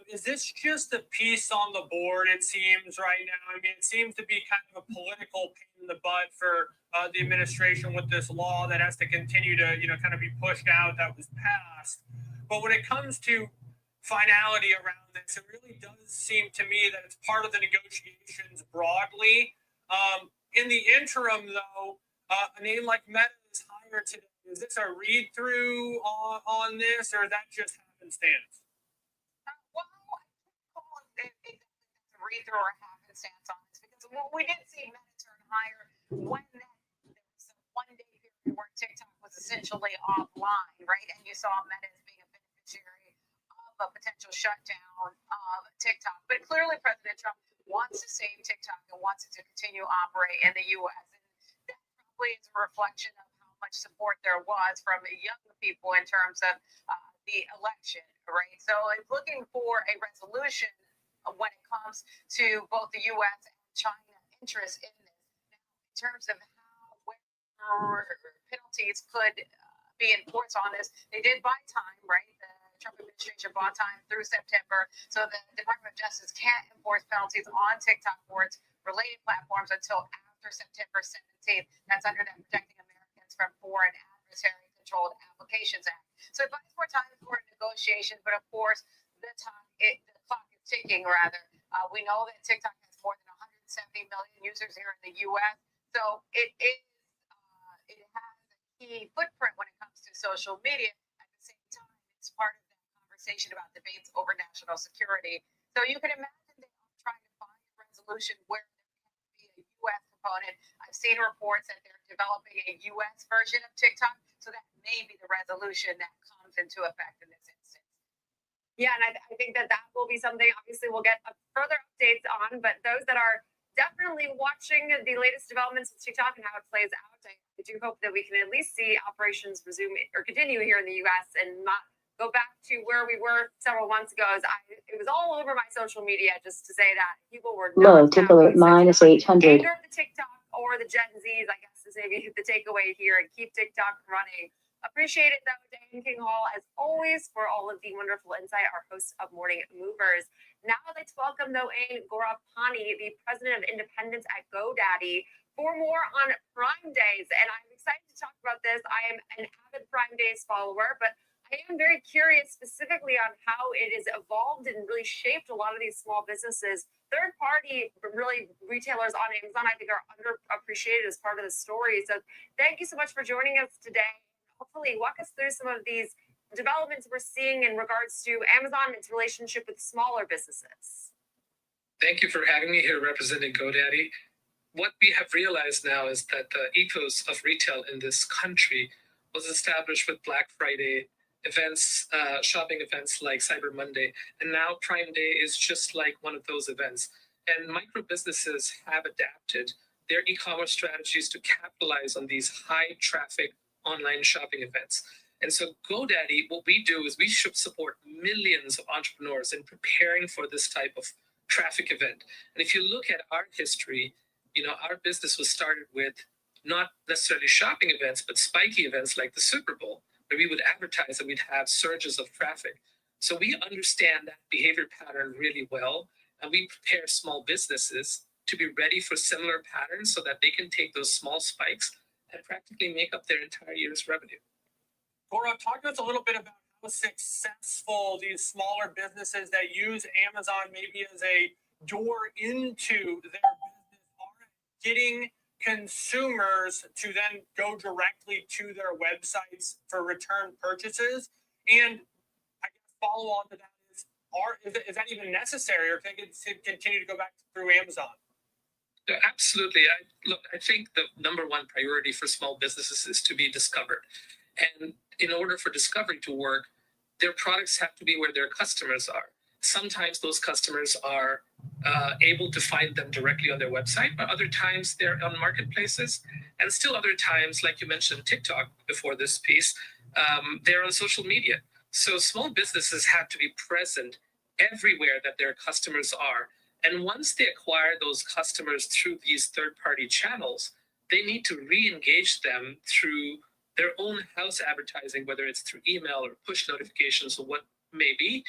is this just a piece on the board, it seems, right now? I mean, it seems to be kind of a political pain in the butt for the administration with this law that has to continue to, kind of be pushed out that was passed. But when it comes to finality around this, it really does seem to me that it's part of the negotiations broadly. In the interim, though, a name like Meta is higher today. Is this a read-through on this, or is that just happenstance? Read-through or happenstance on this, because we did see Meta turn higher when there was a one-day TikTok was essentially offline, right? And you saw Meta as being a beneficiary of a potential shutdown of TikTok. But clearly, President Trump wants to save TikTok and wants it to continue to operate in the U.S. And that probably is a reflection of how much support there was from young people in terms of the election, right? So it's looking for a resolution when it comes to both the U.S. and China interest in this. Now, in terms of how penalties could be enforced on this, they did buy time, right? The Trump administration bought time through September, so the Department of Justice can't enforce penalties on TikTok or its related platforms until after September 17th. That's under the Protecting Americans from Foreign Adversary Controlled Applications Act. So it buys more time for negotiations, but of course, the clock is ticking, rather. We know that TikTok has more than 170 million users here in the U.S., so it has a key footprint when it comes to social media. At the same time, it's part of that conversation about debates over national security. So you can imagine they are trying to find a resolution where there can be a U.S. component. I've seen reports that they're developing a U.S. version of TikTok, so that may be the resolution that comes into effect in this instance. Yeah, and I think that will be something obviously we'll get further updates on, but those that are definitely watching the latest developments with TikTok and how it plays out, I do hope that we can at least see operations resume or continue here in the U.S. and not go back to where we were several months ago. It was all over my social media just to say that people were Low tickler at minus 800. Anger the TikTok or the Gen Zs, I guess, is maybe the takeaway here, and keep TikTok running. Appreciate it, though, Dan King Hall, as always, for all of the wonderful insight, our host of Morning Movers. Now I'd like to welcome, though, Ain Gorapani, the president of independence at GoDaddy, for more on Prime Days. And I'm excited to talk about this. I am an avid Prime Days follower, but I am very curious specifically on how it has evolved and really shaped a lot of these small businesses. Third-party, really, retailers on Amazon, I think, are underappreciated as part of the story. So thank you so much for joining us today. Hopefully walk us through some of these developments we're seeing in regards to Amazon and its relationship with smaller businesses. Thank you for having me here representing GoDaddy. What we have realized now is that the ethos of retail in this country was established with Black Friday events, shopping events like Cyber Monday, and now Prime Day is just like one of those events. And micro businesses have adapted their e-commerce strategies to capitalize on these high traffic online shopping events. And so GoDaddy, what we do is we should support millions of entrepreneurs in preparing for this type of traffic event. And if you look at our history, our business was started with not necessarily shopping events, but spiky events like the Super Bowl, where we would advertise and we'd have surges of traffic. So we understand that behavior pattern really well, and we prepare small businesses to be ready for similar patterns so that they can take those small spikes and practically make up their entire year's revenue. Gaurav, talk to us a little bit about how successful these smaller businesses that use Amazon maybe as a door into their business are getting consumers to then go directly to their websites for return purchases. And I guess follow on to that is that even necessary, or can it continue to go back through Amazon? Yeah, absolutely. I think the number one priority for small businesses is to be discovered. And in order for discovery to work, their products have to be where their customers are. Sometimes those customers are able to find them directly on their website, but other times they're on marketplaces. And still other times, like you mentioned TikTok before this piece, they're on social media. So small businesses have to be present everywhere that their customers are. And once they acquire those customers through these third-party channels, they need to re-engage them through their own house advertising, whether it's through email or push notifications or what may be,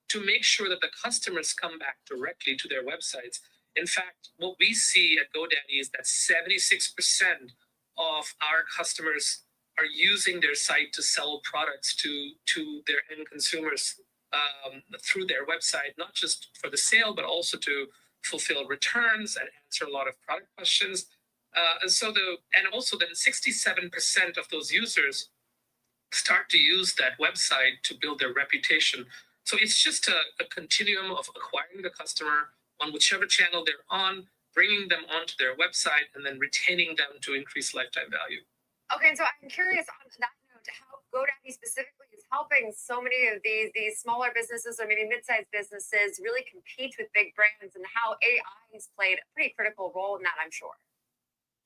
to make sure that the customers come back directly to their websites. In fact, what we see at GoDaddy is that 76% of our customers are using their site to sell products to their end consumers through their website, not just for the sale, but also to fulfill returns and answer a lot of product questions. And also then 67% of those users start to use that website to build their reputation. So it's just a continuum of acquiring the customer on whichever channel they're on, bringing them onto their website, and then retaining them to increase lifetime value. Okay, so I'm curious on that note, how GoDaddy specifically is helping so many of these smaller businesses or maybe mid-sized businesses really compete with big brands, and how AI has played a pretty critical role in that, I'm sure.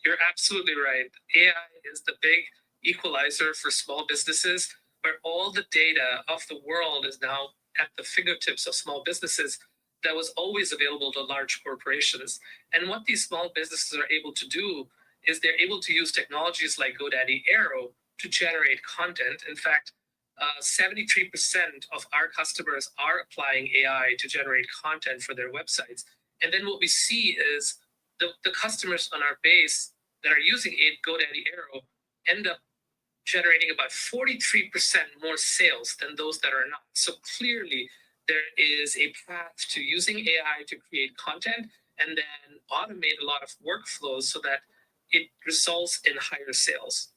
You're absolutely right. AI is the big equalizer for small businesses, where all the data of the world is now at the fingertips of small businesses that was always available to large corporations. And what these small businesses are able to do is they're able to use technologies like GoDaddy Aero to generate content. In fact, 73% of our customers are applying AI to generate content for their websites. And then what we see is the customers on our base that are using GoDaddy Aero end up generating about 43% more sales than those that are not. So clearly, there is a path to using AI to create content and then automate a lot of workflows so that it results in higher sales.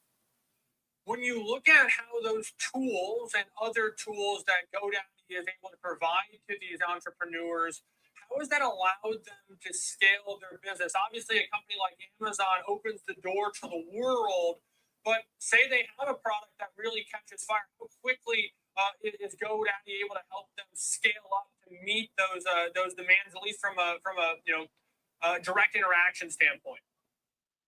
When you look at how those tools and other tools that GoDaddy is able to provide to these entrepreneurs, how has that allowed them to scale their business? Obviously, a company like Amazon opens the door to the world, but say they have a product that really catches fire, how quickly is GoDaddy able to help them scale up to meet those demands, at least from a direct interaction standpoint?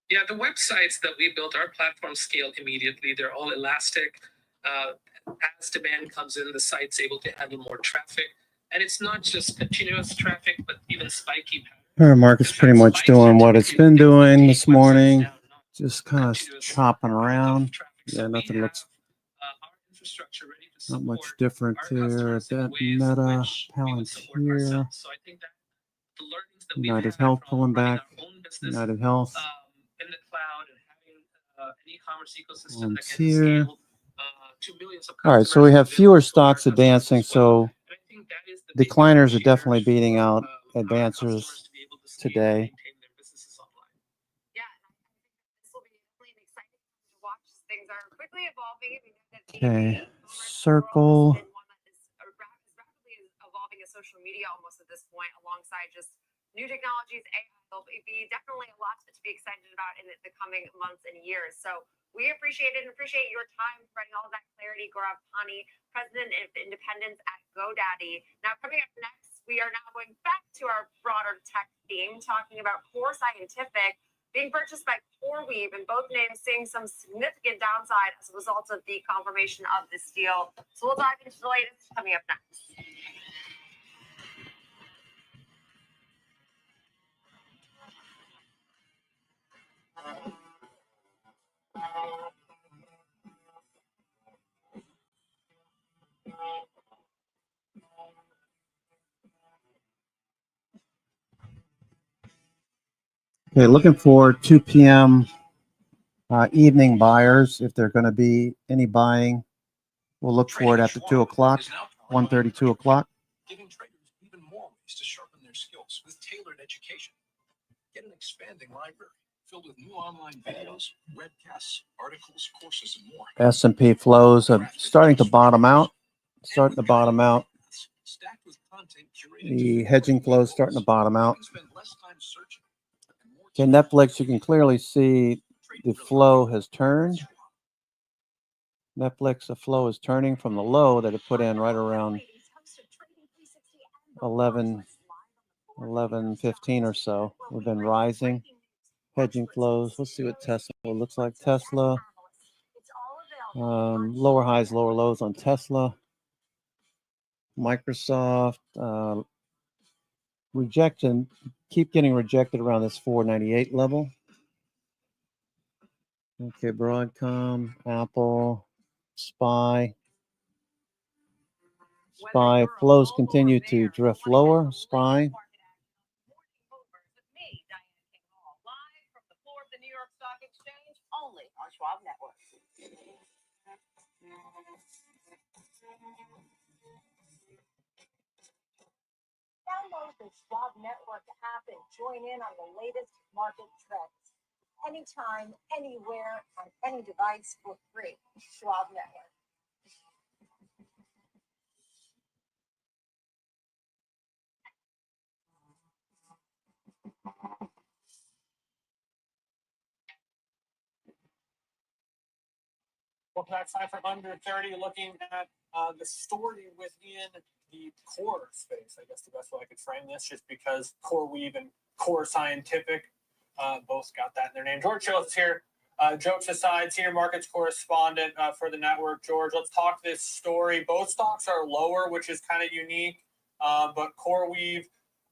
Yeah, the websites that we built, our platform scaled immediately. They're all elastic. As demand comes in, the site's able to handle more traffic. And it's not just continuous traffic, but even spiky patterns. All right, market's pretty much doing what it's been doing this morning. Just kind of chopping around. Yeah, nothing looks not much different here. That Meta, Palantir, United Health pulling back. United Health. In the cloud and having an e-commerce ecosystem And that can here. scale to millions of All right, so we have fewer stocks advancing, so decliners are definitely beating out advancers today. Yeah, this will be definitely an exciting time to watch. Things are quickly evolving. We know that Okay, Circle. rapidly evolving as social media almost at this point, alongside just new technologies. AI will be definitely a lot to be excited about in the coming months and years. So we appreciate it and appreciate your time providing all of that clarity. Gaurav Pani, President of Independence at GoDaddy. Now, coming up next, we are now going back to our broader tech theme, talking about Core Scientific being purchased by CoreWeave, and both names seeing some significant downside as a result of the confirmation of this deal. So we'll dive into the latest coming up next. Okay, looking for 2 p.m. Evening buyers. If there are going to be any buying, we'll look for it after 2 o'clock, 1:30, 2 o'clock. Giving traders even more ways to sharpen their skills with tailored education. Get an expanding library filled with new online videos, webcasts, articles, courses, and more. S&P flows are starting to bottom out. Starting to bottom out. Stacked with content curated. The hedging flows starting to bottom out. Okay, Netflix, you can clearly see the flow has turned. Netflix, the flow is turning from the low that it put in right around 11:15 or so. We've been rising. Hedging flows. Let's see what Tesla looks like. Tesla. Lower highs, lower lows on Tesla. Microsoft. Rejection. Keep getting rejected around this 498 level. Okay, Broadcom, Apple, SPY. SPY flows continue to drift lower. SPY. Only on Schwab Network. Download the Schwab Network app and join in on the latest market trends. Anytime, anywhere, on any device for free. Schwab Network. Welcome back, time for under 30, looking at the story within the core space. I guess the best way I could frame this, just because CoreWeave and Core Scientific both got that in their name. George Schultz is here. Jokes aside, senior markets correspondent for the network. George, let's talk this story. Both stocks are lower, which is kind of unique, but CoreWeave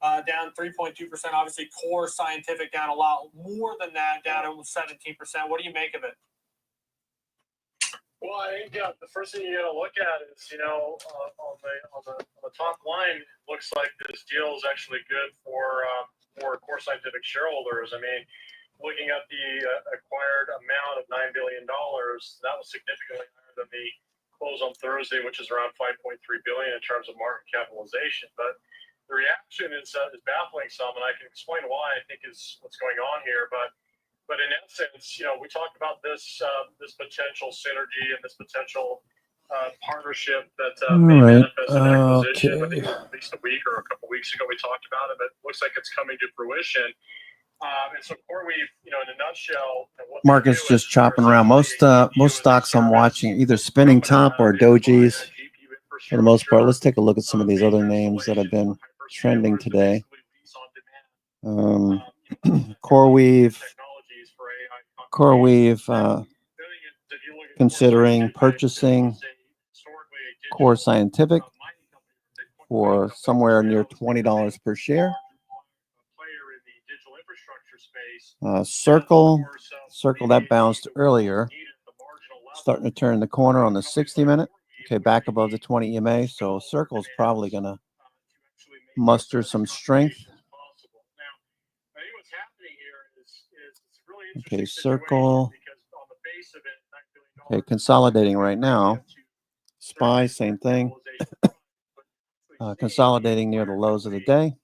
down 3.2%. Obviously, Core Scientific down a lot more than that, down almost 17%. What do you make of it? Well, I think the first thing you got to look at is, on the top line, looks like this deal is actually good for Core Scientific shareholders. I mean, looking at the acquired amount of $9 billion, that was significantly higher than the close on Thursday, which is around $5.3 billion in terms of market capitalization. But the reaction is baffling some, and I can explain why I think is what's going on here. But in essence, we talked about this potential synergy and this potential partnership that may manifest in acquisition. I think at least a week or a couple weeks ago we talked about it, but it looks like it's coming to fruition. And so CoreWeave, in a nutshell, Market's just chopping around. Most stocks I'm watching either spinning top or dojis for the most part. Let's take a look at some of these other names that have been trending today. CoreWeave considering purchasing Core Scientific for somewhere near $20 per share. Circle that bounced earlier, starting to turn the corner on the 60-minute. Okay, back above the 20 EMA, so Circle's probably going to muster some strength. Okay, Circle. Okay, consolidating right now. SPY, same thing. Consolidating near the lows of the day.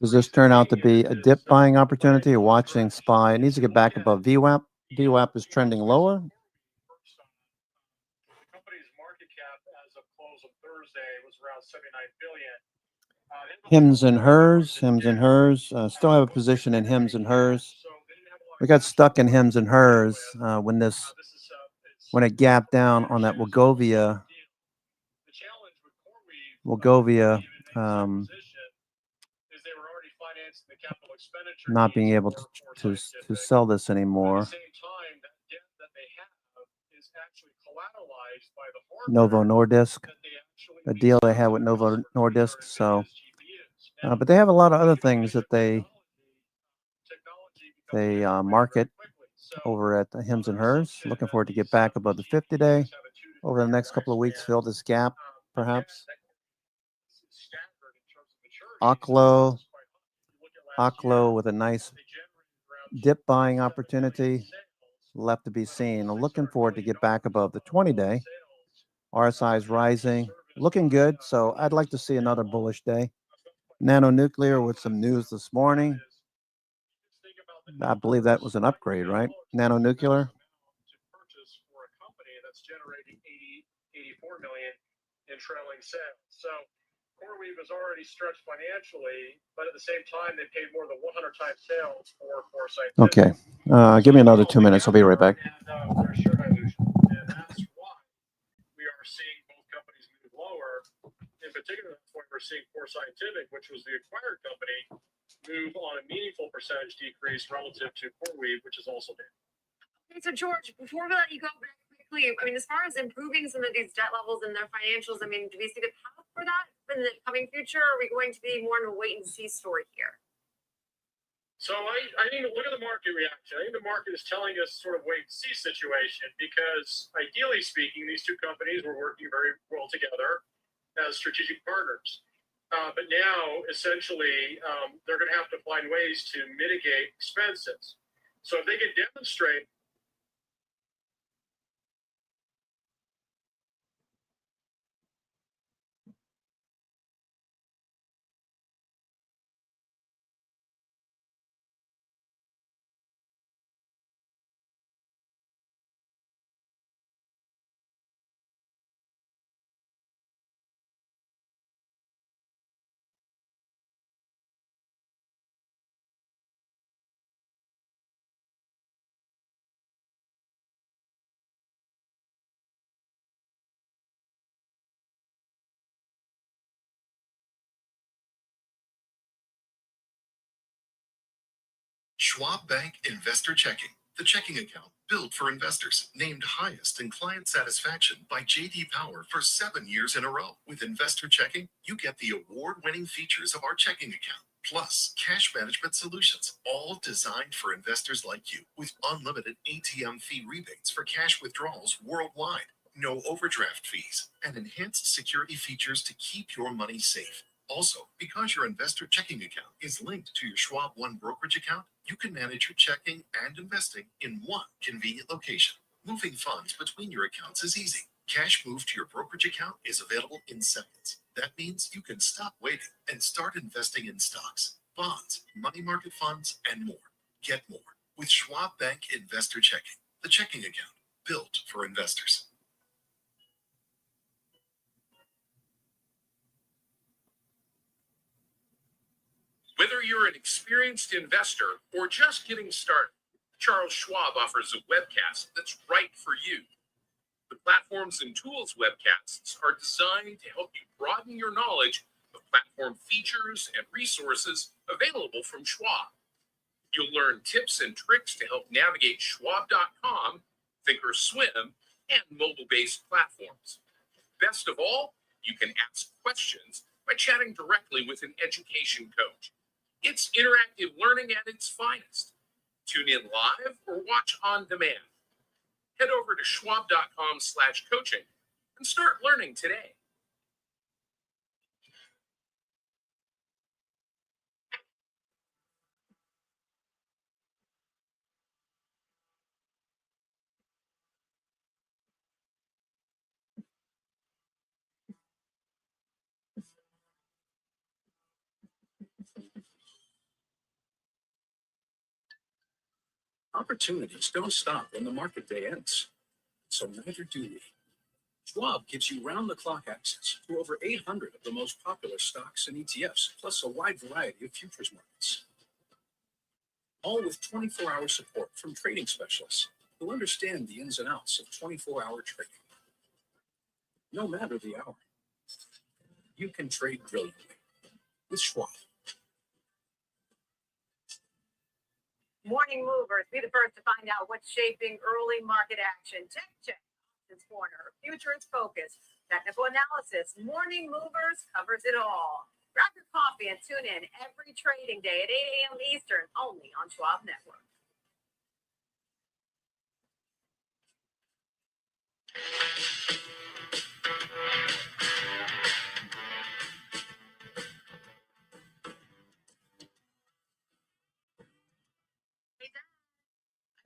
Does this turn out to be a dip buying opportunity? You're watching SPY. It needs to get back above VWAP. VWAP is trending lower. The company's market cap as of close of Thursday was around $79 billion. Hims and Hers. Still have a position in Hims and Hers. We got stuck in Hims and Hers when it gapped down on that Wegovia not being able to sell this anymore. Novo Nordisk, a deal they had with Novo Nordisk. So, but they have a lot of other things that they market over at the Hims and Hers. Looking forward to get back above the 50-day over the next couple of weeks. Fill this gap, perhaps. Oklo with a nice dip buying opportunity left to be seen. I'm looking forward to get back above the 20-day. RSI is rising, looking good. So I'd like to see another bullish day. Nano Nuclear with some news this morning. I believe that was an upgrade, right? Nano Nuclear. $84 million in trailing sales. So CoreWeave is already stretched financially, but at the same time, they paid more than 100 times sales for Core Scientific. Okay, give me another 2 minutes. I'll be right back. And share dilution, and that's why we are seeing both companies move lower. In particular, that's why we're seeing Core Scientific, which was the acquired company, move on a meaningful percentage decrease relative to CoreWeave, which is also down. Okay, so George, before we let you go very quickly, I mean, as far as improving some of these debt levels and their financials, I mean, do we see the path for that in the coming future? Or are we going to be more in a wait and see story here? So I think look at the market reaction. I think the market is telling us sort of wait and see situation because ideally speaking, these two companies were working very well together as strategic partners. But now, essentially, they're going to have to find ways to mitigate expenses. So if they can demonstrate Schwab Bank Investor Checking, the checking account built for investors, named highest in client satisfaction by J.D. Power for 7 years in a row. With Investor Checking, you get the award-winning features of our checking account, plus cash management solutions, all designed for investors like you, with unlimited ATM fee rebates for cash withdrawals worldwide, no overdraft fees, and enhanced security features to keep your money safe. Also, because your investor checking account is linked to your Schwab One brokerage account, you can manage your checking and investing in one convenient location. Moving funds between your accounts is easy. Cash moved to your brokerage account is available in seconds. That means you can stop waiting and start investing in stocks, bonds, money market funds, and more. Get more with Schwab Bank Investor Checking, the checking account built for investors. Whether you're an experienced investor or just getting started, Charles Schwab offers a webcast that's right for you. The Platforms and Tools webcasts are designed to help you broaden your knowledge of platform features and resources available from Schwab. You'll learn tips and tricks to help navigate Schwab.com, Thinkorswim, and mobile-based platforms. Best of all, you can ask questions by chatting directly with an education coach. It's interactive learning at its finest. Tune in live or watch on demand. Head over to schwab.com/coaching and start learning today. Opportunities don't stop when the market day ends, so neither do we. Schwab gives you round-the-clock access to over 800 of the most popular stocks and ETFs, plus a wide variety of futures markets. All with 24-hour support from trading specialists who understand the ins and outs of 24-hour trading. No matter the hour, you can trade brilliantly with Schwab. Morning movers, be the first to find out what's shaping early market action. Tech Check, Options Corner, Futures Focus, Technical Analysis. Morning movers covers it all. Grab your coffee and tune in every trading day at 8 a.m. Eastern, only on Schwab Network.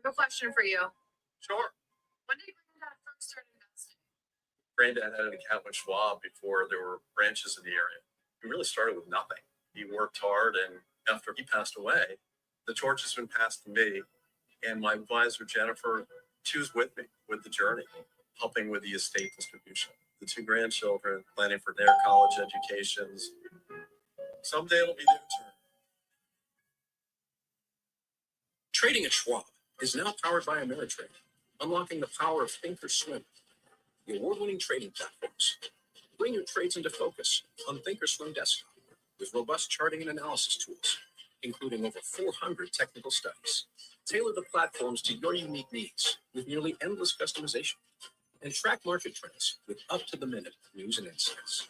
I have a question for you. Sure. When did Granddad first start investing? Granddad had an account with Schwab before there were branches in the area. He really started with nothing. He worked hard, and after he passed away, the torch has been passed to me, and my advisor, Jennifer, she was with me with the journey, helping with the estate distribution. The two grandchildren, planning for their college educations. Someday it'll be their turn. Trading at Schwab is now powered by Ameritrade, unlocking the power of Thinkorswim, the award-winning trading platforms. Bring your trades into focus on Thinkorswim Desktop with robust charting and analysis tools, including over 400 technical studies. Tailor the platforms to your unique needs with nearly endless customization, and track market trends with up-to-the-minute news and insights.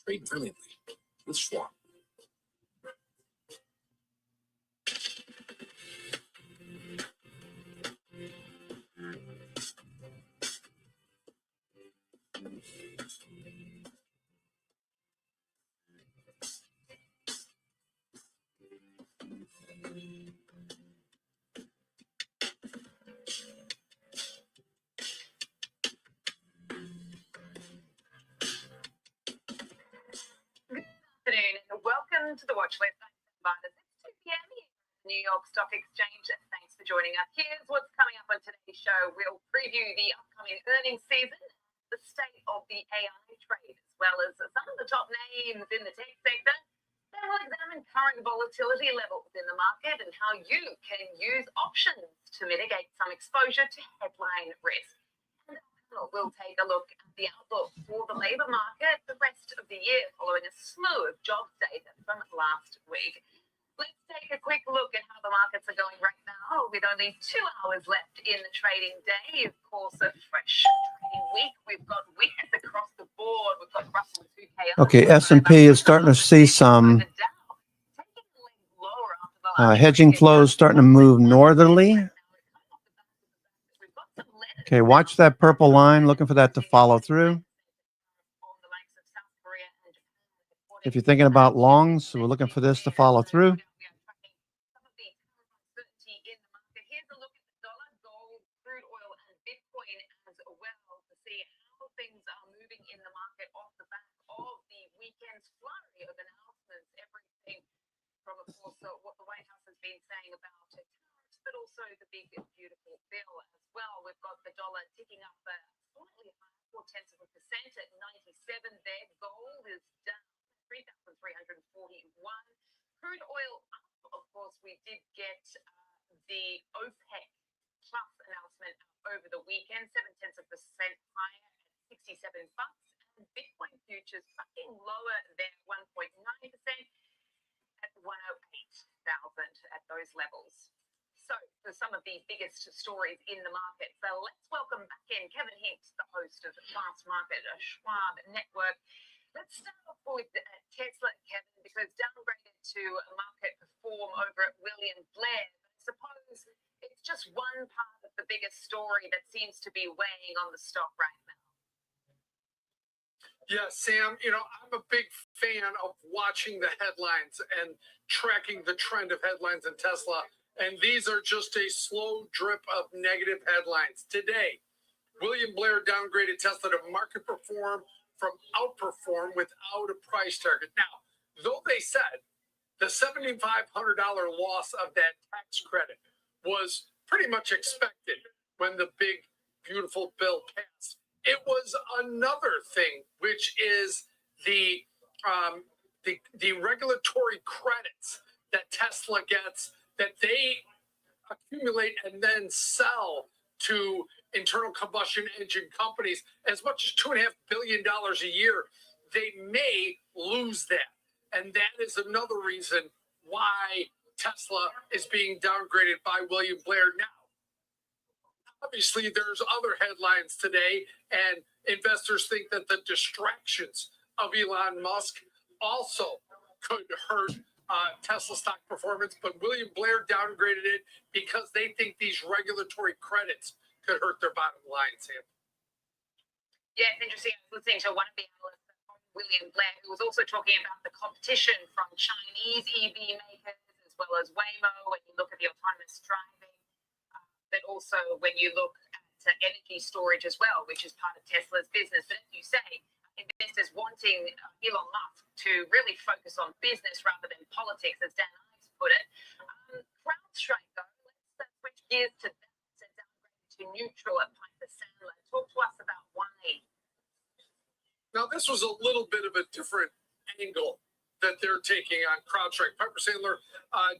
Trade brilliantly with Schwab. Afternoon and welcome to the watch list. It's 2 p.m. here at the New York Stock Exchange. Thanks for joining us. Here's what's coming up on today's show. We'll preview the upcoming earnings season, the state of the AI trade, as well as some of the top names in the tech sector. Then we'll examine current volatility levels in the market and how you can use options to mitigate some exposure to headline risk. We'll take a look at the outlook for the labour market the rest of the year following a slew of jobs data from last week. Let's take a quick look at how the markets are going right now with only 2 hours left in the trading day. Of course, a fresh trading week. We've got weakness across the board. We've got Russell 2K. Okay, S&P is starting to see some hedging flows starting to move northerly. Okay, watch that purple line, looking for that to follow through. If you're thinking about longs, we're looking for this to follow through. Here's a look at the dollar, gold, crude oil, and Bitcoin as well to see how things are moving in the market off the back of the weekend's flurry of announcements. Everything from, of course, what the White House has been saying about tariffs, but also the big, beautiful bill as well. We've got the dollar ticking up slightly higher, 0.4% at 97 there. Gold is down 3,341. Crude oil up. Of course, we did get the OPEC Plus announcement over the weekend, 0.7% higher at 67 bucks, and Bitcoin futures fucking lower than 1.9% at 108,000 at those levels. So, for some of the biggest stories in the market, so let's welcome back in Kevin Hinks, the host of Fast Market, a Schwab Network. Let's start off with Tesla, Kevin, because downgraded to a market perform over at William Blair. Suppose it's just one part of the biggest story that seems to be weighing on the stock right now. Yeah, Sam, I'm a big fan of watching the headlines and tracking the trend of headlines in Tesla. And these are just a slow drip of negative headlines. Today, William Blair downgraded Tesla to market perform from outperform without a price target. Now, though they said the $7,500 loss of that tax credit was pretty much expected when the big, beautiful bill passed. It was another thing, which is the regulatory credits that Tesla gets that they accumulate and then sell to internal combustion engine companies as much as $2.5 billion a year. They may lose that. And that is another reason why Tesla is being downgraded by William Blair now. Obviously, there's other headlines today, and investors think that the distractions of Elon Musk also could hurt Tesla stock performance, but William Blair downgraded it because they think these regulatory credits could hurt their bottom line, Sam. Yeah, it's interesting. I was listening to one of the analysts, William Blair, who was also talking about the competition from Chinese EV makers as well as Waymo when you look at the autonomous driving, but also when you look at energy storage as well, which is part of Tesla's business. But as you say, investors wanting Elon Musk to really focus on business rather than politics, as Dan Ives put it. CrowdStrike, though, let's switch gears to that and downgrade to neutral at Piper Sandler. Talk to us about why. Now, this was a little bit of a different angle that they're taking on CrowdStrike. Piper Sandler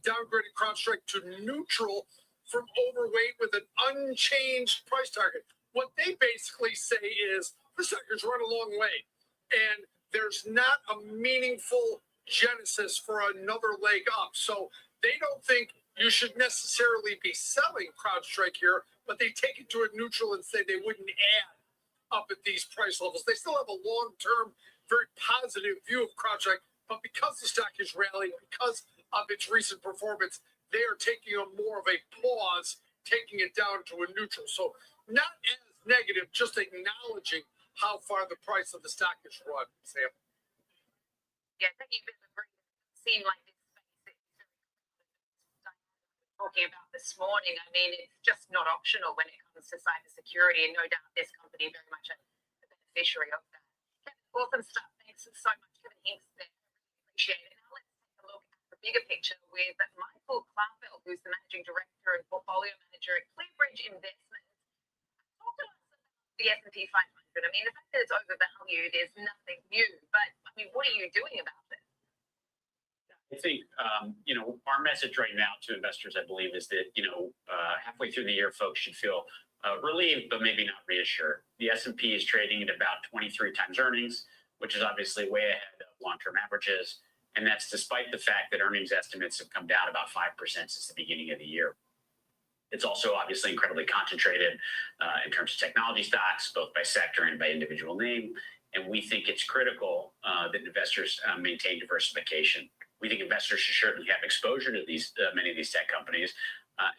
downgraded CrowdStrike to neutral from overweight with an unchanged price target. What they basically say is the sector's run a long way, and there's not a meaningful genesis for another leg up. So they don't think you should necessarily be selling CrowdStrike here, but they take it to a neutral and say they wouldn't add up at these price levels. They still have a long-term, very positive view of CrowdStrike, but because the stock is rallying, because of its recent performance, they are taking a more of a pause, taking it down to a neutral. So not as negative, just acknowledging how far the price of the stock has run, Sam. Yeah, I think you've been seem like this space talking about this morning. I mean, it's just not optional when it comes to cybersecurity, and no doubt this company very much a beneficiary of that. Kevin, awesome stuff. Thanks so much, Kevin Hinks there. Appreciate it. Now let's take a look at the bigger picture with Michael Clarfeld, who's the managing director and portfolio manager at ClearBridge Investments. Talk to us about the S&P 500. I mean, the fact that it's overvalued is nothing new, but I mean, what are you doing about it? I think, our message right now to investors, I believe, is that, halfway through the year, folks should feel relieved, but maybe not reassured. The S&P is trading at about 23 times earnings, which is obviously way ahead of long-term averages. And that's despite the fact that earnings estimates have come down about 5% since the beginning of the year. It's also obviously incredibly concentrated in terms of technology stocks, both by sector and by individual name. And we think it's critical that investors maintain diversification. We think investors should certainly have exposure to these many of these tech companies,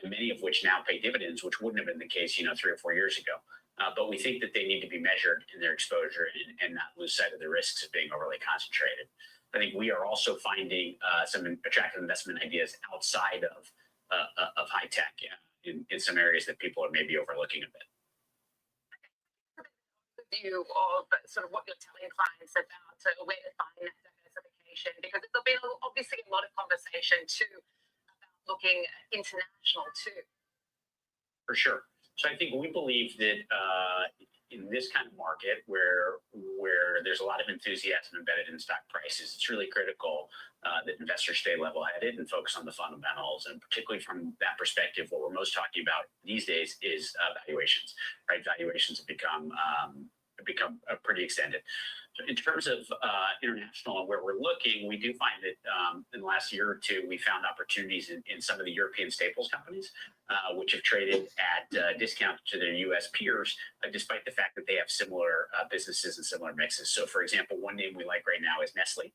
and many of which now pay dividends, which wouldn't have been the case, 3 or 4 years ago. But we think that they need to be measured in their exposure and not lose sight of the risks of being overly concentrated. I think we are also finding some attractive investment ideas outside of high tech in some areas that people are maybe overlooking a bit. View of sort of what you're telling clients about where to find that diversification, because there's been obviously a lot of conversation too about looking international too. For sure. So I think we believe that in this kind of market where there's a lot of enthusiasm embedded in stock prices, it's really critical that investors stay level-headed and focus on the fundamentals. And particularly from that perspective, what we're most talking about these days is valuations. Right? Valuations have become pretty extended. So in terms of international and where we're looking, we do find that in the last year or two, we found opportunities in some of the European staples companies, which have traded at discount to their U.S. peers, despite the fact that they have similar businesses and similar mixes. So for example, one name we like right now is Nestle.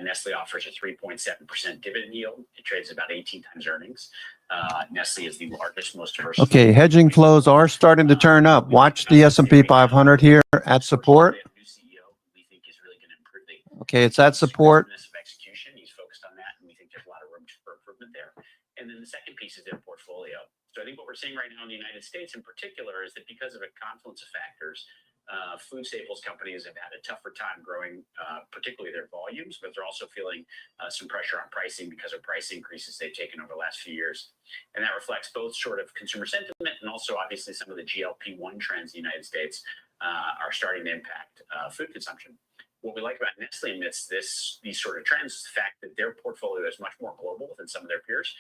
Nestle offers a 3.7% dividend yield. It trades about 18 times earnings. Nestle is the largest, most diverse. Okay, hedging flows are starting to turn up. Watch the S&P 500 here at support. Okay, it's at support. Execution. He's focused on that, and we think there's a lot of room for improvement there. And then the second piece is their portfolio. So I think what we're seeing right now in the United States in particular is that because of a confluence of factors, food staples companies have had a tougher time growing, particularly their volumes, but they're also feeling some pressure on pricing because of price increases they've taken over the last few years. And that reflects both sort of consumer sentiment and also obviously some of the GLP-1 trends in the United States are starting to impact food consumption. What we like about Nestle amidst these sort of trends is the fact that their portfolio is much more global than some of their peers.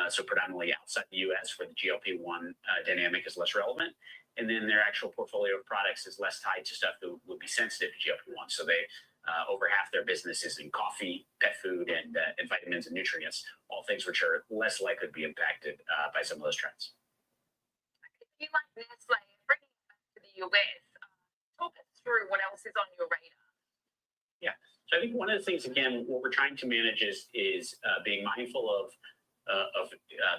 So predominantly outside the U.S., where the GLP-1 dynamic is less relevant. And then their actual portfolio of products is less tied to stuff that would be sensitive to GLP-1. So they over half their business is in coffee, pet food, and vitamins and nutrients, all things which are less likely to be impacted by some of those trends. You like Nestle, bringing it back to the US, talk us through what else is on your radar. Yeah. So I think one of the things, again, what we're trying to manage is being mindful of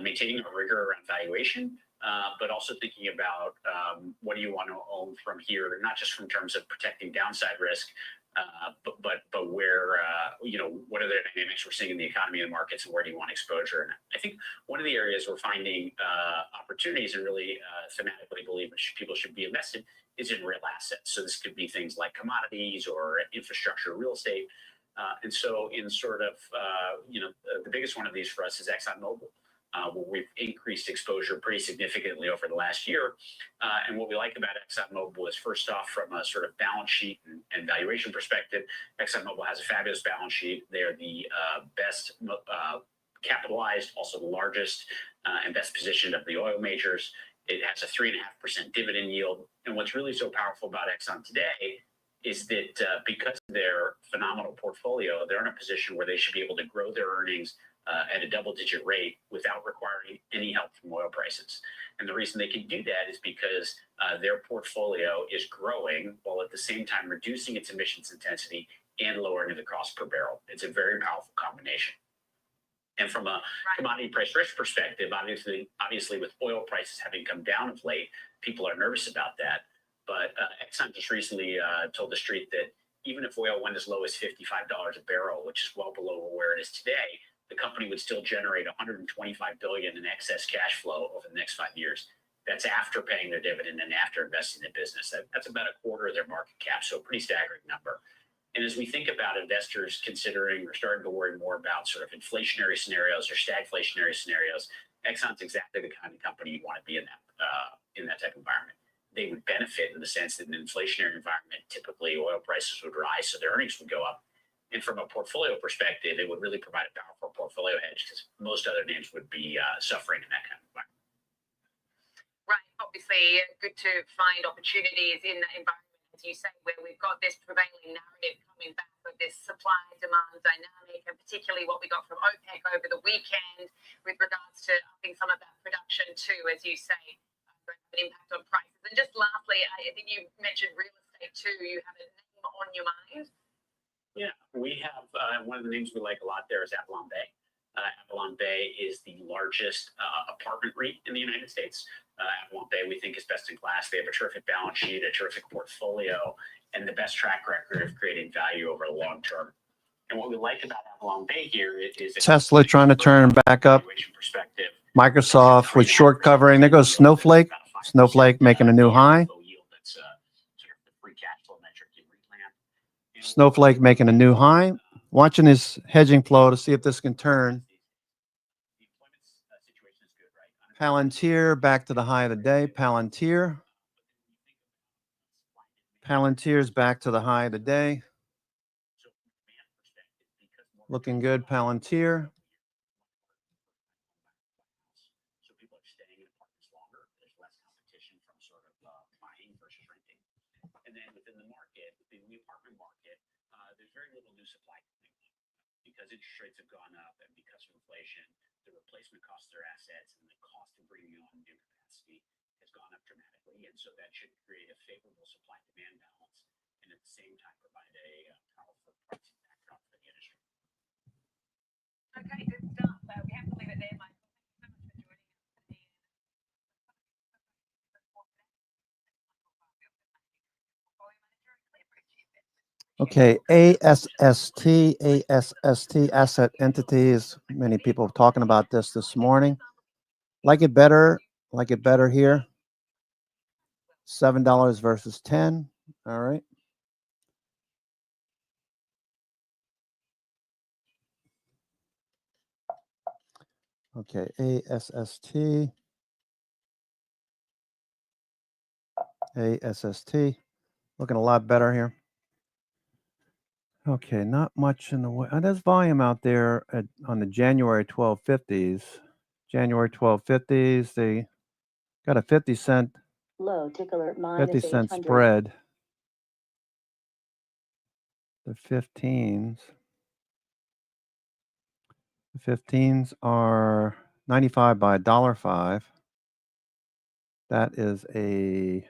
maintaining a rigor around valuation, but also thinking about what do you want to own from here, not just from terms of protecting downside risk, but where, what are the dynamics we're seeing in the economy and markets, and where do you want exposure? And I think one of the areas we're finding opportunities and really thematically believe people should be invested is in real assets. So this could be things like commodities or infrastructure, real estate. And so in sort of, the biggest one of these for us is ExxonMobil, where we've increased exposure pretty significantly over the last year. And what we like about ExxonMobil is, first off, from a sort of balance sheet and valuation perspective, ExxonMobil has a fabulous balance sheet. They are the best capitalized, also the largest and best positioned of the oil majors. It has a 3.5% dividend yield. And what's really so powerful about Exxon today is that because of their phenomenal portfolio, they're in a position where they should be able to grow their earnings at a double-digit rate without requiring any help from oil prices. And the reason they can do that is because their portfolio is growing while at the same time reducing its emissions intensity and lowering the cost per barrel. It's a very powerful combination. And from a commodity price risk perspective, obviously with oil prices having come down of late, people are nervous about that. But Exxon just recently told the street that even if oil went as low as $55 a barrel, which is well below where it is today, the company would still generate $125 billion in excess cash flow over the next 5 years. That's after paying their dividend and after investing in the business. That's about a quarter of their market cap, so a pretty staggering number. And as we think about investors considering or starting to worry more about sort of inflationary scenarios or stagflationary scenarios, Exxon's exactly the kind of company you want to be in that type of environment. They would benefit in the sense that in an inflationary environment, typically oil prices would rise, so their earnings would go up. And from a portfolio perspective, it would really provide a powerful portfolio hedge because most other names would be suffering in that kind of environment. Right. Obviously, good to find opportunities in that environment, as you say, where we've got this prevailing narrative coming back of this supply demand dynamic, and particularly what we got from OPEC over the weekend with regards to upping some of that production too, as you say, an impact on prices. And just lastly, I think you mentioned real estate too. You have a name on your mind. Yeah, we have one of the names we like a lot there is Avalon Bay. Avalon Bay is the largest apartment REIT in the United States. Avalon Bay, we think, is best in class. They have a terrific balance sheet, a terrific portfolio, and the best track record of creating value over the long term. And what we like about Avalon Bay here is Tesla trying to turn back up. perspective. Microsoft with short covering. There goes Snowflake. Snowflake making a new high. That's sort of the free cash flow metric in REIT land. Snowflake making a new high. Watching his hedging flow to see if this can turn. Palantir back to the high of the day. Palantir's back to the high of the day. Looking good, Palantir. So people are staying in apartments longer. There's less competition from sort of buying versus renting. And then within the market, within the apartment market, there's very little new supply coming on because interest rates have gone up and because of inflation, the replacement cost of their assets and the cost of bringing on new capacity has gone up dramatically. And so that should create a favorable supply-demand balance and at the same time provide a powerful pricing backdrop for the industry. Okay, good stuff. We have to leave it there, Mike. Thank you so much for joining us today. Okay, ASST, asset entities. Many people talking about this morning. Like it better here. $7 versus 10. All right. Okay, ASST. Looking a lot better here. Okay, not much in the way. There's volume out there on the January 1250s. January 1250s, they got a 50-cent Low tick alert minus 50-cent 800. spread. The 15s. The 15s are 95 by $1.05. That is a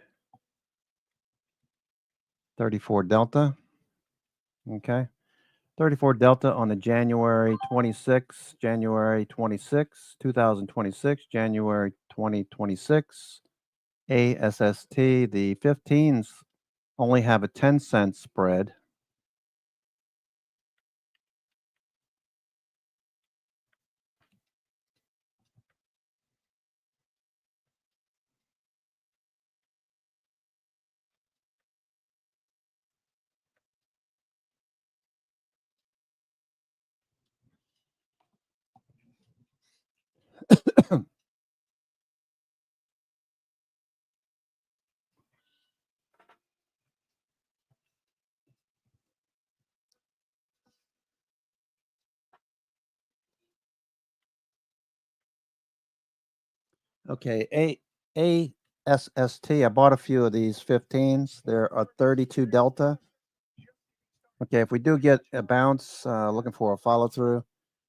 34 delta. Okay. 34 delta on the January 26, 2026, January 2026. ASST, the 15s only have a 10-cent spread. Okay, ASST, I bought a few of these 15s. They're a 32 delta. Okay, if we do get a bounce, looking for a follow through,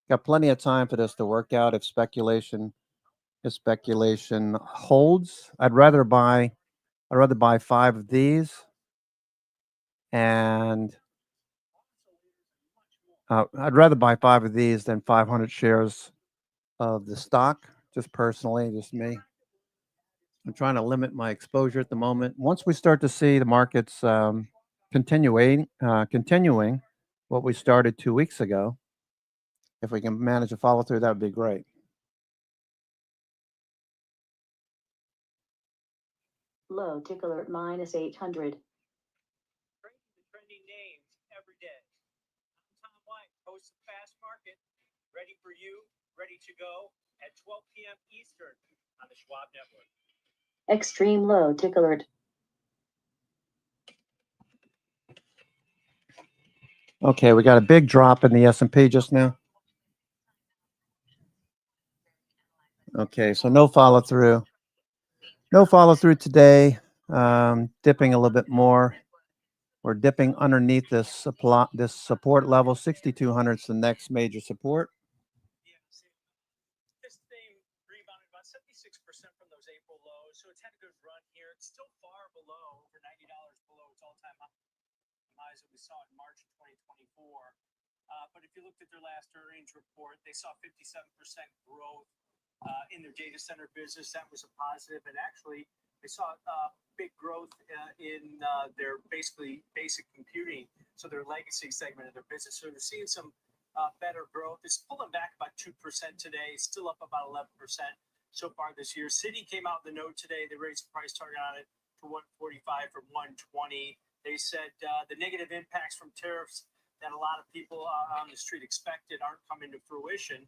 got plenty of time for this to work out if speculation holds. I'd rather buy 5 of these, and I'd rather buy 5 of these than 500 shares of the stock. Just personally, just me. I'm trying to limit my exposure at the moment. Once we start to see the markets continuing what we started 2 weeks ago, if we can manage to follow through, that would be great. Low tick alert minus 800. Trending names every day. I'm Tom White, host of Fast Market, ready for you, ready to go at 12 p.m. Eastern on the Schwab Network. Extreme low tick alert. Okay, we got a big drop in the S&P just now. Okay, so no follow through. No follow through today. Dipping a little bit more. We're dipping underneath this support level. 6,200 is the next major support. This thing rebounded about 76% from those April lows, so it's had a good run here. It's still far below, over $90 below its all-time highs that we saw in March of 2024. But if you looked at their last earnings report, they saw 57% growth in their data center business. That was a positive, and actually they saw big growth in their basically basic computing, so their legacy segment of their business. So they're seeing some better growth. It's pulling back about 2% today, still up about 11% so far this year. Citi came out with a note today. They raised the price target on it to 145 from 120. They said the negative impacts from tariffs that a lot of people on the street expected aren't coming to fruition.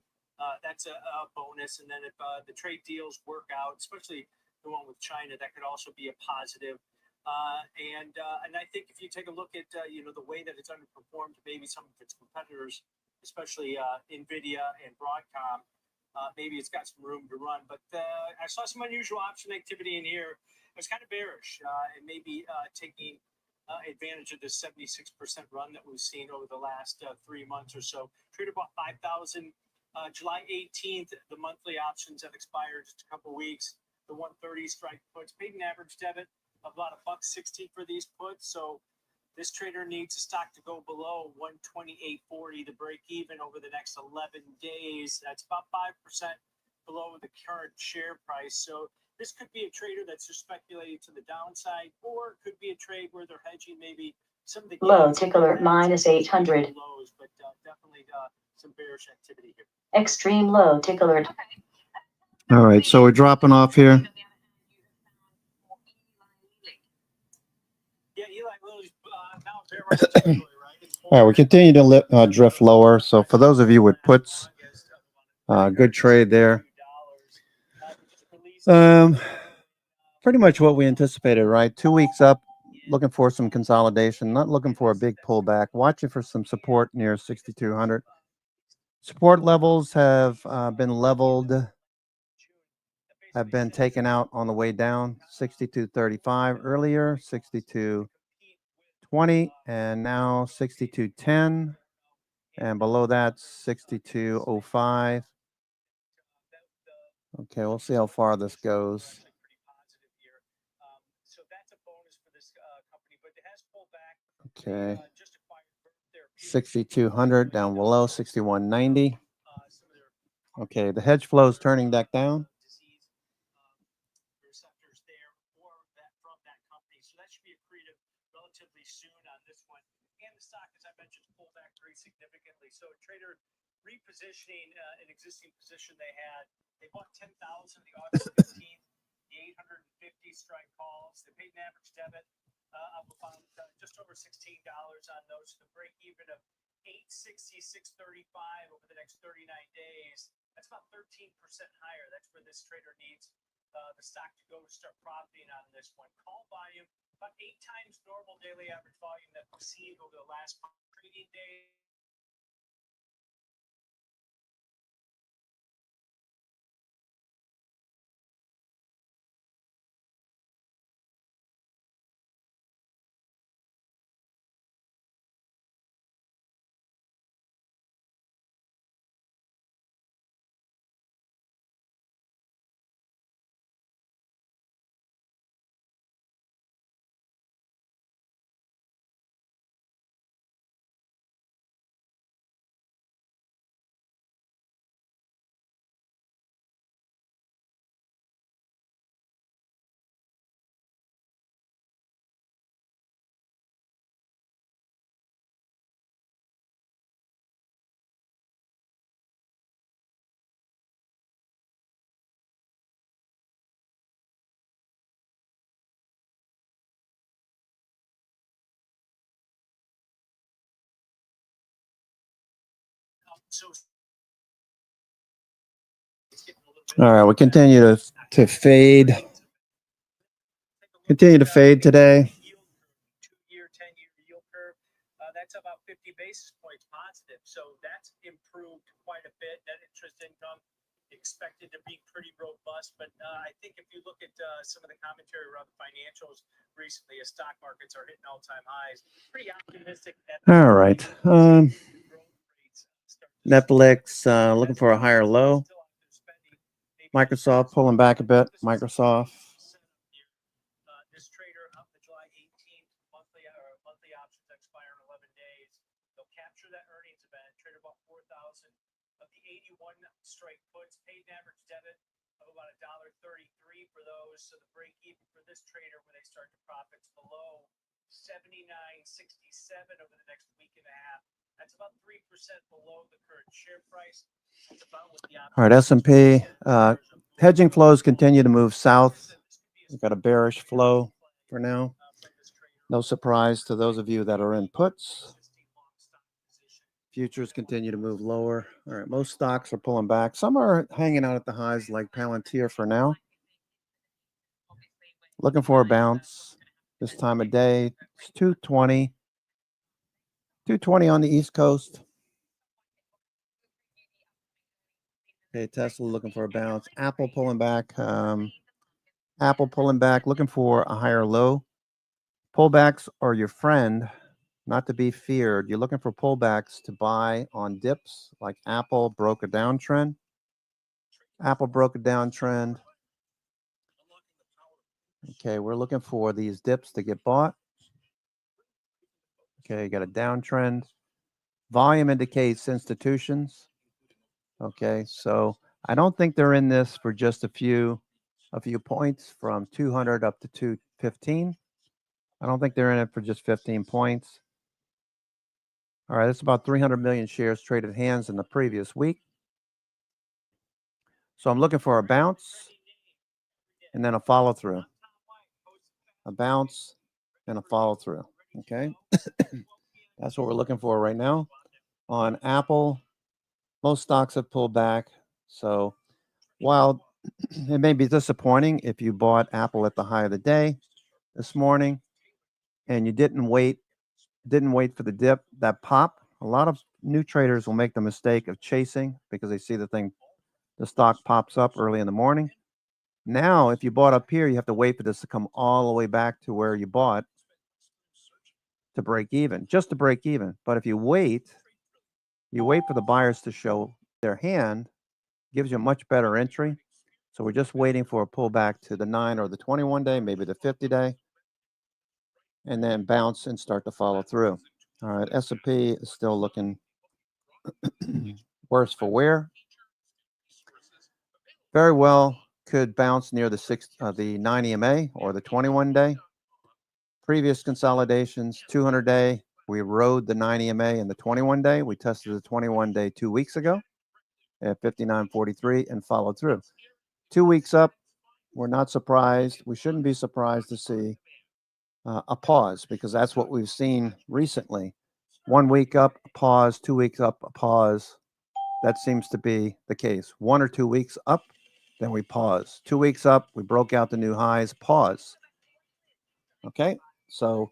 That's a bonus. And then if the trade deals work out, especially the one with China, that could also be a positive. And I think if you take a look at the way that it's underperformed maybe some of its competitors, especially Nvidia and Broadcom, maybe it's got some room to run. But I saw some unusual option activity in here. It was kind of bearish, and maybe taking advantage of this 76% run that we've seen over the last 3 months or so. Traded about 5,000. July 18th, the monthly options have expired just a couple weeks. The 130 strike puts paid an average debit of about $1.60 for these puts. So this trader needs the stock to go below 128.40 to break even over the next 11 days. That's about 5% below the current share price. So this could be a trader that's just speculating to the downside, or it could be a trade where they're hedging maybe some of the Low tick alert minus 800. lows, but definitely some bearish activity here. Extreme low tick alert. All right, so we're dropping off here. Yeah, Eli Lilly's now a bear market territory, right? All right, we continue to drift lower. So for those of you with puts, good trade there. Pretty much what we anticipated, right? 2 weeks up, looking for some consolidation, not looking for a big pullback, watching for some support near 6,200. Support levels have been leveled, have been taken out on the way down. 62.35 earlier, 62.20, and now 62.10. And below that, 62.05. Okay, we'll see how far this goes. Okay. 6,200 down below, 61.90. Okay, the hedge flow is turning back down. Significantly. So a trader repositioning an existing position they had. They bought 10,000 the August 15th, the 850 strike calls. They paid an average debit of about just over $16 on those. The break even of 866.35 over the next 39 days. That's about 13% higher. That's where this trader needs the stock to go to start profiting on this one. Call volume about 8 times normal daily average volume that we've seen over the last trading day. All right, we continue to fade. Continue to fade today. 2-year, 10-year yield curve. That's about 50 basis points positive. So that's improved quite a bit. Net interest income expected to be pretty robust. But I think if you look at some of the commentary around the financials recently, as stock markets are hitting all-time highs, pretty optimistic. All right. Netflix looking for a higher low. Microsoft pulling back a bit. Microsoft. This trader up to July 18th, monthly options expire in 11 days. They'll capture that earnings event, trade about 4,000 of the 81 strike puts, paid an average debit of about $1.33 for those. So the break even for this trader when they start to profits below 79.67 over the next week and a half. That's about 3% below the current share price. That's about what the All right, S&P. Hedging flows continue to move south. We've got a bearish flow for now. No surprise to those of you that are in puts. Futures continue to move lower. All right, most stocks are pulling back. Some are hanging out at the highs like Palantir for now. Looking for a bounce this time of day. It's 220. 220 on the East Coast. Okay, Tesla looking for a bounce. Apple pulling back. Apple pulling back, looking for a higher low. Pullbacks are your friend, not to be feared. You're looking for pullbacks to buy on dips, like Apple broke a downtrend. Apple broke a downtrend. Okay, we're looking for these dips to get bought. Okay, you got a downtrend. Volume indicates institutions. Okay, so I don't think they're in this for just a few points from 200 up to 215. I don't think they're in it for just 15 points. All right, that's about 300 million shares traded hands in the previous week. So I'm looking for a bounce and then a follow through. A bounce and a follow through. Okay, that's what we're looking for right now. On Apple, most stocks have pulled back. So while it may be disappointing if you bought Apple at the high of the day this morning and you didn't wait for the dip, that pop, a lot of new traders will make the mistake of chasing because they see the stock pops up early in the morning. Now, if you bought up here, you have to wait for this to come all the way back to where you bought to break even, just to break even. But if you wait for the buyers to show their hand, gives you a much better entry. So we're just waiting for a pullback to the 9 or the 21 day, maybe the 50 day, and then bounce and start to follow through. All right, S&P is still looking worse for wear. Very well could bounce near the 9 EMA or the 21 day. Previous consolidations, 200 day, we rode the 9 EMA and the 21 day. We tested the 21 day 2 weeks ago at 59.43 and followed through. 2 weeks up, we're not surprised. We shouldn't be surprised to see a pause because that's what we've seen recently. 1 week up, a pause, 2 weeks up, a pause. That seems to be the case. 1 or 2 weeks up, then we pause. 2 weeks up, we broke out the new highs, pause. Okay, so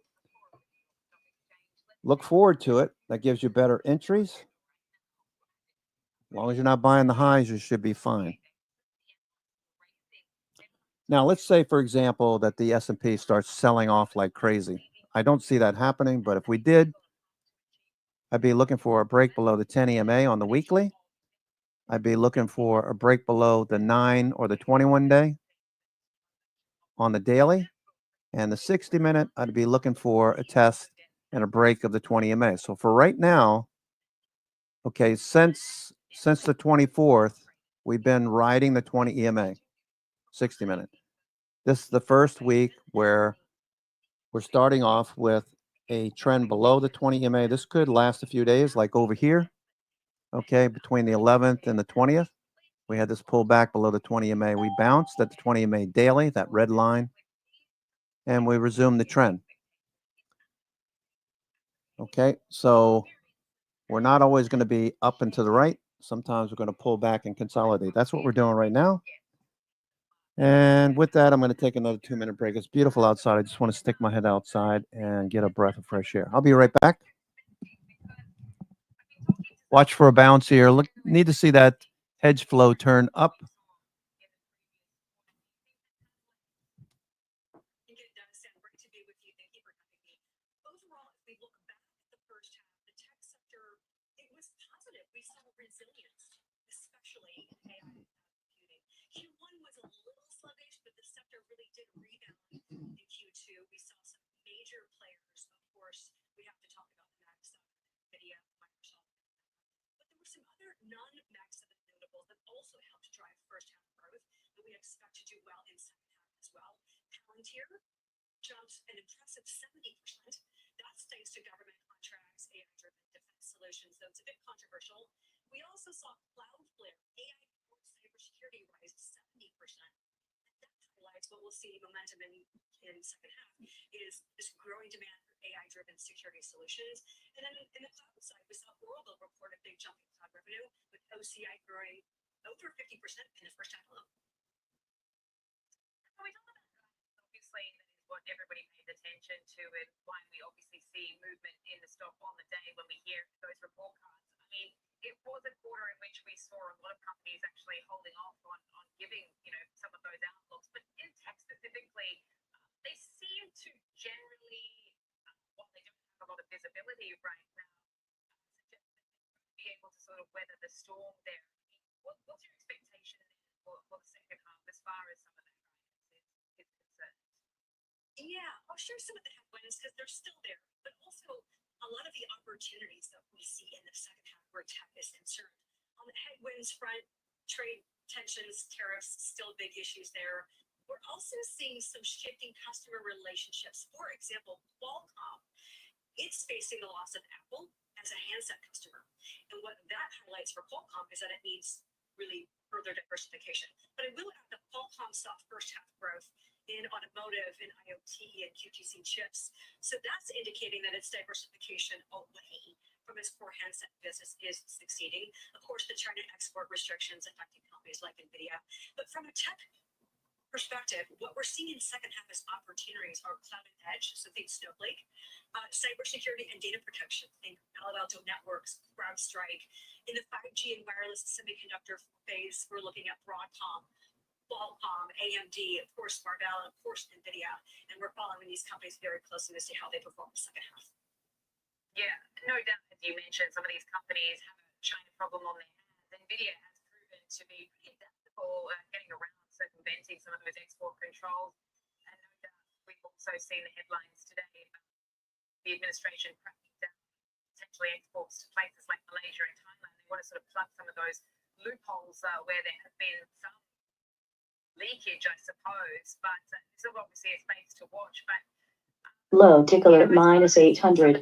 look forward to it. That gives you better entries. As long as you're not buying the highs, you should be fine. Now, let's say, for example, that the S&P starts selling off like crazy. I don't see that happening, but if we did, I'd be looking for a break below the 10 EMA on the weekly. I'd be looking for a break below the 9 or the 21 day on the daily. And the 60-minute, I'd be looking for a test and a break of the 20 EMA. So for right now, okay, since the 24th, we've been riding the 20 EMA, 60-minute. This is the first week where we're starting off with a trend below the 20 EMA. This could last a few days, like over here. Okay, between the 11th and the 20th, we had this pullback below the 20 EMA. We bounced at the 20 EMA daily, that red line, and we resumed the trend. Okay, so we're not always going to be up and to the right. Sometimes we're going to pull back and consolidate. That's what we're doing right now. And with that, I'm going to take another 2-minute break. It's beautiful outside. I just want to stick my head outside and get a breath of fresh air. I'll be right back. Watch for a bounce here. Need to see that hedge flow turn up. I think it does, Sam. Great to be with you. Thank you for having me. Overall, if we look back at the first half, the tech sector, it was positive. We saw resilience, especially in AI computing. Q1 was a little sluggish, but the sector really did rebound in Q2. We saw some major players. Of course, we have to talk about the Mac stuff, NVIDIA, Microsoft. But there were some other non-Mac 7 notables that also helped drive first half growth that we expect to do well in second half as well. Palantir jumped an impressive 70%. That's thanks to government contracts, AI-driven defense solutions. So it's a bit controversial. We also saw Cloudflare, AI-powered cybersecurity, rise 70%. That highlights what we'll see momentum in second half is this growing demand for AI-driven security solutions. And then in the cloud side, we saw Oracle report a big jump in cloud revenue, with OCI growing over 50% in the first half alone. When we talk about obviously that is what everybody pays attention to and why we obviously see movement in the stock on the day when we hear those report cards. I mean, it was a quarter in which we saw a lot of companies actually holding off on giving, some of those outlooks. But in tech specifically, they seem to generally, while they don't have a lot of visibility right now, suggest that they're be able to sort of weather the storm there. I mean, what's your expectation for the second half as far as some of that guidance is concerned? Yeah, I'll share some of the headwinds because they're still there, but also a lot of the opportunities that we see in the second half where tech is concerned. On the headwinds front, trade tensions, tariffs, still big issues there. We're also seeing some shifting customer relationships. For example, Qualcomm, it's facing the loss of Apple as a handset customer. And what that highlights for Qualcomm is that it needs really further diversification. But I will add that Qualcomm saw first half growth in automotive, in IoT, and QTC chips. So that's indicating that its diversification away from its core handset business is succeeding. Of course, the China export restrictions affecting companies like NVIDIA. But from a tech perspective, what we're seeing in second half as opportunities are cloud and edge, so think Snowflake, cybersecurity and data protection, think Palo Alto Networks, CrowdStrike. In the 5G and wireless semiconductor phase, we're looking at Broadcom, Qualcomm, AMD, of course, Marvell, and of course, NVIDIA. And we're following these companies very closely to see how they perform in the second half. Yeah, no doubt, as you mentioned, some of these companies have a China problem on their hands. NVIDIA has proven to be pretty adaptable getting around circumventing some of those export controls. And no doubt, we've also seen the headlines today about the administration cracking down potentially exports to places like Malaysia and Thailand. They want to sort of plug some of those loopholes where there have been some leakage, I suppose, but this is obviously a space to watch. But low tickler minus 800.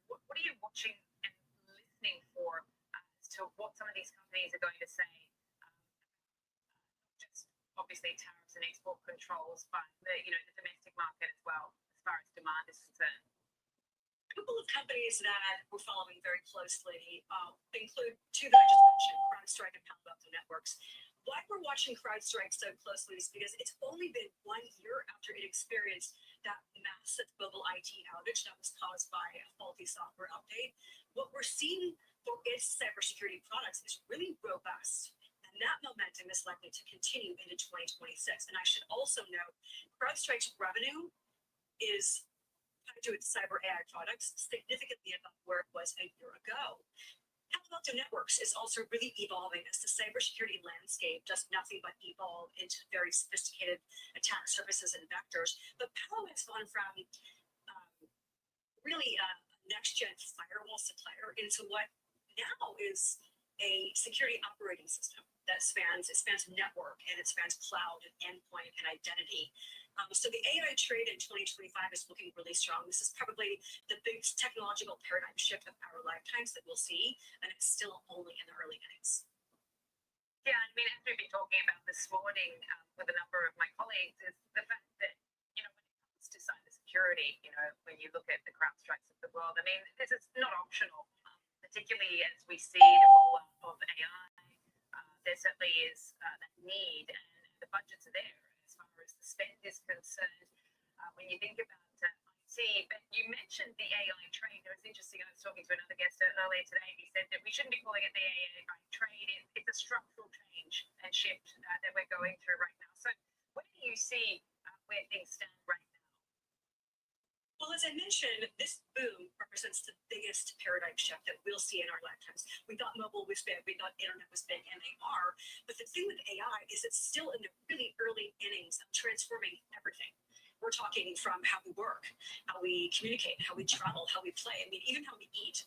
What are you watching and listening for as to what some of these companies are going to say? Just obviously tariffs and export controls, but the domestic market as well, as far as demand is concerned. A couple of companies that we're following very closely include two that I just mentioned, CrowdStrike and Palo Alto Networks. Why we're watching CrowdStrike so closely is because it's only been 1 year after it experienced that massive global IT outage that was caused by a faulty software update. What we're seeing for its cybersecurity products is really robust. And that momentum is likely to continue into 2026. And I should also note, CrowdStrike's revenue is tied to its cyber AI products significantly above where it was a year ago. Palo Alto Networks is also really evolving as the cybersecurity landscape does nothing but evolve into very sophisticated attack surfaces and vectors. But Palo has gone from really a next-gen firewall supplier into what now is a security operating system that spans network and it spans cloud and endpoint and identity. So the AI trade in 2025 is looking really strong. This is probably the biggest technological paradigm shift of our lifetimes that we'll see, and it's still only in the early innings. Yeah, I mean, as we've been talking about this morning with a number of my colleagues, is the fact that, when it comes to cybersecurity, when you look at the CrowdStrikes of the world, I mean, this is not optional, particularly as we see the rollout of AI. There certainly is that need, and the budgets are there as far as the spend is concerned. When you think about IT see, but you mentioned the AI trade. It was interesting. I was talking to another guest earlier today. He said that we shouldn't be calling it the AI trade. It's a structural change and shift that we're going through right now. So, where do you see where things stand right now? Well, as I mentioned, this boom represents the biggest paradigm shift that we'll see in our lifetimes. We thought mobile was big, we thought internet was big, and they are. But the thing with AI is it's still in the really early innings of transforming everything. We're talking from how we work, how we communicate, how we travel, how we play. I mean, even how we eat.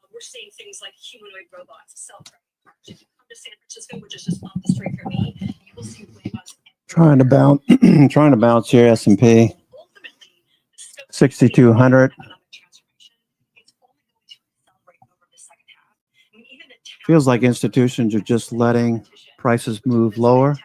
We're seeing things like humanoid robots, self-driving cars. If you come to San Francisco, which is just off the street from me, you will see Waybos. Trying to bounce, trying to bounce here. S&P 6,200. Feels like institutions are just letting prices move lower.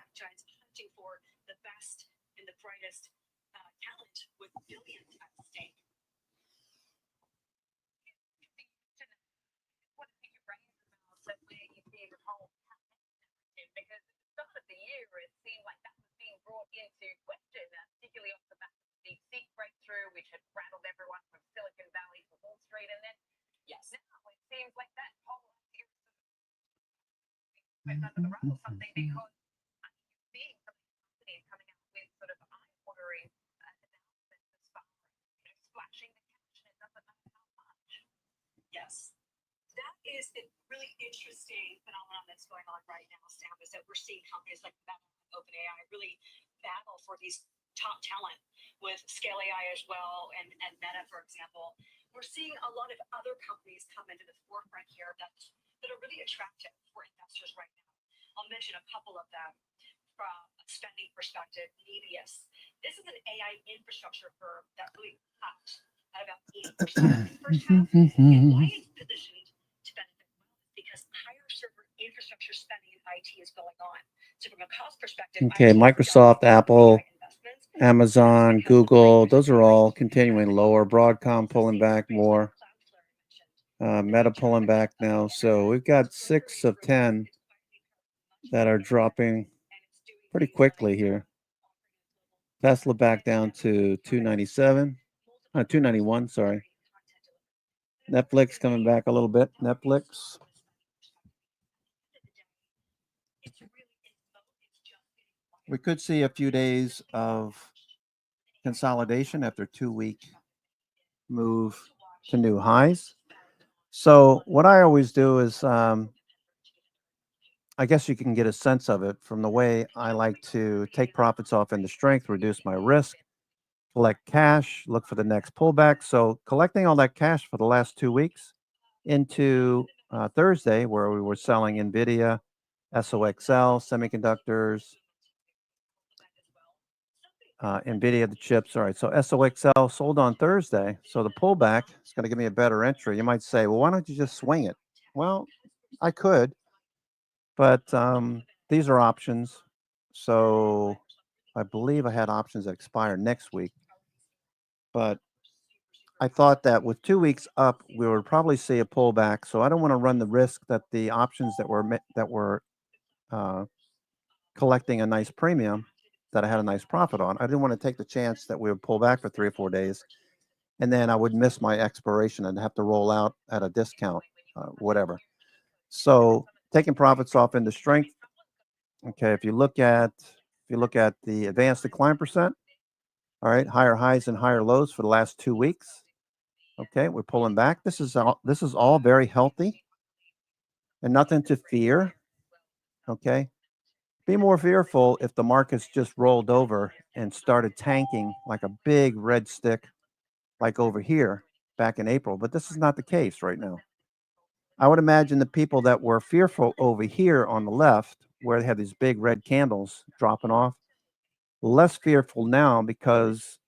Into question, particularly off the back of the DeepSeek breakthrough, which had rattled everyone from Silicon Valley to Wall Street, and then yes, now it seems like that whole idea is under the rug or something, because you're seeing some of these companies coming out with sort of eye-watering announcements as far as splashing the cash, and it doesn't matter how much. Yes. That is a really interesting phenomenon that's going on right now, Sam, is that we're seeing companies like Meta, OpenAI really battle for these top talent with Scale AI as well, and Meta, for example. We're seeing a lot of other companies come into the forefront here that are really attractive for investors right now. I'll mention a couple of them from a spending perspective. Nebius. This is an AI infrastructure firm that really popped at about 80% in the first half. And why it's positioned to benefit well is because higher server infrastructure spending in IT is going on. So from a cost perspective, Okay, Microsoft, Apple, Amazon, Google, those are all continuing lower. Broadcom pulling back more. Meta pulling back now. So we've got 6 of 10 that are dropping pretty quickly here. Tesla back down to 291, sorry. Netflix coming back a little bit. Netflix. We could see a few days of consolidation after 2-week move to new highs. So what I always do is, I guess you can get a sense of it from the way I like to take profits off into strength, reduce my risk, collect cash, look for the next pullback. So collecting all that cash for the last 2 weeks into Thursday, where we were selling NVIDIA, SOXL, semiconductors, NVIDIA, the chips. All right, so SOXL sold on Thursday. So the pullback is going to give me a better entry. You might say, well, why don't you just swing it? Well, I could, but these are options. So I believe I had options that expire next week. But I thought that with 2 weeks up, we would probably see a pullback. So I don't want to run the risk that the options that were collecting a nice premium that I had a nice profit on. I didn't want to take the chance that we would pull back for 3 or 4 days, and then I would miss my expiration and have to roll out at a discount, whatever. So taking profits off into strength. Okay, if you look at the advanced decline percent, all right, higher highs and higher lows for the last 2 weeks. Okay, we're pulling back. This is all very healthy and nothing to fear. Okay. Be more fearful if the markets just rolled over and started tanking like a big red stick, like over here back in April. But this is not the case right now. I would imagine the people that were fearful over here on the left, where they had these big red candles dropping off, less fearful now because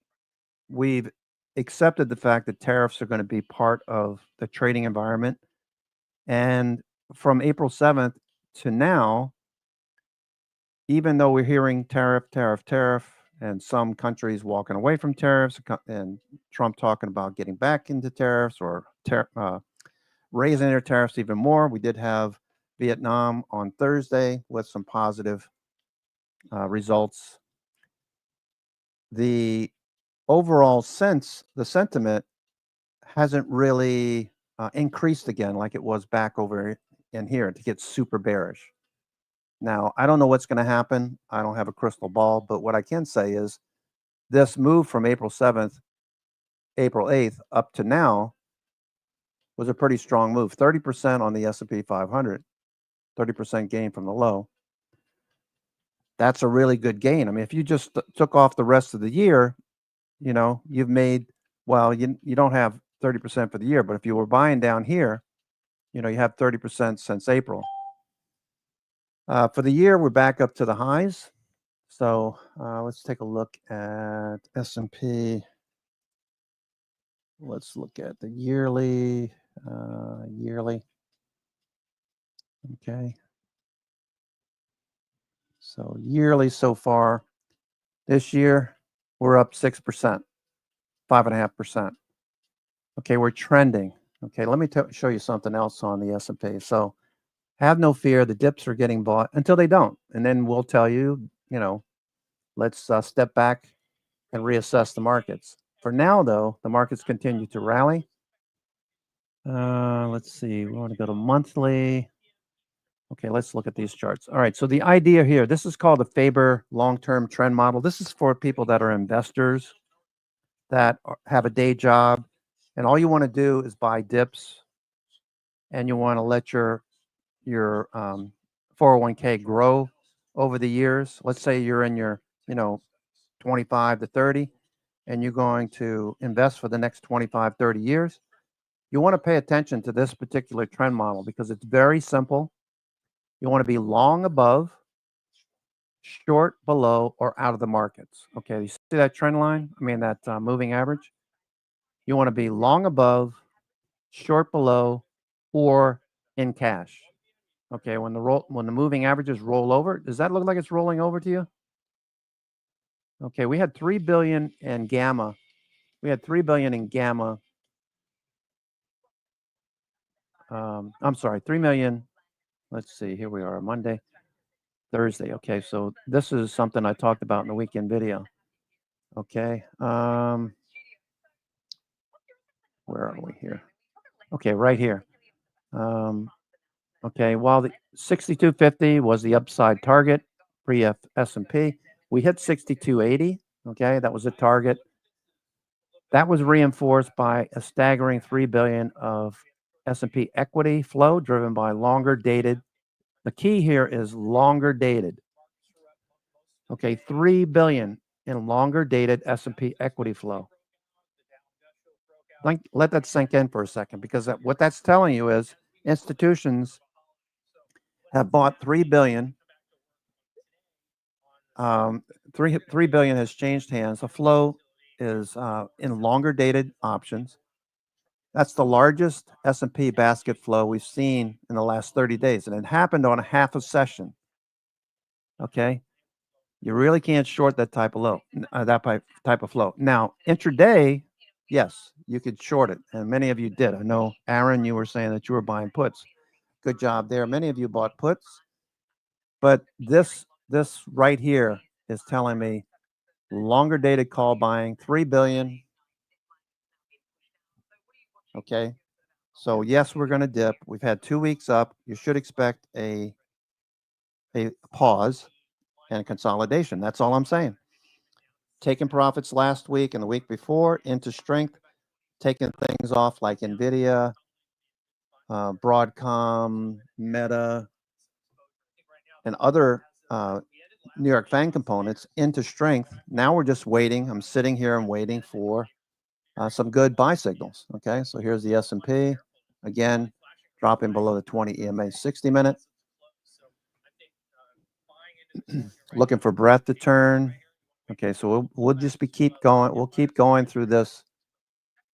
we've accepted the fact that tariffs are going to be part of the trading environment. And from April 7th to now, even though we're hearing tariff, and some countries walking away from tariffs, and Trump talking about getting back into tariffs or raising their tariffs even more. We did have Vietnam on Thursday with some positive results. The overall sense, the sentiment hasn't really increased again like it was back over in here to get super bearish. Now, I don't know what's going to happen. I don't have a crystal ball, but what I can say is this move from April 7th, April 8th up to now was a pretty strong move. 30% on the S&P 500, 30% gain from the low. That's a really good gain. I mean, if you just took off the rest of the year, you know, you've made, well, you don't have 30% for the year, but if you were buying down here, you know, you have 30% since April. For the year, we're back up to the highs. So let's take a look at S&P. Let's look at the yearly. Okay. So yearly so far this year, we're up 6%, 5.5%. Okay, we're trending. Okay, let me show you something else on the S&P. So have no fear, the dips are getting bought until they don't. And then we'll tell you, you know, let's step back and reassess the markets. For now, though, the markets continue to rally. Let's see, we want to go to monthly. Okay, let's look at these charts. All right, so the idea here, this is called the Faber long-term trend model. This is for people that are investors that have a day job, and all you want to do is buy dips, and you want to let your 401k grow over the years. Let's say you're in your, 25 to 30, and you're going to invest for the next 25, 30 years. You want to pay attention to this particular trend model because it's very simple. You want to be long above, short below, or out of the markets. Okay, you see that trend line? I mean, that moving average? You want to be long above, short below, or in cash. Okay, when the moving averages roll over, does that look like it's rolling over to you? Okay, we had 3 billion in gamma. We had 3 billion in gamma. I'm sorry, 3 million. Let's see, here we are, Monday, Thursday. Okay, so this is something I talked about in the weekend video. Okay, where are we here? Okay, right here. Okay, while the 6250 was the upside target pre-S&P, we hit 6280. Okay, that was a target. That was reinforced by a staggering 3 billion of S&P equity flow driven by longer dated. The key here is longer dated. Okay, 3 billion in longer dated S&P equity flow. Let that sink in for a second, because what that's telling you is institutions have bought 3 billion. 3 billion has changed hands. The flow is in longer dated options. That's the largest S&P basket flow we've seen in the last 30 days, and it happened on a half a session. Okay, you really can't short that type of low, type of flow. Now, intraday, yes, you could short it, and many of you did. I know, Aaron, you were saying that you were buying puts. Good job there. Many of you bought puts, but this right here is telling me longer dated call buying, 3 billion. Okay, so yes, we're going to dip. We've had 2 weeks up. You should expect a pause and consolidation. That's all I'm saying. Taking profits last week and the week before into strength, taking things off like Nvidia, Broadcom, Meta, and other New York FANG components into strength. Now we're just waiting. I'm sitting here and waiting for some good buy signals. Okay, so here's the S&P again, dropping below the 20 EMA 60-minute. Looking for breath to turn. Okay, so we'll just keep going. We'll keep going through this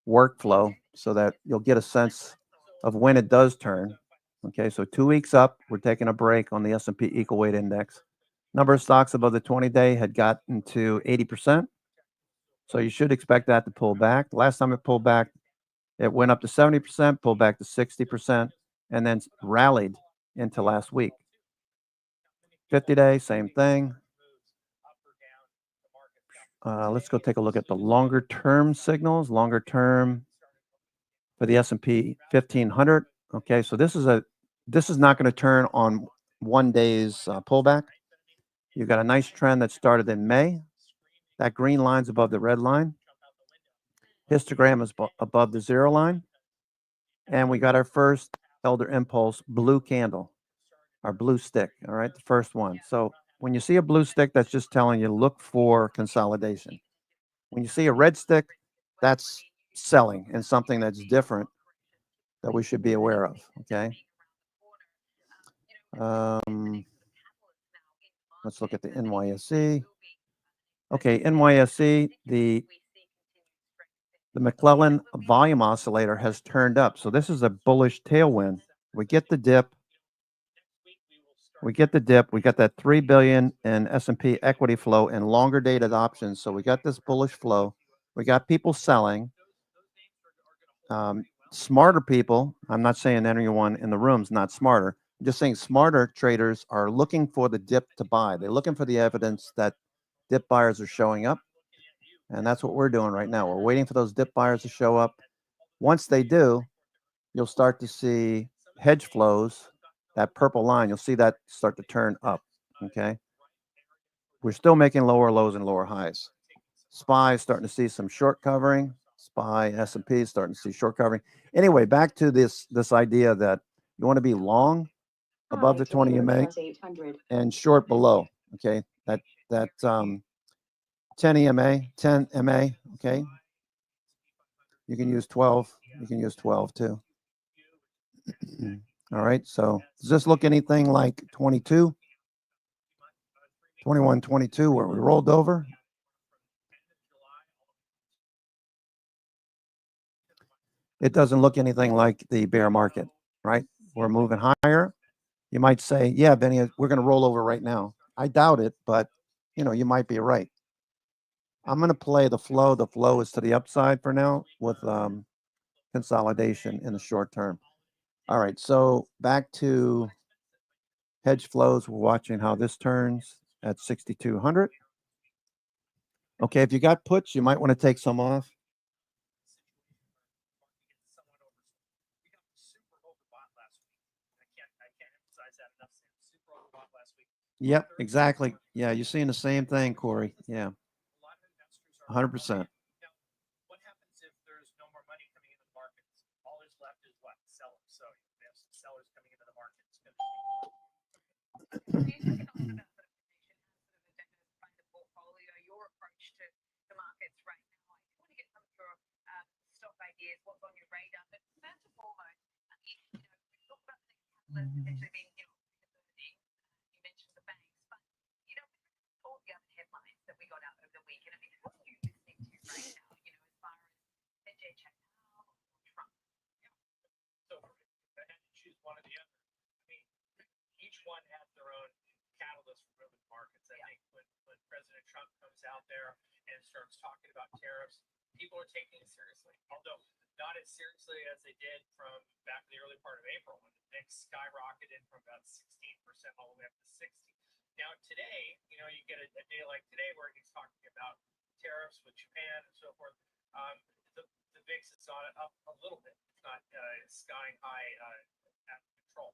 workflow so that you'll get a sense of when it does turn. Okay, so 2 weeks up, we're taking a break on the S&P equal weight index. Number of stocks above the 20-day had gotten to 80%. So you should expect that to pull back. The last time it pulled back, it went up to 70%, pulled back to 60%, and then rallied into last week. 50-day, same thing. let's go take a look at the longer term signals, longer term for the S&P 1500. Okay, so this is not going to turn on one day's pullback. You've got a nice trend that started in May. That green line's above the red line. Histogram is above the 0 line. And we got our first Elder Impulse blue candle, our blue stick, all right, the first one. So when you see a blue stick, that's just telling you look for consolidation. When you see a red stick, that's selling and something that's different that we should be aware of, okay? Let's look at the NYSE. Okay, NYSE, the McClellan volume oscillator has turned up. So this is a bullish tailwind. We get the dip. We got that 3 billion in S&P equity flow and longer dated options. So we got this bullish flow. We got people selling. Smarter people, I'm not saying anyone in the room is not smarter. I'm just saying smarter traders are looking for the dip to buy. They're looking for the evidence that dip buyers are showing up. And that's what we're doing right now. We're waiting for those dip buyers to show up. Once they do, you'll start to see hedge flows, that purple line, you'll see that start to turn up, okay? We're still making lower lows and lower highs. SPY is starting to see some short covering. SPY, S&P is starting to see short covering. Anyway, back to this idea that you want to be long above the 20 EMA and short below, okay? That 10 EMA, 10 MA, okay? You can use 12. You can use 12 too. All right, so does this look anything like 22? 21, 22, where we rolled over? It doesn't look anything like the bear market, right? We're moving higher. You might say, yeah, Benny, we're going to roll over right now. I doubt it, but you might be right. I'm going to play the flow. The flow is to the upside for now with consolidation in the short term. All right, so back to hedge flows. We're watching how this turns at 6,200. Okay, if you got puts, you might want to take some off. Yep, exactly. Yeah, you're seeing the same thing, Corey. Yeah, 100%. What's on your radar? But first and foremost, talk about the potentially being, you mentioned the banks, but all the other headlines that we got out over the weekend. I mean, what are you listening to right now? As far as Vijay Chakal or Trump? So I had to choose one or the other. I mean, each one has their own catalyst for moving markets. I think when President Trump comes out there and starts talking about tariffs, people are taking it seriously, although not as seriously as they did from back in the early part of April when the VIX skyrocketed from about 16% all the way up to 60. Now today, you get a day like today where he's talking about tariffs with Japan and so forth. The VIX is on up a little bit. It's not skying high out of control.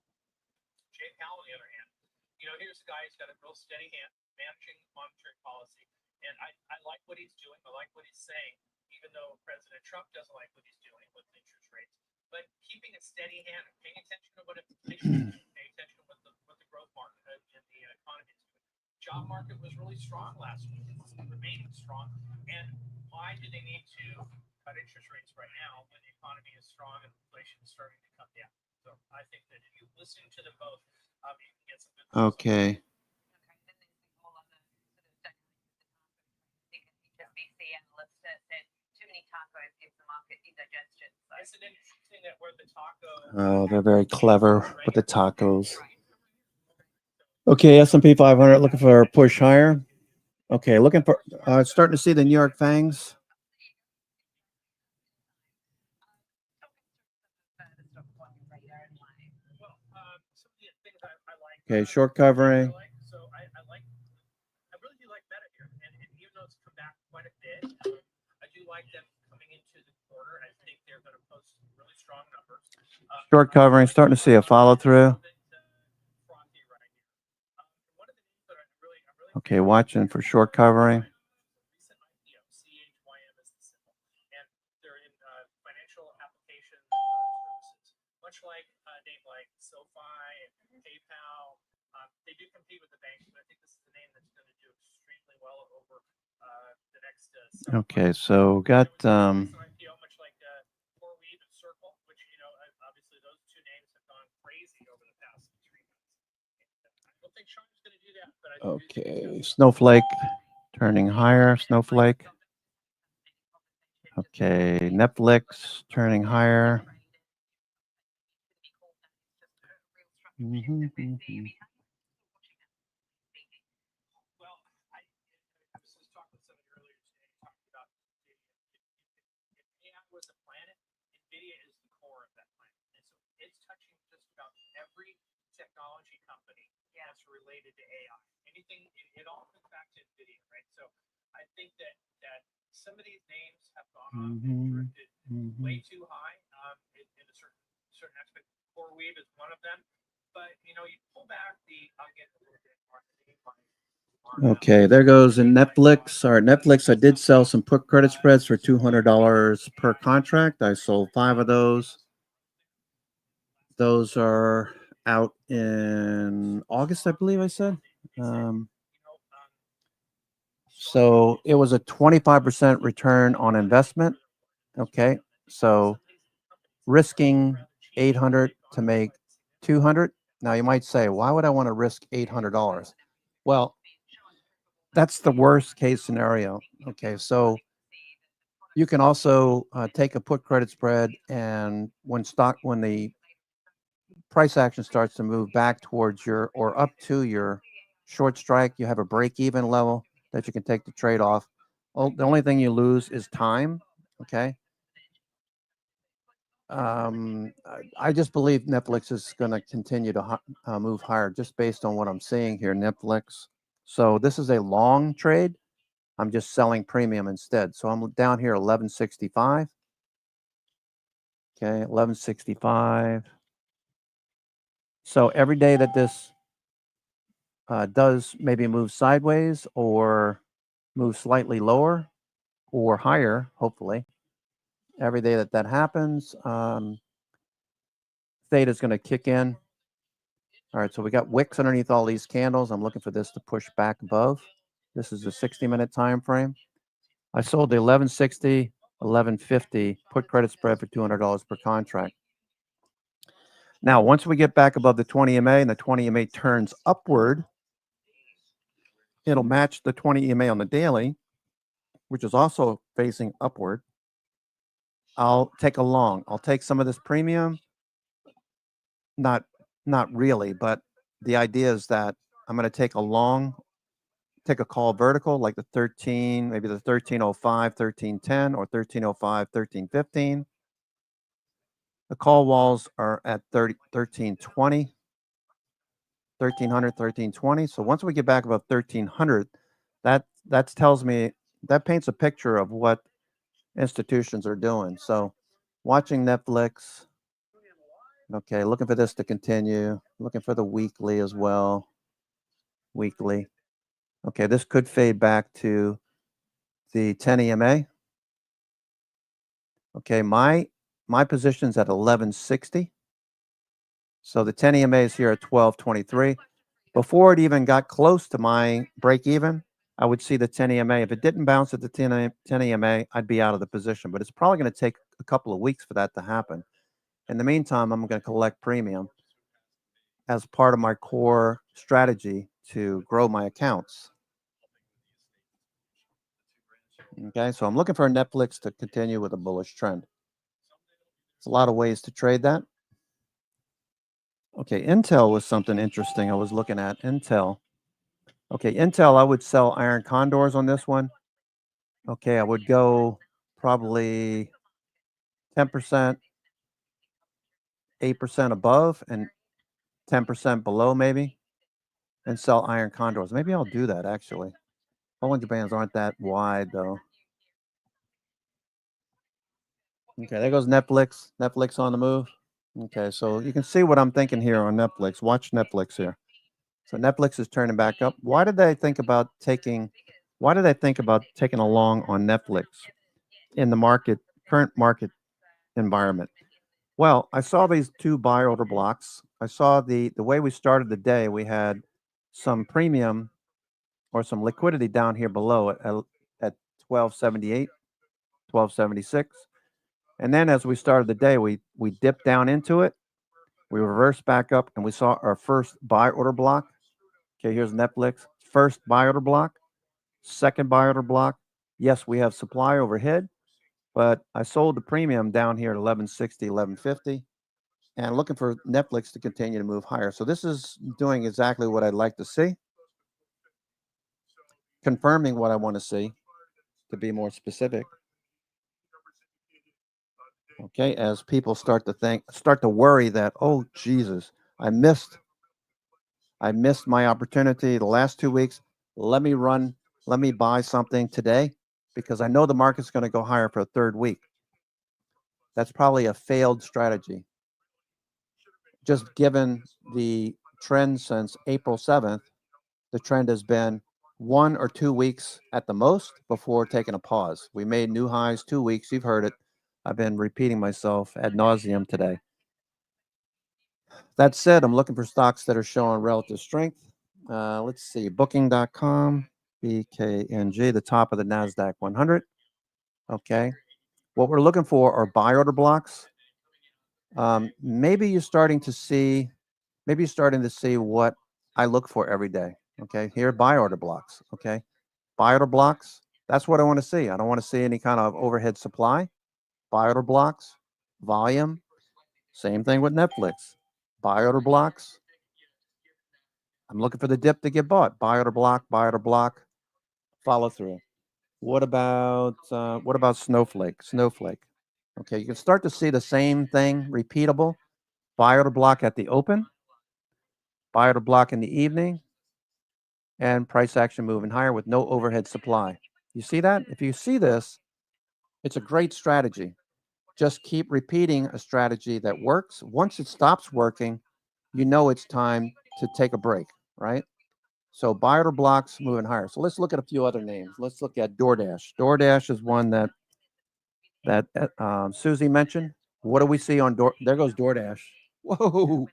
Jay Powell, on the other hand, here's a guy who's got a real steady hand managing monetary policy. And I like what he's doing. I like what he's saying, even though President Trump doesn't like what he's doing with interest rates. But keeping a steady hand and paying attention to what inflation is, paying attention to what the growth market in the economy is doing. Job market was really strong last week. It's remaining strong. And why do they need to cut interest rates right now when the economy is strong and inflation is starting to come down? So I think that if you listen to them both, you can get some good. Okay. HSBC analyst said too many tacos gives the market indigestion. So isn't it interesting that where the taco? Oh, they're very clever with the tacos. Okay, S&P 500 looking for a push higher. Okay, looking for starting to see the New York Fangs. Okay, short covering. So I really do like Meta here, and even though it's come back quite Short covering, starting to see a follow through. Okay, watching for short covering. Much like a name like SoFi and PayPal, they do compete with the banks, but I think this is a name that's going to do extremely well over the next. Okay, so got IPO, much like CoreWeave and Circle, which obviously those two names have gone crazy over the past 3 months. I don't think Sean's going to do that, but I okay, Snowflake turning higher, Snowflake. Okay, Netflix turning higher. was a planet, NVIDIA is the core of that planet. And so it's touching just about every technology company that's related to AI. Anything, it all comes back to NVIDIA, right? So I think that some of these names have gone off and drifted way too high in a certain aspect. CoreWeave is one of them. But, you pull back I'll get a little bit more. Okay, there goes in Netflix. All right, Netflix, I did sell some put credit spreads for $200 per contract. I sold 5 of those. Those are out in August, I believe I said. So it was a 25% return on investment. Okay, so risking 800 to make 200. Now you might say, why would I want to risk $800? Well, that's the worst case scenario. Okay, so you can also take a put credit spread, and when the price action starts to move back towards your or up to your short strike, you have a break even level that you can take the trade off. Well, the only thing you lose is time. Okay. I just believe Netflix is going to continue to move higher just based on what I'm seeing here. Netflix. So this is a long trade. I'm just selling premium instead. So I'm down here 1165. Okay, 1165. So every day that this does maybe move sideways or move slightly lower or higher, hopefully, every day that happens, theta is going to kick in. All right, so we got wicks underneath all these candles. I'm looking for this to push back above. This is the 60-minute time frame. I sold the 1160, 1150 put credit spread for $200 per contract. Now, once we get back above the 20 EMA and the 20 EMA turns upward, it'll match the 20 EMA on the daily, which is also facing upward. I'll take a long. I'll take some of this premium. Not really, but the idea is that I'm going to take a long, take a call vertical like the 13, maybe the 1305, 1310 or 1305, 1315. The call walls are at 1320, 1300, 1320. So once we get back above 1300, that tells me, that paints a picture of what institutions are doing. So watching Netflix. Okay, looking for this to continue. Looking for the weekly as well. Weekly. Okay, this could fade back to the 10 EMA. Okay, my position's at 1160. So the 10 EMA is here at 1223. Before it even got close to my break even, I would see the 10 EMA. If it didn't bounce at the 10 EMA, I'd be out of the position. But it's probably going to take a couple of weeks for that to happen. In the meantime, I'm going to collect premium as part of my core strategy to grow my accounts. Okay, so I'm looking for Netflix to continue with a bullish trend. There's a lot of ways to trade that. Okay, Intel was something interesting I was looking at. Intel. Okay, Intel, I would sell iron condors on this one. Okay, I would go probably 10%, 8% above and 10% below maybe, and sell iron condors. Maybe I'll do that actually. Bollinger Bands aren't that wide though. Okay, there goes Netflix. Netflix on the move. Okay, so you can see what I'm thinking here on Netflix. Watch Netflix here. So Netflix is turning back up. Why did they think about taking a long on Netflix in the current market environment? Well, I saw these two buy order blocks. I saw the way we started the day, we had some premium or some liquidity down here below at 1278, 1276. And then as we started the day, we dipped down into it. We reversed back up and we saw our first buy order block. Okay, here's Netflix. First buy order block, second buy order block. Yes, we have supply overhead, but I sold the premium down here at 1160, 1150, and looking for Netflix to continue to move higher. So this is doing exactly what I'd like to see, confirming what I want to see, to be more specific. Okay, as people start to worry that, oh Jesus, I missed my opportunity the last 2 weeks. Let me buy something today because I know the market's going to go higher for a third week. That's probably a failed strategy. Just given the trend since April 7th, the trend has been 1 or 2 weeks at the most before taking a pause. We made new highs 2 weeks. You've heard it. I've been repeating myself ad nauseum today. That said, I'm looking for stocks that are showing relative strength. Let's see, Booking.com, BKNG, the top of the NASDAQ 100. Okay. What we're looking for are buy order blocks. Maybe you're starting to see what I look for every day. Okay. Here, buy order blocks. Okay. Buy order blocks. That's what I want to see. I don't want to see any kind of overhead supply. Buy order blocks, volume. Same thing with Netflix. Buy order blocks. I'm looking for the dip to get bought. Buy order block, follow through. What about Snowflake? Snowflake. Okay, you can start to see the same thing repeatable. Buy order block at the open, buy order block in the evening, and price action moving higher with no overhead supply. You see that? If you see this, it's a great strategy. Just keep repeating a strategy that works. Once it stops working, you know it's time to take a break, right? So buy order blocks moving higher. So let's look at a few other names. Let's look at DoorDash. DoorDash is one that Susie mentioned. What do we see on There goes DoorDash. Whoa.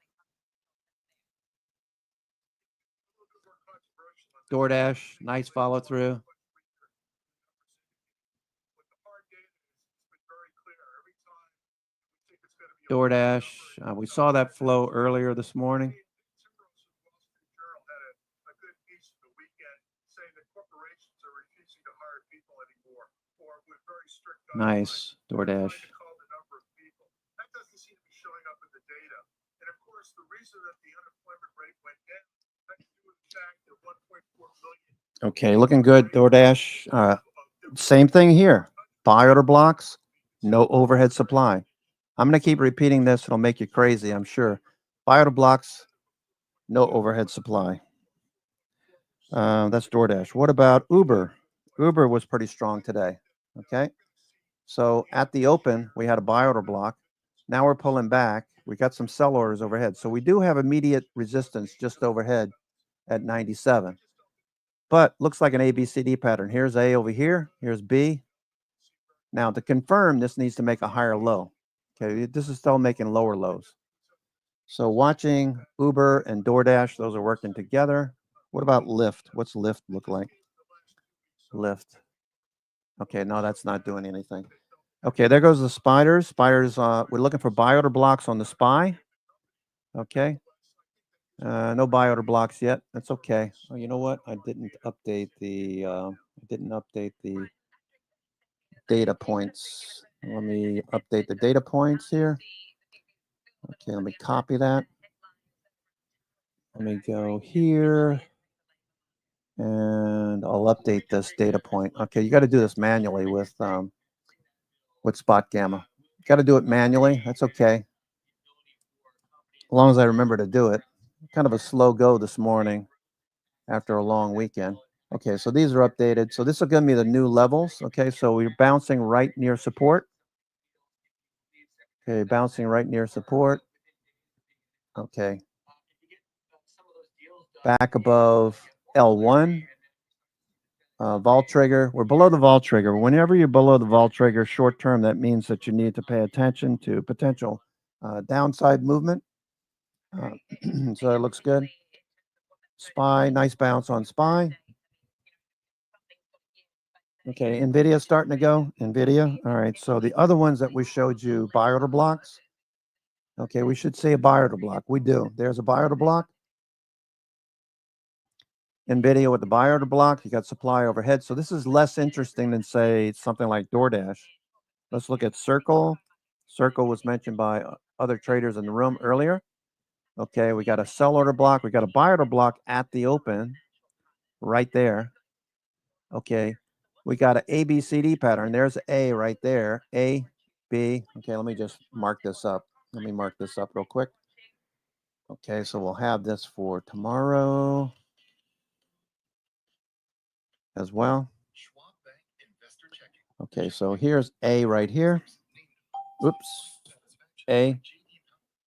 DoorDash, nice follow through. DoorDash, we saw that flow earlier this morning. Nice, DoorDash. Okay, looking good, DoorDash. Same thing here. Buy order blocks, no overhead supply. I'm going to keep repeating this. It'll make you crazy, I'm sure. Buy order blocks, no overhead supply. That's DoorDash. What about Uber? Uber was pretty strong today. Okay. So at the open, we had a buy order block. Now we're pulling back. We got some sell orders overhead. So we do have immediate resistance just overhead at 97. But looks like an ABCD pattern. Here's A over here. Here's B. Now to confirm, this needs to make a higher low. Okay, this is still making lower lows. So watching Uber and DoorDash, those are working together. What about Lyft? What's Lyft look like? Lyft. Okay, no, that's not doing anything. Okay, there goes the spiders. Spiders, we're looking for buy order blocks on the SPY. Okay. No buy order blocks yet. That's okay. Oh, you know what? I didn't update the data points. Let me update the data points here. Okay, let me copy that. Let me go here. And I'll update this data point. Okay, you got to do this manually with Spot Gamma. You got to do it manually. That's okay. As long as I remember to do it. Kind of a slow go this morning after a long weekend. Okay, so these are updated. So this will give me the new levels. Okay, so we're bouncing right near support. Okay, bouncing right near support. Okay. Back above L1. Vol trigger. We're below the vol trigger. Whenever you're below the vol trigger short term, that means that you need to pay attention to potential downside movement. So that looks good. SPY, nice bounce on SPY. Okay, NVIDIA starting to go. NVIDIA. All right, so the other ones that we showed you, buy order blocks. Okay, we should see a buy order block. We do. There's a buy order block. NVIDIA with the buy order block. You got supply overhead. So this is less interesting than, say, something like DoorDash. Let's look at Circle. Circle was mentioned by other traders in the room earlier. Okay, we got a sell order block. We got a buy order block at the open right there. Okay, we got an ABCD pattern. There's A right there. A, B. Okay, let me just mark this up. Let me mark this up real quick. Okay, so we'll have this for tomorrow as well. Okay, so here's A right here. Oops. A.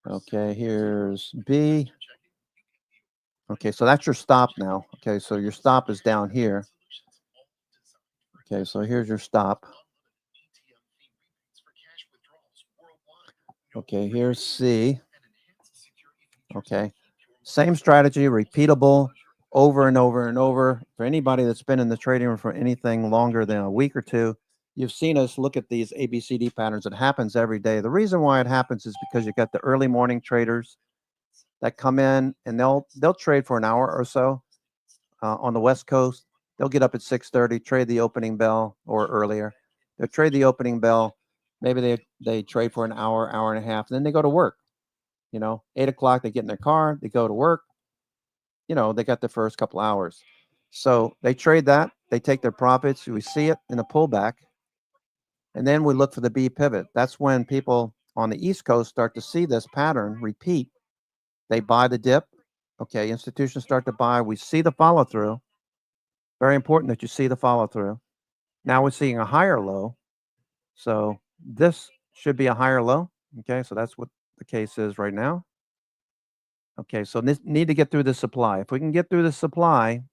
Okay, here's B. Okay, so that's your stop now. Okay, so your stop is down here. Okay, so here's your stop. Okay, here's C. Okay, same strategy, repeatable over and over and over. For anybody that's been in the trading room for anything longer than a week or two, you've seen us look at these ABCD patterns. It happens every day. The reason why it happens is because you got the early morning traders that come in and they'll trade for an hour or so on the West Coast. They'll get up at 6:30, trade the opening bell or earlier. They'll trade the opening bell. Maybe they trade for an hour, hour and a half, and then they go to work. 8 o'clock, they get in their car, they go to work. They got the first couple hours. So they trade that, they take their profits. We see it in the pullback. And then we look for the B pivot. That's when people on the East Coast start to see this pattern repeat. They buy the dip. Okay, institutions start to buy. We see the follow through. Very important that you see the follow through. Now we're seeing a higher low. So this should be a higher low. Okay, so that's what the case is right now. Okay, so this need to get through the supply. If we can get through the supply,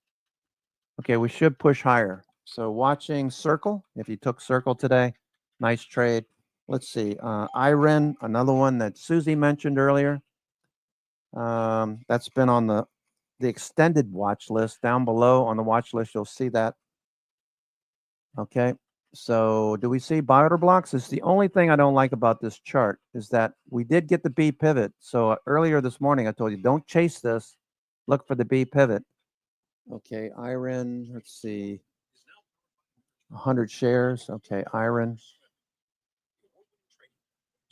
okay, we should push higher. So watching Circle, if you took Circle today, nice trade. Let's see, IREN, another one that Susie mentioned earlier. That's been on the extended watch list. Down below on the watch list, you'll see that. Okay, so do we see buy order blocks? It's the only thing I don't like about this chart is that we did get the B pivot. So earlier this morning, I told you, don't chase this. Look for the B pivot. Okay, IREN, let's see, 100 shares. Okay, IREN.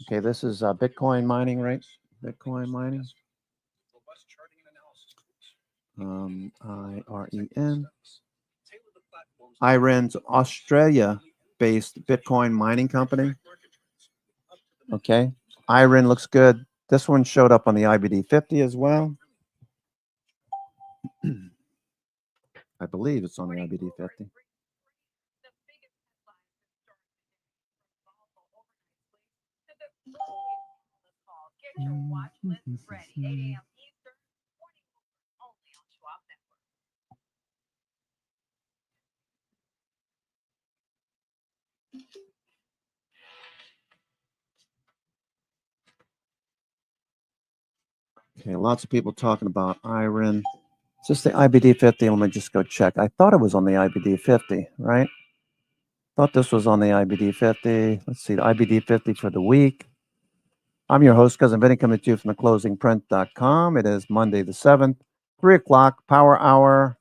Okay, this is Bitcoin mining, right? Bitcoin mining. IREN. IREN's Australia-based Bitcoin mining company. Okay, IREN looks good. This one showed up on the IBD 50 as well. I believe it's on the IBD 50. Okay, lots of people talking about IREN. Is this the IBD 50? Let me just go check. I thought it was on the IBD 50, right? Thought this was on the IBD 50. Let's see, the IBD 50 for the week. I'm your host, Cousin Vinny, coming to you from theclosingprint.com. It is Monday the 7th, 3 o'clock, power hour.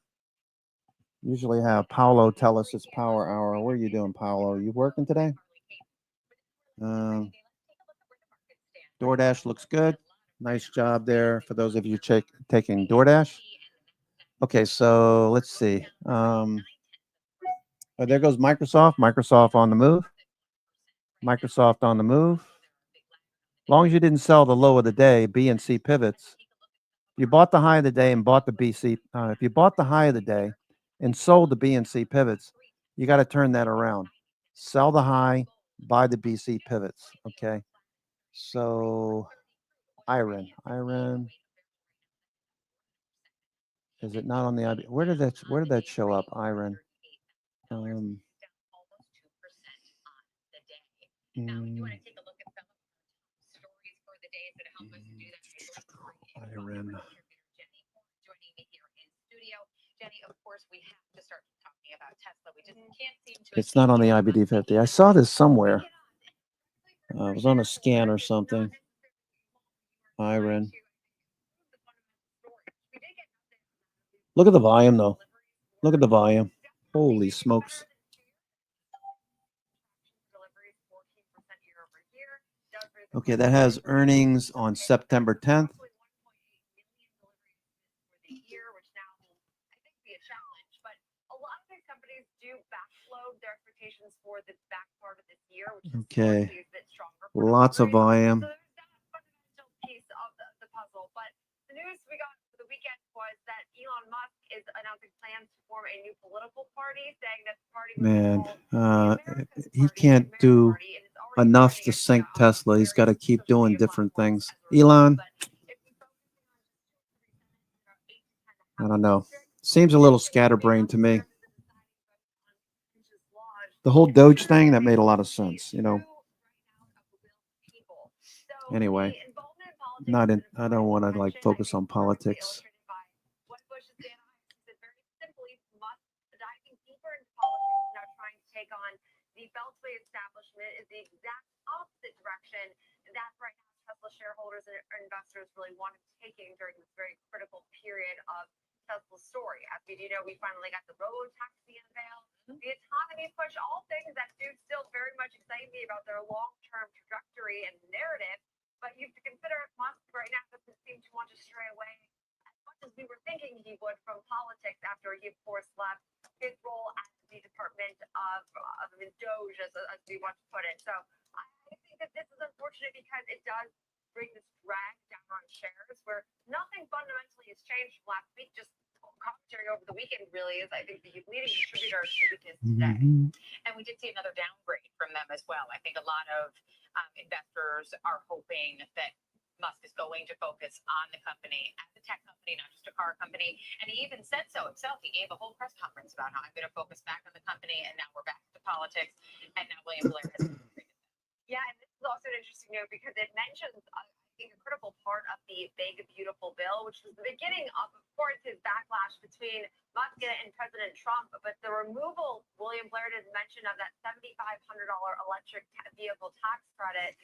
Usually have Paolo tell us it's power hour. What are you doing, Paolo? You working today? DoorDash looks good. Nice job there for those of you taking DoorDash. Okay, so let's see. There goes Microsoft. Microsoft on the move. Microsoft on the move. As long as you didn't sell the low of the day, B and C pivots. If you bought the high of the day and bought the BC, if you bought the high of the day and sold the B and C pivots, you got to turn that around. Sell the high, buy the BC pivots. Okay. So Iron. Is it not on the IB? Where did that show up? Iron. Mm, Iron. Jenny, of course, we have to start talking about Tesla. We just can't seem to. It's not on the IBD 50. I saw this somewhere. It was on a scan or something. Iron. Look at the volume, though. Look at the volume. Holy smokes. Okay, that has earnings on September 10th. Okay. Lots of volume. Piece of the puzzle, but the news we got for the weekend was that Elon Musk is announcing plans to form a new political party, saying that the party Man, he can't do enough to sink Tesla. He's got to keep doing different things. Elon, I don't know. Seems a little scatterbrained to me. The whole Doge thing, that made a lot of sense, Anyway, I don't want to focus on politics. The Beltway establishment is the exact opposite direction that right now Tesla shareholders and investors really wanted taking during this very critical period of Tesla's story. As we do know, we finally got the road taxi unveiled, the autonomy push, all things that do still very much excite me about their long-term trajectory and narrative. But you have to consider Musk right now doesn't seem to want to stray away as much as we were thinking he would from politics after he, of course, left his role at the Department of Doge, as we want to put it. So I think that this is unfortunate because it does bring this drag down on shares where nothing fundamentally has changed from last week. Just commentary over the weekend really is, I think, the leading contributor to weakness today. And we did see another downgrade from them as well. I think a lot of investors are hoping that Musk is going to focus on the company as a tech company, not just a car company. And he even said so himself. He gave a whole press conference about how I'm going to focus back on the company. And now we're back to politics. And now William Blair has. Yeah, and this is also an interesting note because it mentions, I think, a critical part of the Big Beautiful Bill, which was the beginning of course, his backlash between Musk and President Trump. But the removal, William Blair did mention, of that $7,500 electric vehicle tax credit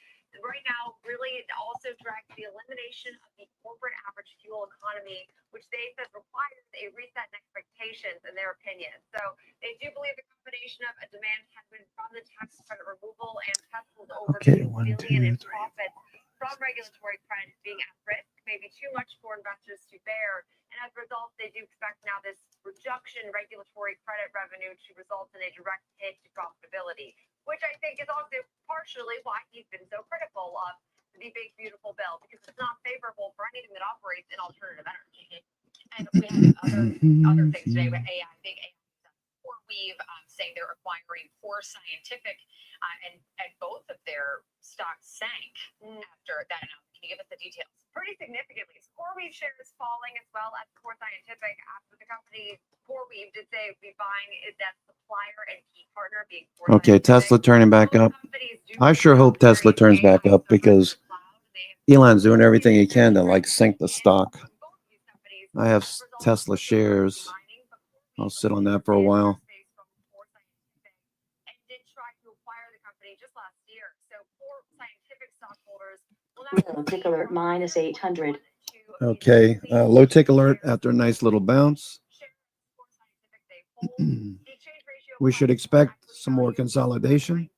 right now really also drags the elimination of the corporate average fuel economy, which they said requires a reset in expectations in their opinion. So they do believe the combination of a demand headwind from the tax credit removal and Tesla's over $2 billion in profits from regulatory credit being at risk may be too much for investors to bear. And as a result, they do expect now this reduction in regulatory credit revenue to result in a direct hit to profitability, which I think is also partially why he's been so critical of the Big Beautiful Bill, because it's not favorable for anything that operates in alternative energy. And we have other things today with AI, big AI. CoreWeave saying they're acquiring Core Scientific, and both of their stocks sank after that announcement. Can you give us the details? Pretty significantly. CoreWeave shares falling as well as Core Scientific after the company CoreWeave did say it would be buying that supplier and key partner being Core Okay, Tesla turning back up. I sure hope Tesla turns back up because Elon's doing everything he can to sink the stock. I have Tesla shares. I'll sit on that for a while. Low tick alert minus 800. Okay, low tick alert after a nice little bounce. We should expect some more consolidation.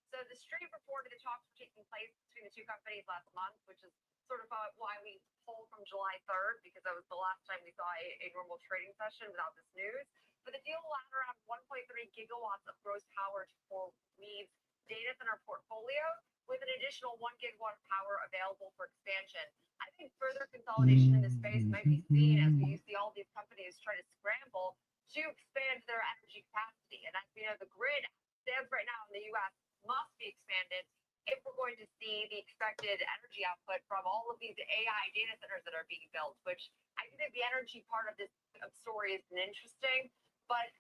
So the street reported the talks were taking place between the two companies last month, which is sort of why we pulled from July 3rd, because that was the last time we saw a normal trading session without this news. But the deal will add around 1.3 gigawatts of gross power to CoreWeave's data center portfolio, with an additional 1 gigawatt of power available for expansion. I think further consolidation in this space might be seen as we see all these companies try to scramble to expand their energy capacity. And as we know, the grid stands right now in the US must be expanded if we're going to see the expected energy output from all of these AI data centers that are being built, which I think the energy part of this story is interesting. But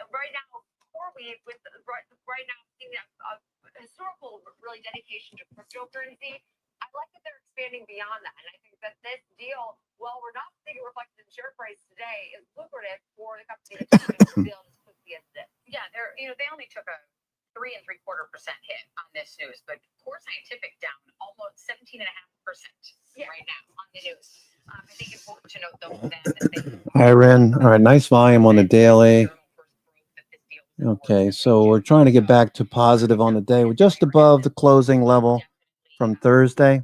right now, right now, seeing a historical really dedication to cryptocurrency, I like that they're expanding beyond that. And I think that this deal, while we're not seeing it reflected in share price today, is lucrative for the company that's going to build as quickly as this. Yeah, they only took a 3.75% hit on this news, but Core Scientific down almost 17.5% right now on the news. I think it's important to note though that Iron. All right, nice volume on the daily. Okay, so we're trying to get back to positive on the day. We're just above the closing level from Thursday.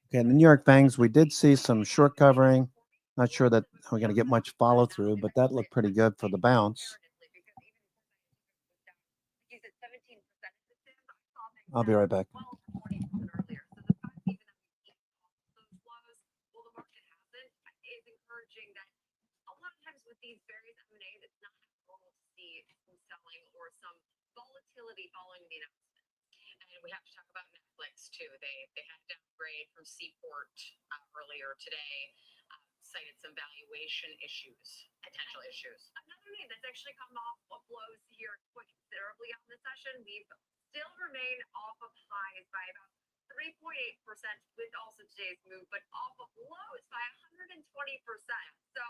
Okay, the New York Fangs, we did see some short covering. Not sure that we're going to get much follow through, but that looked pretty good for the bounce. I'll be right back. These various M&As, it's not normal to see some selling or some volatility following the announcement. And we have to talk about Netflix too. They had a downgrade from Seaport earlier today, cited some valuation issues, potential issues. Another name that's actually come off of lows here quite considerably on the session. We've still remained off of highs by about 3.8% with also today's move, but off of lows by 120%. So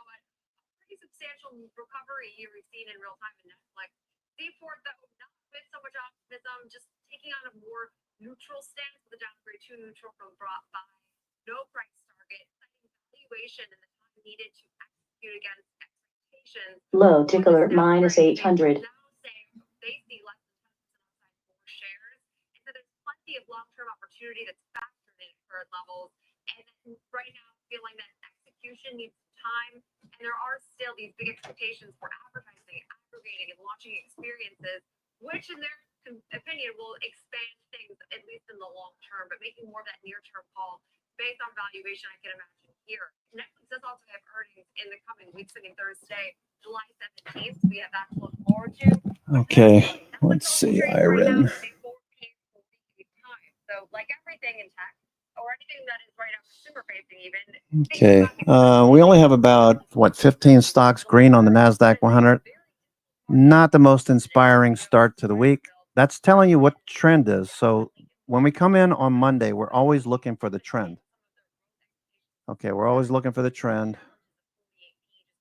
substantial recovery here we've seen in real time in Netflix. Seaport, though, not with so much optimism, just taking on a more neutral stance with a downgrade to neutral from brought by no price target, citing valuation and the time needed to execute against expectations. Low tick alert -800. Now saying they see less than 10% upside for shares, and so there's plenty of long-term opportunity that's factored in at current levels. And then right now, feeling that execution needs time, and there are still these big expectations for advertising, aggregating, and launching experiences, which in their opinion will expand things at least in the long term, but making more of that near-term call based on valuation, I can imagine here. Netflix does also have earnings in the coming weeks. I mean, Thursday, July 17th, we have that to look forward to. Okay, let's see, Iron. So, like everything in tech, or anything that is right now consumer facing even. Okay, we only have about, 15 stocks green on the NASDAQ 100. Not the most inspiring start to the week. That's telling you what trend is. So when we come in on Monday, we're always looking for the trend. Okay, we're always looking for the trend.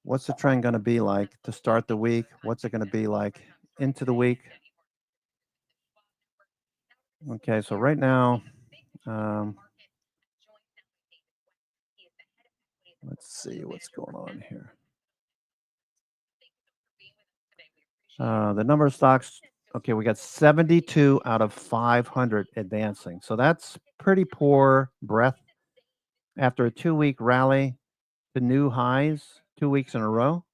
What's the trend going to be like to start the week? What's it going to be like into the week? Okay, so right now, let's see what's going on here. The number of stocks, okay, we got 72 out of 500 advancing. So that's pretty poor breath after a 2-week rally to new highs, 2 weeks in a row.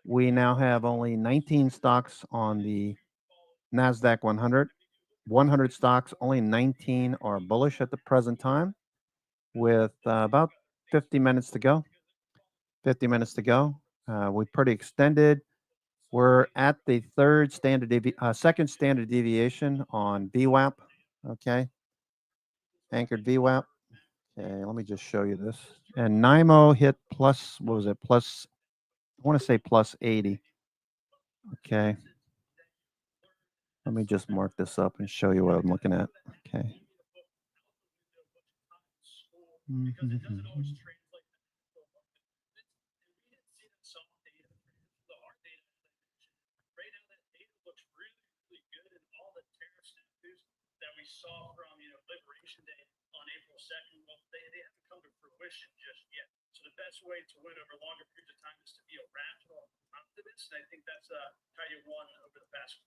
We now have only 19 stocks on the NASDAQ 100. 100 stocks, only 19 are bullish at the present time, with about 50 minutes to go. 50 minutes to go. We're pretty extended. We're at the second standard deviation on VWAP. Okay, anchored VWAP. Okay, let me just show you this. And NIMO hit plus, what was it? Plus, I want to say plus 80. Okay. Let me just mark this up and show you what I'm looking at. Okay. Saw from Liberation Day on April 2nd, well, they haven't come to fruition just yet. So the best way to win over longer periods of time is to be a rational optimist, and I think that's how you won over the past.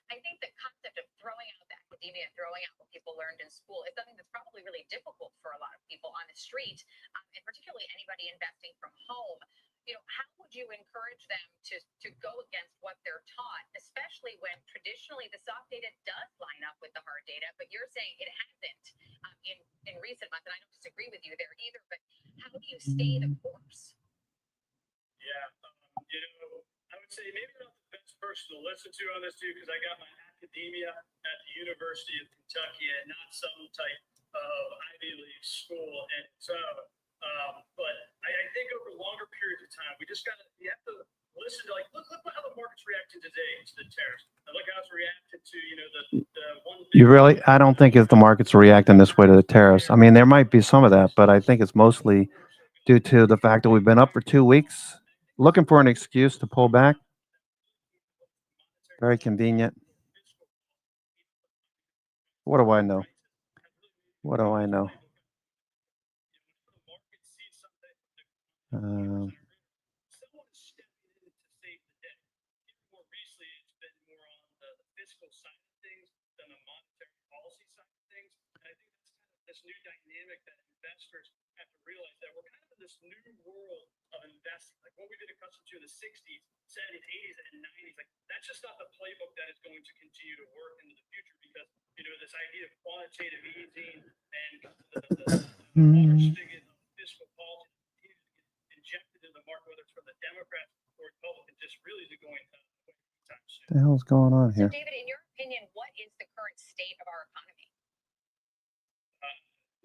I think the concept of throwing out the academia, throwing out what people learned in school is something that's probably really difficult for a lot of people on the street, and particularly anybody investing from home. How would you encourage them to go against what they're taught, especially when traditionally the soft data does line up with the hard data, but you're saying it hasn't in recent months, and I don't disagree with you there either, but how do you stay the course? Yeah, I would say maybe not the best person to listen to on this too, because I got my academia at the University of Kentucky and not some type of Ivy League school. And so, but I think over longer periods of time, you have to listen to look how the market's reacting today to the tariffs. And look how it's reacted to, the one. I don't think if the market's reacting this way to the tariffs. I mean, there might be some of that, but I think it's mostly due to the fact that we've been up for 2 weeks, looking for an excuse to pull back. Very convenient. What do I know? What do I know? This new dynamic that investors have to realize that we're kind of in this new world of investing, like what we've been accustomed to in the 60s, 70s, 80s, and 90s. Like that's just not the playbook that is going to continue to work into the future because this idea of quantitative easing and the spigot of fiscal policy injected in the market, whether it's from the Democrats or Republicans, just really isn't going to anytime soon. What the hell's going on So here? David, in your opinion, what is the current state of our economy?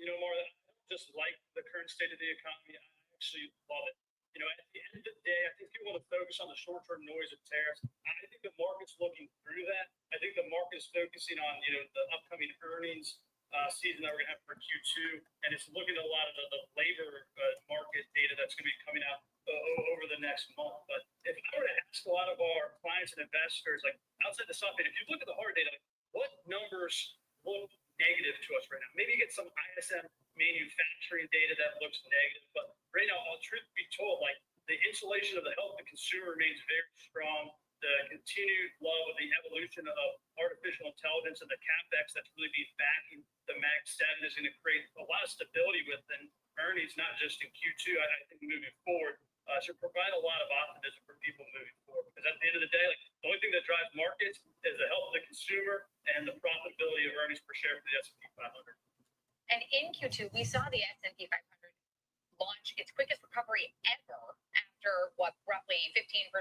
Marla, I don't just like the current state of the economy. I actually love it. At the end of the day, I think people want to focus on the short-term noise of tariffs. I think the market's looking through that. I think the market is focusing on, the upcoming earnings season that we're going to have for Q2, and it's looking at a lot of the labor market data that's going to be coming out over the next month. But if I were to ask a lot of our clients and investors, like outside the soft data, if you look at the hard data, like, what numbers look negative to us right now? Maybe you get some ISM manufacturing data that looks negative, but right now, truth be told, like the insulation of the health of the consumer remains very strong. The continued love of the evolution of artificial intelligence and the CapEx that's really been backing the Mag 7 is going to create a lot of stability within earnings, not just in Q2. I think moving forward should provide a lot of optimism for people moving forward. Because at the end of the day, like the only thing that drives markets is the health of the consumer and the profitability of earnings per share for the S&P 500. And in Q2, we saw the S&P 500 launch its quickest recovery ever after roughly 15%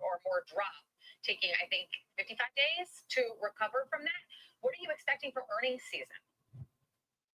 or more drop, taking I think 55 days to recover from that. What are you expecting for earnings season?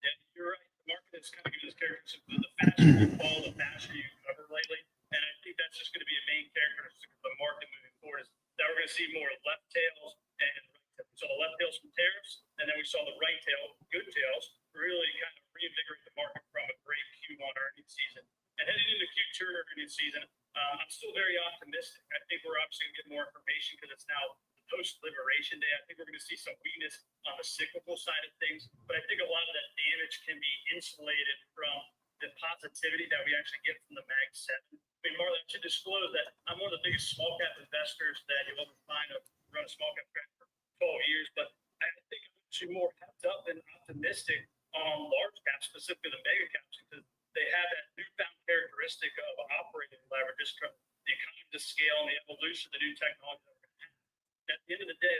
Yeah, you're right. The market is kind of giving this characteristic of the faster you fall, the faster you recover lately. And I think that's just going to be a main characteristic of the market moving forward is that we're going to see more left tails and right tails. We saw the left tails from tariffs, and then we saw the right tail, good tails, really kind of reinvigorate the market from a great Q1 earnings season. And heading into Q2 earnings season, I'm still very optimistic. I think we're obviously going to get more information because it's now post-Liberation Day. I think we're going to see some weakness on the cyclical side of things, but I think a lot of that damage can be insulated from the positivity that we actually get from the Mag 7. I mean, Marla, I should disclose that I'm one of the biggest small cap investors that you'll ever find. I've run a small cap track for 12 years, but I think I'm actually more hepped up and optimistic on large caps, specifically the mega caps, because they have that newfound characteristic of operating leverage, just from the economy of scale and the evolution of the new technology that we're going to have. At the end of the day,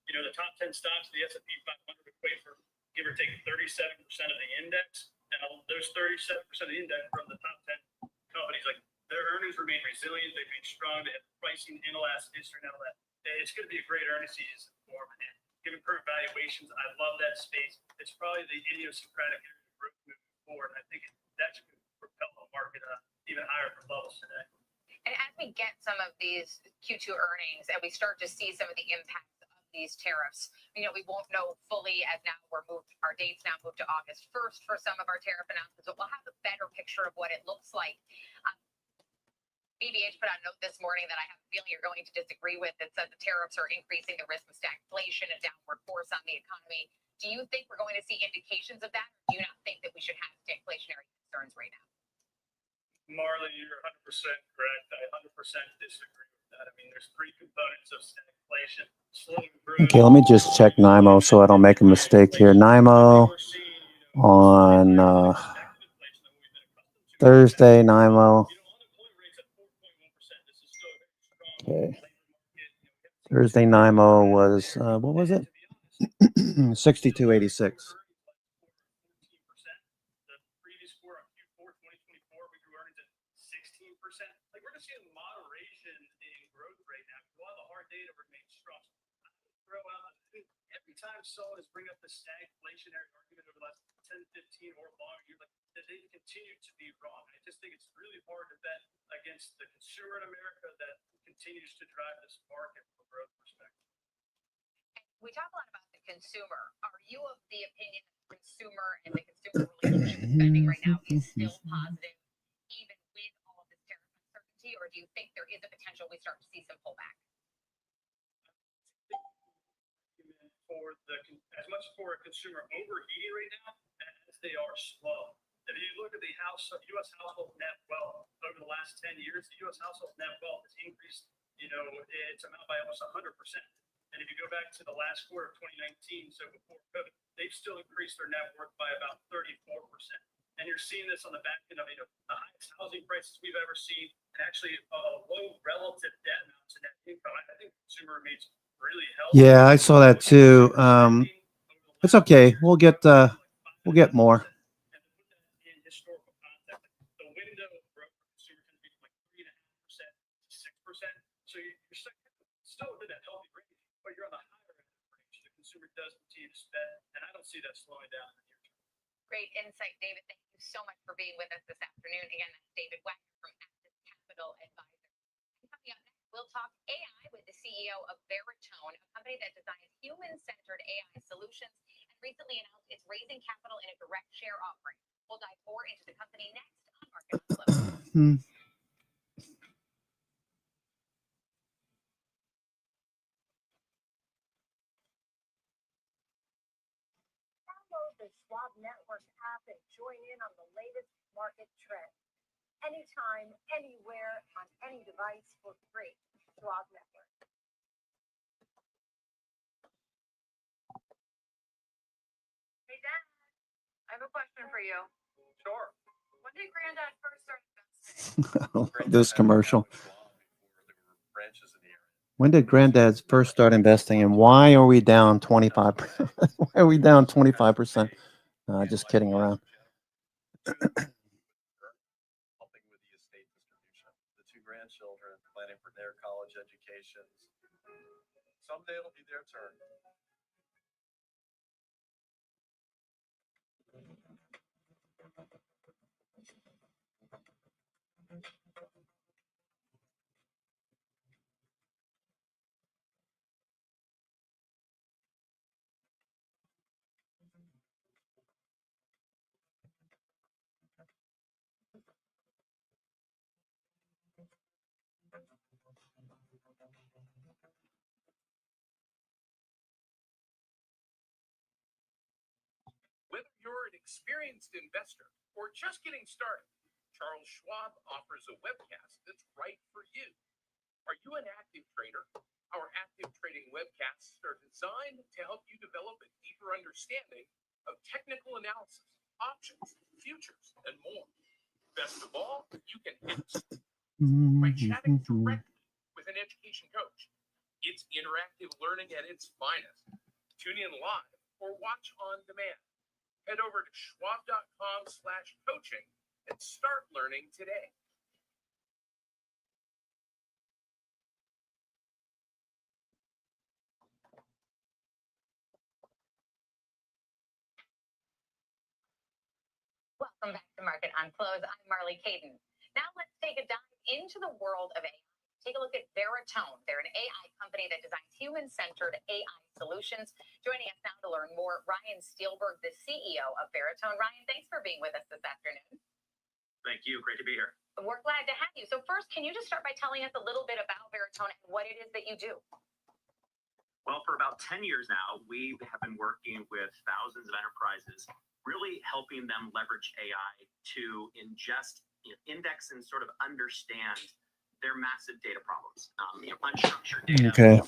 the top 10 stocks of the S&P 500 equate for give or take 37% of the index, and those 37% of the index from the top 10 companies, like their earnings remain resilient, they remain strong, they have pricing inelasticity and all that. It's going to be a great earnings season for them. And given current valuations, I love that space. It's probably the idiosyncratic area of growth moving forward. And I think that should propel the market even higher from levels today. And as we get some of these Q2 earnings and we start to see some of the impacts of these tariffs, we won't know fully as now our dates now moved to August 1st for some of our tariff announcements, but we'll have a better picture of what it looks like. BBH put out a note this morning that I have a feeling you're going to disagree with that said the tariffs are increasing the risk of stagflation and downward force on the economy. Do you think we're going to see indications of that? Or do you not think that we should have stagflationary concerns right now? Marla, you're 100% correct. I 100% disagree with that. I mean, there's three components of stagflation. Okay, let me just check NIMO so I don't make a mistake here. NIMO on Thursday, NIMO. Okay. Thursday NIMO was, what was it? 6286. Like we're going to see a moderation I've saw is bring up the stagflationary argument over the last 10, 15 or longer. You're like, that they continue to be wrong. I just think it's really hard to bet against the consumer in America that continues to drive this market from a growth perspective. We talk a lot about the consumer. Are you of the opinion that the consumer and the consumer relationship with spending right now is still positive, even with all of this tariff uncertainty, or do you think there is a potential we start to see some pullback? For as much for a consumer overheating right now as they are slow. If you look at the U.S. household net wealth over the last 10 years, the U.S. household net wealth has increased, its amount by almost 100%. And if you go back to the last quarter of 2019, so before COVID, they've still increased their net worth by about 34%. And you're seeing this on the back end of the highest housing prices we've ever seen, and actually a low relative debt amount to net income. I think the consumer remains really healthy. Yeah, I saw that too. It's okay. We'll get more. In historical context, the window of growth for consumer tends to be from like 3.5% to 6%. So you're still within that healthy range, but you're on the higher end of the range. The consumer does continue to spend, and I don't see that slowing down in the near term. Great insight, David. Thank you so much for being with us this afternoon. Again, that's David Wagner from Axis Capital Advisors. And coming up next, we'll talk AI with the CEO of Veritone, a company that designs human-centered AI solutions and recently announced it's raising capital in a direct share offering. We'll dive more into the company next on Market on Close. Download the Schwab Network app and join in on the latest market trends. Anytime, anywhere, on any device for free. Schwab Network. Hey, Dad, I have a question for you. Sure. When did Granddad first start investing? This commercial. Branches in the area. When did Granddad's first start investing, and why are we down 25%? Why are we down 25%? Just kidding around. Helping with the estate distribution. The two grandchildren planning for their college educations. Someday it'll be their turn. Whether you're an experienced investor or just getting started, Charles Schwab offers a webcast that's right for you. Are you an active trader? Our active trading webcasts are designed to help you develop a deeper understanding of technical analysis, options, futures, and more. Best of all, you can hit by chatting directly with an education coach. It's interactive learning at its finest. Tune in live or watch on demand. Head over to schwab.com/coaching and start learning today. Welcome back to Market on Close. I'm Marley Caden. Now let's take a dive into the world of AI. Take a look at Veritone. They're an AI company that designs human-centered AI solutions. Joining us now to learn more, Ryan Steelberg, the CEO of Veritone. Ryan, thanks for being with us this afternoon. Thank you. Great to be here. We're glad to have you. So first, can you just start by telling us a little bit about Veritone and what it is that you do? Well, for about 10 years now, we have been working with thousands of enterprises, really helping them leverage AI to ingest, index, and sort of understand their massive data problems, unstructured data. Okay.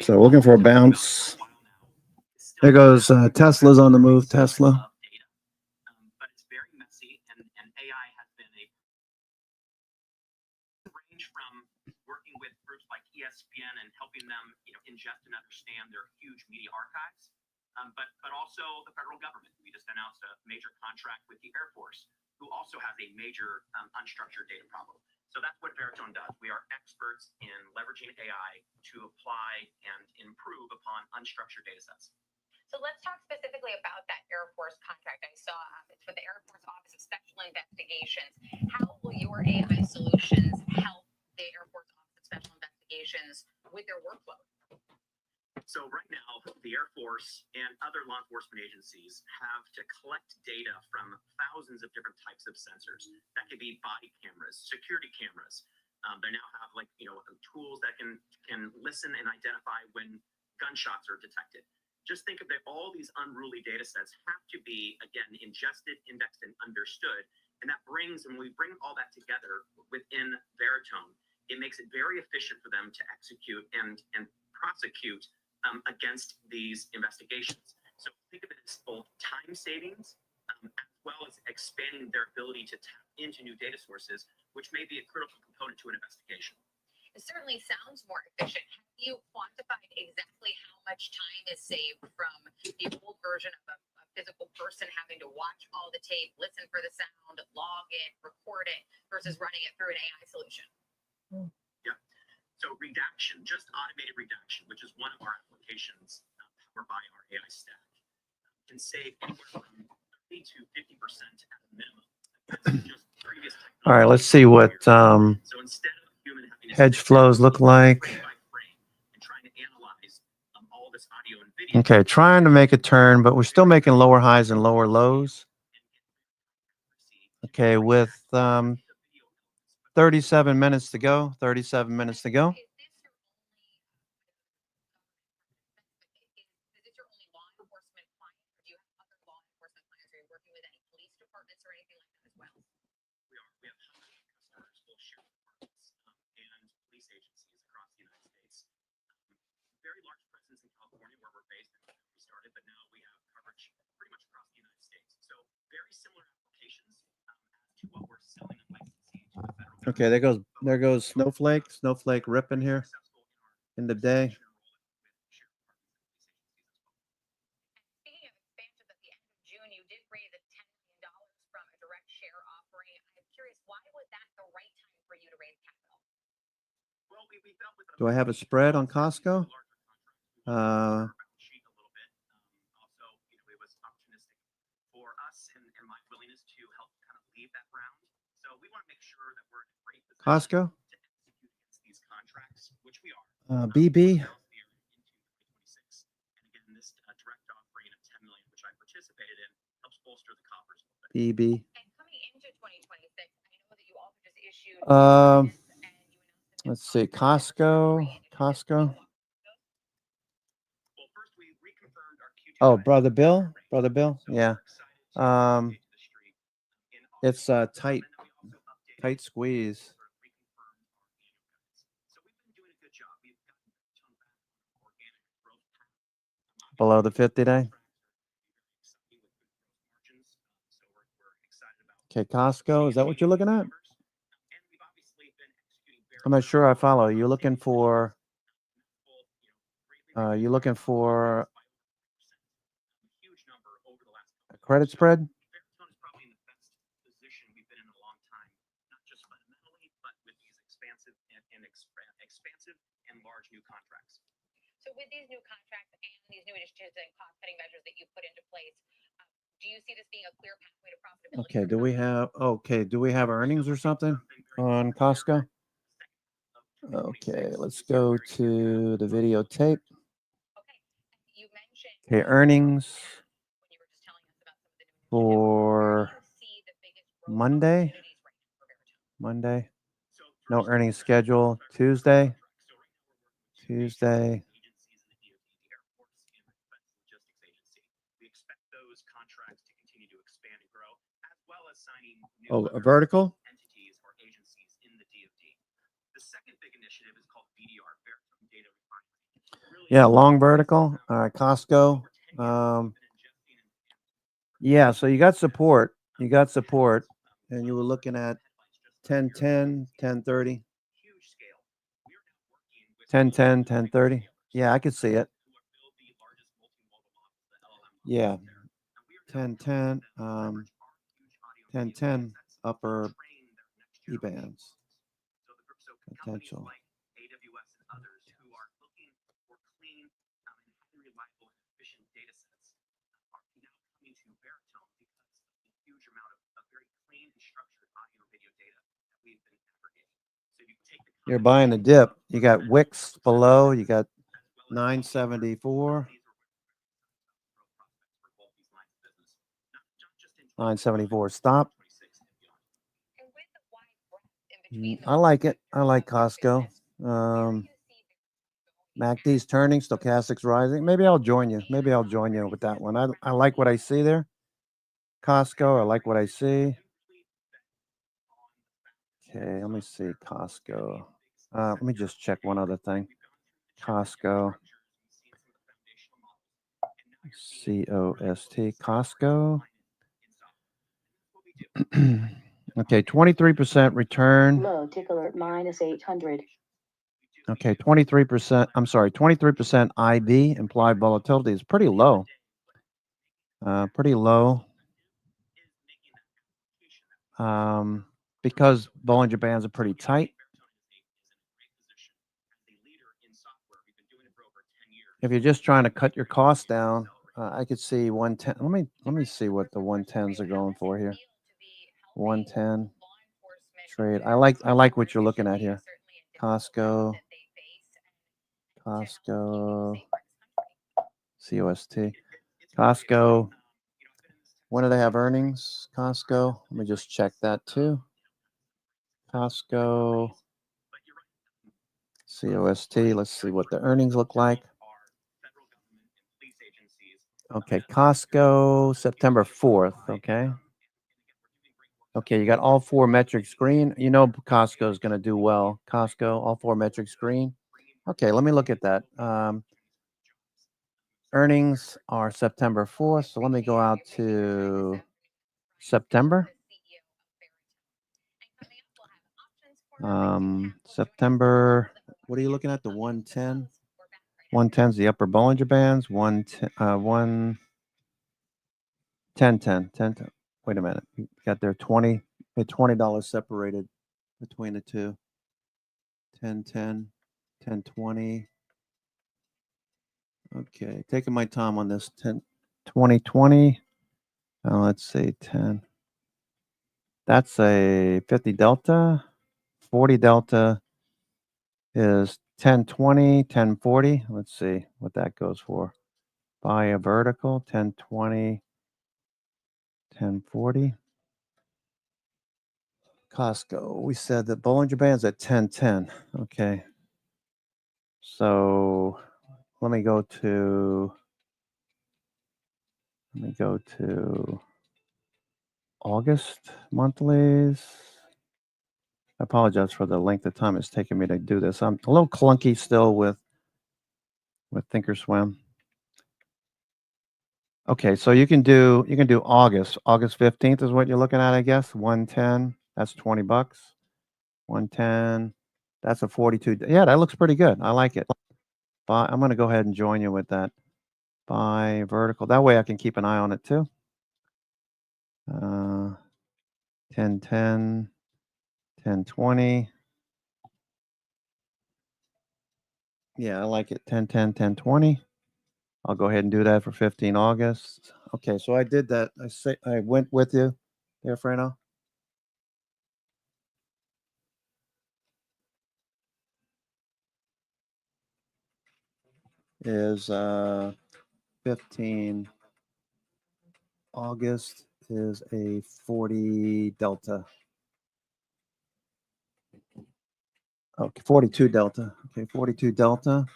So looking for a bounce. There goes Tesla's on the move. Tesla. But it's very messy, and AI has been a range from working with groups like ESPN and helping them, ingest and understand their huge media archives. But also the federal government. We just announced a major contract with the Air Force, who also has a major unstructured data problem. So that's what Veritone does. We are experts in leveraging AI to apply and improve upon unstructured data sets. So let's talk specifically about that Air Force contract. I saw it's for the Air Force Office of Special Investigations. How will your AI solutions help the Air Force Office of Special Investigations with their workload? So right now, the Air Force and other law enforcement agencies have to collect data from thousands of different types of sensors. That could be body cameras, security cameras. They now have tools that can listen and identify when gunshots are detected. Just think of all these unruly data sets have to be, again, ingested, indexed, and understood. And that brings, and when we bring all that together within Veritone, it makes it very efficient for them to execute and prosecute against these investigations. So think of it as both time savings as well as expanding their ability to tap into new data sources, which may be a critical component to an investigation. It certainly sounds more efficient. Have you quantified exactly how much time is saved from the old version of a physical person having to watch all the tape, listen for the sound, log it, record it, versus running it through an AI solution? Yeah. So redaction, just automated redaction, which is one of our applications powered by our AI stack, can save anywhere from 30 to 50% at a minimum. Just previous technology. All right, let's see what So instead of a human having to hedge sit flows there look like. frame by frame and trying to analyze all this audio and video. Okay, trying to make a turn, but we're still making lower highs and lower lows. Okay, with 37 minutes to go. 37 minutes to go. Is this your only law enforcement client, or do you have other law enforcement clients? Are you working with any police departments or anything like that as well? We have hundreds of customers, both sheriff departments and police agencies across the United States. Very large presence in California, where we're based and where we started, but now we have coverage pretty much across the United States. So very similar applications as to what we're selling and licensing to the federal government. Okay, there goes Snowflake. Snowflake ripping here in the day. Speaking of expansions, at the end of June, you did raise $10 million from a direct share offering. I'm curious, why was that the right time for you to raise capital? Well, we felt with Do I have a spread on Costco? Also, it was opportunistic for us and my willingness to help kind of lead that round. So we want to make sure that we're in a great position Costco? to execute against these contracts, which we are. BB. And again, this direct offering of 10 million, which I participated in, helps bolster the coffers a little bit. BB. And coming into 2026, I know that you also just issued. Let's see, Costco. Well, first we reconfirmed our Q2 Oh, guidance. Brother Bill. Brother Bill. So Yeah. we're excited to update to the street in It's August. tight, And then we also updated tight squeeze. sort of reconfirmed our annual guidance. So we've been doing a good job. We've gotten Veritone back on an organic growth path. Below the 50 day. Exciting with good growth margins. So we're excited about Okay, Costco. Is that what you're looking at? numbers. And we've obviously been executing very I'm not well sure I on follow. You're looking safety for. initiatives. You're looking for Huge number over the last a credit spread. Veritone is probably in the best position we've been in a long time, not just fundamentally, but with these expansive and large new contracts. So with these new contracts and these new initiatives and cost-cutting measures that you put into place, do you see this being a clear pathway to profitability? Okay. Do we have earnings or something on Costco? Okay. Let's go to the videotape. Okay. You mentioned Okay. Earnings when you were just telling us about some of the new for initiatives, where do you see the biggest growth Monday. opportunities right now for Veritone? Monday. No earnings schedule. Tuesday. Tuesday. Agencies in the DoD, the Air Force, and the Defense Logistics Agency. We expect those contracts to continue to expand and grow, as well as signing new Oh, a other vertical. entities or agencies in the DoD. The second big initiative is called VDR, Veritone Data Refinery. Really Yeah, long vertical. All right, Costco. Yeah, so you got support. You got support, and you were looking at 1010, 1030. huge scale. We are now working with 1010, 1030. Yeah, I could see it. who are build the largest multimodal models, the LLM models Yeah. out there. And we are now 1010, helping them leverage our huge audio and video 1010 datasets upper to train their next generation E-bands. models. So companies Potential. like AWS and others who are looking for clean and highly reliable and efficient data sets are now coming to Veritone because of the huge amount of very clean and structured audio and video data that we've been aggregating. So you take the You're buying the dip. You got Wix below. You got 974. 974 stop. I like it. I like Costco. MACD's turning, stochastics rising. Maybe I'll join you. Maybe I'll join you with that one. I like what I see there. Costco, I like what I see. Okay, let me see Costco. Let me just check one other thing. Costco. COST. Costco. Okay, 23% return. Low tick alert minus 800. Okay, 23%. I'm sorry, 23% IB, implied volatility, is pretty low. Pretty low. Because Bollinger Bands are pretty tight. If you're just trying to cut your costs down, I could see 110. Let me see what the 110s are going for here. 110 trade. I like what you're looking at here. Costco. COST. Costco. When do they have earnings? Costco. Let me just check that too. Costco. COST. Let's see what the earnings look like. Okay, Costco, September 4th. Okay. Okay, you got all four metrics green. You know Costco is going to do well. Costco, all four metrics green. Okay, let me look at that. Earnings are September 4th. So let me go out to September. September, what are you looking at? The 110? 110 is the upper Bollinger Bands. 10. Wait a minute. You got their $20 separated between the two. 10, 20. Okay, taking my time on this. 20. Let's see, 10. That's a 50 delta. 40 delta is 1020, 1040. Let's see what that goes for. Buy a vertical, 1020, 1040. Costco, we said that Bollinger Band's at 1010. Okay. So let me go to August monthlies. I apologize for the length of time it's taking me to do this. I'm a little clunky still with Thinkorswim. Okay, so you can do August. August 15th is what you're looking at, I guess. 110. That's $20. 110. That's a 42. Yeah, that looks pretty good. I like it. I'm going to go ahead and join you with that. Buy vertical. That way I can keep an eye on it too. 1010, 1020. Yeah, I like it. 1010, 1020. I'll go ahead and do that for 15 August. Okay, so I did that. I went with you there, Frano. Is 15 August is a 40 delta. Okay, 42 delta. Okay, 42 delta.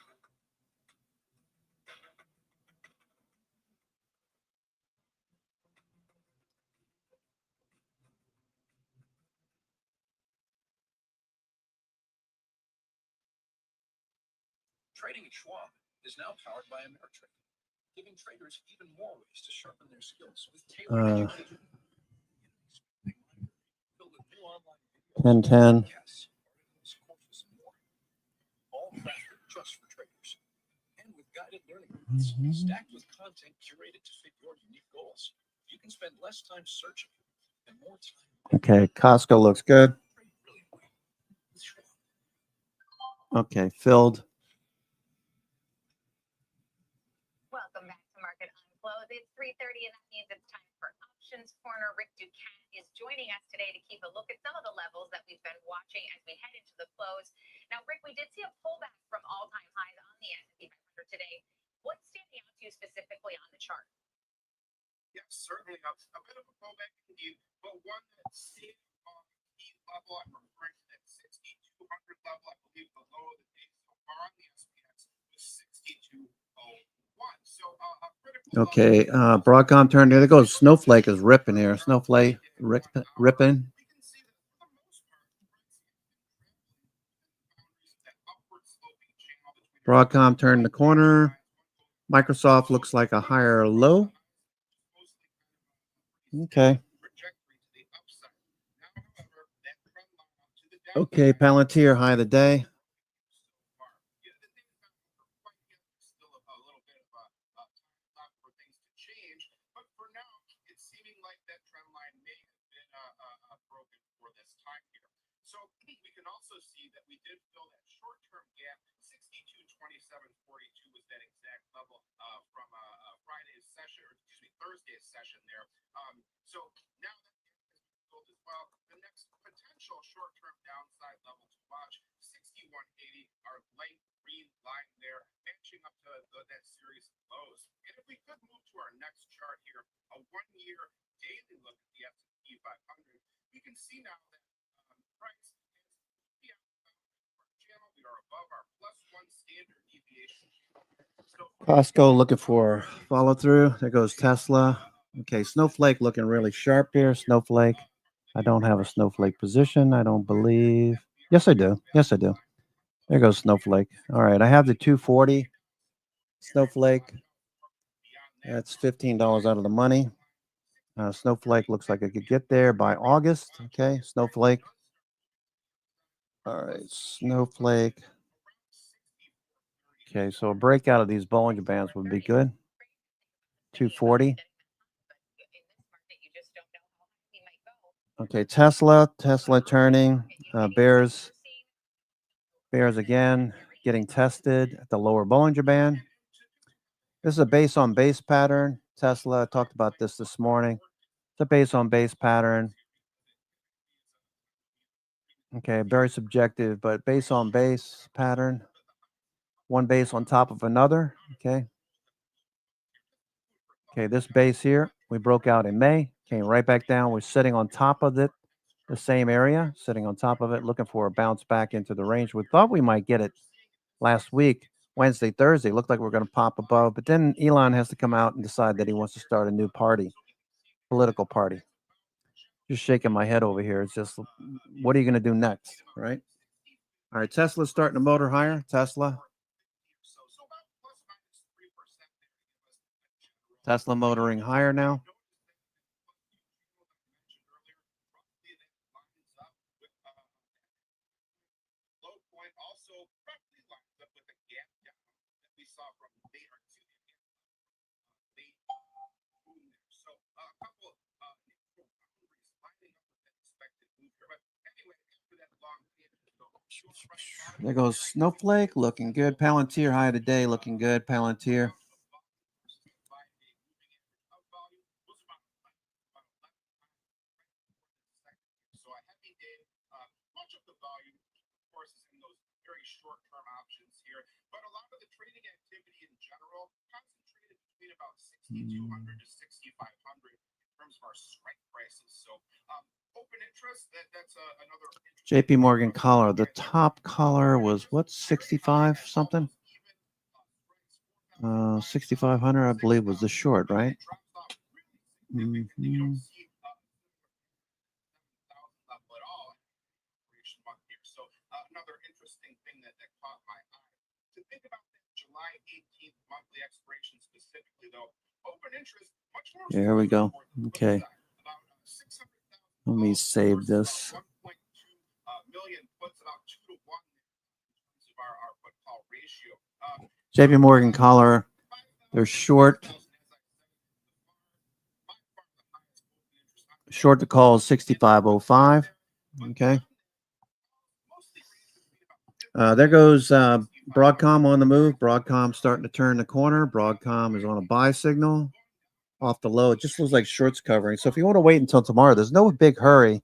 Trading at Schwab is now powered by Ameritrade, giving traders even more ways to sharpen their skills with tailored education. 1010. All crafted just for traders. And with guided learning methods, stacked with content curated to fit your unique goals, you can spend less time searching and more time. Okay, Costco looks good. Okay, filled. Welcome back to Market on Close. It's 3:30 and that means it's time for Options Corner. Rick Duquette is joining us today to keep a look at some of the levels that we've been watching as we head into the close. Now, Rick, we did see a pullback from all-time highs on the S&P 500 today. What's standing out to you specifically on the chart? Yes, certainly a bit of a pullback indeed, but one that stayed on the key level. I'm referring to that 6,200 level. I believe the low of the day so far on the SPX was 6,201. So critical. Okay, Broadcom turned there. There goes Snowflake is ripping here. Snowflake ripping. Broadcom turned the corner. Microsoft looks like a higher low. Okay. Okay, Palantir high of the day. Thursday's session there. So now that has been built as well, the next potential short-term downside level to watch, 6180, our light green line there, matching up to that series of lows. And if we could move to our next chart here, a one-year daily look at the S&P 500, we can see now that price has channel. We are above our +1 standard deviation. Costco looking for follow through. There goes Tesla. Okay, Snowflake looking really sharp here. Snowflake. I don't have a Snowflake position. I don't believe. Yes, I do. Yes, I do. There goes Snowflake. All right, I have the 240 Snowflake. That's $15 out of the money. Snowflake looks like I could get there by August. Okay, Snowflake. All right, Snowflake. Okay, so a breakout of these Bollinger Bands would be good. 240. Okay, Tesla turning. Bears again, getting tested at the lower Bollinger Band. This is a base on base pattern. Tesla, I talked about this morning. It's a base on base pattern. Okay, very subjective, but base on base pattern. One base on top of another. Okay. Okay, this base here, we broke out in May, came right back down. We're sitting on top of it, the same area, sitting on top of it, looking for a bounce back into the range. We thought we might get it last week, Wednesday, Thursday. Looked like we were going to pop above, but then Elon has to come out and decide that he wants to start a new party, political party. Just shaking my head over here. It's just, what are you going to do next, right? All right, Tesla's starting to motor higher. Tesla motoring higher now. There goes Snowflake, looking good. Palantir high of the day, looking good. Palantir. Short-term options here, but a lot of the trading activity in general concentrated between about 6,200 to 6,500 in terms of our strike prices. So open interest, that's another JP Morgan collar. The top collar was what, 65 something? 6,500, I believe, was the short, right? Mm-hmm. There we go. Okay. Let me save this. JP Morgan collar. They're short. Short to call is 65.05. Okay. There goes Broadcom on the move. Broadcom starting to turn the corner. Broadcom is on a buy signal off the low. It just looks like shorts covering. So if you want to wait until tomorrow, there's no big hurry.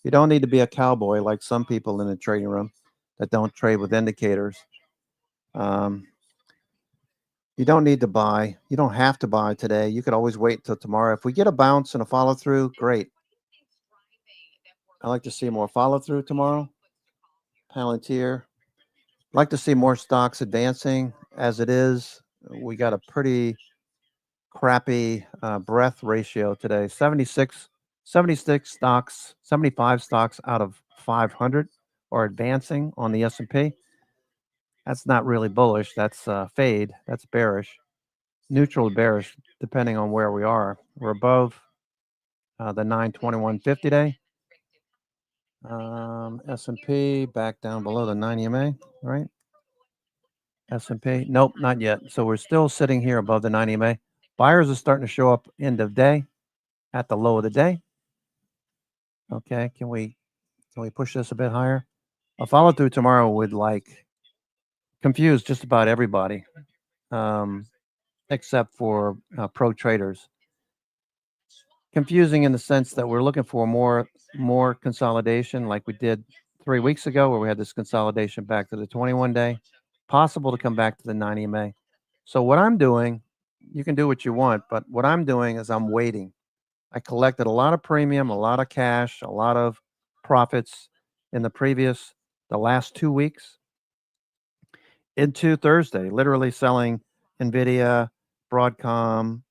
You don't need to be a cowboy like some people in the trading room that don't trade with indicators. You don't need to buy. You don't have to buy today. You could always wait until tomorrow. If we get a bounce and a follow through, great. I like to see more follow through tomorrow. Palantir. Like to see more stocks advancing. As it is, we got a pretty crappy breadth ratio today. 76 stocks, 75 stocks out of 500 are advancing on the S&P. That's not really bullish. That's fade. That's bearish. Neutral to bearish, depending on where we are. We're above the 921 50-day. S&P back down below the 90 MA, right? S&P, nope, not yet. So we're still sitting here above the 90 MA. Buyers are starting to show up end of day at the low of the day. Okay, can we push this a bit higher? A follow through tomorrow would confuse just about everybody, except for pro traders. Confusing in the sense that we're looking for more consolidation like we did 3 weeks ago, where we had this consolidation back to the 21 day, possible to come back to the 90 MA. So what I'm doing, you can do what you want, but what I'm doing is I'm waiting. I collected a lot of premium, a lot of cash, a lot of profits in the last 2 weeks into Thursday, literally selling NVIDIA, Broadcom,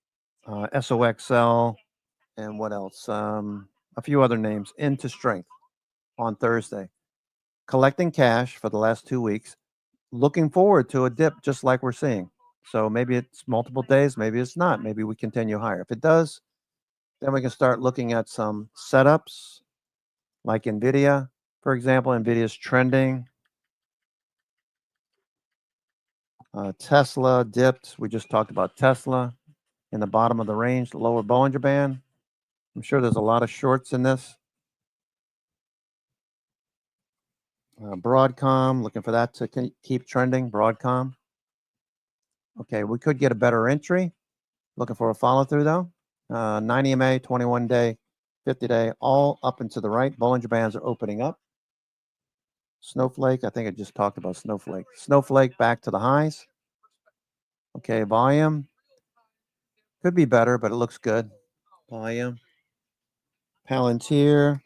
SOXL, and what else? A few other names into strength on Thursday. Collecting cash for the last 2 weeks, looking forward to a dip just like we're seeing. So maybe it's multiple days, maybe it's not. Maybe we continue higher. If it does, then we can start looking at some setups like NVIDIA, for example. NVIDIA's trending. Tesla dipped. We just talked about Tesla in the bottom of the range, the lower Bollinger Band. I'm sure there's a lot of shorts in this. Broadcom, looking for that to keep trending. Broadcom. Okay, we could get a better entry. Looking for a follow through though. 90 MA, 21 day, 50 day, all up and to the right. Bollinger Bands are opening up. Snowflake, I think I just talked about Snowflake. Snowflake back to the highs. Okay, volume. Could be better, but it looks good. Volume. Palantir.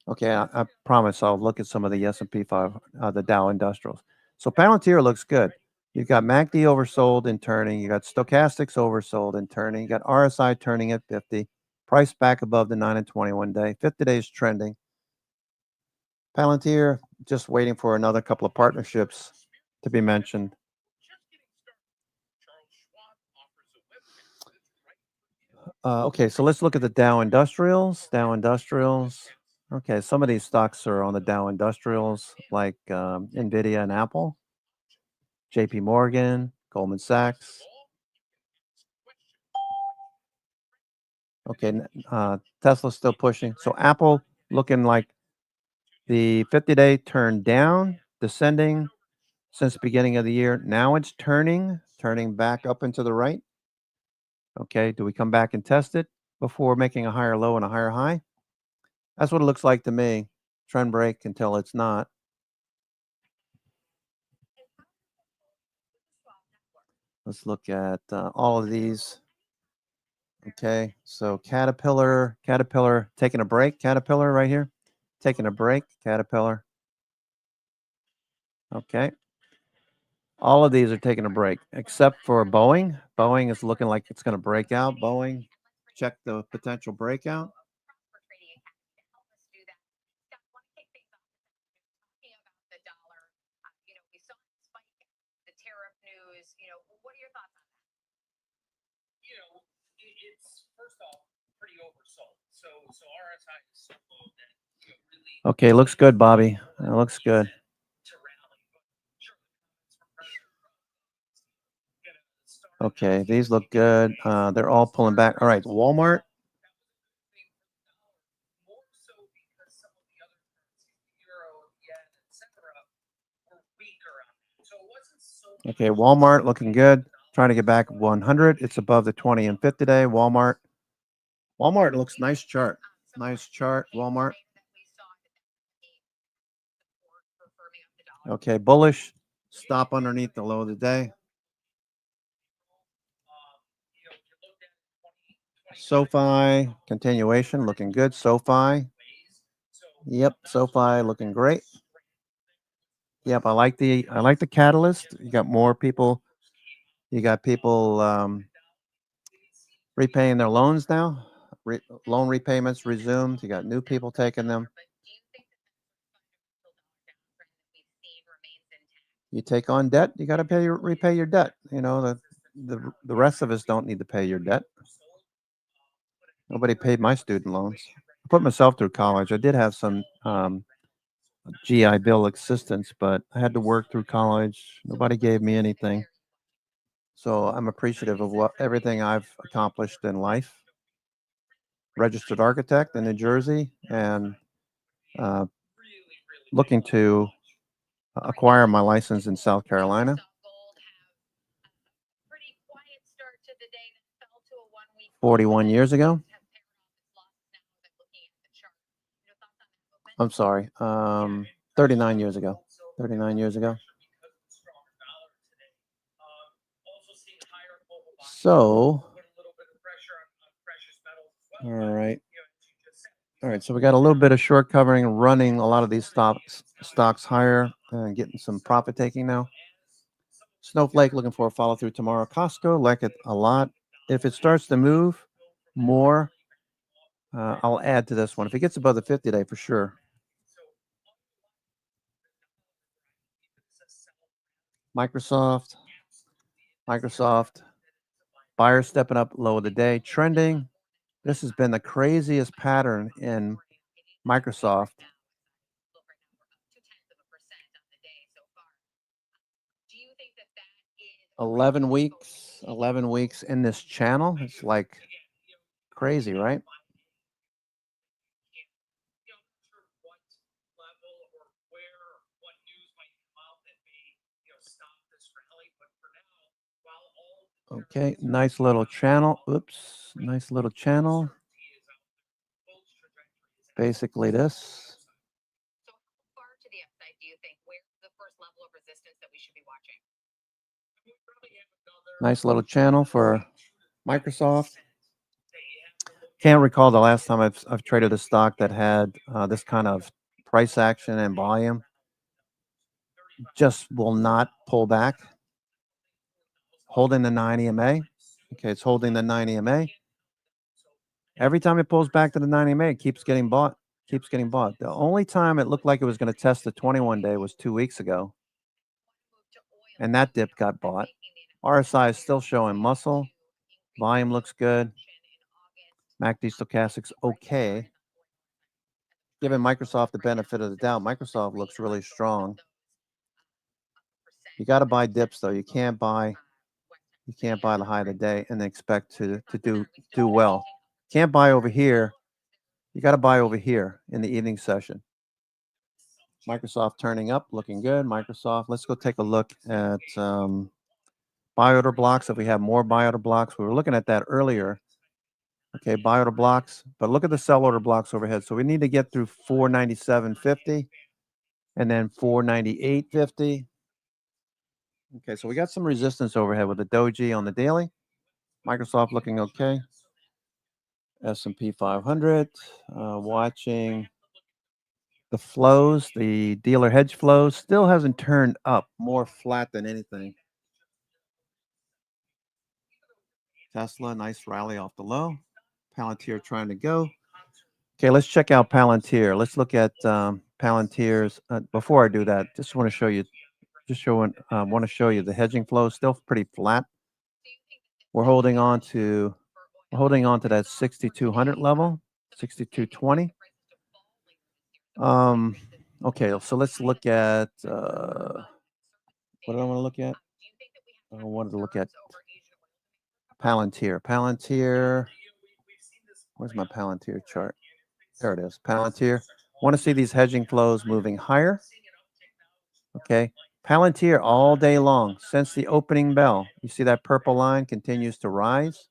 Okay, I promise I'll look at some of the S&P 5, the Dow Industrials. So Palantir looks good. You've got MACD oversold and turning. You got stochastics oversold and turning. You got RSI turning at 50. Price back above the 9 and 21 day. 50 days trending. Palantir just waiting for another couple of partnerships to be mentioned. Okay, so let's look at the Dow Industrials. Dow Industrials. Okay, some of these stocks are on the Dow Industrials, like NVIDIA and Apple, JP Morgan, Goldman Sachs. Okay, Tesla's still pushing. So Apple looking like the 50-day turned down, descending since the beginning of the year. Now it's turning back up and to the right. Okay, do we come back and test it before making a higher low and a higher high? That's what it looks like to me. Trend break until it's not. Let's look at all of these. Okay, so Caterpillar taking a break. Caterpillar right here, taking a break. Caterpillar. Okay. All of these are taking a break, except for Boeing. Boeing is looking like it's going to break out. Boeing, check the potential breakout. It's first off pretty oversold. So RSI is so low that really. Okay, looks good, Bobby. It looks good. Okay, these look good. They're all pulling back. All right, Walmart. So it wasn't Okay, Walmart looking good. Trying to get back 100. It's above the 20 and 50 day. Walmart looks nice chart. Nice chart, Walmart. Okay, bullish. Stop underneath the low of the day. SoFi continuation looking good. SoFi. Yep, SoFi looking great. Yep, I like the catalyst. You got more people. You got people repaying their loans now. Loan repayments resumed. You got new people taking them. You take on debt, you got to repay your debt. You know, the rest of us don't need to pay your debt. Nobody paid my student loans. I put myself through college. I did have some GI Bill assistance, but I had to work through college. Nobody gave me anything. So I'm appreciative of everything I've accomplished in life. Registered architect in New Jersey, and looking to acquire my license in South Carolina. 41 years ago. I'm sorry, 39 years ago. 39 years ago. So, all right. All right, so we got a little bit of short covering, running a lot of these stocks higher, and getting some profit taking now. Snowflake looking for a follow through tomorrow. Costco, like it a lot. If it starts to move more, I'll add to this one. If it gets above the 50-day, for sure. Microsoft, buyers stepping up low of the day, trending. This has been the craziest pattern in Microsoft. 11 weeks in this channel. It's like crazy, right? Okay, nice little channel. Oops, nice little channel. Basically this. So how far to the upside do you think? Where's the first level of resistance that we should be watching? Nice little channel for Microsoft. Can't recall the last time I've traded a stock that had this kind of price action and volume. Just will not pull back. Holding the 9 EMA. Okay, it's holding the 9 EMA. Every time it pulls back to the 9 EMA, it keeps getting bought. The only time it looked like it was going to test the 21-day was 2 weeks ago. And that dip got bought. RSI is still showing muscle. Volume looks good. MACD stochastics okay. Giving Microsoft the benefit of the doubt, Microsoft looks really strong. You got to buy dips though. You can't buy the high of the day and expect to do well. Can't buy over here. You got to buy over here in the evening session. Microsoft turning up, looking good. Microsoft. Let's go take a look at buy order blocks. If we have more buy order blocks, we were looking at that earlier. Okay, buy order blocks, but look at the sell order blocks overhead. So we need to get through 497.50 and then 498.50. Okay, so we got some resistance overhead with the Doji on the daily. Microsoft looking okay. S&P 500, watching the flows, the dealer hedge flows still hasn't turned up, more flat than anything. Tesla, nice rally off the low. Palantir trying to go. Okay, let's check out Palantir. Let's look at Palantir's. Before I do that, just want to show you. Want to show you the hedging flow. Still pretty flat. We're holding on to that 6,200 level, 6,220. Okay, so let's look at what do I want to look at? I wanted to look at Palantir. Palantir. Where's my Palantir chart? There it is. Palantir. Want to see these hedging flows moving higher. Okay. Palantir all day long since the opening bell. You see that purple line continues to rise.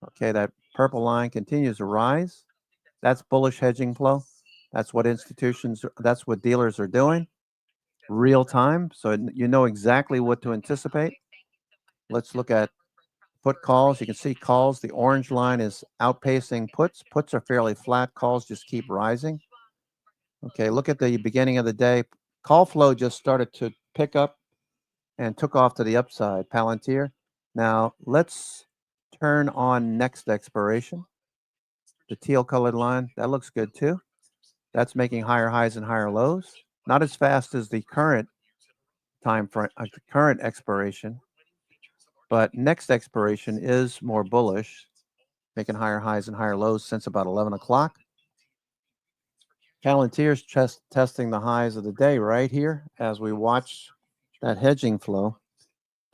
Okay, that purple line continues to rise. That's bullish hedging flow. That's what that's what dealers are doing. Real time. So you know exactly what to anticipate. Let's look at put calls. You can see calls. The orange line is outpacing puts. Puts are fairly flat. Calls just keep rising. Okay, look at the beginning of the day. Call flow just started to pick up and took off to the upside. Palantir. Now let's turn on next expiration. The teal colored line, that looks good too. That's making higher highs and higher lows. Not as fast as the current time frame, current expiration, but next expiration is more bullish, making higher highs and higher lows since about 11 o'clock. Palantir's just testing the highs of the day right here as we watch that hedging flow.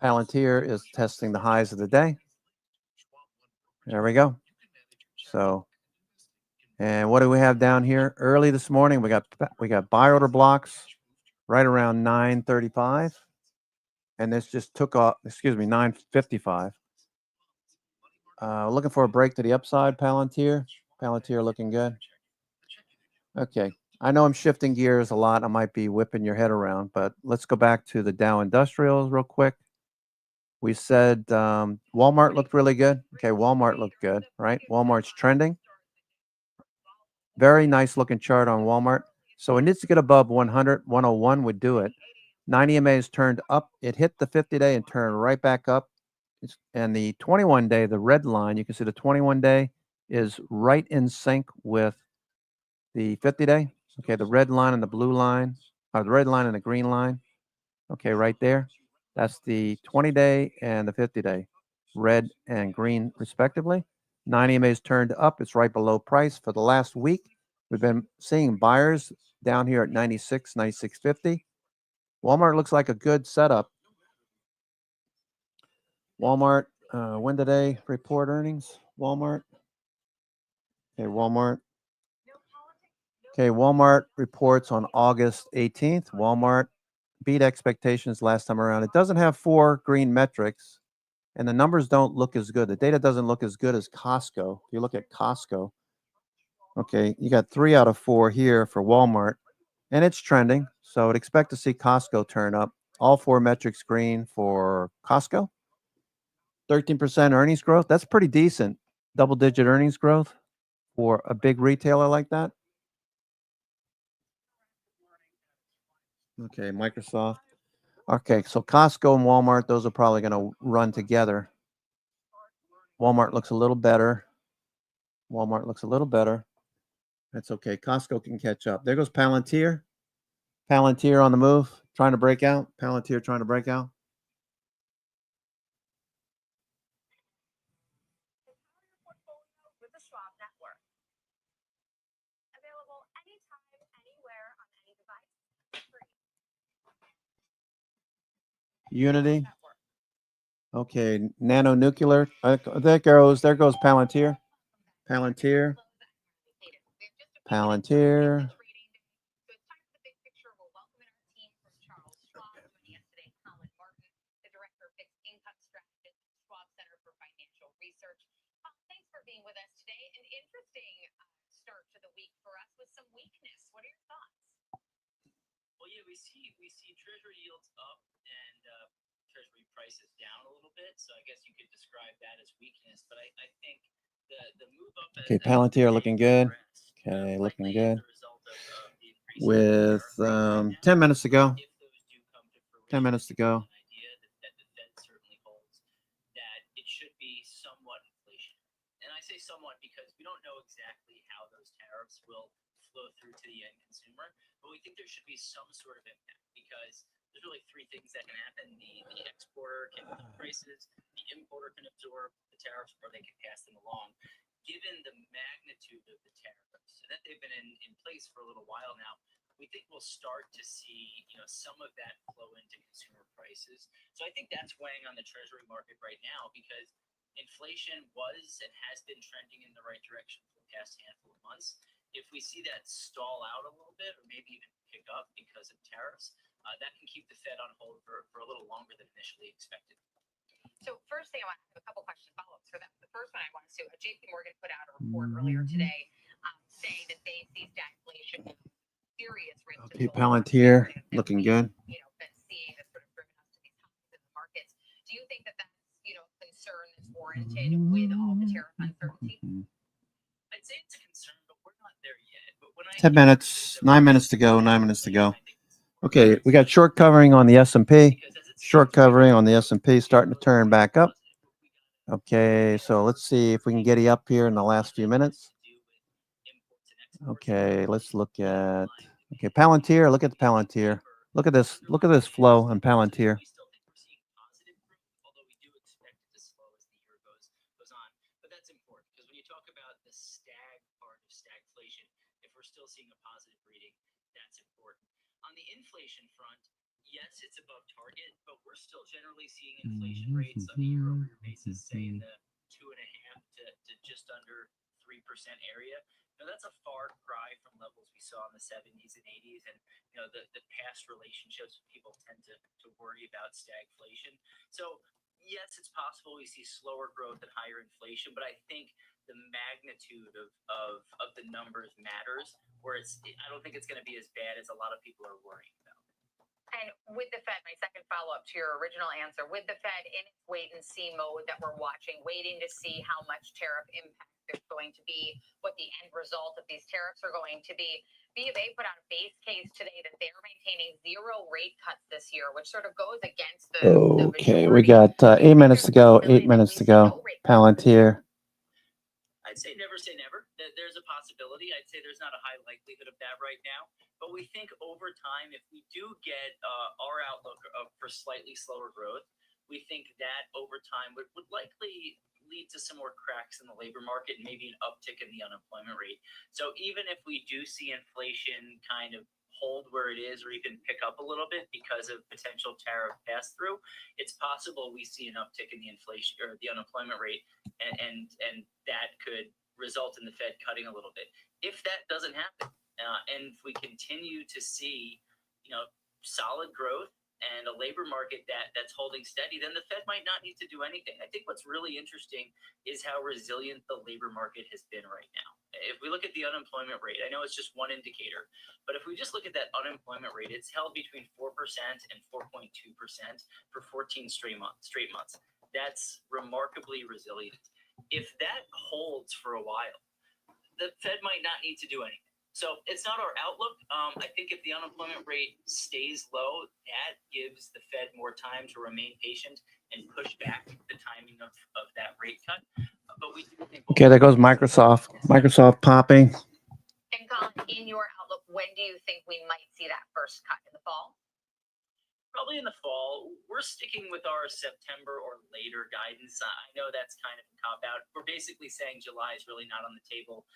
Palantir is testing the highs of the day. There we go. So, and what do we have down here? Early this morning, we got buy order blocks right around 9:35, and this just took off. Excuse me, 9:55. Looking for a break to the upside. Palantir looking good. Okay, I know I'm shifting gears a lot. I might be whipping your head around, but let's go back to the Dow Industrials real quick. We said Walmart looked really good. Okay, Walmart looked good, right? Walmart's trending. Very nice looking chart on Walmart. So it needs to get above 100. 101 would do it. 90 EMA is turned up. It hit the 50-day and turned right back up. And the 21-day, the red line, you can see the 21-day is right in sync with the 50-day. Okay, the red line and the blue line, or the red line and the green line. Okay, right there. That's the 20-day and the 50-day, red and green respectively. 90 EMA is turned up. It's right below price. For the last week, we've been seeing buyers down here at 96, 96.50. Walmart looks like a good setup. Walmart, when did they report earnings? Walmart. Okay, Walmart. Okay, Walmart reports on August 18th. Walmart beat expectations last time around. It doesn't have 4 green metrics, and the numbers don't look as good. The data doesn't look as good as Costco. If you look at Costco, okay, you got 3 out of 4 here for Walmart, and it's trending. So I'd expect to see Costco turn up. All 4 metrics green for Costco. 13% earnings growth. That's pretty decent. Double-digit earnings growth for a big retailer like that. Okay, Microsoft. Okay, so Costco and Walmart, those are probably going to run together. Walmart looks a little better. Walmart looks a little better. That's okay. Costco can catch up. There goes Palantir. Palantir on the move, trying to break out. Palantir trying to break out. With the Schwab Network. Available anytime, anywhere, on any device. Free. Unity. Okay, Nano Nuclear. There goes Palantir. Palantir. Palantir. Thanks for being with us today. An interesting start to the week for us with some weakness. What are your thoughts? Well, yeah, we see Treasury yields up and Treasury prices down a little bit. So I guess you could describe that as weakness. But I think the move up. Okay, Palantir looking good. Okay, looking good. With 10 minutes to go. 10 minutes to go. Somewhat because we don't know exactly how those tariffs will flow through to the end consumer, but we think there should be some sort of impact because there's really 3 things that can happen. The exporter can cut prices, the importer can absorb the tariffs, or they can pass them along. Given the magnitude of the tariffs and that they've been in place for a little while now, we think we'll start to see some of that flow into consumer prices. So I think that's weighing on the Treasury market right now because inflation was and has been trending in the right direction for the past handful of months. If we see that stall out a little bit or maybe even pick up because of tariffs, that can keep the Fed on hold for a little longer than initially expected. So first thing I want to have a couple questions follow-ups for them. The first one I want to, JP Morgan put out a report earlier today saying that they see stagflation serious risk to Okay, the overall Palantir narrative that looking we've, good. been seeing that's sort of driven us to these highs in the markets. Do you think that that's, concern that's warranted with all the tariff uncertainty? I'd say it's a concern, but we're not there yet. But when 10 minutes, 9 minutes to go, 9 minutes to go. Okay, we got short covering on the S&P, short covering on the S&P starting to turn back up. Okay, so let's see if we can get it up here in the last few minutes. Okay, let's look at, okay, Palantir, look at the Palantir. Look at this flow on Palantir. we still think we're seeing positive growth, although we do expect it to slow as the year goes on. But that's important because when you talk about the stag part of stagflation, if we're still seeing a positive reading, that's important. On the inflation front, yes, it's above target, but we're still generally seeing inflation rates on a year-over-year basis, say in the 2.5 to just under 3% area. Now that's a far cry from levels we saw in the 70s and 80s, and the past relationships people tend to worry about stagflation. So yes, it's possible we see slower growth and higher inflation, but I think the magnitude of the numbers matters. Where I don't think it's going to be as bad as a lot of people are worrying about. And with the Fed, my second follow-up to your original answer, with the Fed in its wait-and-see mode that we're watching, waiting to see how much tariff impact there's going to be, what the end result of these tariffs are going to be. B of A put out a base case today that they're maintaining 0 rate cuts this year, which sort of goes against the Okay, we got 8 minutes to go, 8 minutes to go. Palantir. I'd say never say never. There's a possibility. I'd say there's not a high likelihood of that right now. But we think over time, if we do get our outlook for slightly slower growth, we think that over time would likely lead to some more cracks in the labor market and maybe an uptick in the unemployment rate. So even if we do see inflation kind of hold where it is or even pick up a little bit because of potential tariff pass-through, it's possible we see an uptick in the inflation or the unemployment rate, and that could result in the Fed cutting a little bit. If that doesn't happen, and if we continue to see, solid growth and a labor market that's holding steady, then the Fed might not need to do anything. I think what's really interesting is how resilient the labor market has been right now. If we look at the unemployment rate, I know it's just one indicator, but if we just look at that unemployment rate, it's held between 4% and 4.2% for 14 straight months. That's remarkably resilient. If that holds for a while, the Fed might not need to do anything. So it's not our outlook. I think if the unemployment rate stays low, that gives the Fed more time to remain patient and push back the timing of that rate cut. But we do think. Okay, there goes Microsoft. Microsoft popping. And Colin, in your outlook, when do you think we might see that first cut? In the fall? Probably in the fall. We're sticking with our September or later guidance. I know that's kind of a cop-out. We're basically saying July is really not on the table.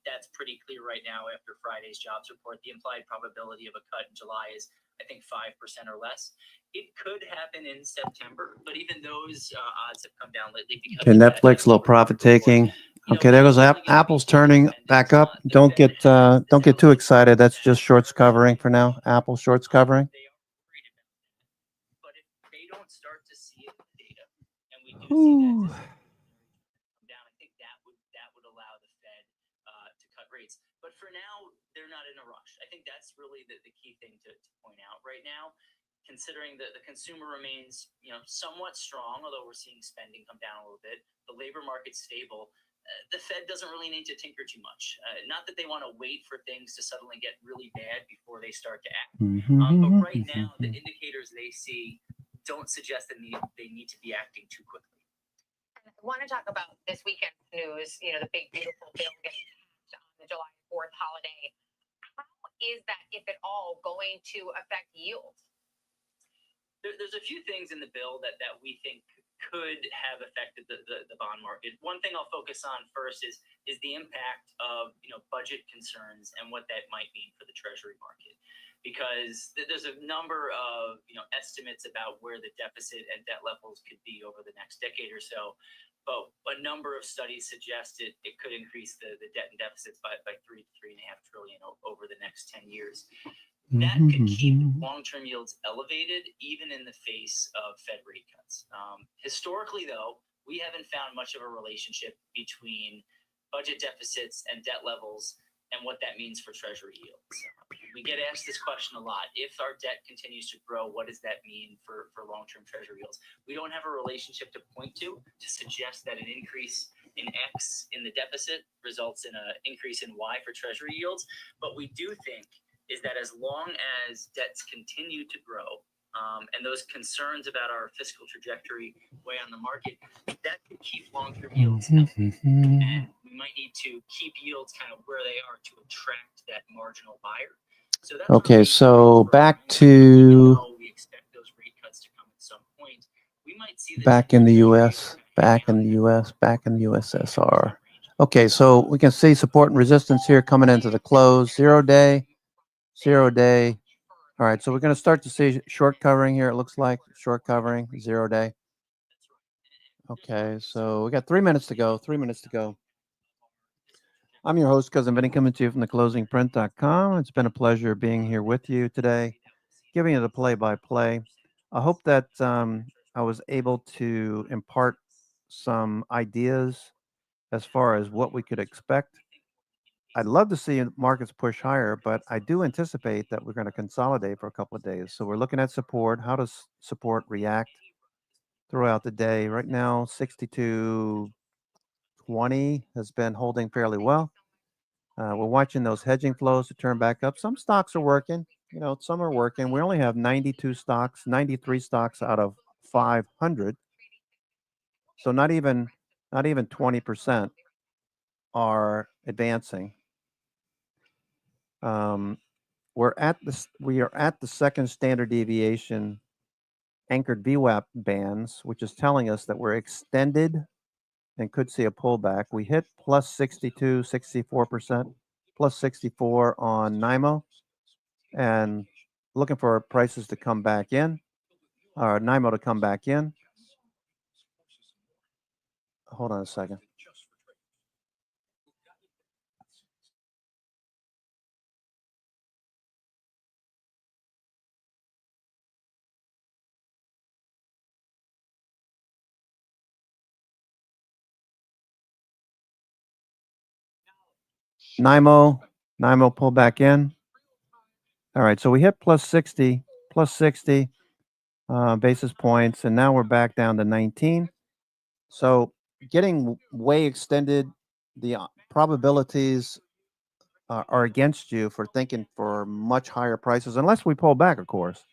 That's pretty clear right now after Friday's jobs report. The implied probability of a cut in July is, I think, 5% or less. It could happen in September, but even those odds have come down lately. Because Okay, Netflix, low profit taking. Okay, there goes Apple's turning back up. Don't get too excited. That's just shorts covering for now. Apple shorts covering. They don't start to see it in the data, and we do see that come down. I think that would allow the Fed to cut rates. But for now, they're not in a rush. I think that's really the key thing to point out right now, considering that the consumer remains somewhat strong, although we're seeing spending come down a little bit. The labor market's stable. The Fed doesn't really need to tinker too much. Not that they want to wait for things to suddenly get really bad before they start to act. But right now, the indicators they see don't suggest that they need to be acting too quickly. And I want to talk about this weekend's news, the big, beautiful bill getting passed on the July 4th holiday. How is that, if at all, going to affect yields? There's a few things in the bill that we think could have affected the bond market. One thing I'll focus on first is the impact of budget concerns and what that might mean for the Treasury market, because there's a number of estimates about where the deficit and debt levels could be over the next decade or so. But a number of studies suggest it could increase the debt and deficits by 3 to 3.5 trillion over the next 10 years. that could keep long-term yields elevated even in the face of Fed rate cuts. Historically, though, we haven't found much of a relationship between budget deficits and debt levels and what that means for Treasury yields. We get asked this question a lot. If our debt continues to grow, what does that mean for long-term Treasury yields? We don't have a relationship to point to suggest that an increase in X in the deficit results in an increase in Y for Treasury yields. But we do think is that as long as debts continue to grow, and those concerns about our fiscal trajectory weigh on the market, that could keep long-term yields elevated. And we might need to keep yields kind of where they are to attract that marginal buyer. So that's Okay, so back to we expect those rate cuts to come at some point. We might see this back in the US, back in the US, back in the USSR. Okay, so we can see support and resistance here coming into the close. 0 day, 0 day. All right, so we're going to start to see short covering here. It looks like short covering, 0 day. Okay, so we got 3 minutes to go. 3 minutes to go. I'm your host, Cousin Vinny, coming to you from theclosingprint.com. It's been a pleasure being here with you today, giving you the play-by-play. I hope that I was able to impart some ideas as far as what we could expect. I'd love to see markets push higher, but I do anticipate that we're going to consolidate for a couple of days. So we're looking at support. How does support react throughout the day? Right now, 62.20 has been holding fairly well. We're watching those hedging flows to turn back up. Some stocks are working. You know, some are working. We only have 92 stocks, 93 stocks out of 500. So not even 20% are advancing. We are at the second standard deviation anchored VWAP bands, which is telling us that we're extended and could see a pullback. We hit plus 62, 64%, plus 64 on NYMO, and looking for prices to come back in, or NYMO to come back in. Hold on a second. NYMO pull back in. All right, so we hit plus 60 basis points, and now we're back down to 19. So getting way extended, the probabilities are against you for thinking for much higher prices, unless we pull back, of course,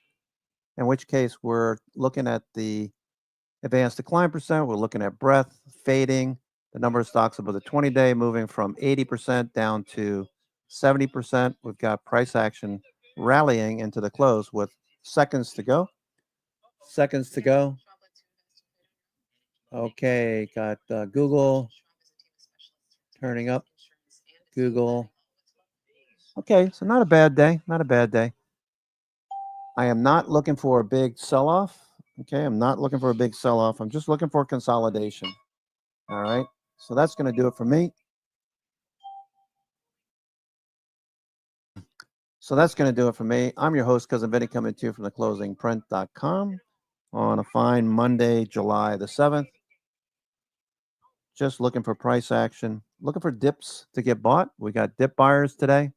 in which case we're looking at the advanced decline percent, we're looking at breadth fading, the number of stocks above the 20-day moving from 80% down to 70%. We've got price action rallying into the close with seconds to go. Seconds to go. Okay, got Google turning up. Google. Okay, so not a bad day. Not a bad day. I am not looking for a big sell-off. Okay, I'm not looking for a big sell-off. I'm just looking for consolidation. All right, so that's going to do it for me. So that's going to do it for me. I'm your host, Cousin Vinny, coming to you from theclosingprint.com on a fine Monday, July the 7th. Just looking for price action, looking for dips to get bought. We got dip buyers today.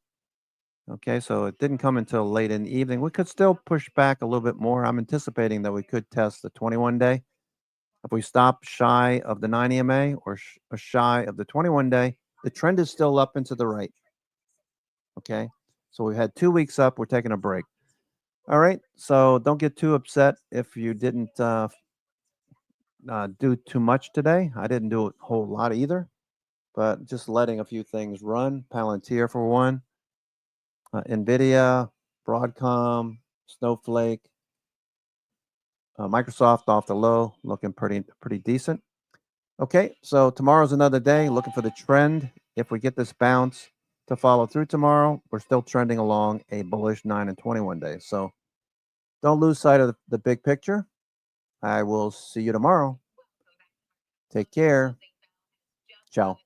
Okay, so it didn't come until late in the evening. We could still push back a little bit more. I'm anticipating that we could test the 21-day. If we stop shy of the 9 EMA or shy of the 21-day, the trend is still up and to the right. Okay, so we've had 2 weeks up. We're taking a break. All right, so don't get too upset if you didn't do too much today. I didn't do a whole lot either, but just letting a few things run. Palantir for one. NVIDIA, Broadcom, Snowflake, Microsoft off the low, looking pretty decent. Okay, so tomorrow's another day, looking for the trend. If we get this bounce to follow through tomorrow, we're still trending along a bullish 9 and 21 days. So don't lose sight of the big picture. I will see you tomorrow. Take care. Ciao.